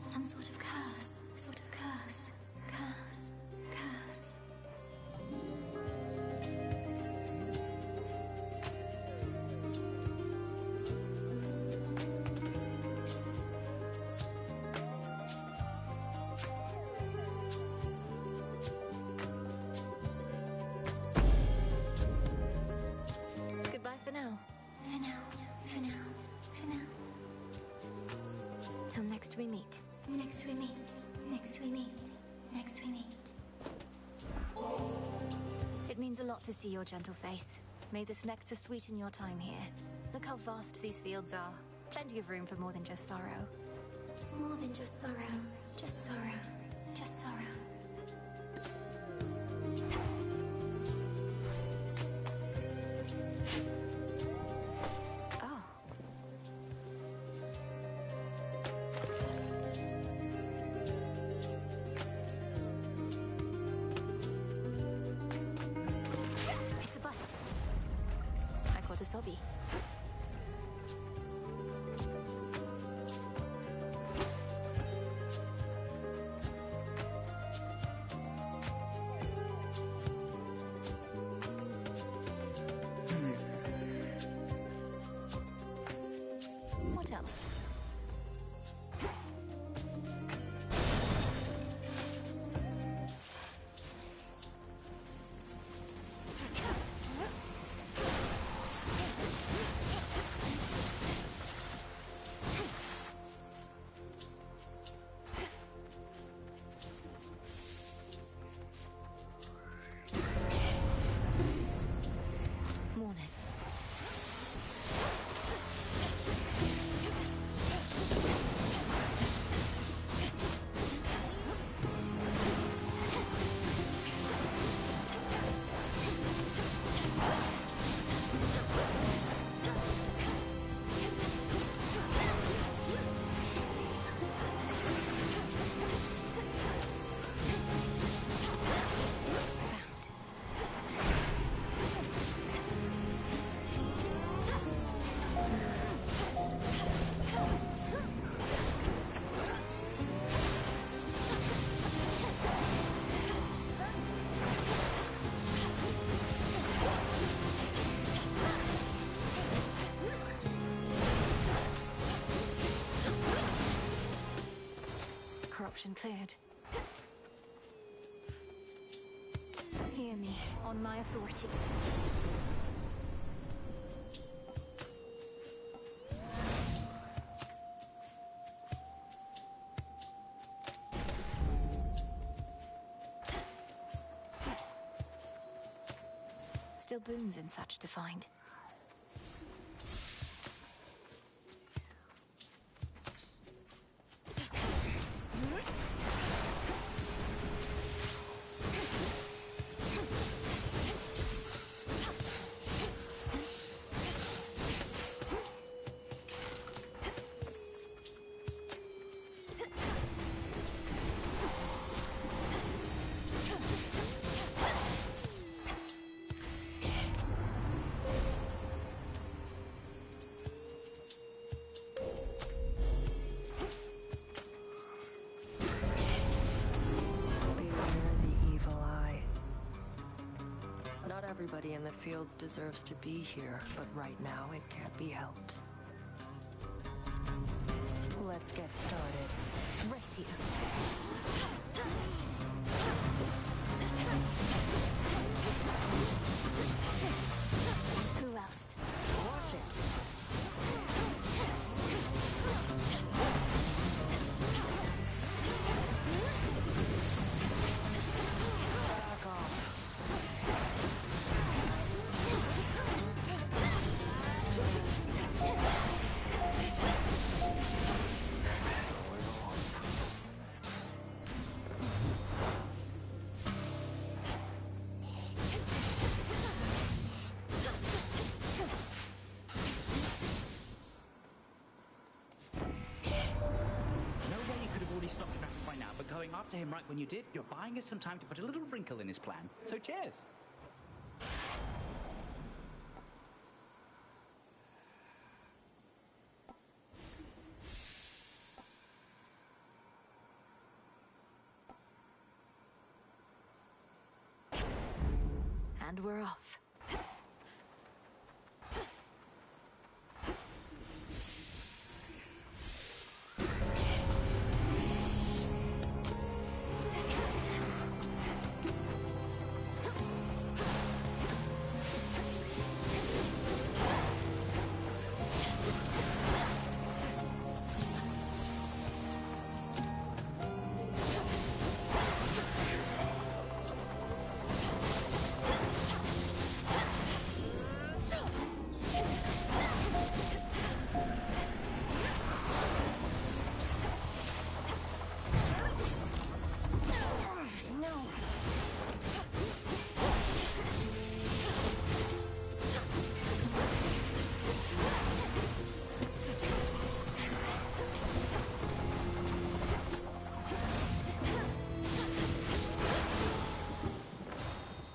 Some sort of curse. Sort of curse. Curse. Curse. Goodbye for now. For now. For now. For now. Till next we meet. Next we meet. Next we meet. Next we meet. It means a lot to see your gentle face. May this nectar sweeten your time here. Look how vast these fields are. Plenty of room for more than just sorrow. More than just sorrow. Just sorrow. Just sorrow. Oh. It's a bite. I caught a sobby. What else? Mourners. Corruption cleared. Hear me, on my authority. Still boons and such to find. Everybody in the fields deserves to be here, but right now it can't be helped. Let's get started. Race you. stopped your tracks by now, but going after him right when you did, you're buying us some time to put a little wrinkle in his plan. So cheers. And we're off.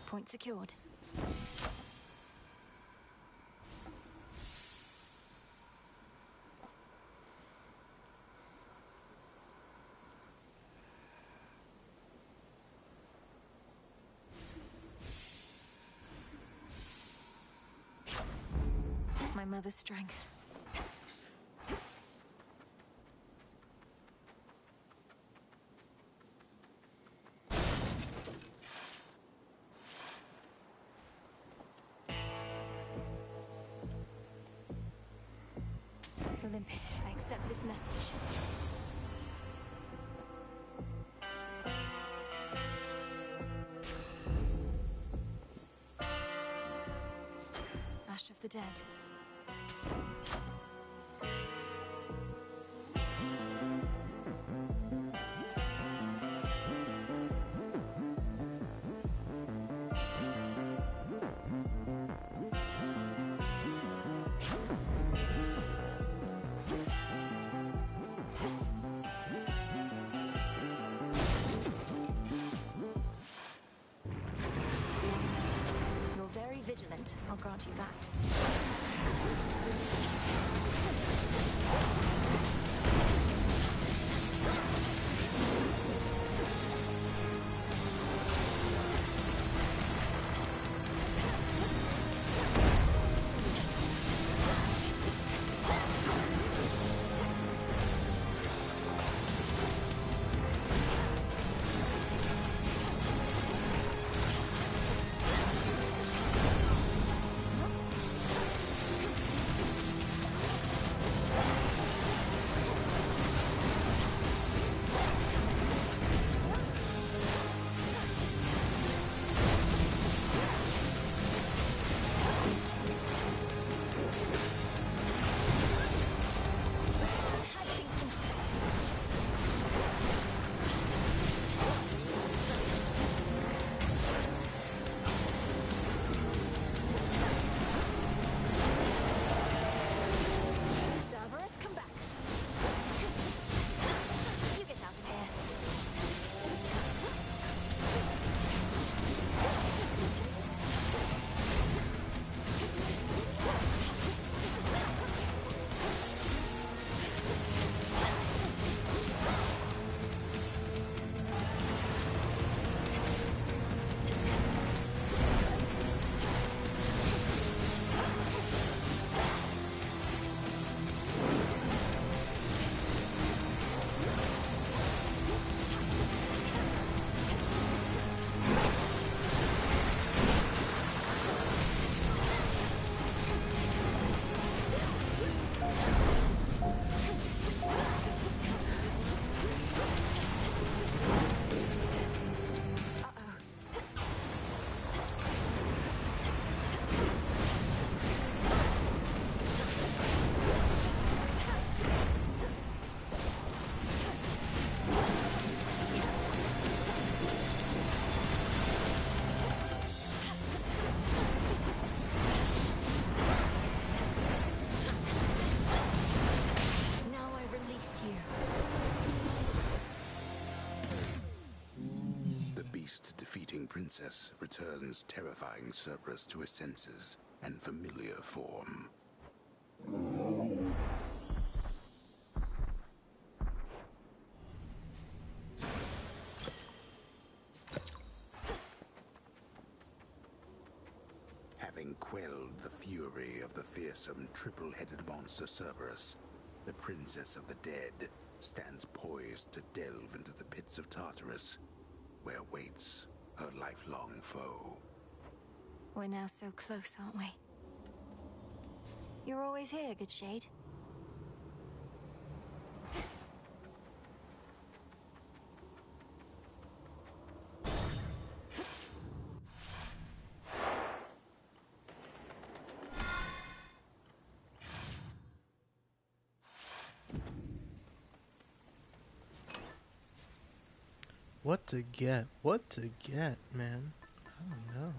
Point secured. My mother's strength. Olympus, I accept this message. Ash of the dead. Vigilant, I'll grant you that. to defeating Princess returns terrifying Cerberus to his senses and familiar form. Having quelled the fury of the fearsome triple-headed monster Cerberus, the Princess of the Dead stands poised to delve into the pits of Tartarus, where waits her lifelong foe. We're now so close, aren't we? You're always here, Good Shade. What to get? What to get, man? I don't know.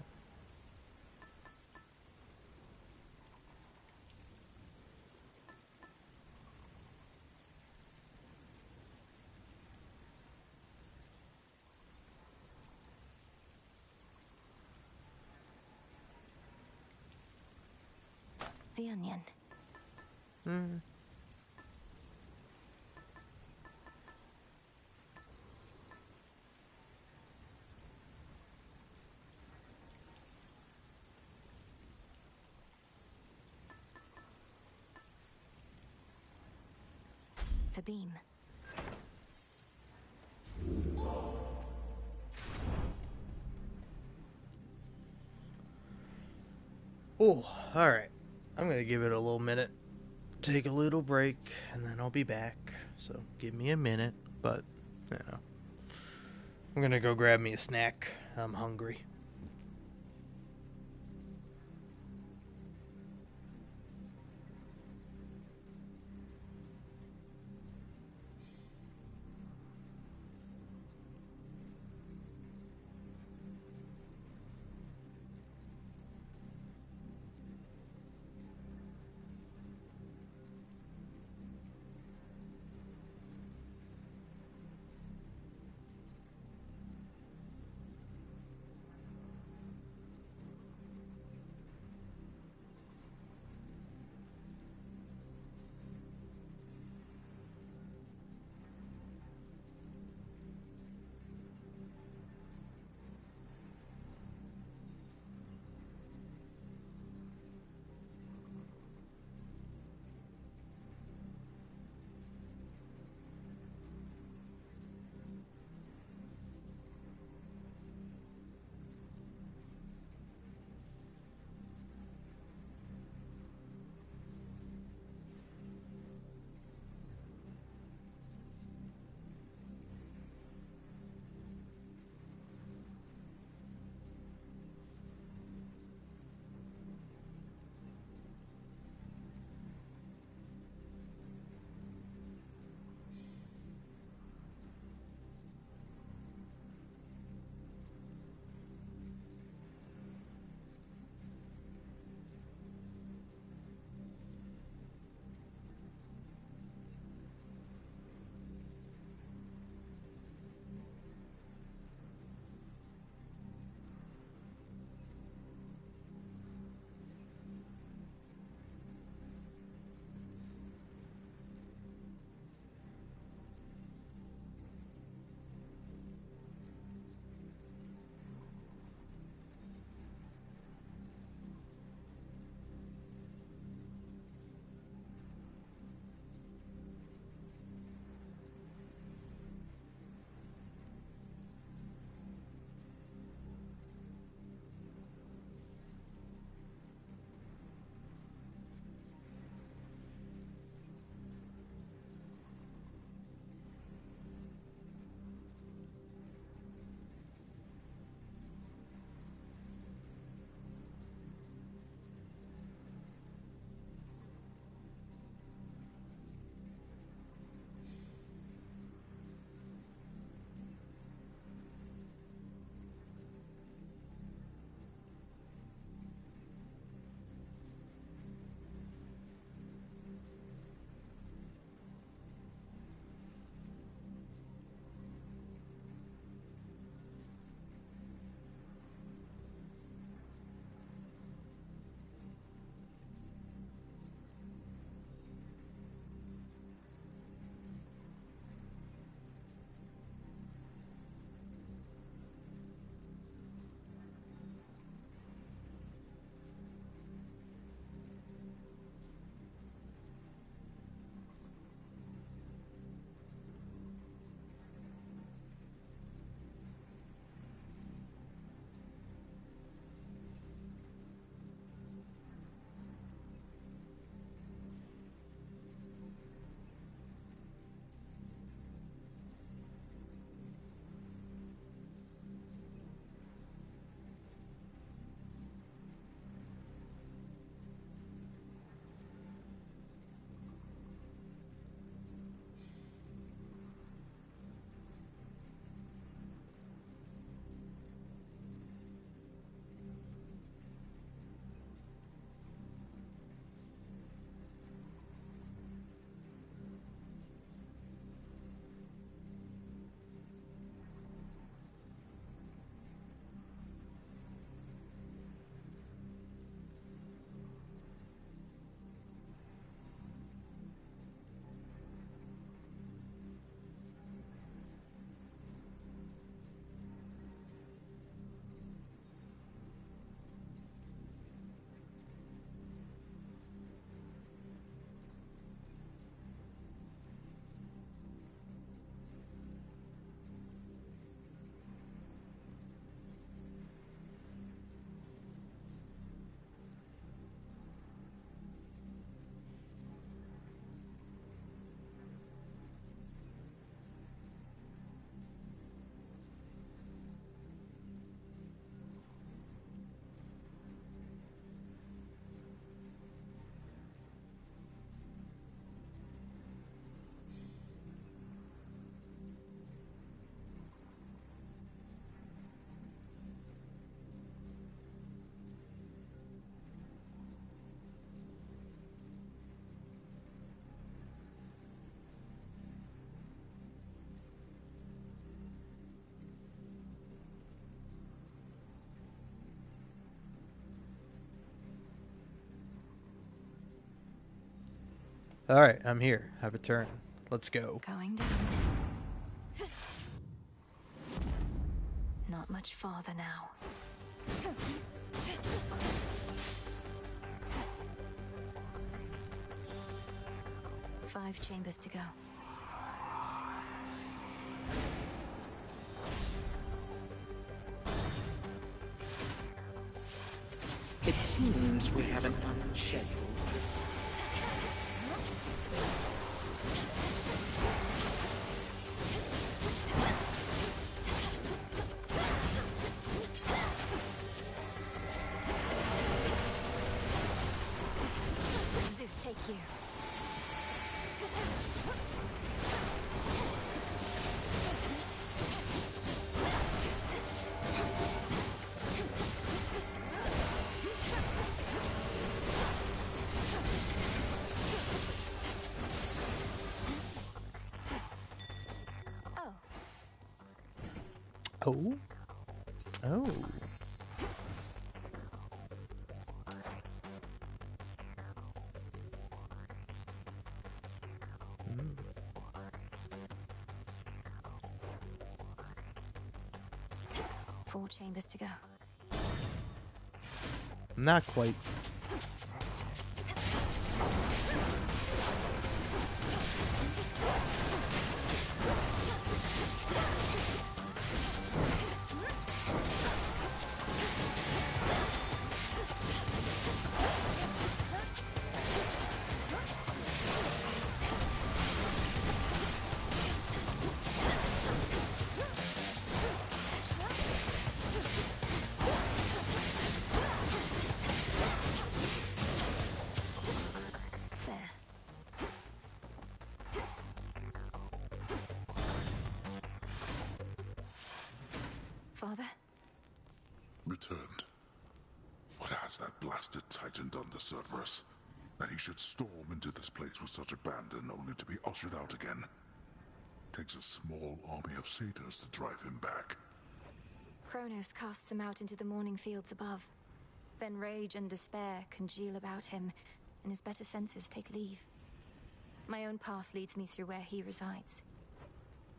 The onion. The beam. Oh, alright. I'm gonna give it a little minute. Take a little break, and then I'll be back. So, give me a minute, but, you know. I'm gonna go grab me a snack. I'm hungry. Alright, I'm here. Have a turn. Let's go. Going down. Not much farther now. 5 chambers to go. It seems we have an unscheduled. Zeus, take you. Oh. Oh. Mm. 4 chambers to go. Not quite. There. Father? Returned. What has that blasted Titan done to Cerberus? That he should storm into this place with such abandon only to be ushered out again. Takes a small army of satyrs to drive him back. Kronos casts him out into the morning fields above. Then rage and despair congeal about him, and his better senses take leave. My own path leads me through where he resides.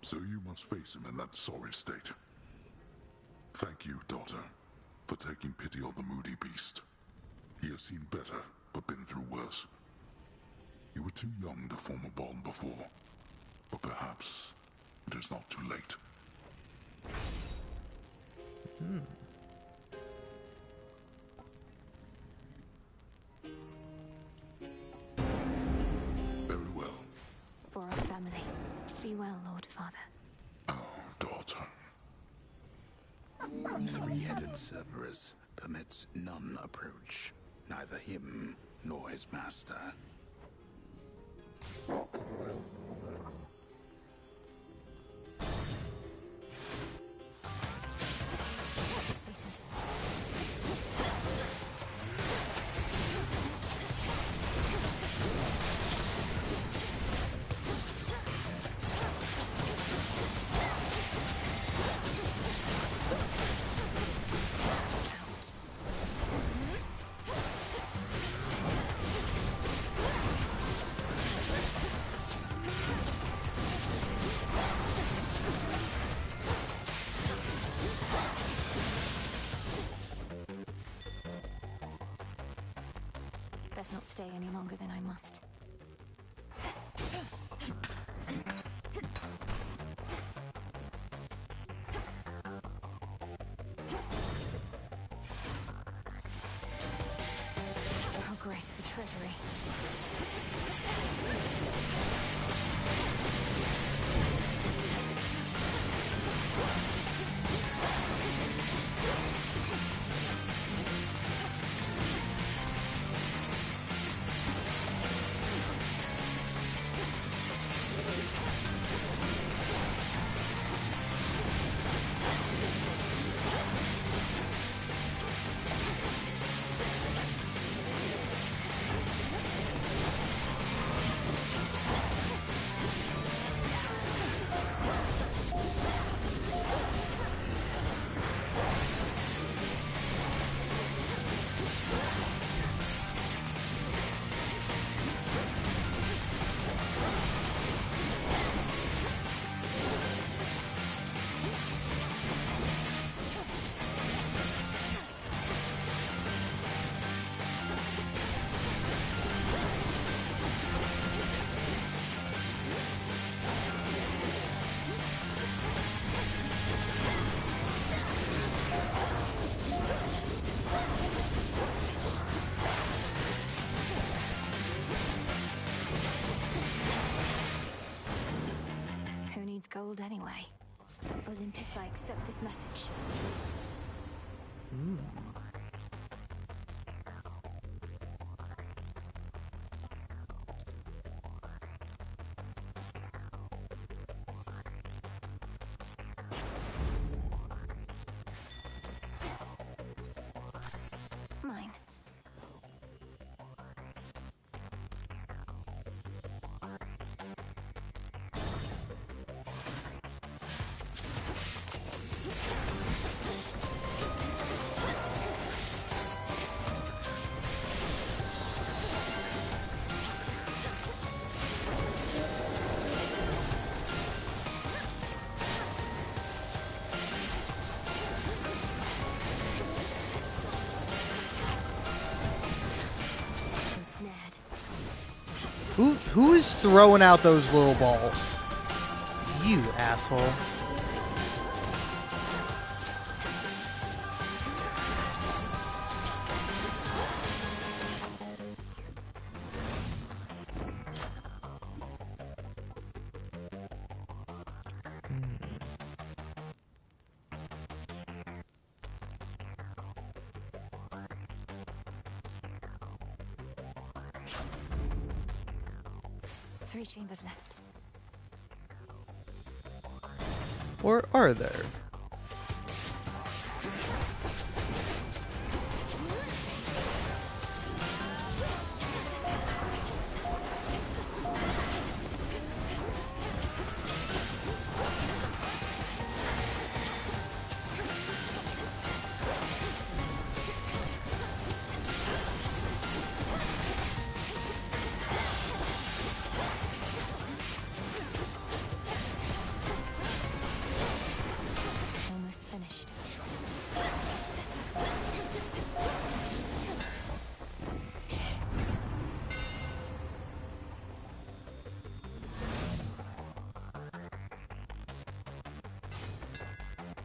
So you must face him in that sorry state. Thank you, daughter, for taking pity on the moody beast. He has seen better, but been through worse. You were too young to form a bond before, but perhaps it is not too late. Hmm. Very well. For our family. Be well, Lord Father. Oh, daughter. 3-headed Cerberus permits none approach, neither him nor his master. Satyrs. Best not stay any longer than I must. How great the treasury. Who needs gold anyway? Olympus, I accept this message. Mine. Who is throwing out those little balls? You asshole. Three chambers left. Or are there? Almost finished.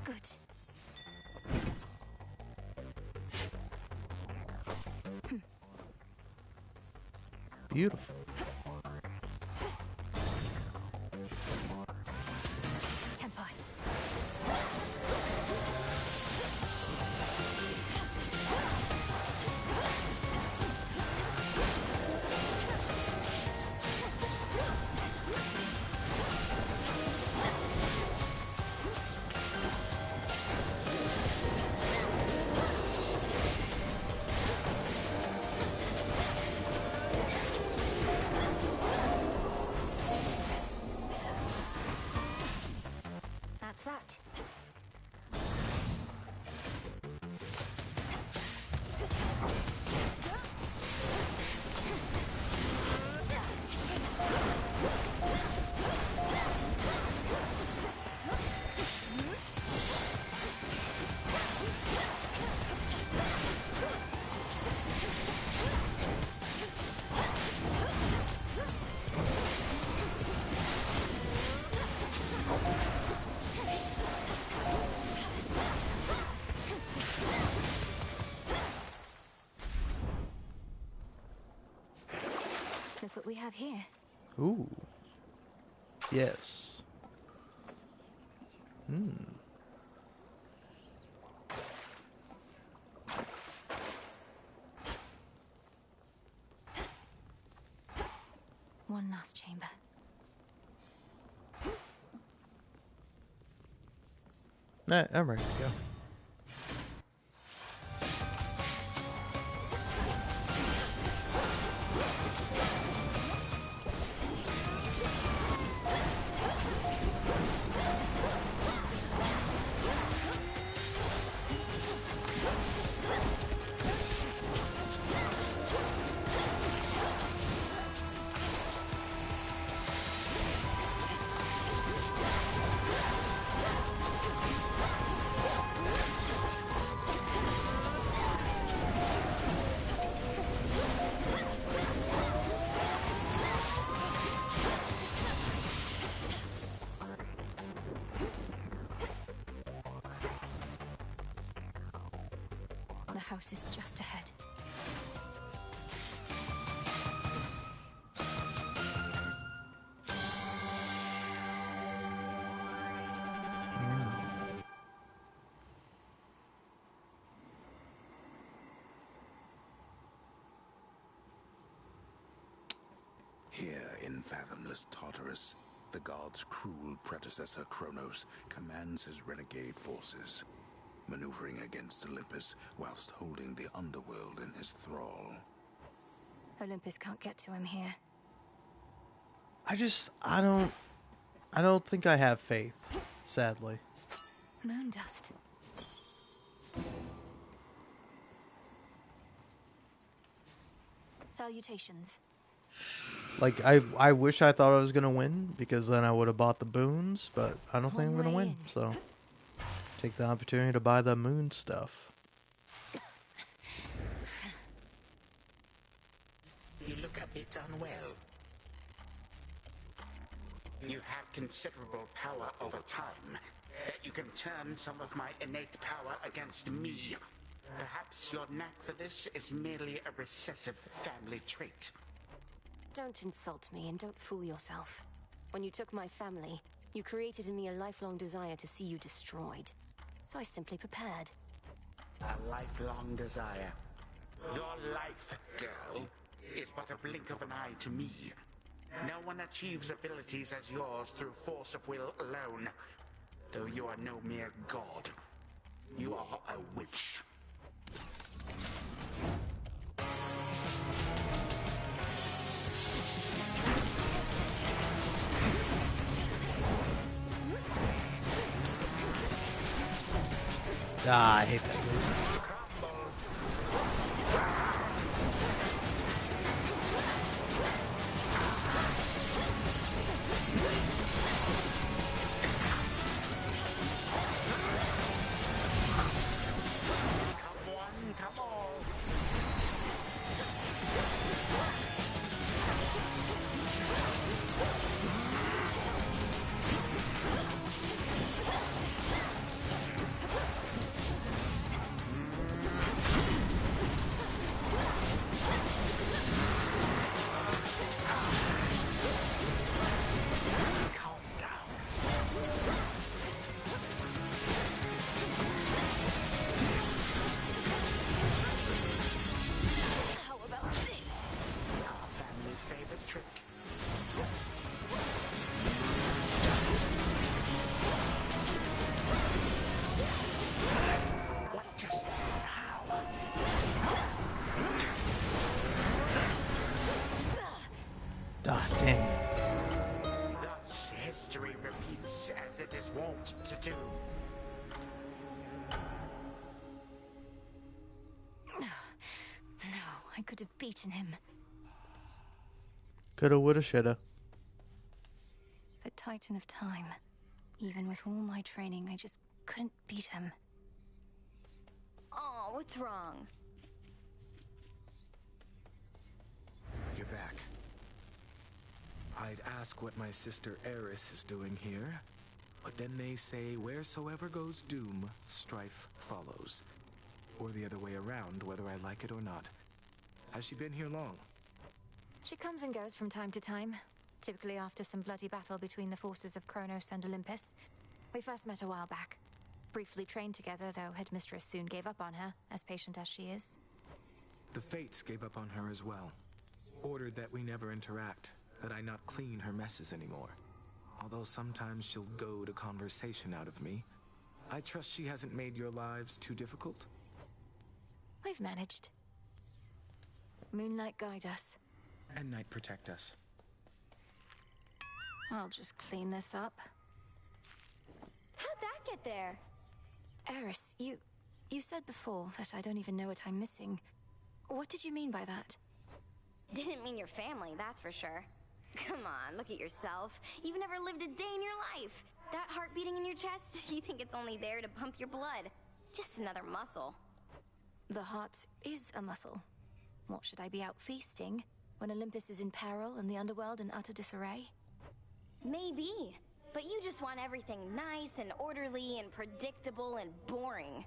Good. Beautiful. Tempo. That's that. Look what we have here. Ooh. Yes. One last chamber. Nah, I'm ready to go. The house is just ahead. Here in fathomless Tartarus, the god's cruel predecessor Kronos commands his renegade forces, maneuvering against Olympus whilst holding the underworld in his thrall. Olympus can't get to him here. I don't think I have faith, sadly. Moon dust. Salutations. Like, I wish I thought I was gonna win, because then I would have bought the boons, but I don't think I'm gonna win, so take the opportunity to buy the moon stuff. You look a bit unwell. You have considerable power over time. You can turn some of my innate power against me. Perhaps your knack for this is merely a recessive family trait. Don't insult me and don't fool yourself. When you took my family, you created in me a lifelong desire to see you destroyed. So I simply prepared. A lifelong desire. Your life, girl, is but a blink of an eye to me. No one achieves abilities as yours through force of will alone. Though you are no mere god. You are a witch. Ah, I hate that move. Ah, dang it. Thus, history repeats as it is wont to do. No, I could have beaten him. Coulda, woulda, shoulda. The Titan of Time. Even with all my training, I just couldn't beat him. Oh, what's wrong? You're back. I'd ask what my sister Eris is doing here, but then they say wheresoever goes doom, strife follows. Or the other way around, whether I like it or not. Has she been here long? She comes and goes from time to time, typically after some bloody battle between the forces of Kronos and Olympus. We first met a while back. Briefly trained together, though Headmistress soon gave up on her, as patient as she is. The Fates gave up on her as well. Ordered that we never interact, that I not clean her messes anymore. Although sometimes she'll goad a conversation out of me. I trust she hasn't made your lives too difficult? We've managed. Moonlight guide us. And night protect us. I'll just clean this up. How'd that get there? Eris, you said before that I don't even know what I'm missing. What did you mean by that? Didn't mean your family, that's for sure. Come on, look at yourself. You've never lived a day in your life. That heart beating in your chest, you think it's only there to pump your blood. Just another muscle. The heart is a muscle. What, should I be out feasting when Olympus is in peril and the underworld in utter disarray? Maybe, but you just want everything nice and orderly and predictable and boring.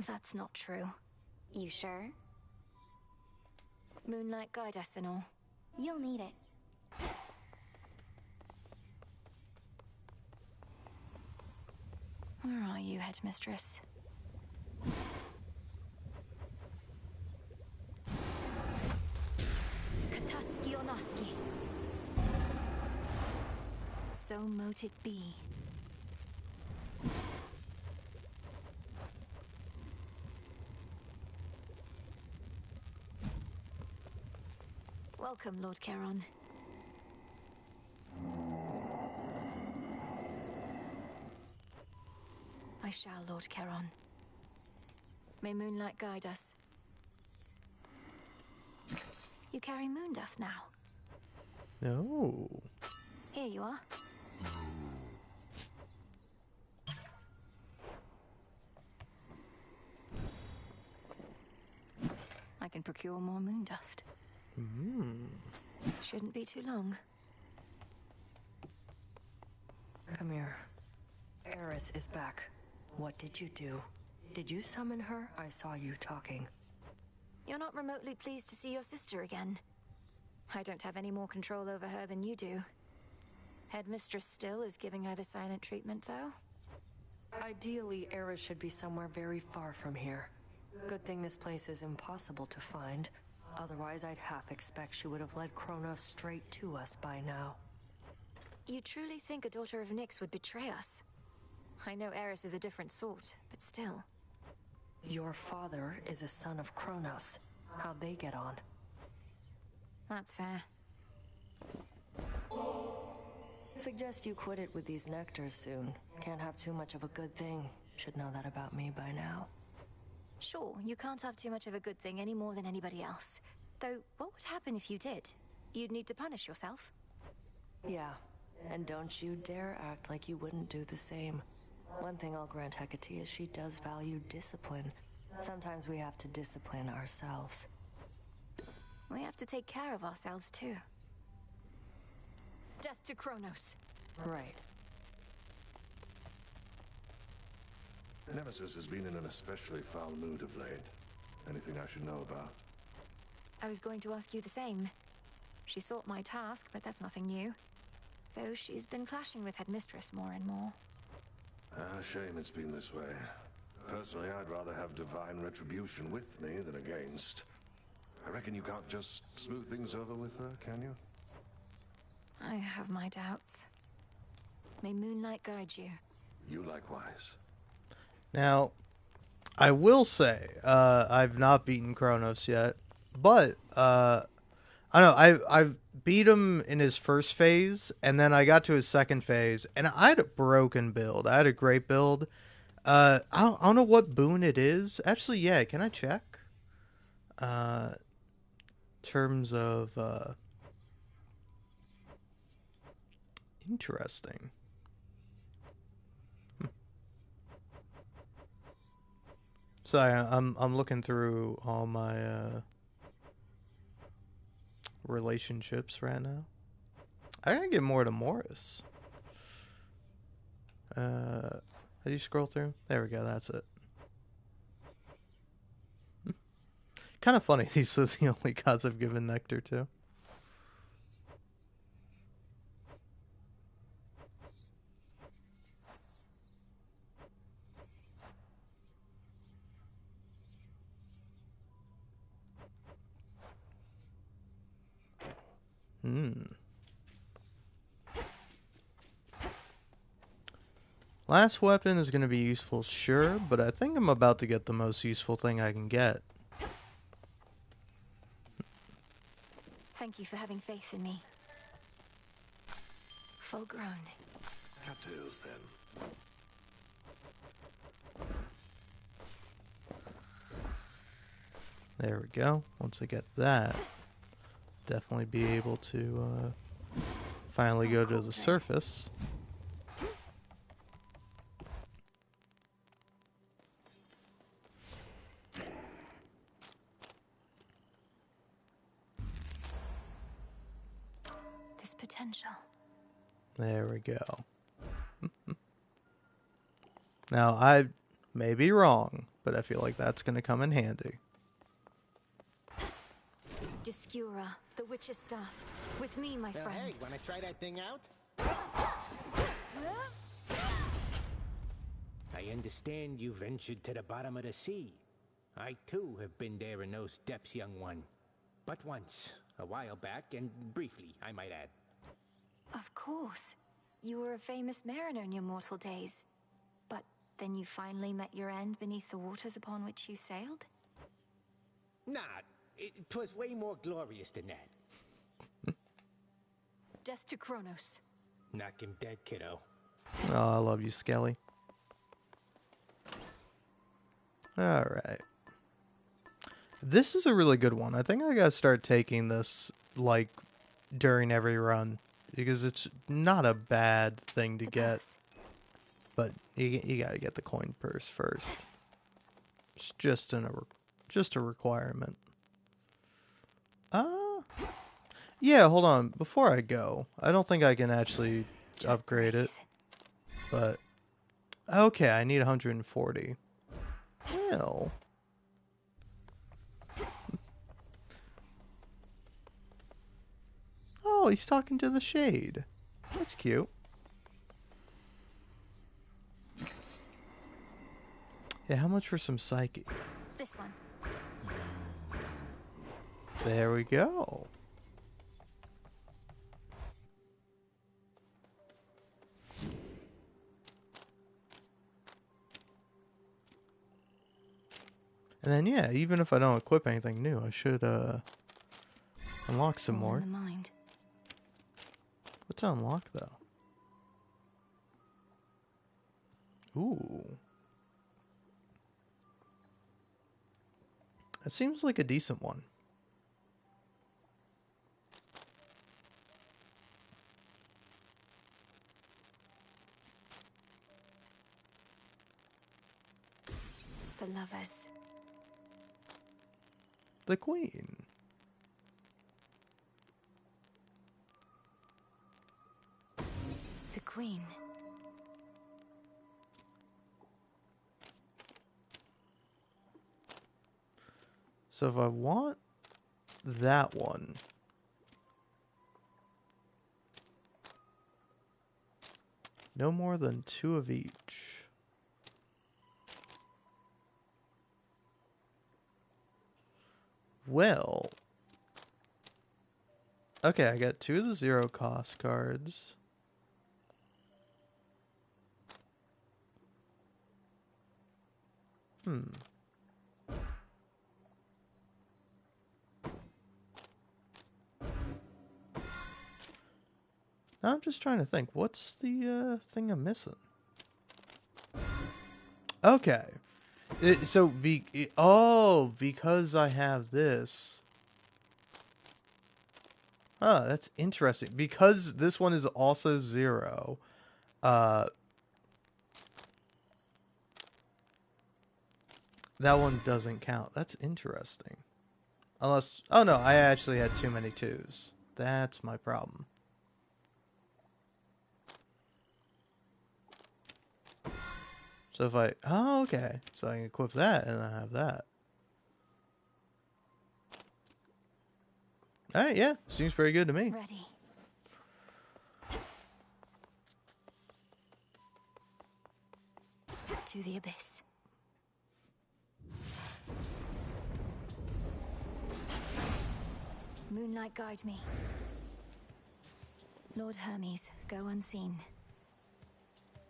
That's not true. You sure? Moonlight guide us and all. You'll need it. Where are you, Headmistress? Kataski Onaski. mote it be? Welcome, Lord Charon. I shall, Lord Charon. May moonlight guide us. You carry moon dust now. No. Here you are. I can procure more moon dust. Shouldn't be too long. Come here. Eris is back. What did you do? Did you summon her? I saw you talking. You're not remotely pleased to see your sister again. I don't have any more control over her than you do. Headmistress still is giving her the silent treatment, though. Ideally, Eris should be somewhere very far from here. Good thing this place is impossible to find. Otherwise, I'd half expect she would have led Kronos straight to us by now. You truly think a daughter of Nyx would betray us? I know Eris is a different sort, but still. Your father is a son of Kronos. How'd they get on? That's fair. Suggest you quit it with these nectars soon. Can't have too much of a good thing. Should know that about me by now. Sure, you can't have too much of a good thing any more than anybody else. Though, what would happen if you did? You'd need to punish yourself. Yeah, and don't you dare act like you wouldn't do the same. One thing I'll grant Hecate is she does value discipline. Sometimes we have to discipline ourselves. We have to take care of ourselves, too. Death to Kronos. Right. Nemesis has been in an especially foul mood of late. Anything I should know about? I was going to ask you the same. She sought my task, but that's nothing new. Though she's been clashing with Headmistress more and more. Shame it's been this way. Personally, I'd rather have divine retribution with me than against. I reckon you can't just smooth things over with her, can you? I have my doubts. May moonlight guide you. You likewise. Now, I will say, I've not beaten Kronos yet, but, I don't know, I've beat him in his first phase, and then I got to his second phase, and I had a broken build. I had a great build. I don't know what boon it is. Actually, yeah, can I check? Terms of, interesting. Sorry, I'm looking through all my relationships right now. I gotta get more to Morris. How do you scroll through? There we go, that's it. Kind of funny, these are the only gods I've given nectar to. Last weapon is going to be useful, sure, but I think I'm about to get the most useful thing I can get. Thank you for having faith in me. Full grown. Cattails, then. There we go. Once I get that, definitely be able to finally go to the surface. This potential. There we go. Now, I may be wrong, but I feel like that's going to come in handy. Discura, the witch's staff. With me, my friend. Hey, wanna try that thing out? I understand you ventured to the bottom of the sea. I too have been there in those depths, young one. But once, a while back, and briefly, I might add. Of course. You were a famous mariner in your mortal days. But then you finally met your end beneath the waters upon which you sailed? Nah, 'twas way more glorious than that. Death to Kronos. Knock him dead, kiddo. Oh, I love you, Skelly. Alright. This is a really good one. I think I gotta start taking this, like, during every run. Because it's not a bad thing to get. But you gotta get the coin purse first. It's just a requirement. Yeah, hold on. Before I go, I don't think I can actually upgrade it. But, okay, I need 140. Well. Oh, he's talking to the shade. That's cute. Yeah, how much for some psyche? This one. There we go. And then, yeah, even if I don't equip anything new, I should, unlock some more. What to unlock, though? Ooh. That seems like a decent one. The lovers. The queen. The queen. So if I want that one, no more than 2 of each. Well, okay, I got 2 of the 0 cost cards. Now I'm just trying to think, what's the thing I'm missing? Okay. Because I have this. Oh, that's interesting. Because this one is also 0, that one doesn't count. That's interesting. Unless, oh no, I actually had too many 2s. That's my problem. So if I, oh, okay. So I can equip that and I have that. Alright, yeah. Seems pretty good to me. Ready. To the abyss. Moonlight guide me. Lord Hermes, go unseen.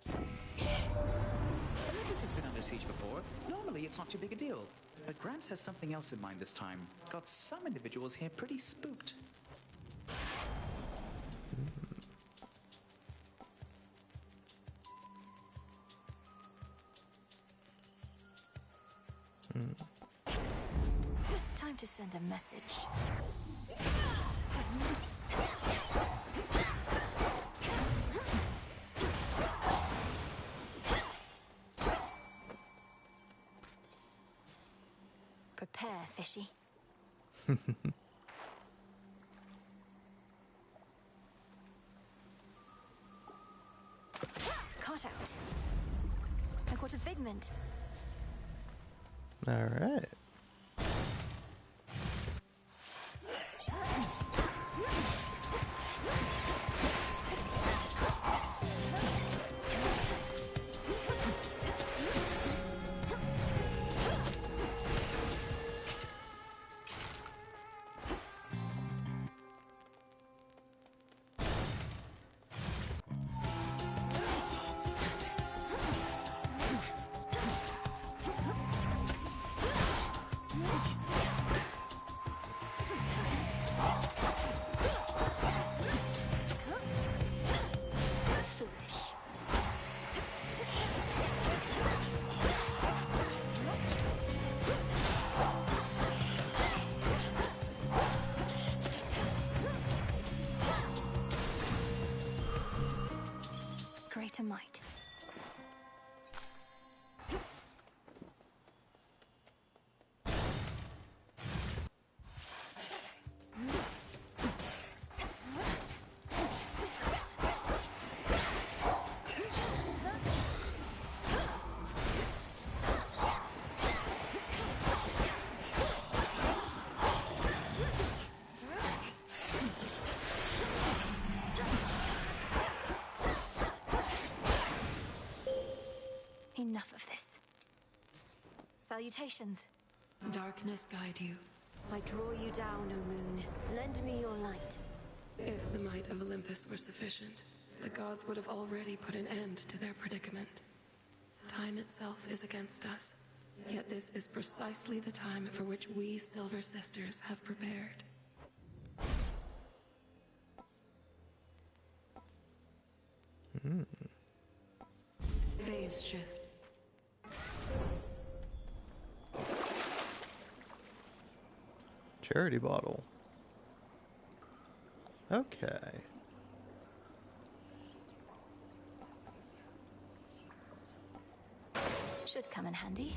Olympus has been under siege before. Normally, it's not too big a deal. But Gramps has something else in mind this time. Got some individuals here pretty spooked. Time to send a message. Prepare, fishy. Caught out. I caught a figment. All right. greater might. Enough of this. Salutations. Darkness guide you. I draw you down, O moon. Lend me your light. If the might of Olympus were sufficient, the gods would have already put an end to their predicament. Time itself is against us, yet this is precisely the time for which we Silver Sisters have prepared. Phase shift. Charity bottle. Okay. Should come in handy.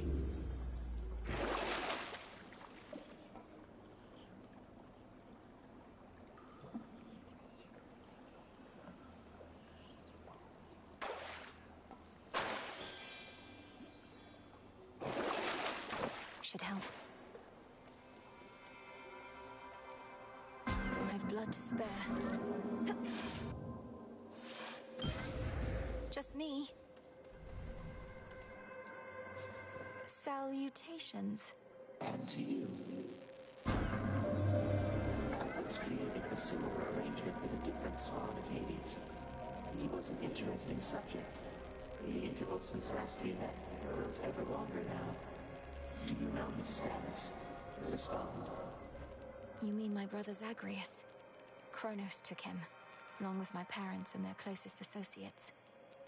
Should help. I've blood to spare. Just me. Salutations. And to you. I once created a similar arrangement with a different spawn of Hades. He was an interesting subject. The interval since last we met grows ever longer now. Do you know his status? Respond. You mean my brother Zagreus? Kronos took him, along with my parents and their closest associates.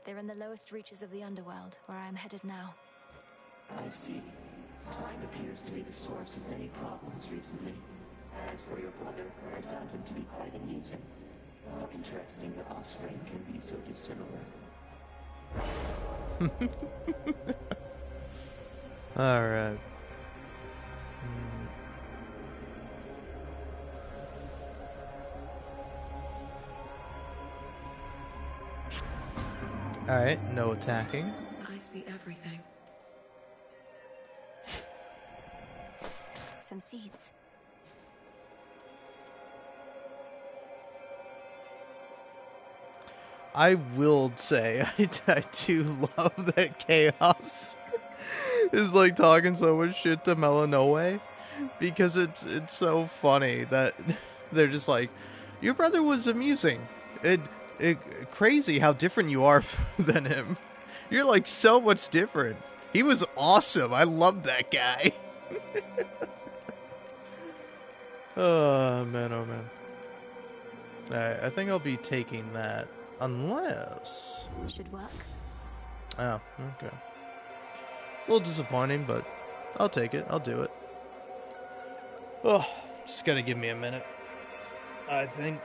They're in the lowest reaches of the underworld, where I am headed now. I see. Time appears to be the source of many problems recently. As for your brother, I found him to be quite amusing. How interesting that offspring can be so dissimilar. Alright. Alright, no attacking. I see everything. Some seeds. I will say, I do love that Chaos is like talking so much shit to Melanoe, because it's so funny that they're just like, your brother was amusing. Crazy how different you are than him. You're like so much different. He was awesome. I love that guy. Oh man, oh man. Alright, I think I'll be taking that. Unless... Should work. Oh, okay. A little disappointing, but I'll take it. I'll do it. Oh, just gotta give me a minute. I think.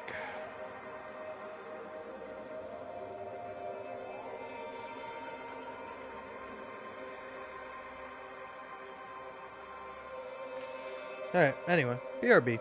Alright, anyway, BRB.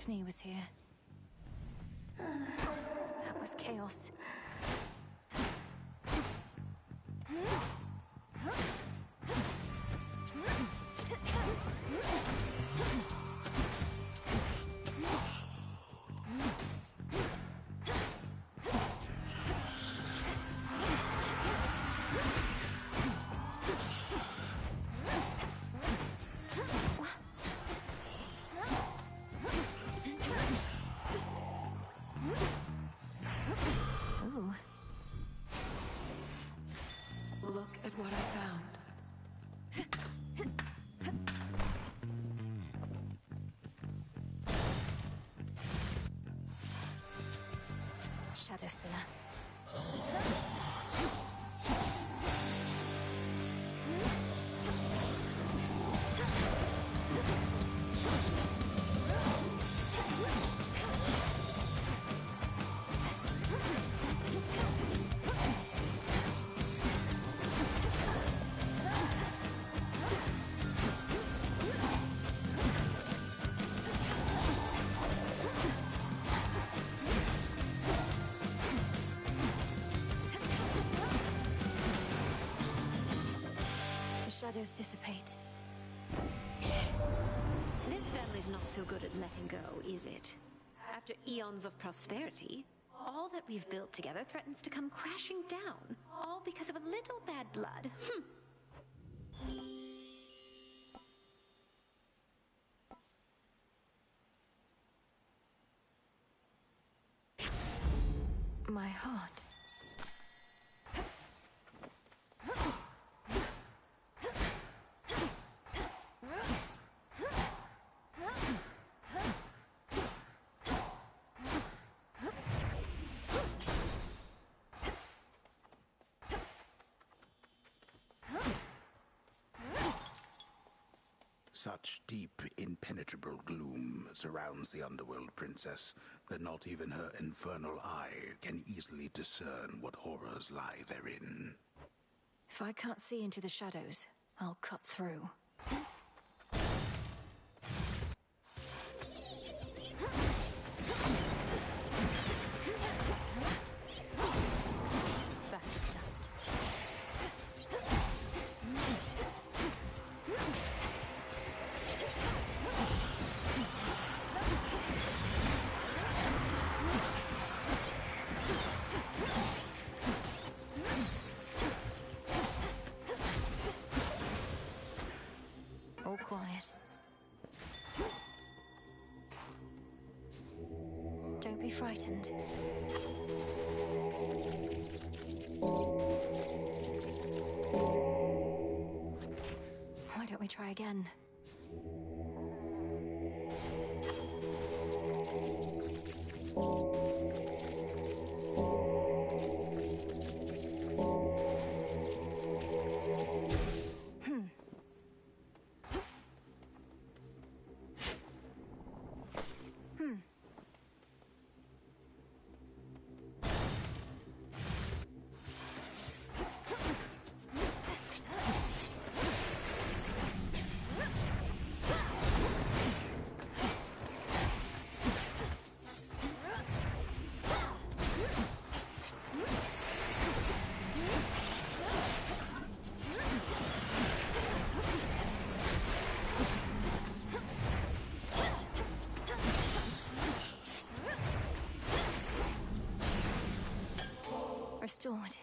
Arachne was here. That was chaos. Ooh. Look at what I found. Shadow Spinner. Shadows dissipate. This family's not so good at letting go, is it? After eons of prosperity, all that we've built together threatens to come crashing down, all because of a little bad blood. My heart. Such deep, impenetrable gloom surrounds the underworld, Princess, that not even her infernal eye can easily discern what horrors lie therein. If I can't see into the shadows, I'll cut through. Back to dust. All quiet. Don't be frightened. Why don't we try again? Restored.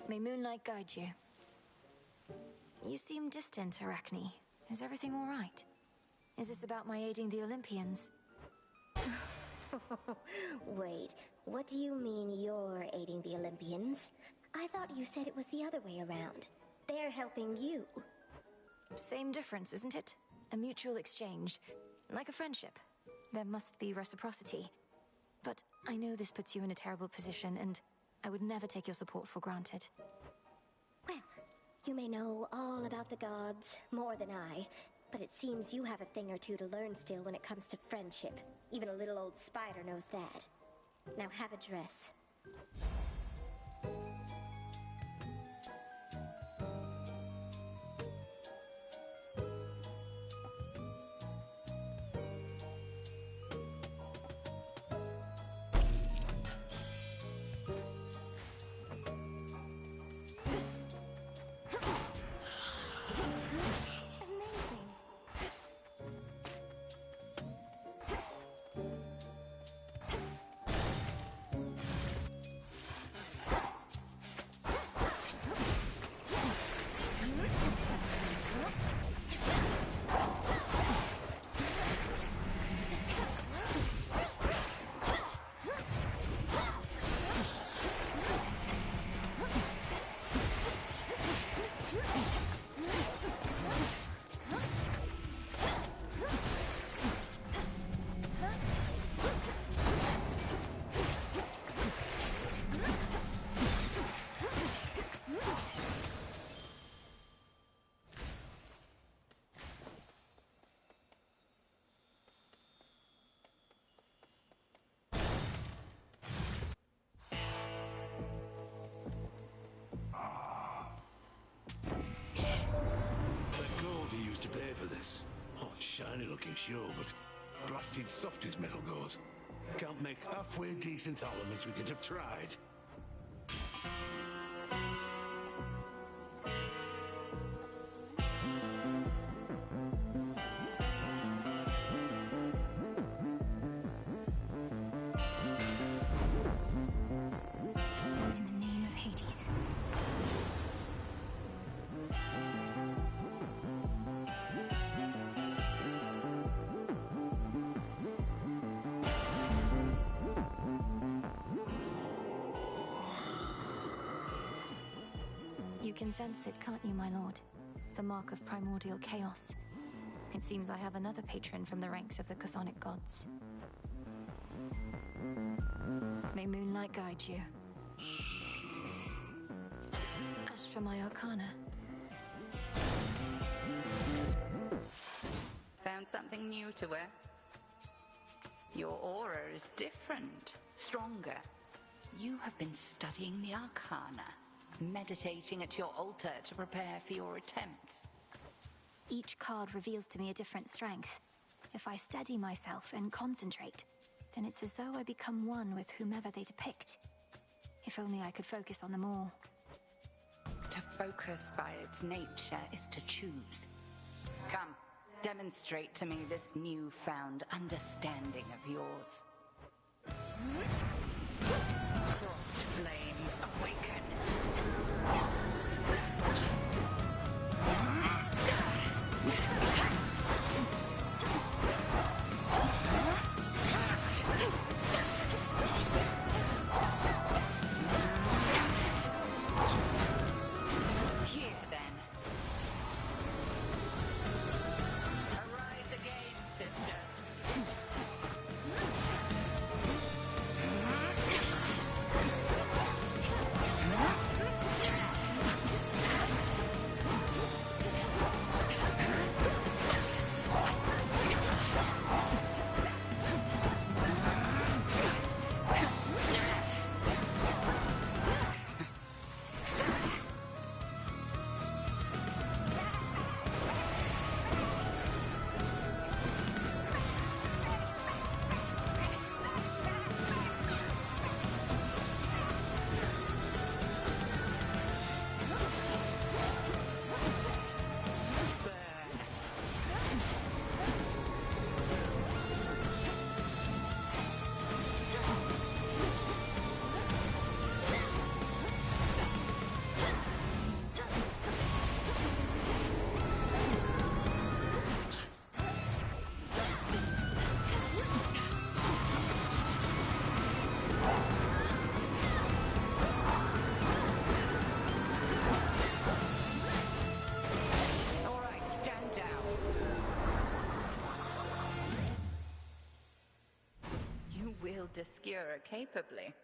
May moonlight guide you. You seem distant, Arachne. Is everything all right? Is this about my aiding the Olympians? Wait, what do you mean you're aiding the Olympians? I thought you said it was the other way around. They're helping you. Same difference, isn't it? A mutual exchange. Like a friendship. There must be reciprocity. But I know this puts you in a terrible position, and I would never take your support for granted. Well, you may know all about the gods, more than I, but it seems you have a thing or two to learn still when it comes to friendship. Even a little old spider knows that. Now have a dress. To pay for this. Oh, shiny looking sure, but blasted soft as metal goes. Can't make halfway decent elements with it, have tried. In the name of Hades. You can sense it, can't you, my lord? The mark of primordial chaos. It seems I have another patron from the ranks of the chthonic gods. May moonlight guide you. As for my arcana, Found something new to wear? Your aura is different, stronger. You have been studying the arcana, meditating at your altar to prepare for your attempts. each card reveals to me a different strength. If I steady myself and concentrate, then it's as though I become one with whomever they depict. If only I could focus on them all. To focus by its nature is to choose. Come, demonstrate to me this newfound understanding of yours. Frost flames awaken. Here then. Arise again, sisters. Discure capably,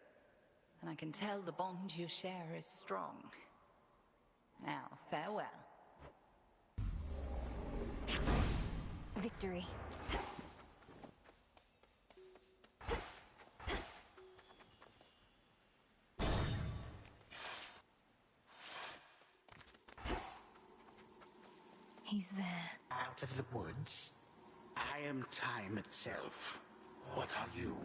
and I can tell the bond you share is strong. Now, farewell. Victory. He's there. Out of the woods? I am time itself. What are you?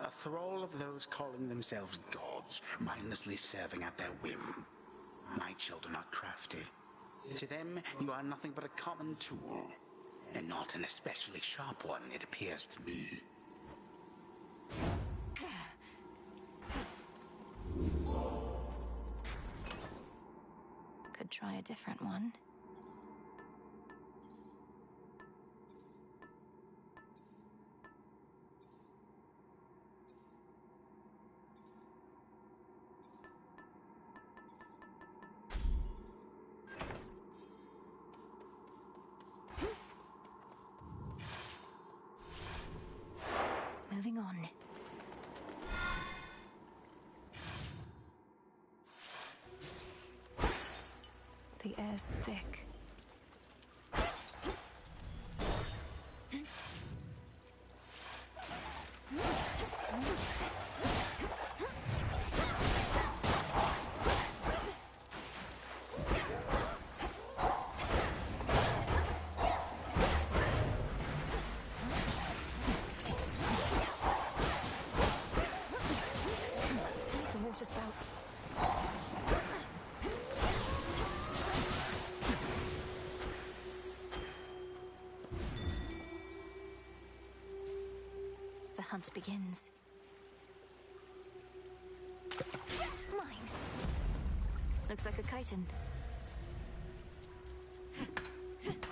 A thrall of those calling themselves gods, mindlessly serving at their whim. My children are crafty. To them, you are nothing but a common tool. And not an especially sharp one, it appears to me. Could try a different one. Moving on. The air's thick. The water spouts. The hunt begins. Mine. Looks like a chitin.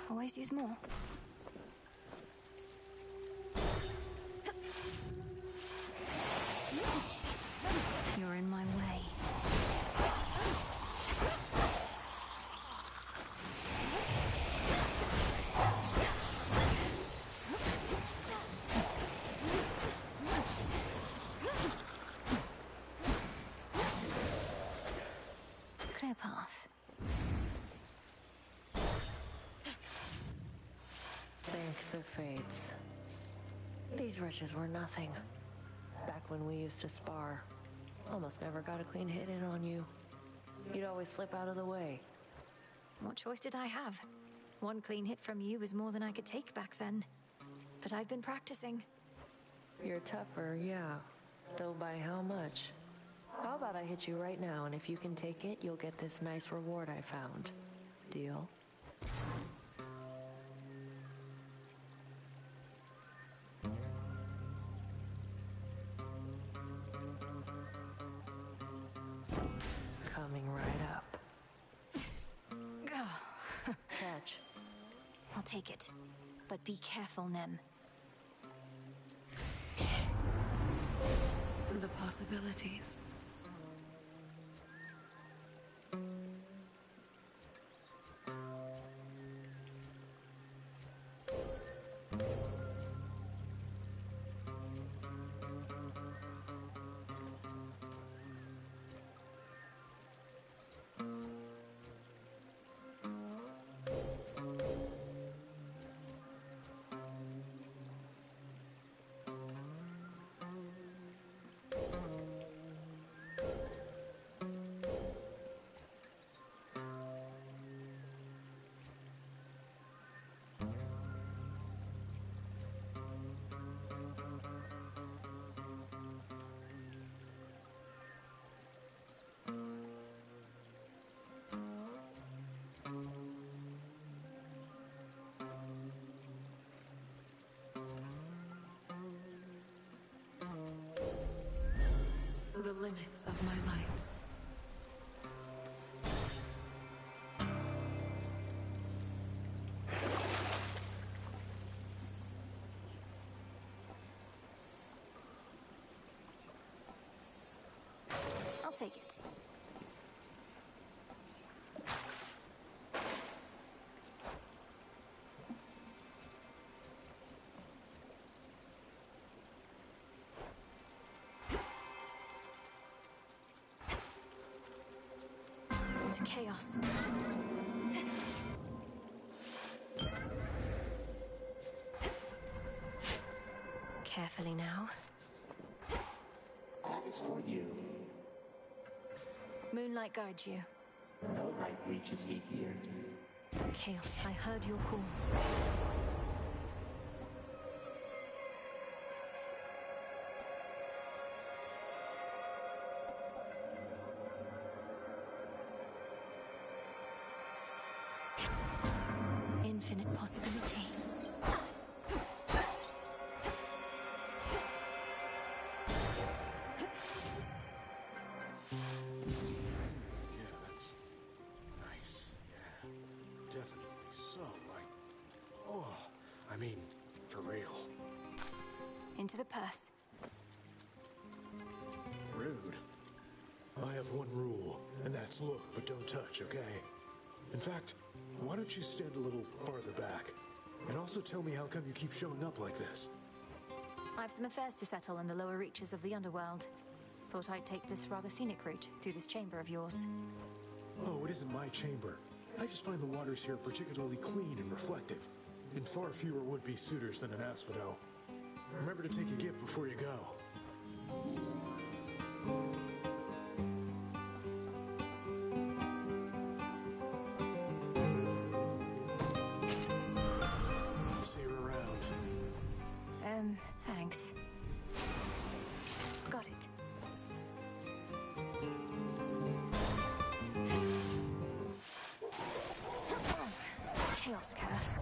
Always use more. You're in my way. Clear path. Thank the fates. These wretches were nothing. Back when we used to spar, almost never got a clean hit in on you. You'd always slip out of the way. What choice did I have? One clean hit from you was more than I could take back then. But I've been practicing. You're tougher, yeah. Though by how much? How about I hit you right now, and if you can take it, you'll get this nice reward I found. Deal? Coming right up. Catch. I'll take it. But be careful, Nem. The possibilities. The limits of my life. I'll take it. To chaos. Carefully now. That is for you. Moonlight guides you. No light reaches me here. Chaos, I heard your call. Infinite possibility. Yeah, that's nice. Yeah, definitely so. I mean, for real. Into the purse. Rude. I have one rule, and that's look, but don't touch, okay? In fact, why don't you stand a little farther back? And also tell me how come you keep showing up like this? I've some affairs to settle in the lower reaches of the underworld. Thought I'd take this rather scenic route through this chamber of yours. Oh, it isn't my chamber. I just find the waters here particularly clean and reflective, and far fewer would-be suitors than an asphodel. Remember to take a gift before you go. See you around. Thanks. Got it. Chaos curse.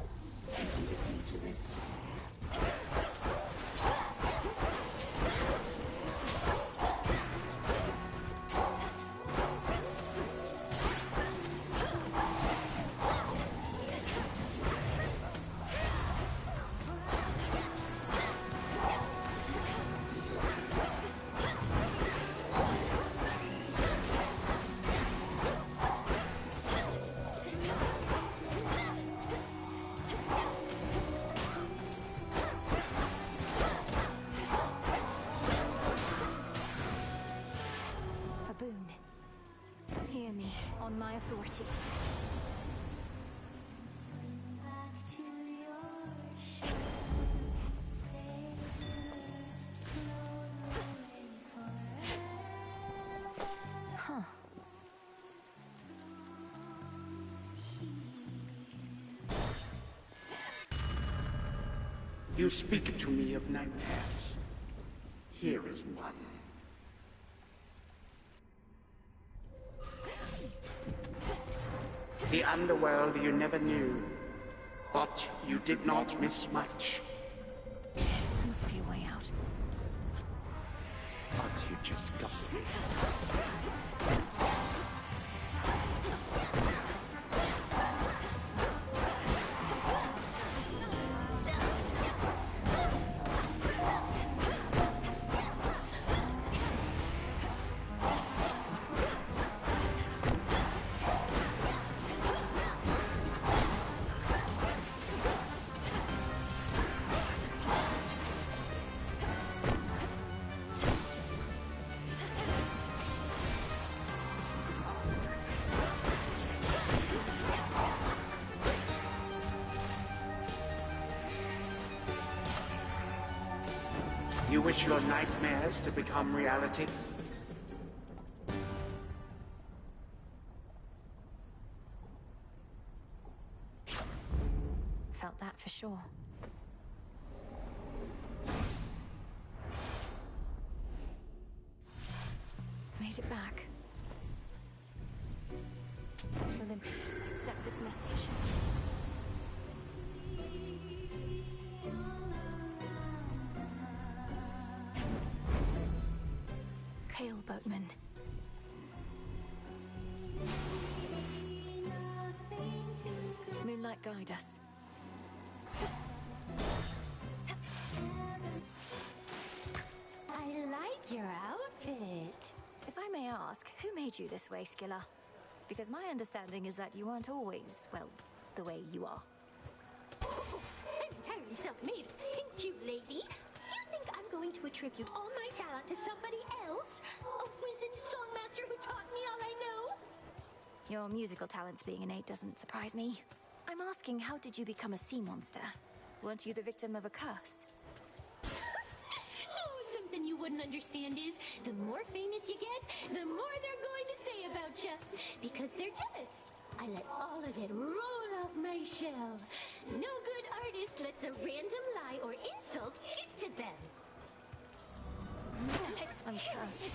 A boon. Hear me on my authority. Huh. You speak to me of nightmares. Here is one. The underworld you never knew, but you did not miss much. There must be a way out. But you just got it. You wish your nightmares to become reality? Felt that for sure. Made it back. Olympus, accept this message. Kale Boatman. Moonlight, guide us. I like your outfit. If I may ask, who made you this way, Skilla? Because my understanding is that you aren't always, well, the way you are. I'm entirely self-made. Thank you, lady. You think I'm going to attribute all my talent to somebody else? A wizened songmaster who taught me all I know? Your musical talents being innate doesn't surprise me. I'm asking, how did you become a sea monster? Weren't you the victim of a curse? Oh, something you wouldn't understand is, the more famous you get, the more they're going to say about you. Because they're jealous. I let all of it roll off my shell. No good artist lets a random lie or insult get to them. Excellent cast.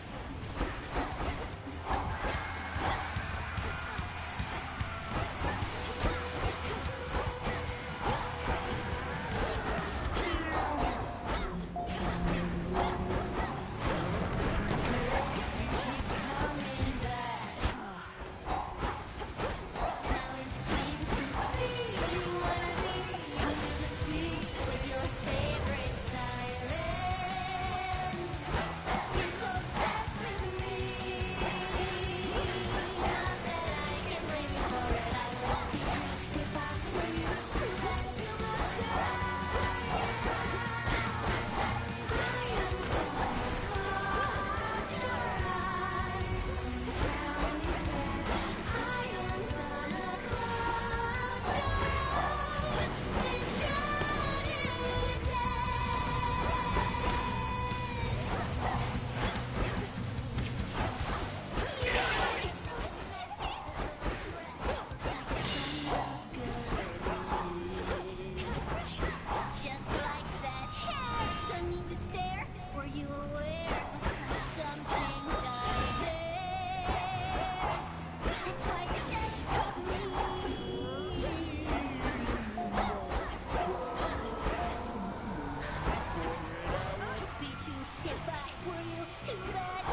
Just like that hair. Don't need to stare. Were you aware? Looks like something died there. It's why you're jealous of me. Could be too if I were you. Too bad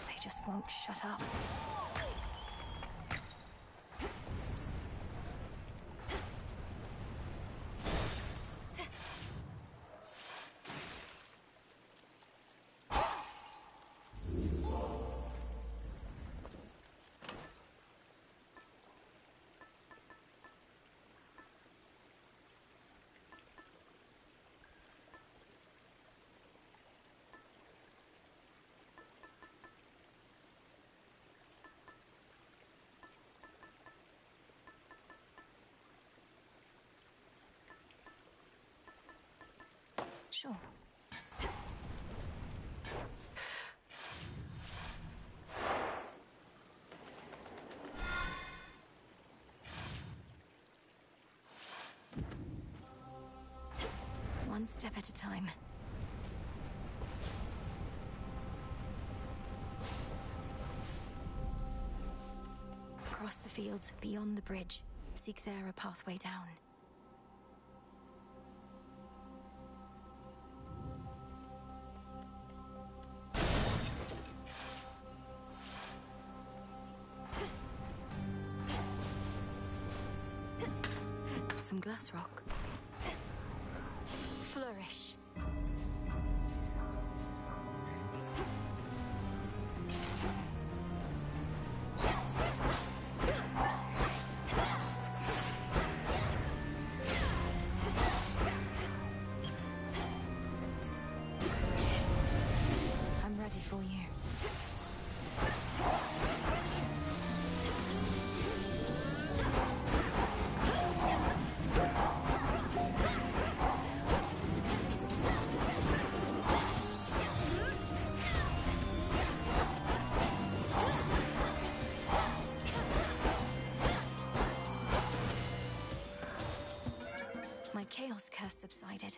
They just won't shut up. Sure. One step at a time. Across the fields, beyond the bridge. Seek there a pathway down. Some glass rock. Flourish. Chaos curse subsided.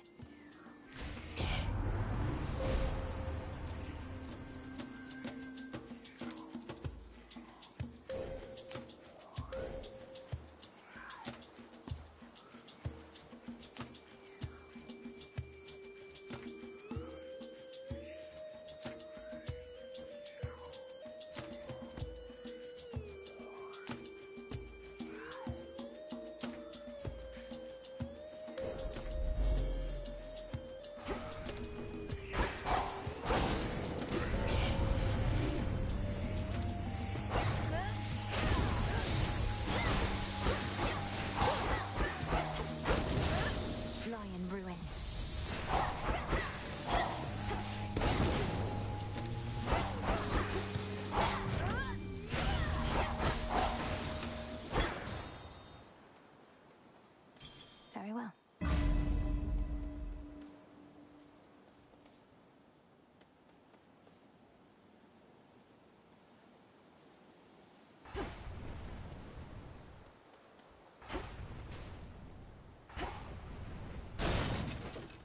Lion ruin. Very well.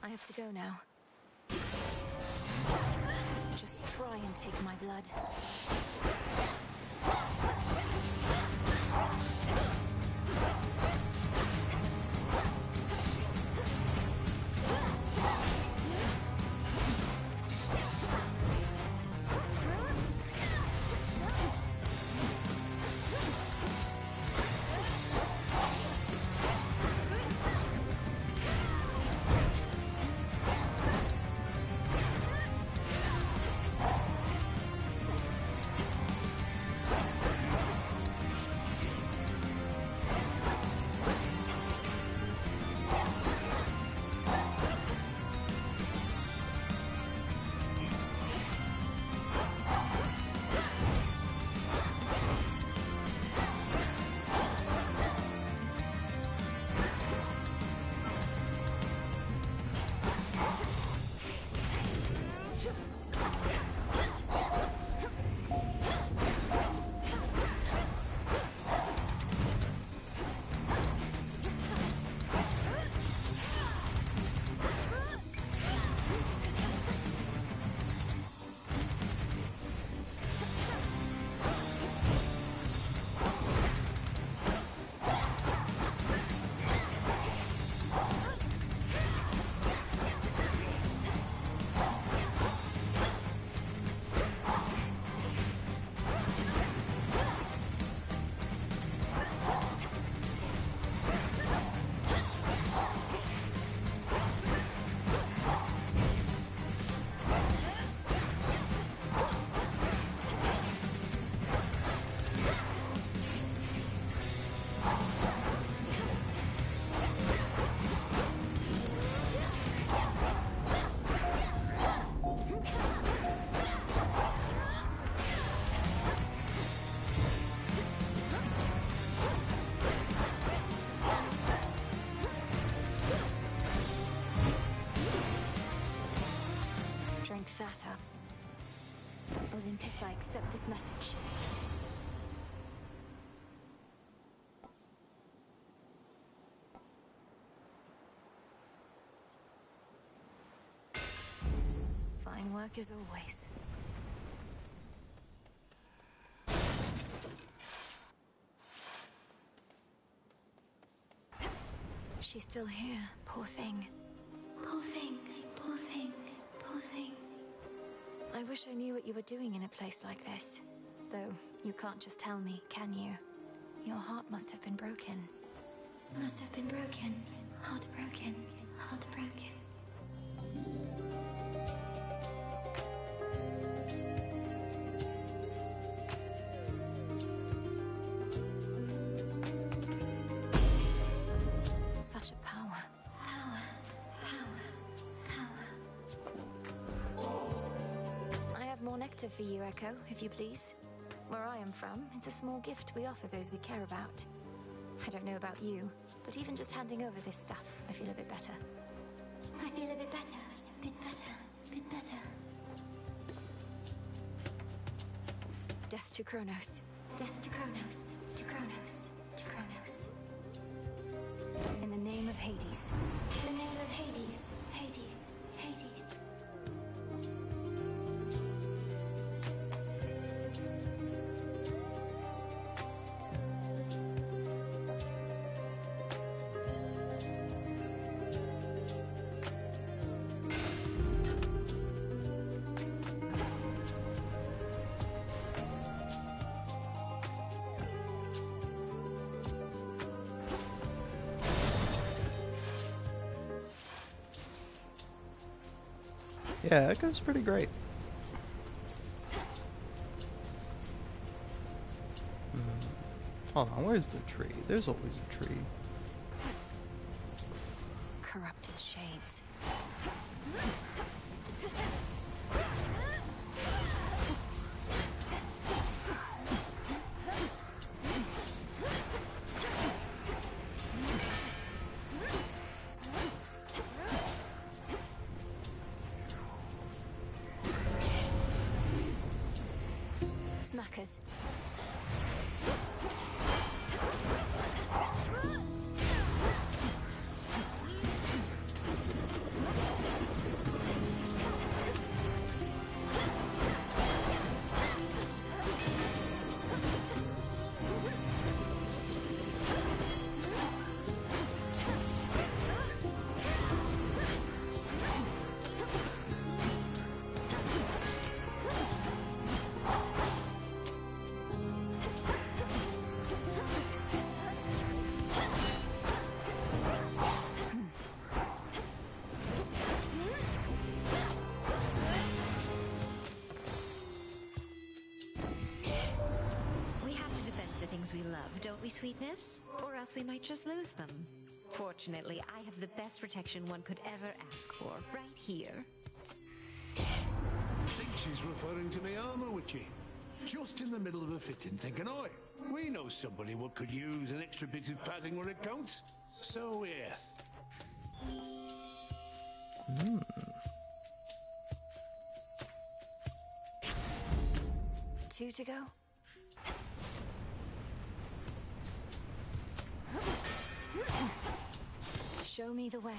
I have to go now. Just try and take my blood. That up. Olympus, I accept this message. Fine work as always. She's still here, poor thing. Poor thing, poor thing, poor thing. I wish I knew what you were doing in a place like this. Though, you can't just tell me, can you? Your heart must have been broken. Must have been broken. Heartbroken. Heartbroken. Such a power. Power. Power. Power. I have more nectar for you, Echo, if you please. Where I am from, it's a small gift we offer those we care about. I don't know about you, but even just handing over this stuff, I feel a bit better. I feel a bit better. Bit better. Bit better. Death to Kronos. Death to Kronos. To Kronos. To Kronos. In the name of Hades. In the name Yeah, that goes pretty great. Hold on, where's the tree? There's always a tree. Corrupted shades. Smackers. We love, don't we, sweetness? Or else we might just lose them. Fortunately, I have the best protection one could ever ask for, right here. I think she's referring to me armor, Witchy. Just in the middle of a fitting, thinking, oi, we know somebody what could use an extra bit of padding where it counts. So here. Two to go. Show me the way.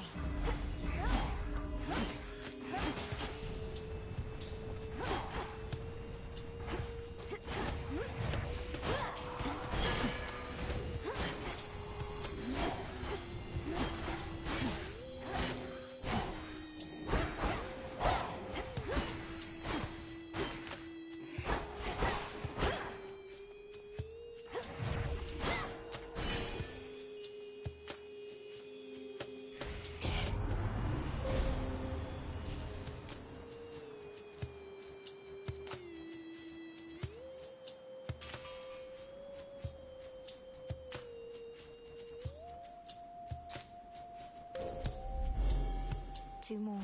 Two more.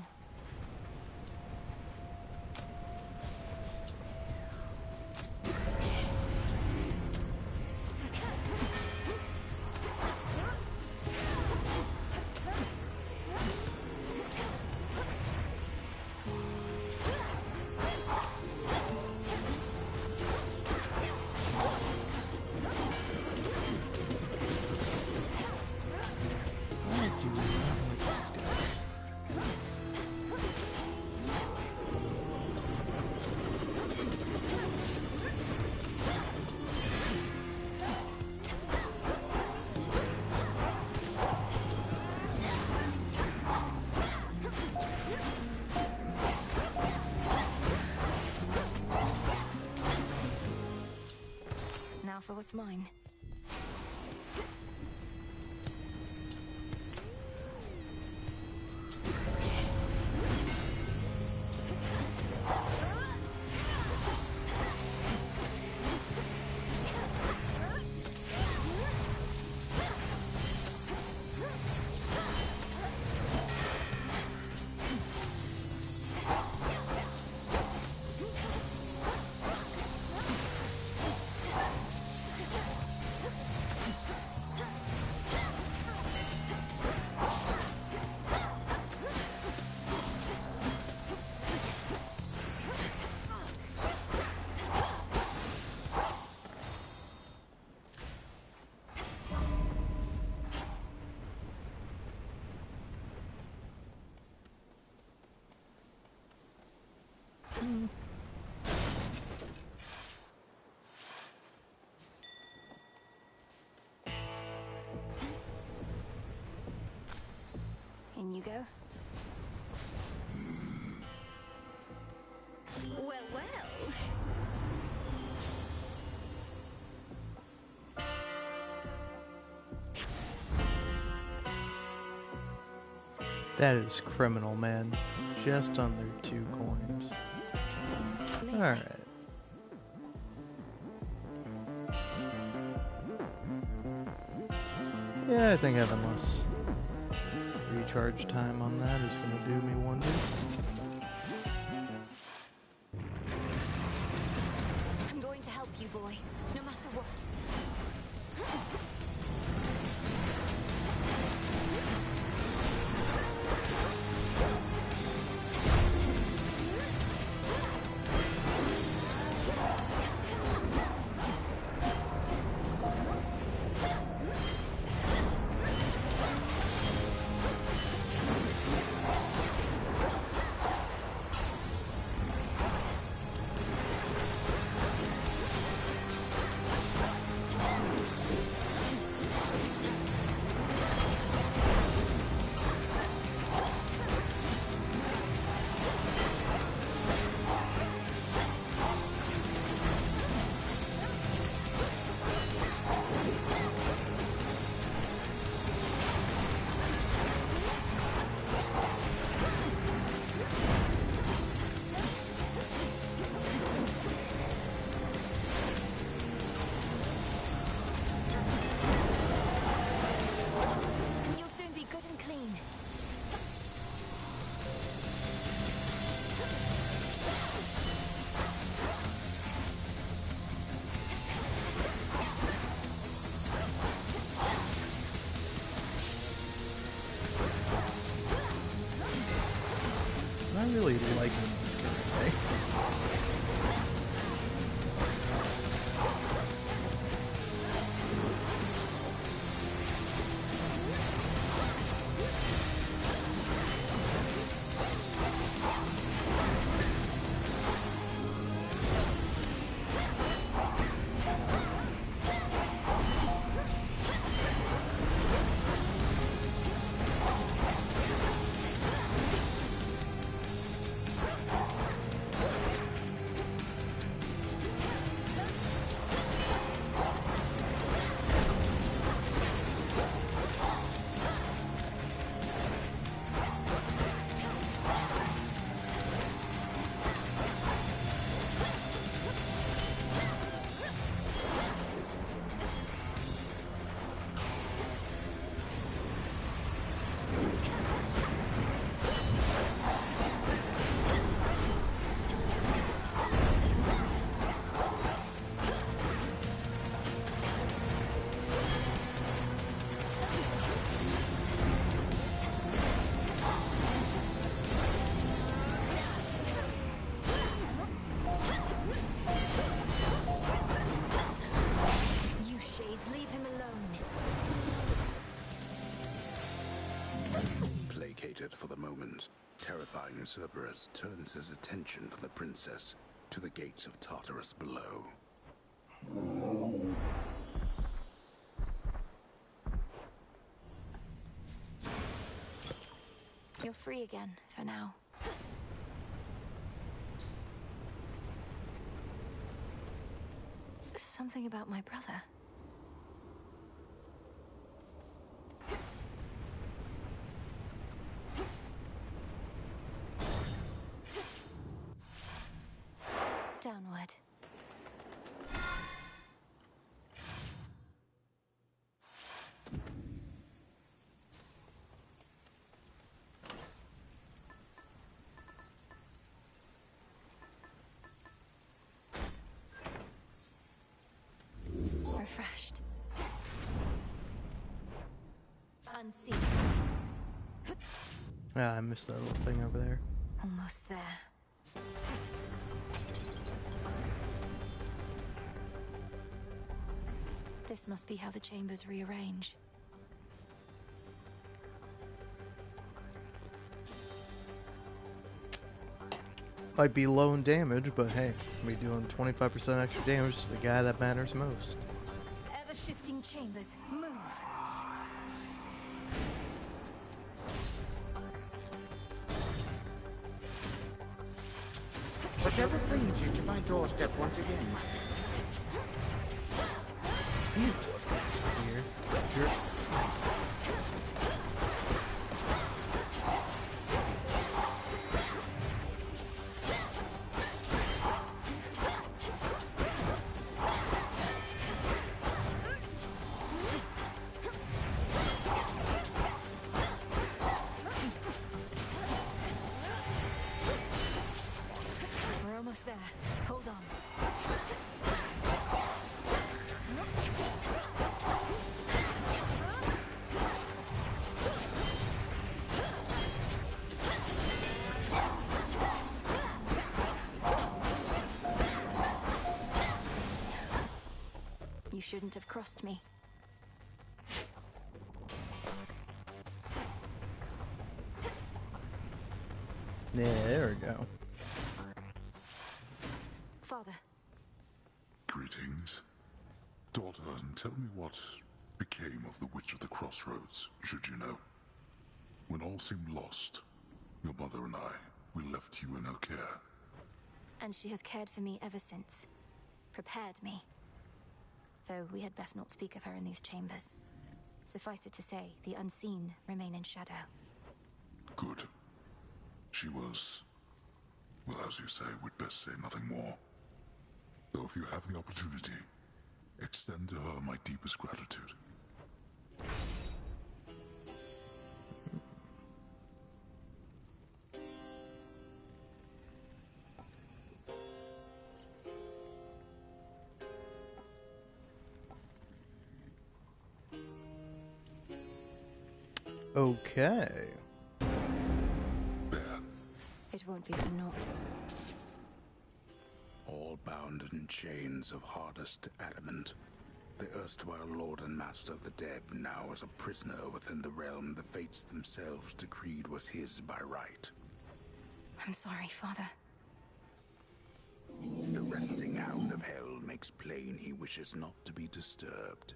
Now for what's mine. In you go. Well, well. That is criminal, man. Just under 2 coins. Alright. Yeah, I think having less recharge time on that is going to do me wonders. I'm going to help you, boy, no matter what. I really like this currently. For the moment, terrifying Cerberus turns his attention from the princess to the gates of Tartarus below. You're free again, for now. Something about my brother. Downward. Refreshed. Unseen. Yeah, I missed that little thing over there. Almost there. This must be how the chambers rearrange. Might be low in damage, but hey, we doing 25% extra damage to the guy that matters most. Ever-shifting chambers, move! Whatever brings you to my doorstep once again, my friend? Here. Sure. crossed me. Yeah, there we go. Father. Greetings. Daughter, tell me what became of the Witch of the Crossroads, should you know. When all seemed lost, your mother and I, we left you in her care. And she has cared for me ever since. Prepared me. Though we had best not speak of her in these chambers. Suffice it to say, the unseen remain in shadow. Good. She was... well, as you say, we'd best say nothing more. Though if you have the opportunity, extend to her my deepest gratitude. Okay. It won't be for naught. All bound in chains of hardest adamant. The erstwhile lord and master of the dead now is a prisoner within the realm the fates themselves decreed was his by right. I'm sorry, Father. The resting hound of hell makes plain he wishes not to be disturbed.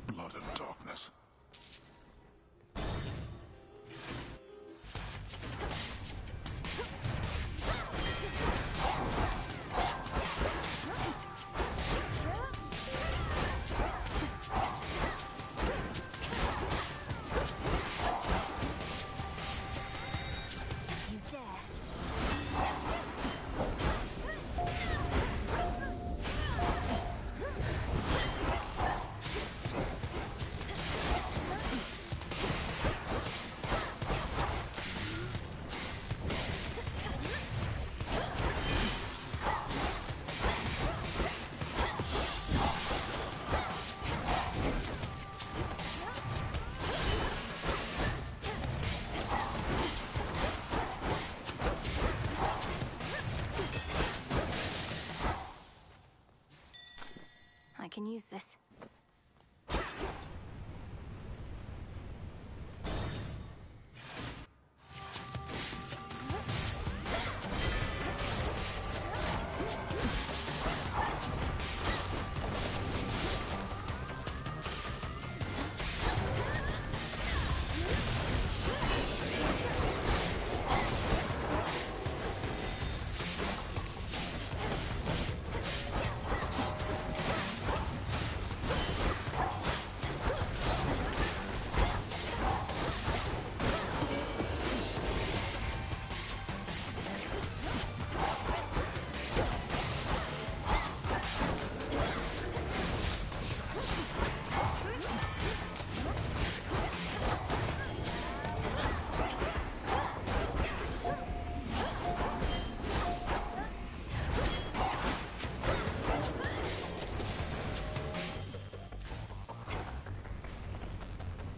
Blood and darkness. I can use this.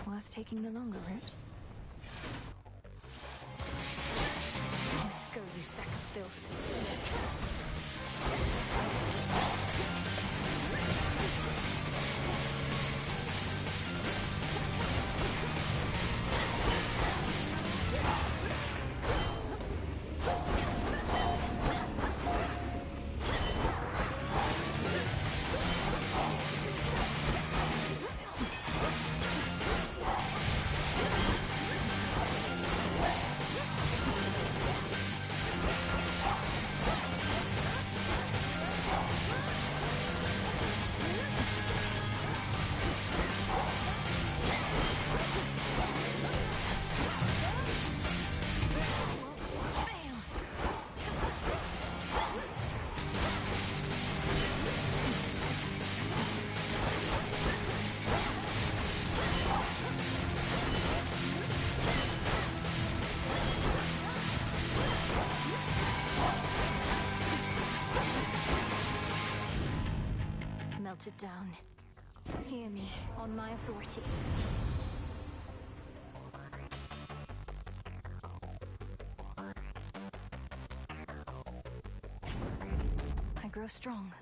Worth taking the longer route? Let's go, you sack of filth. Melted down. Hear me, on my authority. I grow strong.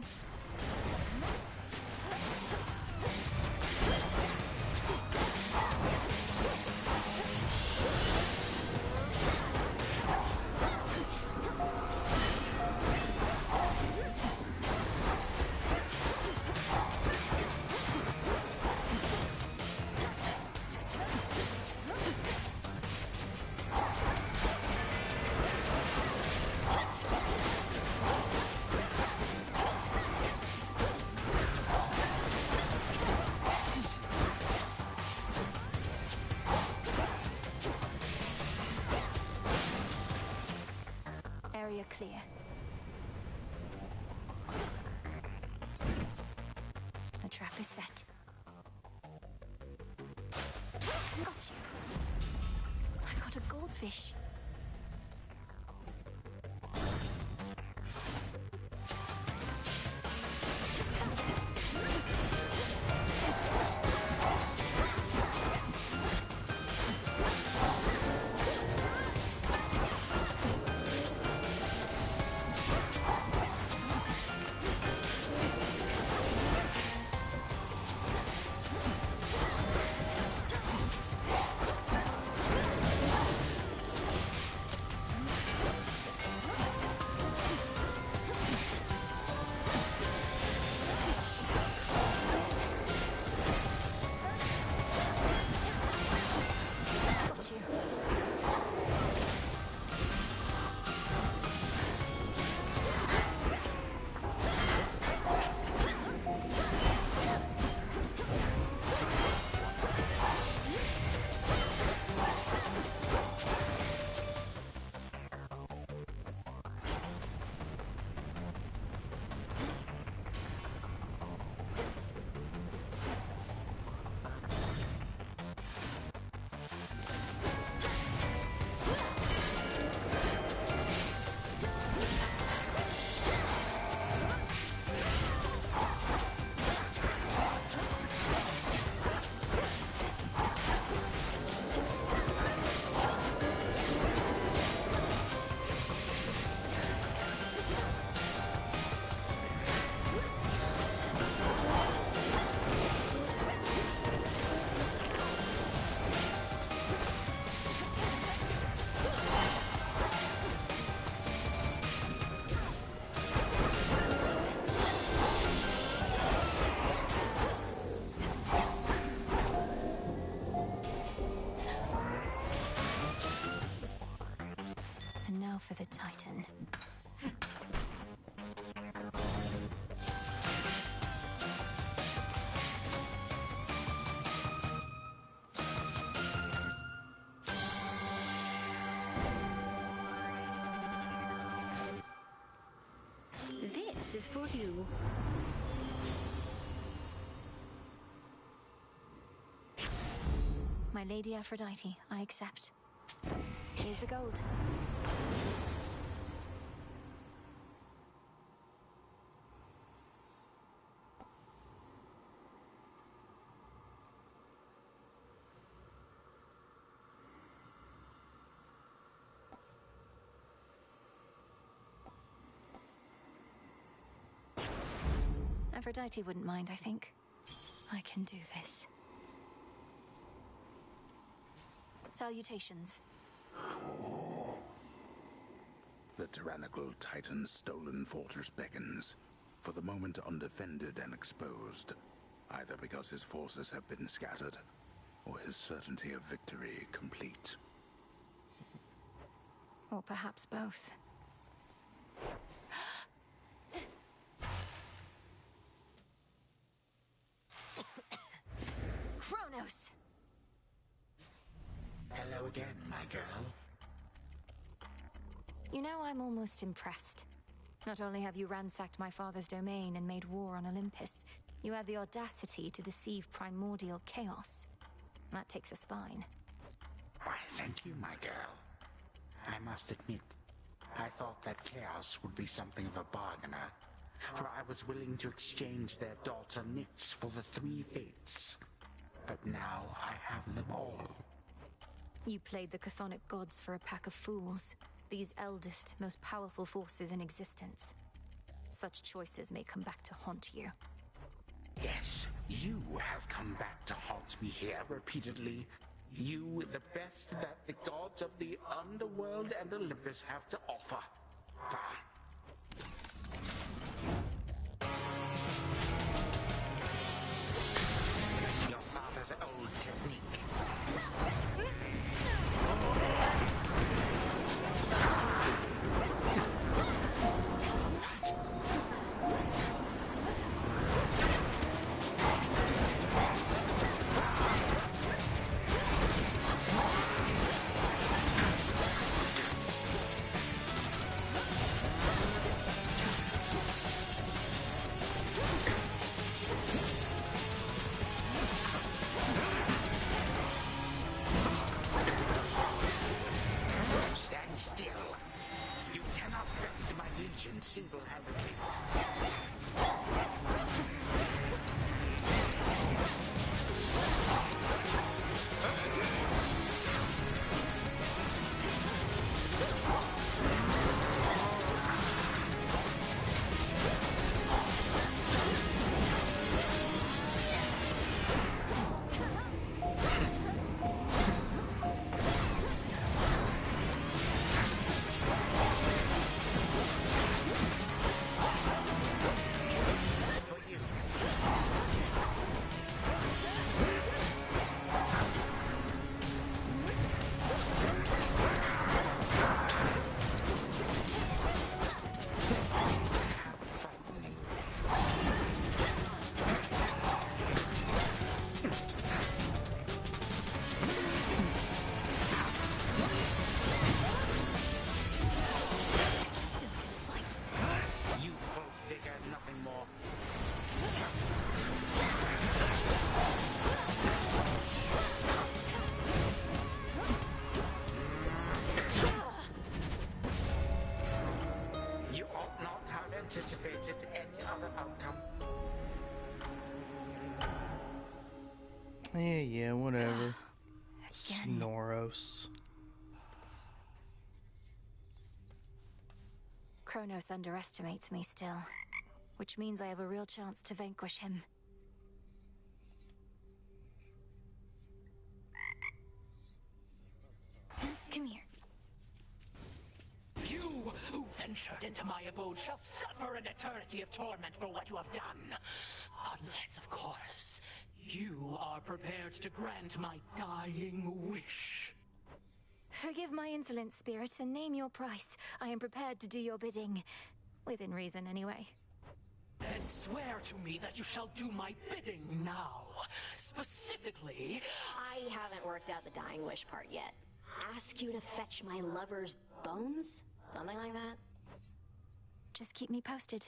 chance. Area clear. The trap is set. Got you. I got a goldfish. And now for the Titan. This is for you. My Lady Aphrodite, I accept. Here's the gold. Aphrodite wouldn't mind, I think. I can do this. Salutations. The tyrannical Titan's stolen fortress beckons, for the moment undefended and exposed, either because his forces have been scattered, or his certainty of victory complete. Or perhaps both. Kronos! Hello again, my girl. You know, I'm almost impressed. Not only have you ransacked my father's domain and made war on Olympus, you had the audacity to deceive primordial chaos. That takes a spine. Why, thank you, my girl. I must admit, I thought that chaos would be something of a bargainer, for I was willing to exchange their daughter Nyx for the three fates. But now I have them all. You played the chthonic gods for a pack of fools. These eldest, most powerful forces in existence. Such choices may come back to haunt you. Yes, you have come back to haunt me here repeatedly. You, the best that the gods of the underworld and Olympus have to offer. Your father's old technique. Stand still. You cannot best my legion single-handedly. Youthful vigor, nothing more. You ought not have anticipated any other outcome. Yeah, whatever. Again. Snoros. Kronos underestimates me still, which means I have a real chance to vanquish him. Come here. You who ventured into my abode shall suffer an eternity of torment for what you have done. Unless, of course, you are prepared to grant my dying wish. Forgive my insolence, spirit, and name your price. I am prepared to do your bidding. Within reason, anyway. Then swear to me that you shall do my bidding now. Specifically... I haven't worked out the dying wish part yet. Ask you to fetch my lover's bones? Something like that? Just keep me posted.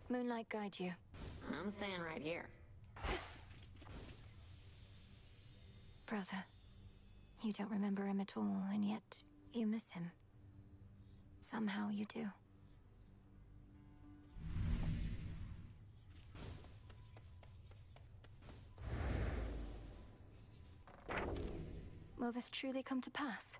Moonlight guide you. I'm staying right here. Brother, you don't remember him at all, and yet you miss him. Somehow you do. Will this truly come to pass?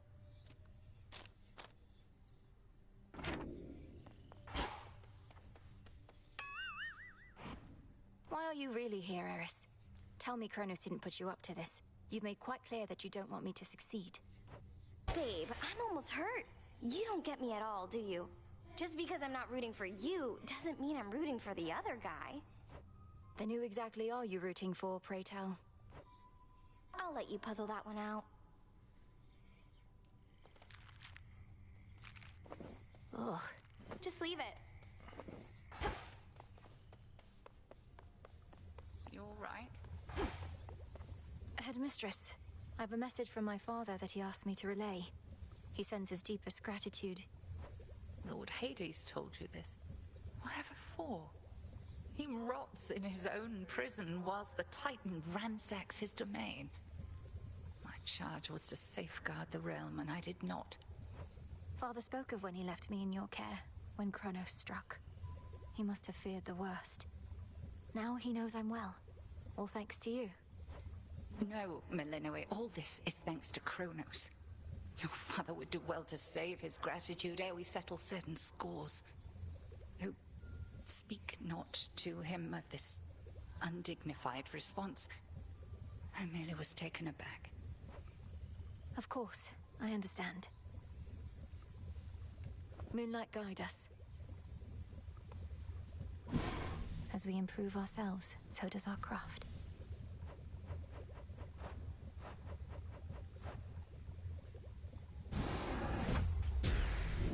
Why are you really here, Eris? Tell me Kronos didn't put you up to this. You've made quite clear that you don't want me to succeed. Babe, I'm almost hurt. You don't get me at all, do you? Just because I'm not rooting for you doesn't mean I'm rooting for the other guy. Then who exactly are you rooting for, pray tell? I'll let you puzzle that one out. Ugh. Just leave it. You all right? Headmistress, I have a message from my father that he asked me to relay. He sends his deepest gratitude. Lord Hades told you this. Whatever for? He rots in his own prison whilst the Titan ransacks his domain. My charge was to safeguard the realm, and I did not. Father spoke of when he left me in your care, when Kronos struck. He must have feared the worst. Now he knows I'm well. All thanks to you. No, Melinoe, all this is thanks to Kronos. Your father would do well to save his gratitude ere we settle certain scores. Oh, speak not to him of this undignified response. I merely was taken aback. Of course, I understand. Moonlight, guide us. As we improve ourselves, so does our craft.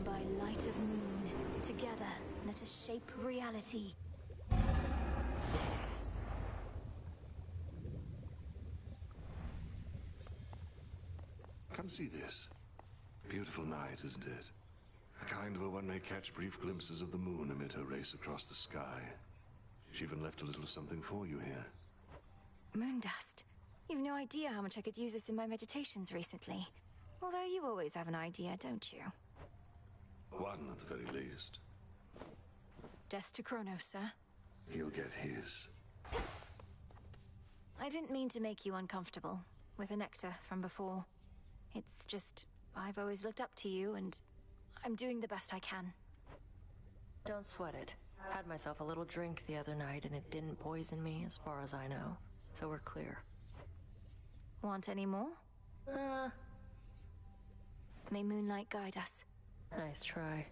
By light of moon, together, let us shape reality. Come see this. Beautiful night, isn't it? The kind where one may catch brief glimpses of the moon amid her race across the sky. She even left a little something for you here. Moon dust. You've no idea how much I could use this in my meditations recently. Although you always have an idea, don't you? One at the very least. Death to Kronos, sir. He'll get his. I didn't mean to make you uncomfortable with the nectar from before. It's just, I've always looked up to you, and I'm doing the best I can. Don't sweat it. Had myself a little drink the other night, and it didn't poison me, as far as I know. So we're clear. Want any more? May moonlight guide us. Nice try.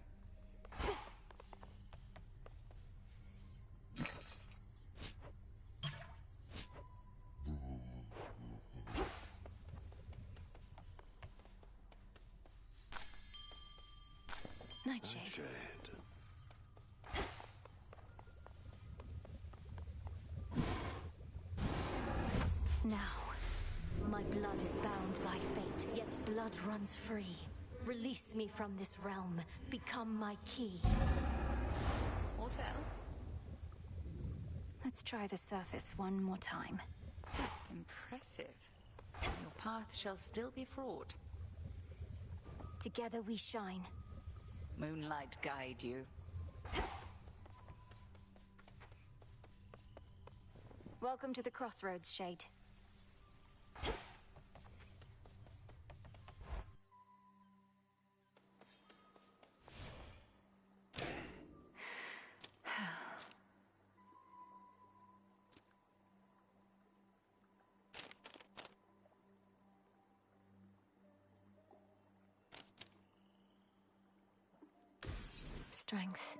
Nightshade. Now, my blood is bound by fate, yet blood runs free. Release me from this realm. Become my key. What else? Let's try the surface one more time. Impressive. Your path shall still be fraught. Together we shine. Moonlight guide you. Welcome to the crossroads, Shade. Strength.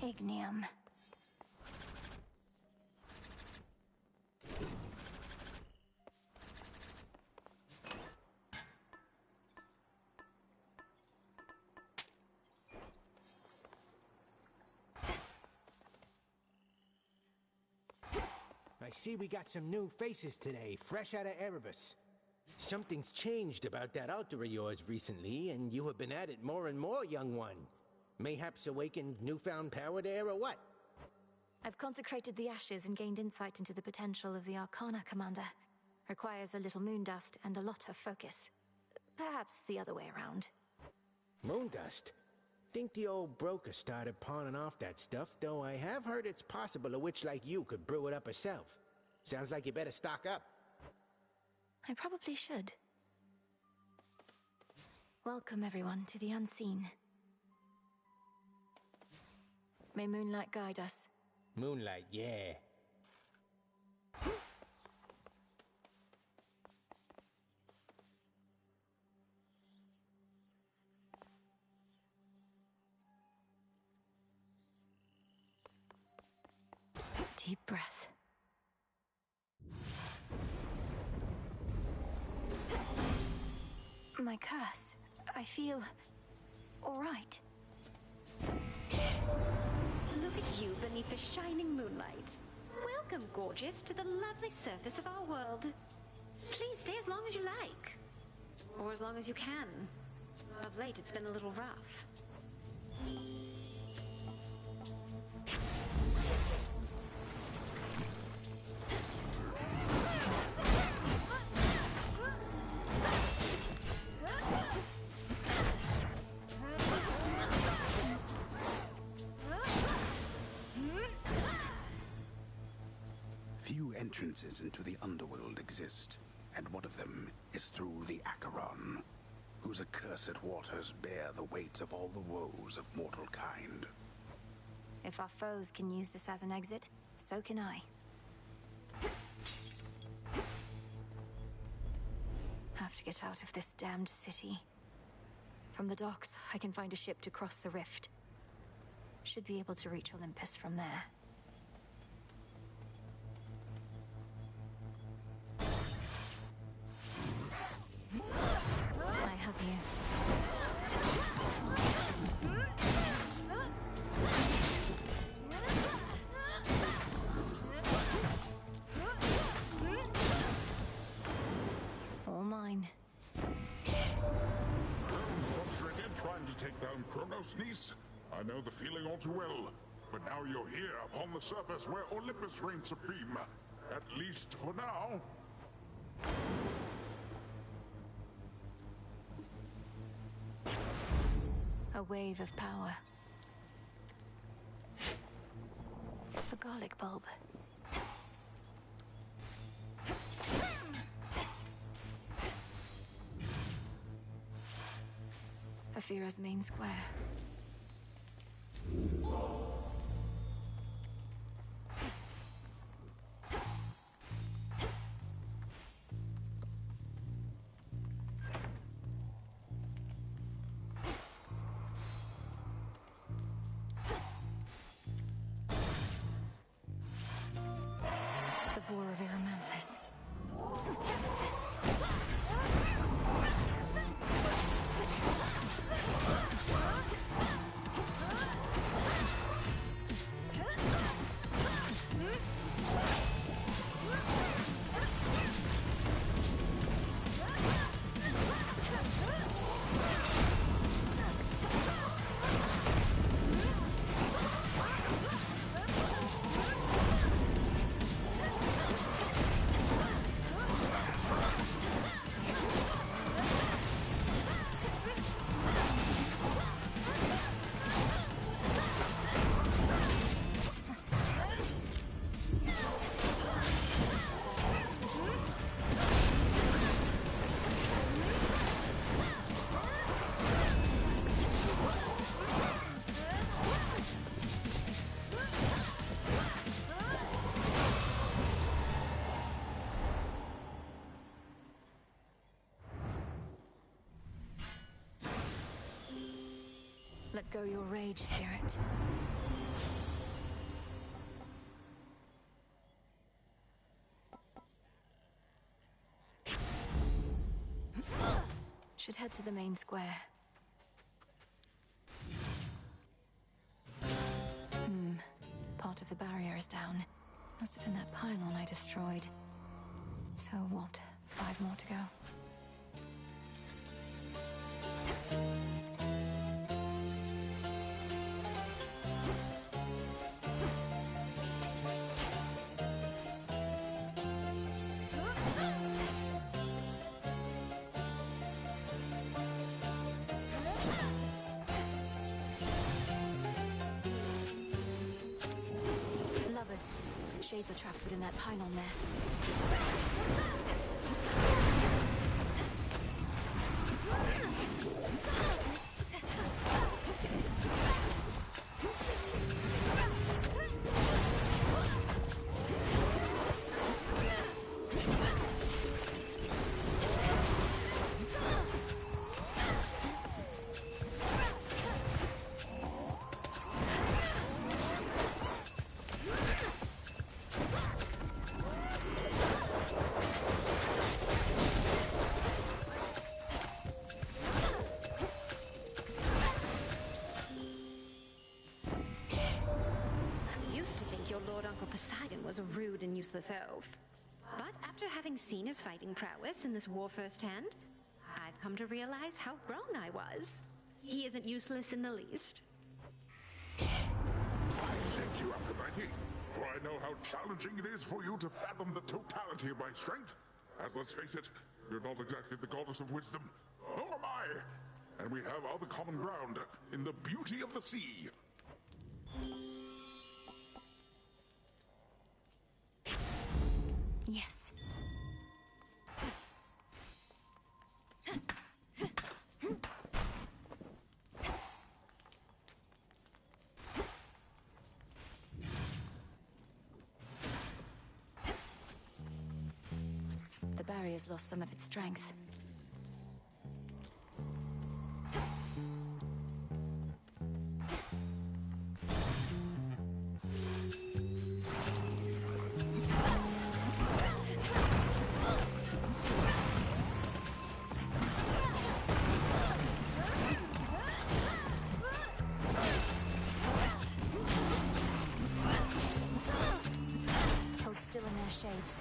Ignium. I see we got some new faces today, fresh out of Erebus. Something's changed about that altar of yours recently, and you have been at it more and more, young one. Mayhaps awakened newfound power there, or what? I've consecrated the ashes and gained insight into the potential of the Arcana, Commander. Requires a little moon dust and a lot of focus. Perhaps the other way around. Moondust? Think the old broker started pawning off that stuff, though I have heard it's possible a witch like you could brew it up herself. Sounds like you better stock up. I probably should. Welcome, everyone, to the unseen. May moonlight guide us. Moonlight, yeah. Deep breath. My curse. I feel all right. Look at you beneath the shining moonlight. Welcome, gorgeous, to the lovely surface of our world. Please stay as long as you like. Or as long as you can. Of late, it's been a little rough. entrances into the underworld exist, and one of them is through the Acheron, whose accursed waters bear the weight of all the woes of mortal kind. If our foes can use this as an exit, so can I. Have to get out of this damned city. From the docks, I can find a ship to cross the rift. Should be able to reach Olympus from there. I have you. All mine. Frustrated trying to take down Kronos, niece? I know the feeling all too well. But now you're here upon the surface where Olympus reigns supreme. At least for now. A wave of power. The garlic bulb. Afira's main square. The Boar of Eremanthus. Let go your rage, spirit. Should head to the main square. Part of the barrier is down. Must have been that pylon I destroyed. So what? 5 more to go. Shades are trapped within that pylon there. Was a rude and useless oaf. But after having seen his fighting prowess in this war firsthand, I've come to realize how wrong I was. He isn't useless in the least. I thank you, Aphrodite, for I know how challenging it is for you to fathom the totality of my strength. As let's face it, you're not exactly the goddess of wisdom, nor am I. And we have other common ground in the beauty of the sea. barrier's lost some of its strength. Hold still in their shades.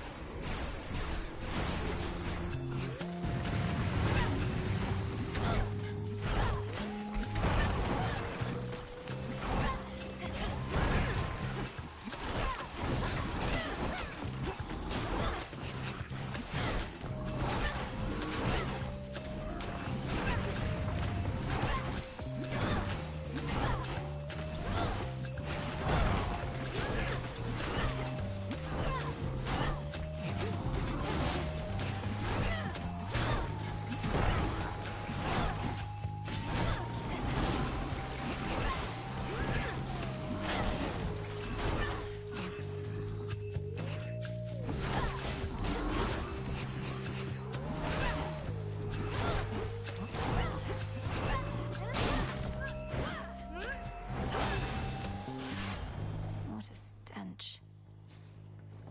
What a stench.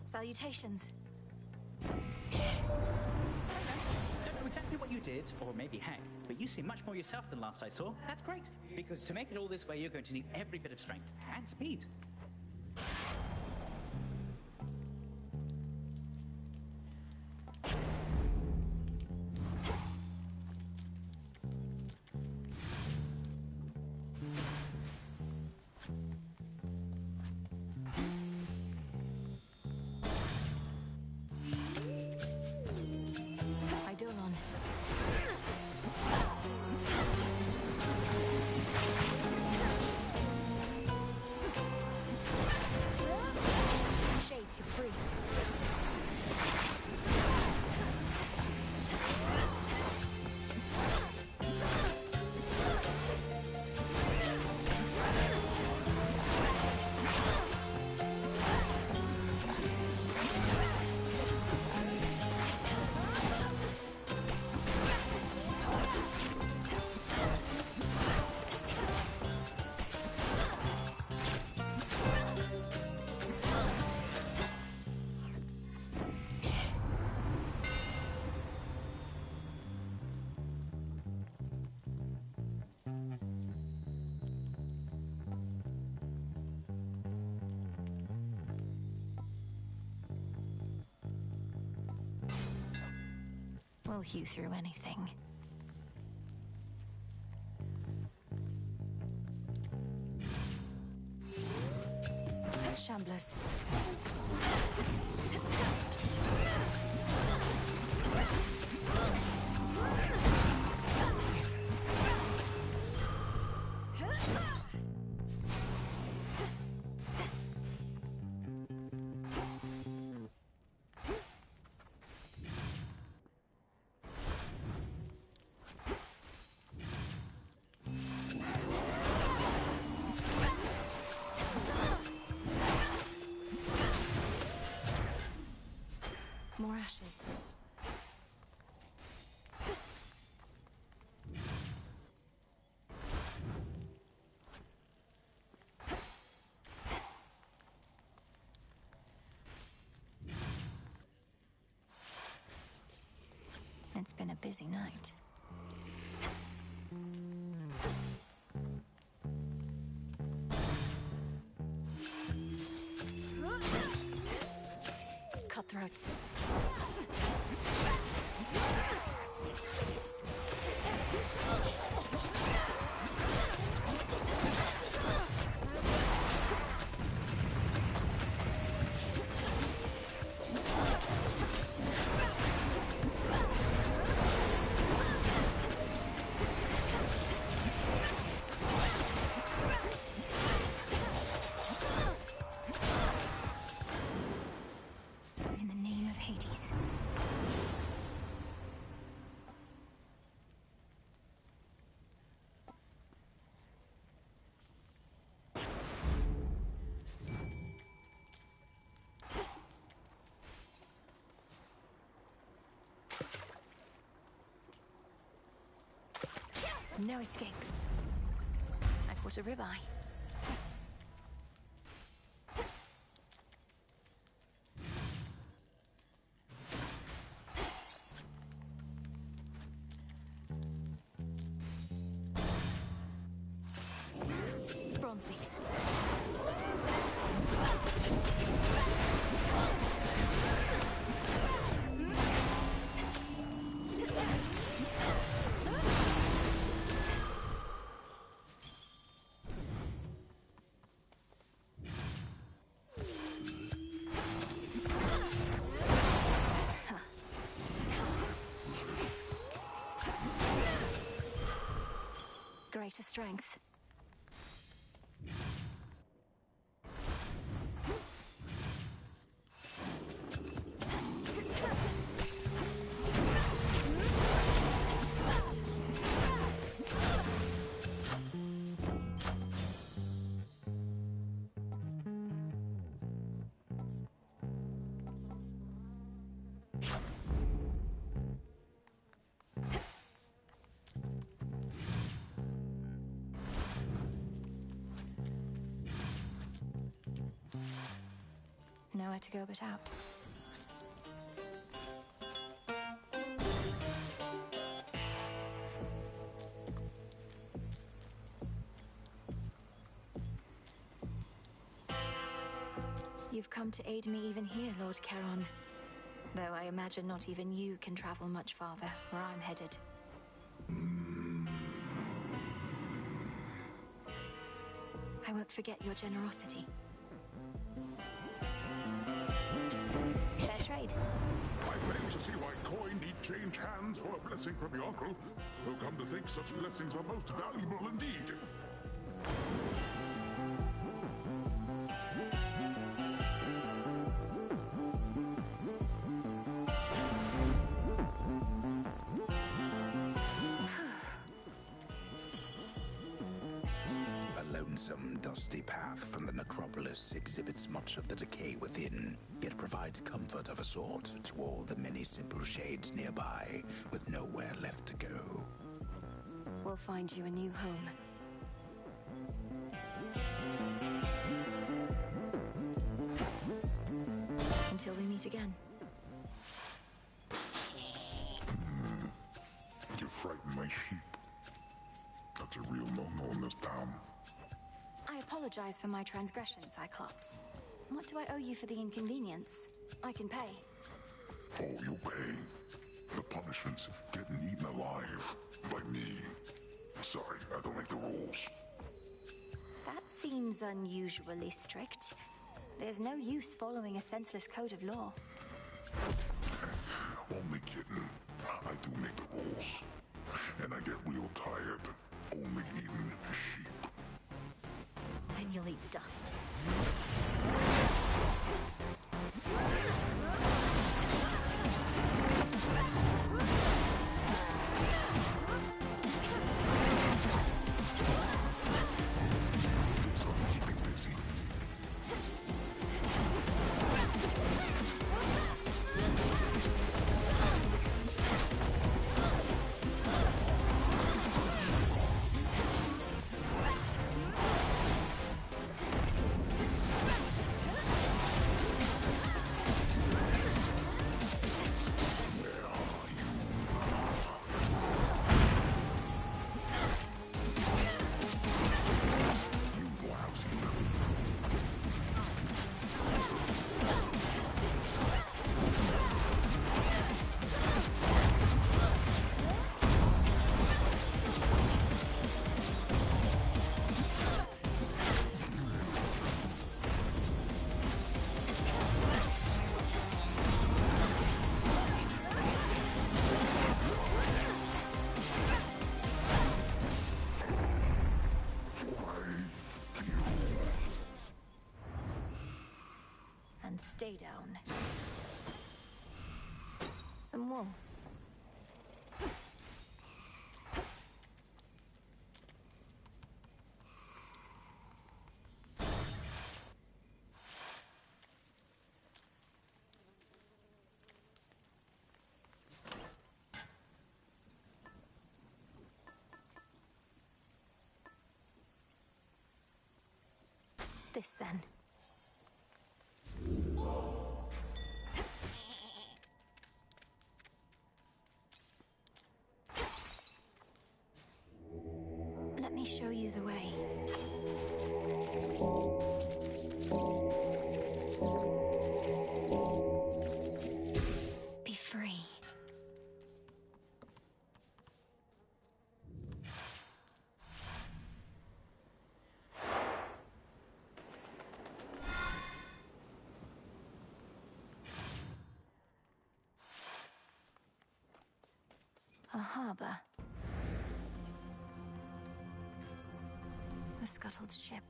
Salutations. Don't know exactly what you did, or maybe heck, but you seem much more yourself than last I saw. That's great, because to make it all this way, you're going to need every bit of strength and speed. Eidolon. Shades, you're free. We'll hew through anything. Shamblers. More ashes. It's been a busy night. Cutthroats. In the name of Hades. No escape. I caught a ribeye. Bronze piece. Greater strength. Nowhere to go but out. You've come to aid me even here, Lord Charon. Though I imagine not even you can travel much farther where I'm headed. I won't forget your generosity. Fair trade. I fail to see why coin need change hands for a blessing from the uncle, though come to think such blessings are most valuable indeed. A lonesome, dusty path from the necropolis exhibits much of the decay within, yet provides comfort of a sort to all the many simple shades nearby, with nowhere left to go. We'll find you a new home. Until we meet again. You frighten my sheep. That's a real no-no in this town. I apologize for my transgression, Cyclops. What do I owe you for the inconvenience? I can pay. Oh, you'll pay. The punishment's getting eaten alive by me. Sorry, I don't make the rules. That seems unusually strict. There's no use following a senseless code of law. Only kidding. I do make the rules. And I get real tired only eating sheep. Then you'll eat dust. Stay down. Some wool. This then. Let me show you the way. Be free. A harbor. A scuttled ship.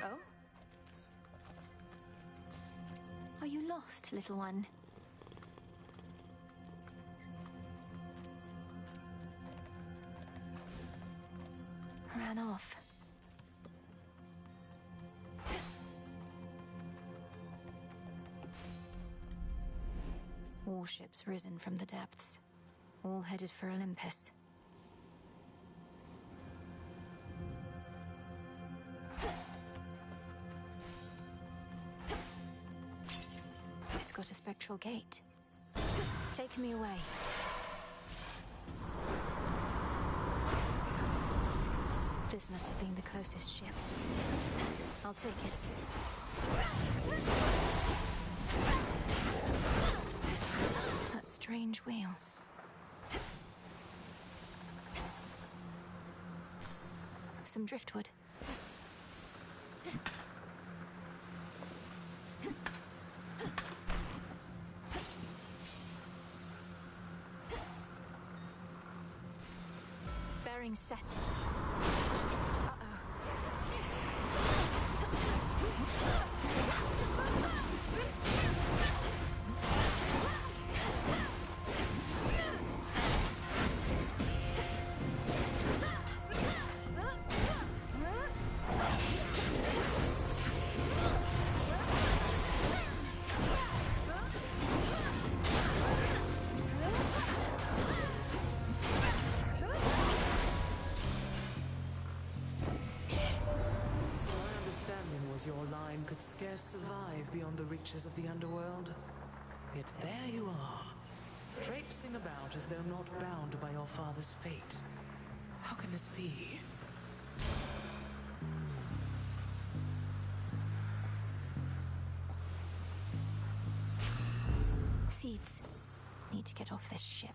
Oh? Are you lost, little one? Ran off. Warships risen from the depths, all headed for Olympus. It's got a spectral gate. Take me away. This must have been the closest ship. I'll take it. That strange wheel. Some driftwood. Bearing set. Your line could scarce survive beyond the reaches of the underworld. Yet there you are, traipsing about as though not bound by your father's fate. How can this be? Seeds. Need to get off this ship.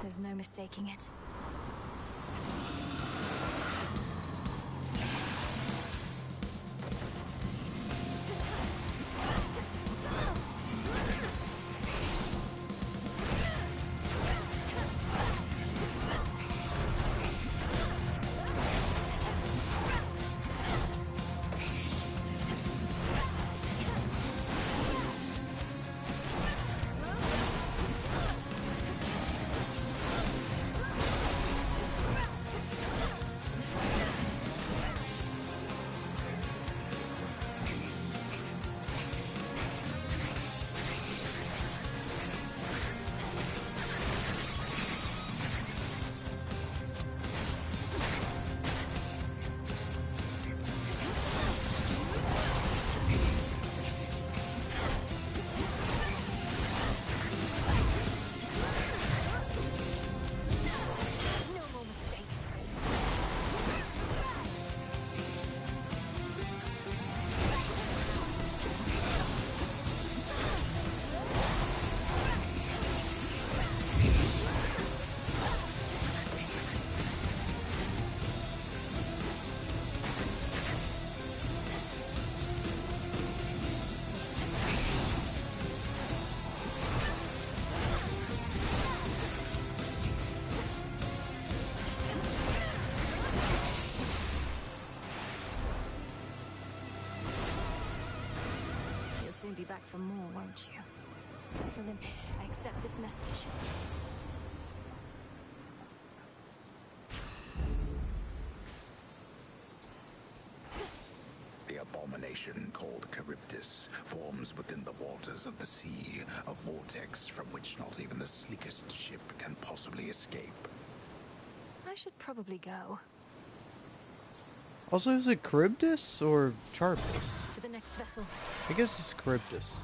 There's no mistaking it. be back for more, won't you? Olympus, I accept this message. The abomination called Charybdis forms within the waters of the sea, a vortex from which not even the sleekest ship can possibly escape. I should probably go. Also, is it Charybdis or Charybdis? To the next vessel. I guess it's Charybdis.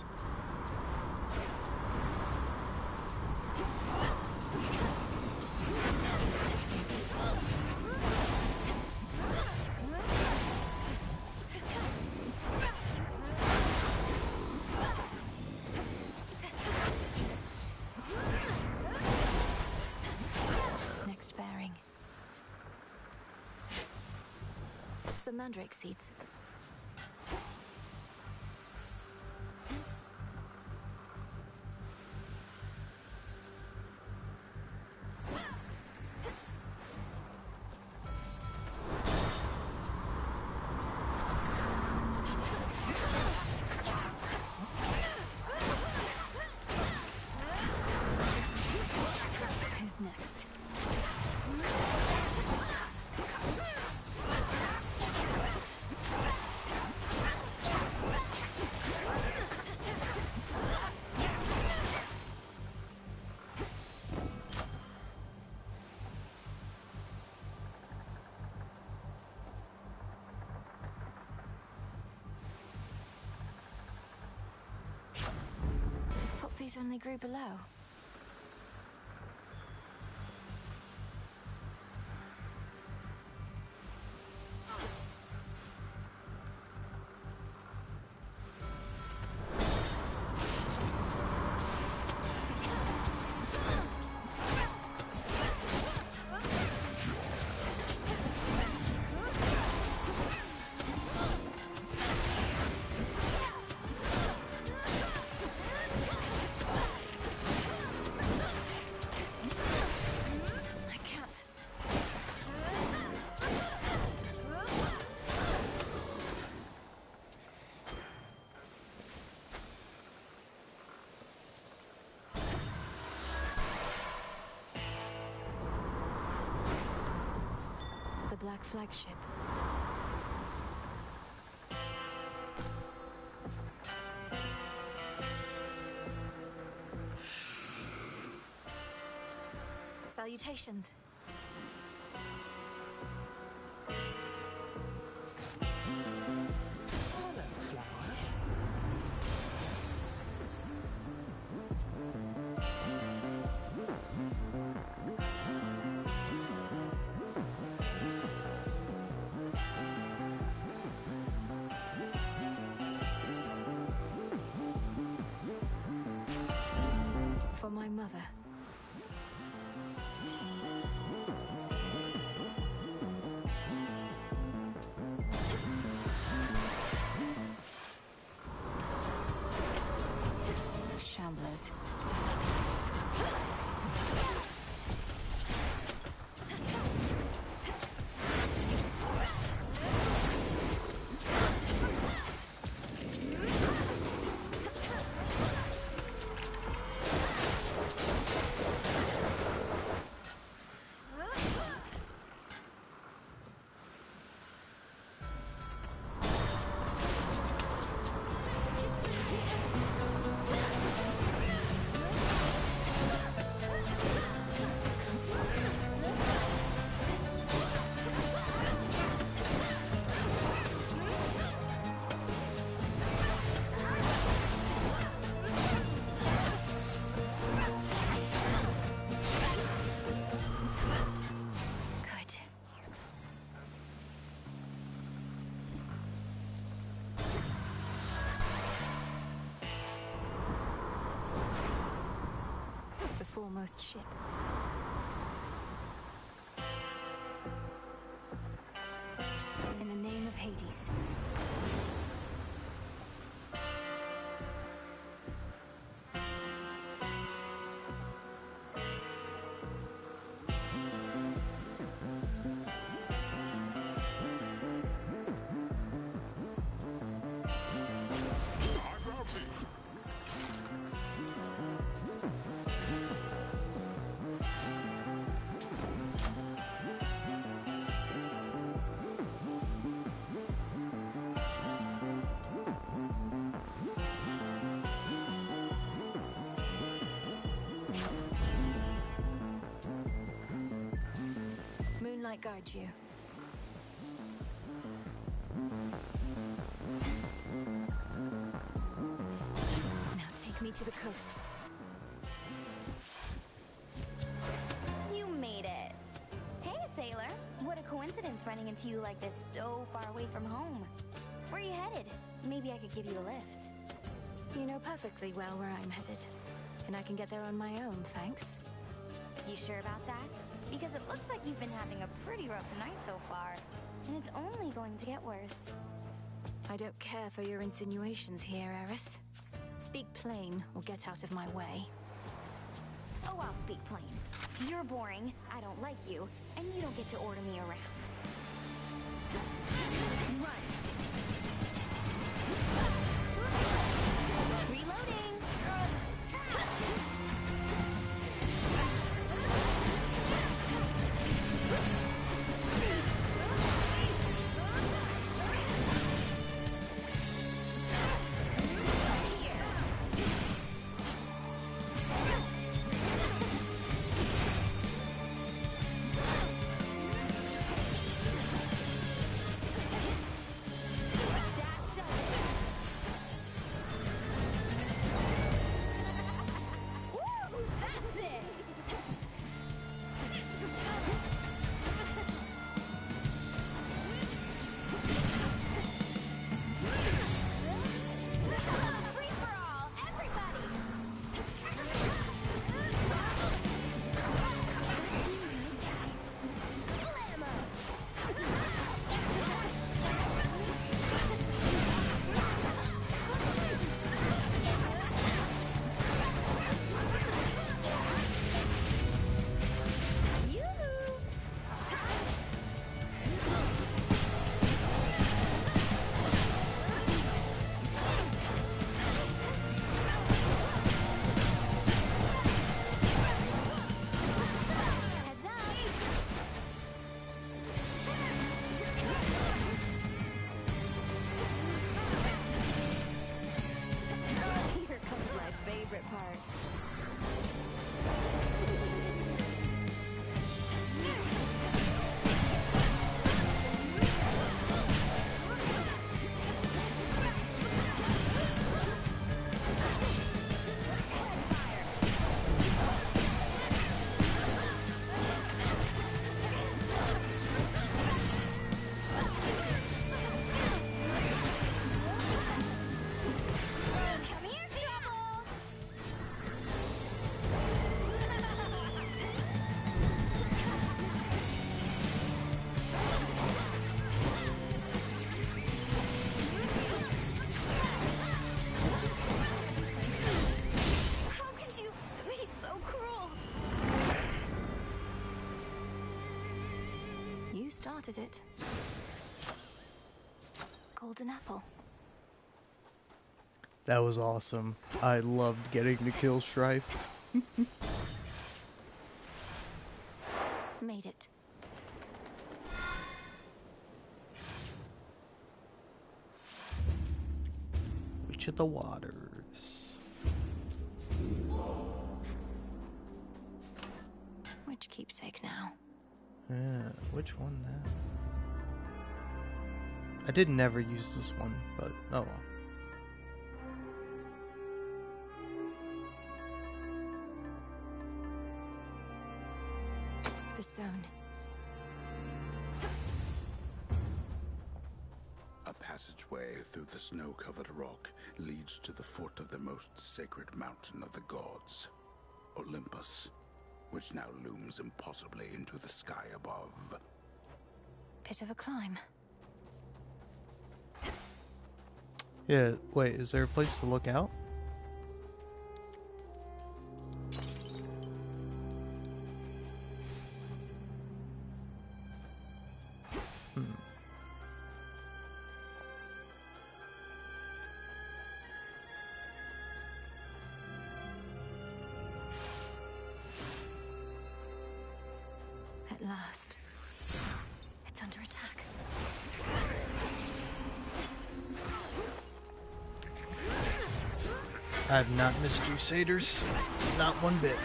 Next bearing. Some mandrake seeds. Who's next? Thought these only grew below. I can't. The Black Flagship. Salutations. Hello, Flower. For my mother. Shamblers. Good. The foremost ship. In the name of Hades. might guide you. Now take me to the coast. You made it. Hey, sailor. What a coincidence running into you like this so far away from home. Where are you headed? Maybe I could give you a lift. You know perfectly well where I'm headed. And I can get there on my own, thanks. You sure about that? Because it looks like you've been having a pretty rough night so far. And it's only going to get worse. I don't care for your insinuations here, Eris. Speak plain or get out of my way. Oh, I'll speak plain. You're boring, I don't like you, and you don't get to order me around. Run! Reloading! Started it. Golden apple. That was awesome. I loved getting to kill Strife. Made it. Witch of the Waters. Which keepsake now? Yeah, which one now? I did never use this one, but oh well. The stone. A passageway through the snow-covered rock leads to the foot of the most sacred mountain of the gods, Olympus, which now looms impossibly into the sky above. Bit of a climb. Yeah, wait, is there a place to look out? At last. It's under attack. I have not missed Crusaders. Not one bit.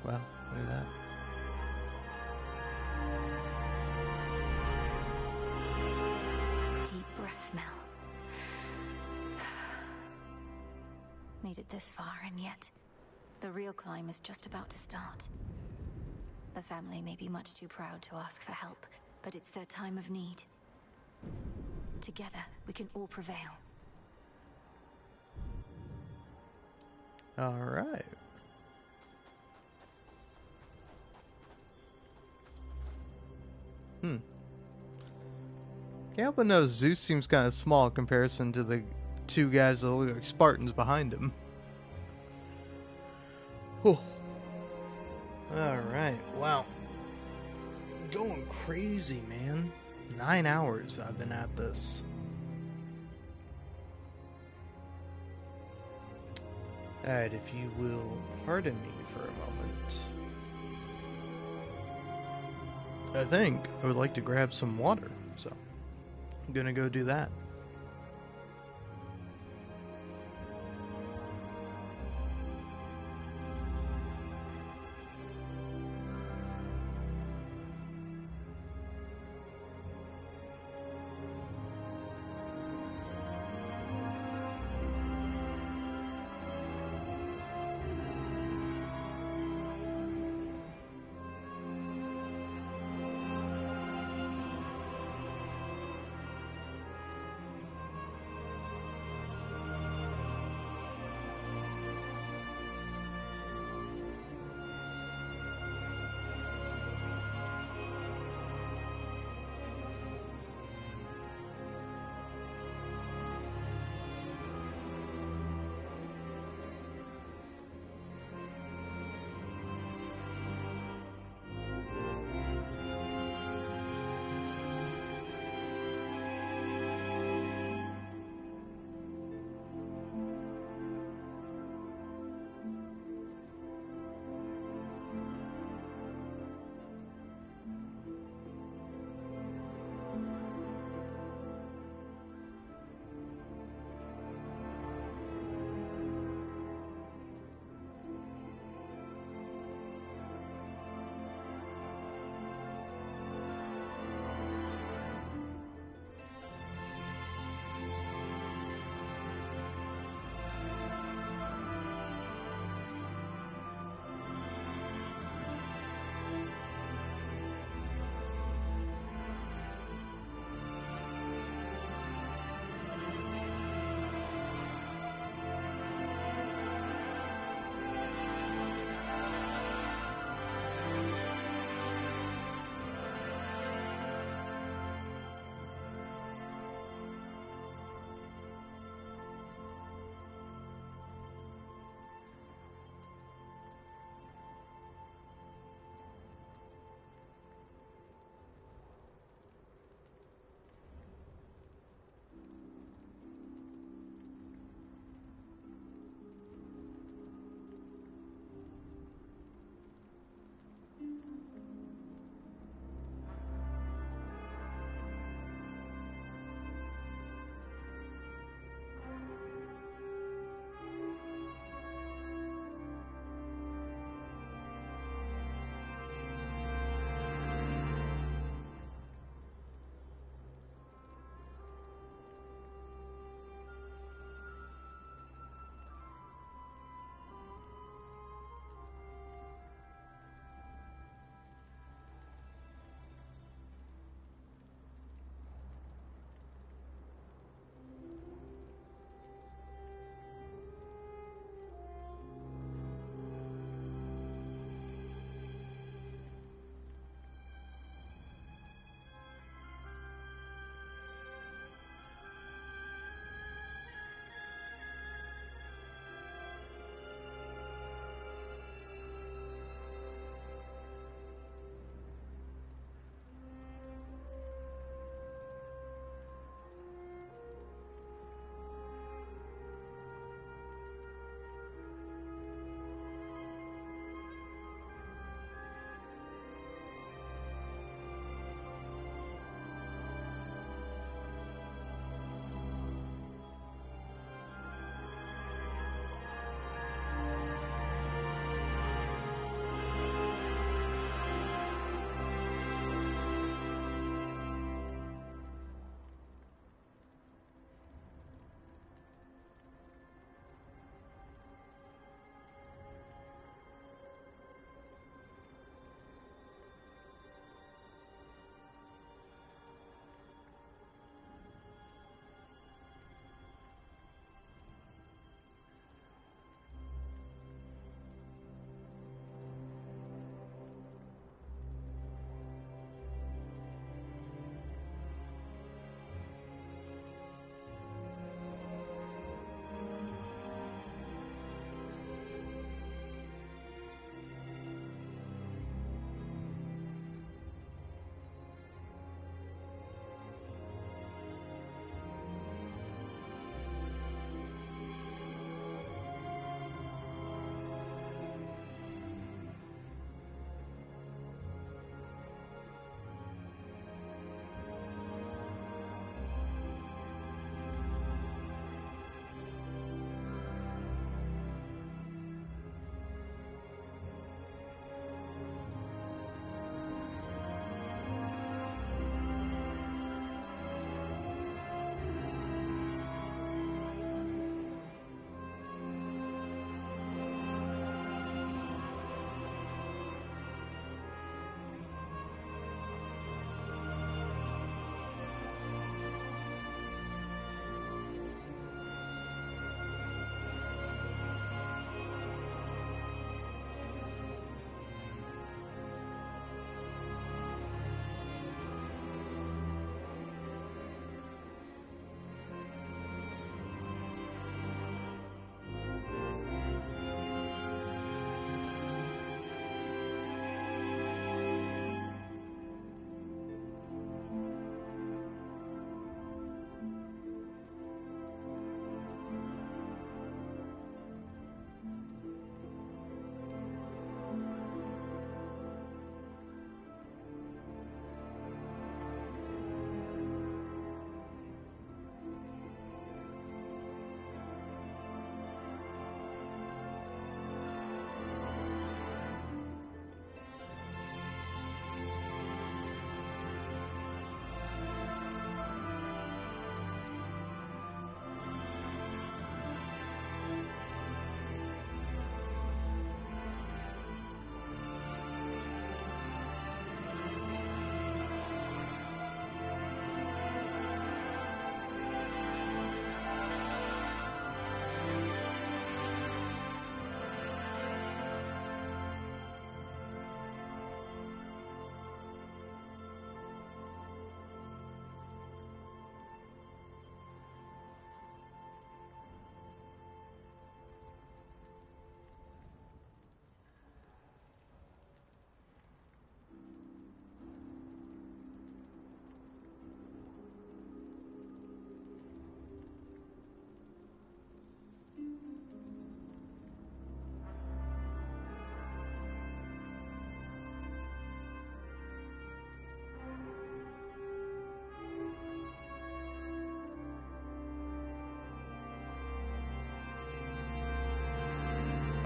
Wow, look at that. Deep breath, Mel. Made it this far, and yet the real climb is just about to start. The family may be much too proud to ask for help, but it's their time of need. Together, we can all prevail. All right. Can't help but notice Zeus seems kind of small in comparison to the two guys that look like Spartans behind him. Whew. Alright, wow. Going crazy, man. 9 hours I've been at this. Alright, if you will pardon me for a moment. I think I would like to grab some water, so I'm gonna go do that.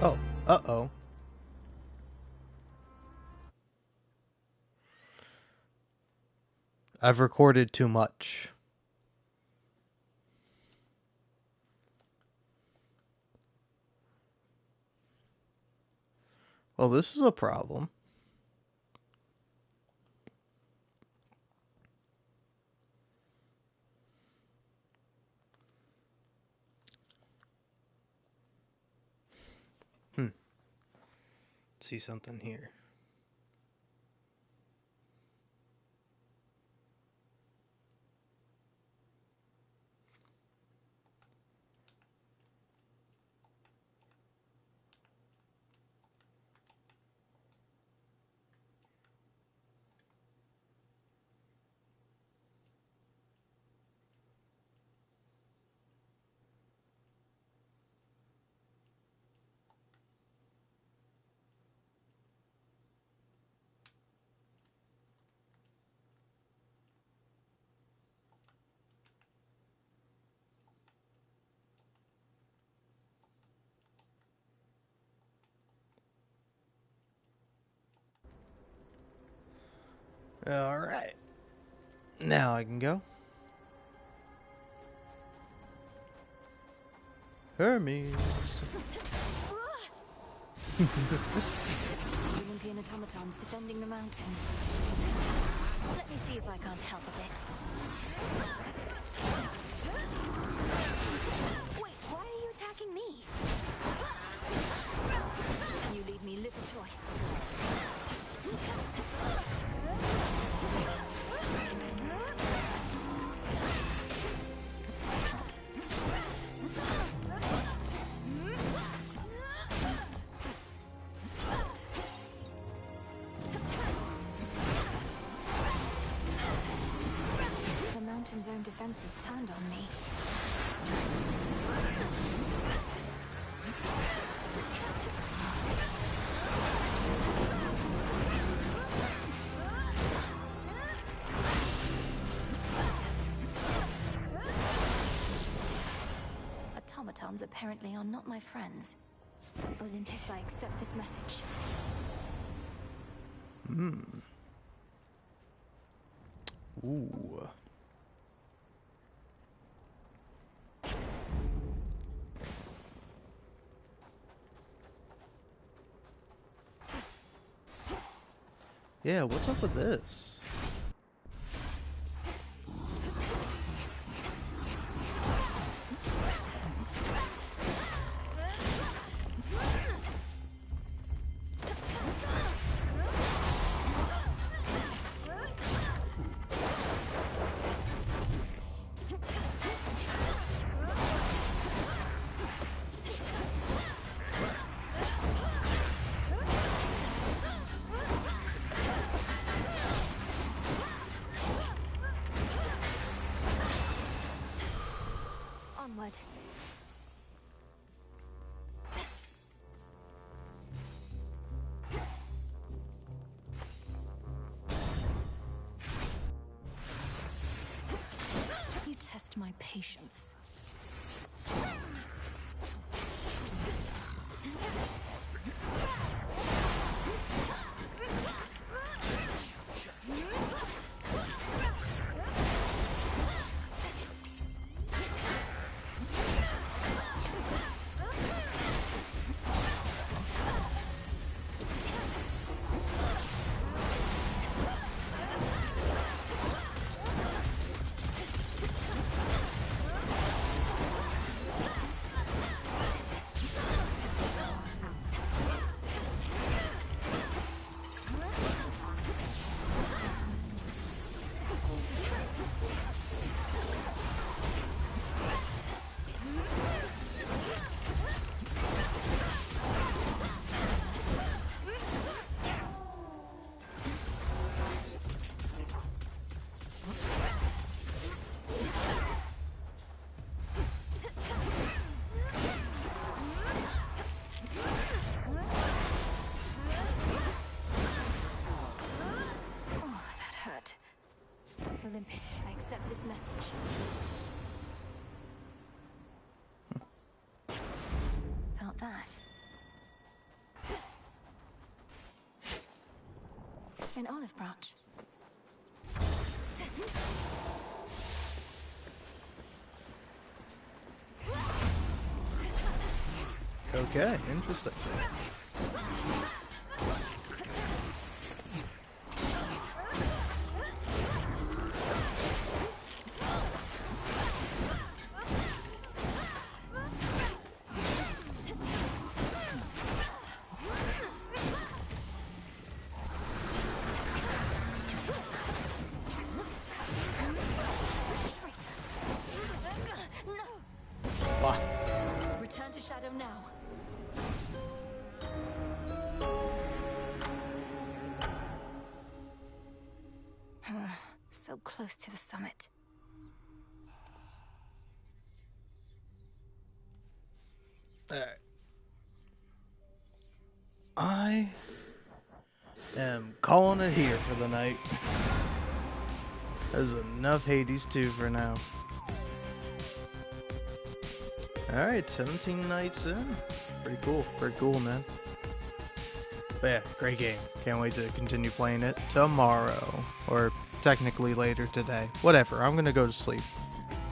Oh, uh-oh. I've recorded too much. Well, this is a problem. See something here. Alright. Now I can go. Hermes. Olympian automatons defending the mountain. Let me see if I can't help a bit. Wait, why are you attacking me? You leave me little choice. The mountain's own defenses turned on me. Automatons apparently are not my friends. Olympus, I accept this message. Ooh. Yeah, what's up with this? Onward. You test my patience. An olive branch. Okay, interesting. Wow. Return to Shadow now. So close to the summit. Alright. I am calling it here for the night. There's enough Hades 2 for now. Alright, 17 nights in. Pretty cool, man. But yeah, great game. Can't wait to continue playing it tomorrow. Or technically later today. Whatever, I'm gonna go to sleep.